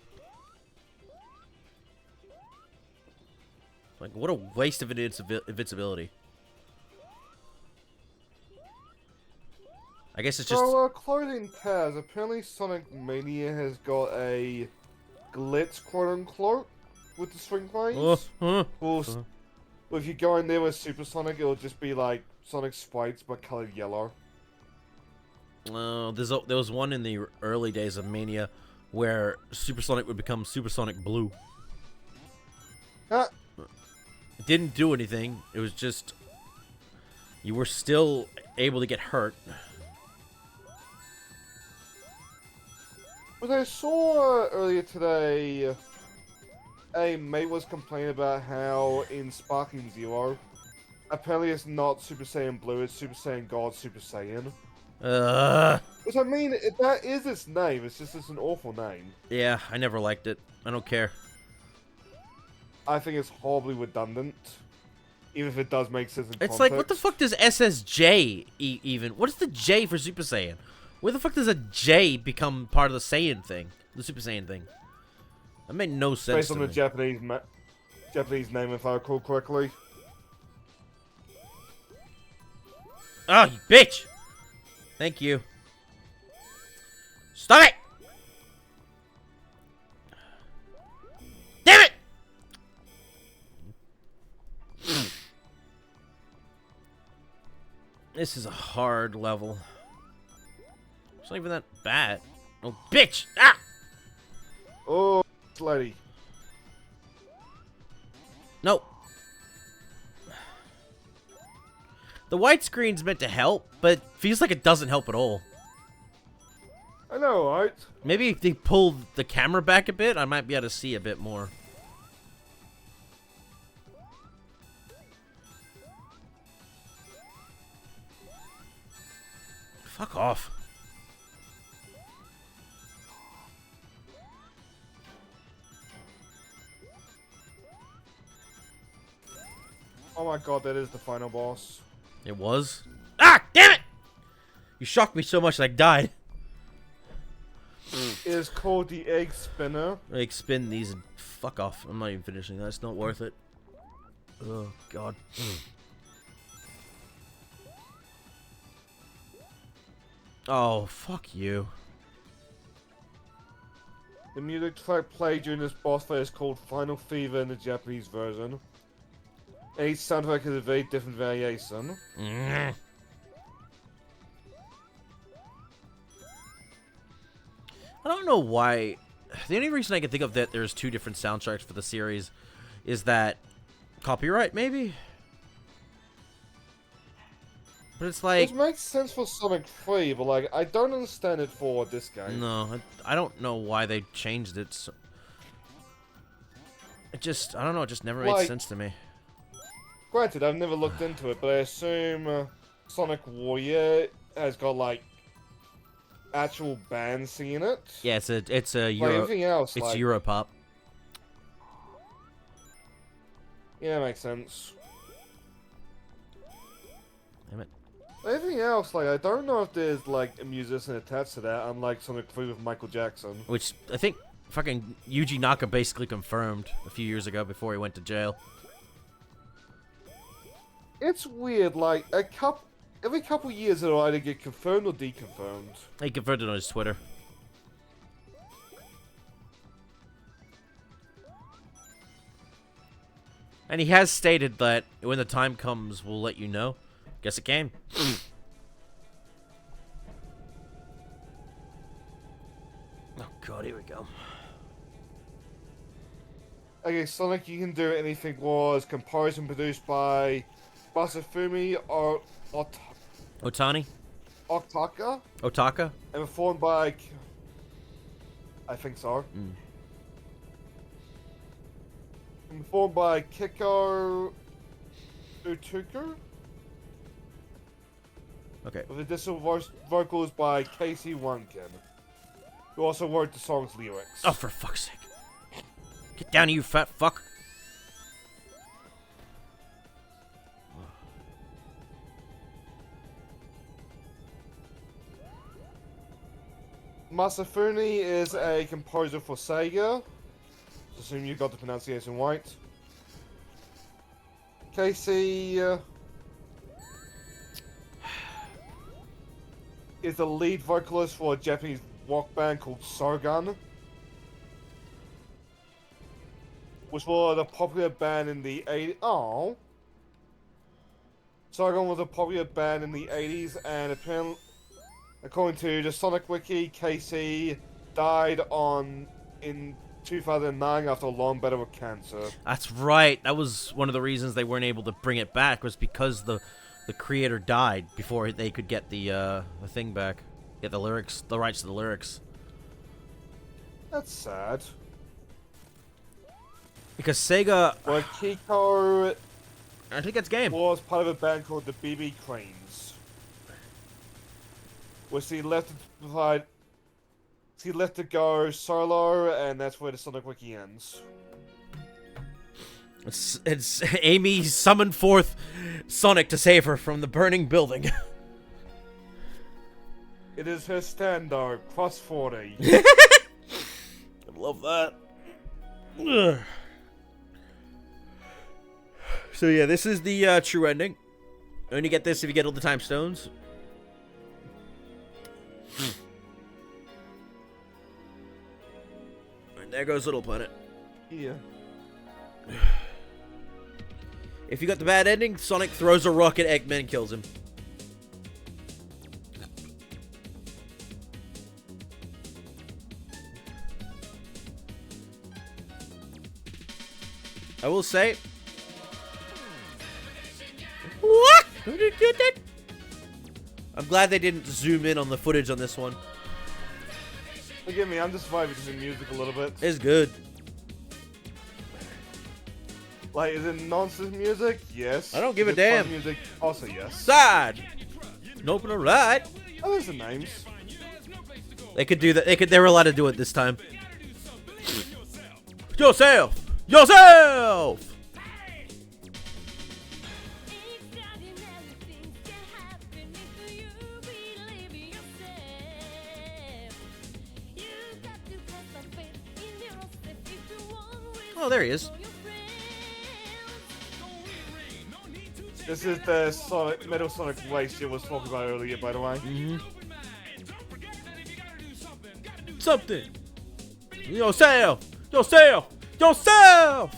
Like, what a waste of invincibility. I guess it's just... So, clothing Taz, apparently Sonic Mania has got a glitch, quote-unquote, with the swing planes. Well, if you go in there with Super Sonic, it'll just be like Sonic sprites, but colored yellow. There was one in the early days of Mania where Supersonic would become Supersonic Blue. Ah, It didn't do anything. It was just... You were still able to get hurt. but I saw earlier today, a mate was complaining about how in Sparking Zero, apparently it's not Super Saiyan Blue, it's Super Saiyan God Super Saiyan. Which I mean, that is its name, it's just it's an awful name. Yeah, I never liked it. I don't care. I think it's horribly redundant, even if it does make sense in It's context. like, what the fuck does SSJ even... What is the J for Super Saiyan? Where the fuck does a J become part of the Saiyan thing? The Super Saiyan thing? That made no sense Based to on me. the Japanese name, if I recall correctly. Oh, you bitch! Thank you. Stop it! Damn it! This is a hard level. It's not even that bad. Oh, bitch! Ah! Oh, lady. No. The widescreen's meant to help, but feels like it doesn't help at all. I know, right? Maybe if they pull the camera back a bit, I might be able to see a bit more. Fuck off. Oh my god, that is the final boss. It was? Ah! Damn it! You shocked me so much that I died. It is called the Egg Spinner. Like, spin these and fuck off. I'm not even finishing that. It's not worth it. Oh, God. Oh, fuck you. The music track played during this boss fight is called Final Fever in the Japanese version. And each soundtrack is a very different variation. Mm. I don't know why the only reason I can think of that there's 2 different soundtracks for the series is that copyright, maybe? But it's like... It makes sense for Sonic 3, but like, I don't understand it for this game. No, I don't know why they changed it. So... It just, I don't know, it just never made Like- sense to me. Granted, I've never looked into it, but I assume Sonic Warrior has got like actual bands singing it. Yeah, it's a Like Euro, everything else, it's like, Europop. yeah, makes sense. Damn it. Everything else, like, I don't know if there's like a musician attached to that, unlike Sonic 3 with Michael Jackson. Which I think fucking Yuji Naka basically confirmed a few years ago before he went to jail. It's weird, like every couple years it'll either get confirmed or deconfirmed. He confirmed it on his Twitter. And he has stated that when the time comes, we'll let you know. Guess it came. Oh god, here we go. Okay, Sonic You Can Do Anything was composed and produced by Masafumi Otani? Otaka Otaka? and performed by... I think so. Mm. And performed by Kiko Utuku, Okay. with additional vocals by Casey Wunkin, who also wrote the song's lyrics. Oh, for fuck's sake. Get down, you fat fuck. Masafumi is a composer for Sega. Assume you got the pronunciation right. Casey is the lead vocalist for a Japanese rock band called Sargon, which was a popular band in the 80s. Oh. Sargon was a popular band in the 80s, and apparently, according to the Sonic Wiki, Casey died in 2009 after a long battle with cancer. That's right. That was one of the reasons they weren't able to bring it back, was because the creator died before they could get the thing back. Get the lyrics, the rights to the lyrics. That's sad. Because Sega, Well, Kiko I think it's game. was part of a band called the BB Cranes, which he left to go solo, and that's where the Sonic Wiki ends. It's Amy summoned forth Sonic to save her from the burning building. It is her stand-up, plus 40. I love that. Ugh. So yeah, this is the true ending. Only get this if you get all the time stones. And there goes Little Planet. Yeah. If you got the bad ending, Sonic throws a rock at Eggman and kills him. I will say... What? Who did get that? I'm glad they didn't zoom in on the footage on this one. Forgive me, I'm just vibing to the music a little bit. It's good. Like, is it nonsense music? Yes. I don't give Is a it damn. fun music? Also, yes. Side! Nope, no right. Oh, there's the names. They could do that. They were allowed to do it this time. Yourself! Yourself! Oh, there he is. This is the Metal Sonic race you was talking about earlier, by the way. Something. Yourself! Yourself! Yourself!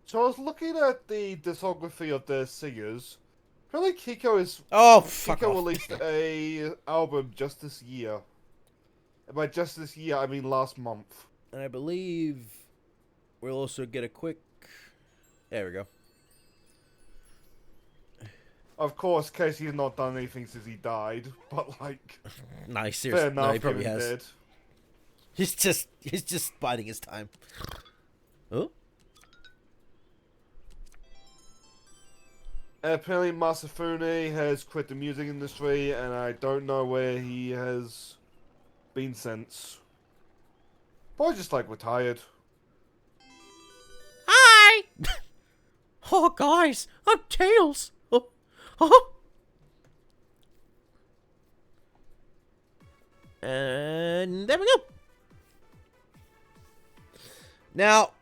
So I was looking at the discography of the singers. Apparently Oh, fuck Kiko off. released a album just this year. And by just this year, I mean last month. And I believe we'll also get a quick... There we go. Of course, Casey's not done anything since he died, but like, Nice, fair seriously. enough, No, he probably given has. dead. He's just biding his time. Oh? Apparently, Masafune has quit the music industry, and I don't know where he has been since. Probably just like retired. Hi! Oh, guys, I'm Tails. Oh, oh. And there we go. Now,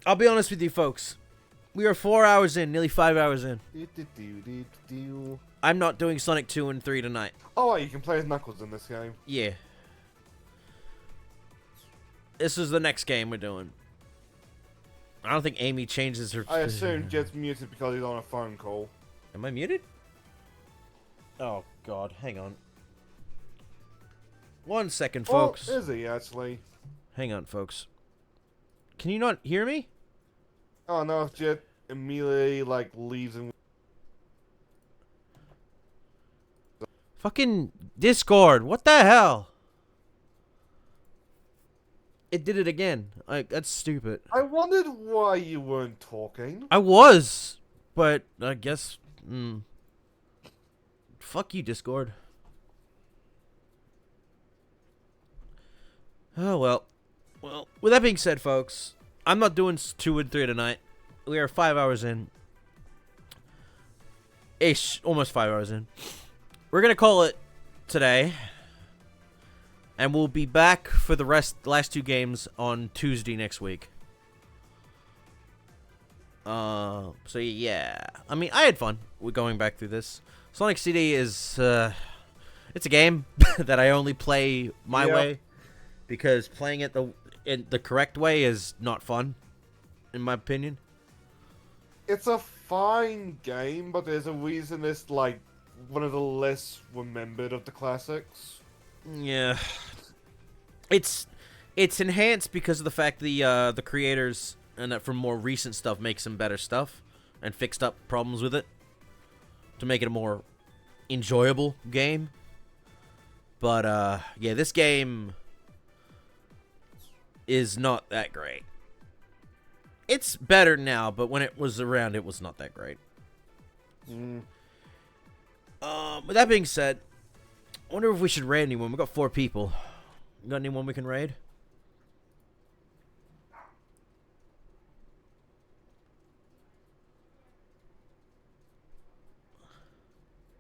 I'll be honest with you folks. We are 4 hours in, nearly 5 hours in. I'm not doing Sonic 2 and 3 tonight. Oh, you can play as Knuckles in this game. Yeah. This is the next game we're doing. I don't think Amy changes her... I assume Jet's muted because he's on a phone call. Am I muted? Oh, God. Hang on. 1 second, folks. Oh, is he actually? Hang on, folks. Can you not hear me? Oh no, if Jet immediately like leaves him. Fucking Discord. What the hell? It did it again. Like, that's stupid. I wondered why you weren't talking. I was, but I guess... Fuck you, Discord. Oh, well. Well, with that being said, folks, I'm not doing 2 and 3 tonight. We are 5 hours in. Ish. Almost 5 hours in. We're going to call it today. And we'll be back for the last 2 games on Tuesday next week. So yeah. I mean, I had fun with going back through this. Sonic CD is, it's a game that I only play my way. Because playing it in the correct way is not fun, in my opinion. It's a fine game, but there's a reason it's like one of the less remembered of the classics. Yeah, it's enhanced because of the fact the creators and that from more recent stuff make some better stuff and fixed up problems with it to make it a more enjoyable game. But yeah, this game is not that great. It's better now, but when it was around, it was not that great. With that being said, I wonder if we should raid anyone. We got 4 people. Got anyone we can raid?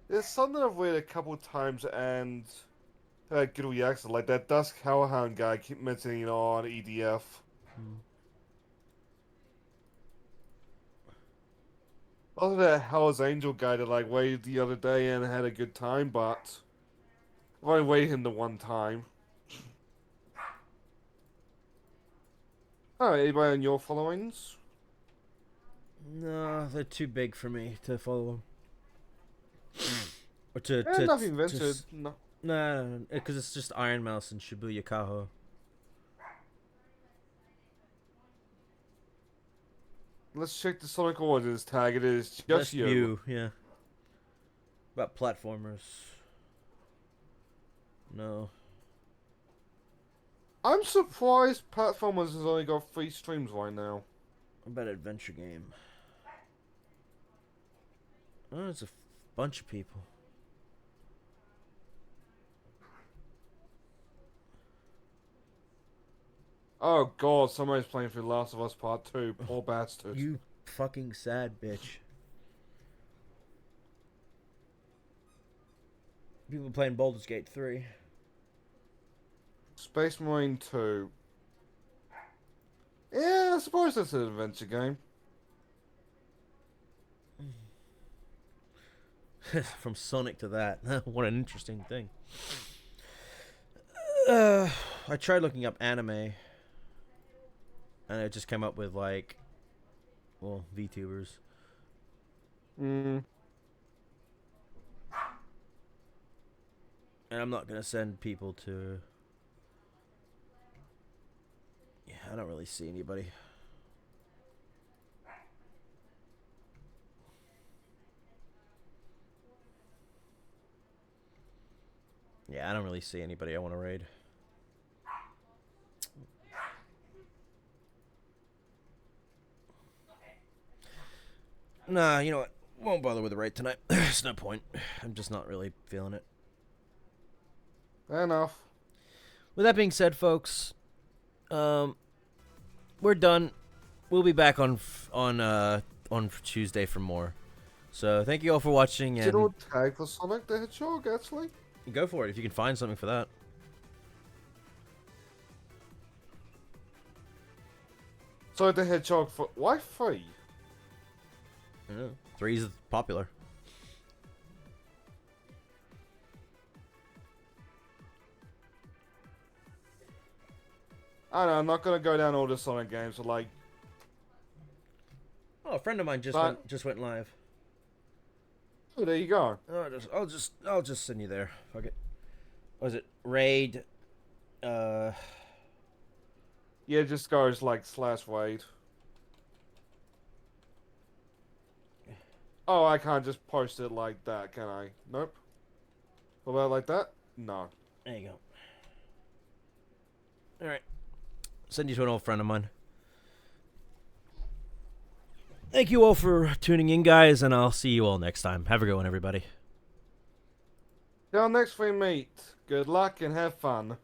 There's something I've read a couple times and good reaction, like that Dusk Hellhound guy keep mentioning it on EDF. Also, that Hell's Angel guy that like waited the other day and had a good time, but I've only waited him the one time. Alright, anybody on your followings? No, they're too big for me to follow them. Or to Nothing ventured. No. No, because it's just Iron Mouse and Shibuya Kaho. Let's check the Sonic Origins tag. It is just Just you. Yeah. About platformers. No. I'm surprised Platformers has only got 3 streams right now. About adventure game. Oh, there's a bunch of people. Oh god, somebody's playing through Last of Us Part 2. Poor bastard. You fucking sad bitch. People playing Baldur's Gate 3. Space Marine 2. Yeah, I suppose that's an adventure game. From Sonic to that. What an interesting thing. I tried looking up anime. And it just came up with, like, Well, VTubers. Mm. And I'm not gonna send people to. Yeah, I don't really see anybody. Yeah, I don't really see anybody I want to raid. Nah, you know what? Won't bother with the raid tonight. There's no point. I'm just not really feeling it. Fair enough. With that being said, folks, we're done. We'll be back on Tuesday for more. So thank you all for watching, and General tag for Sonic the Hedgehog, actually. go for it if you can find something for that. Sonic the Hedgehog for why 3? Yeah, 3's popular. I don't know, I'm not gonna go down all the Sonic games, but like, Oh, a friend of mine But- just went live. oh, there you go. I'll just send you there. Fuck it. Was it raid? Yeah, it just goes like /Wade. Oh, I can't just post it like that, can I? Nope. What about like that? No. There you go. All right. Send you to an old friend of mine. Thank you all for tuning in, guys, and I'll see you all next time. Have a good one, everybody. Till next we meet, good luck and have fun.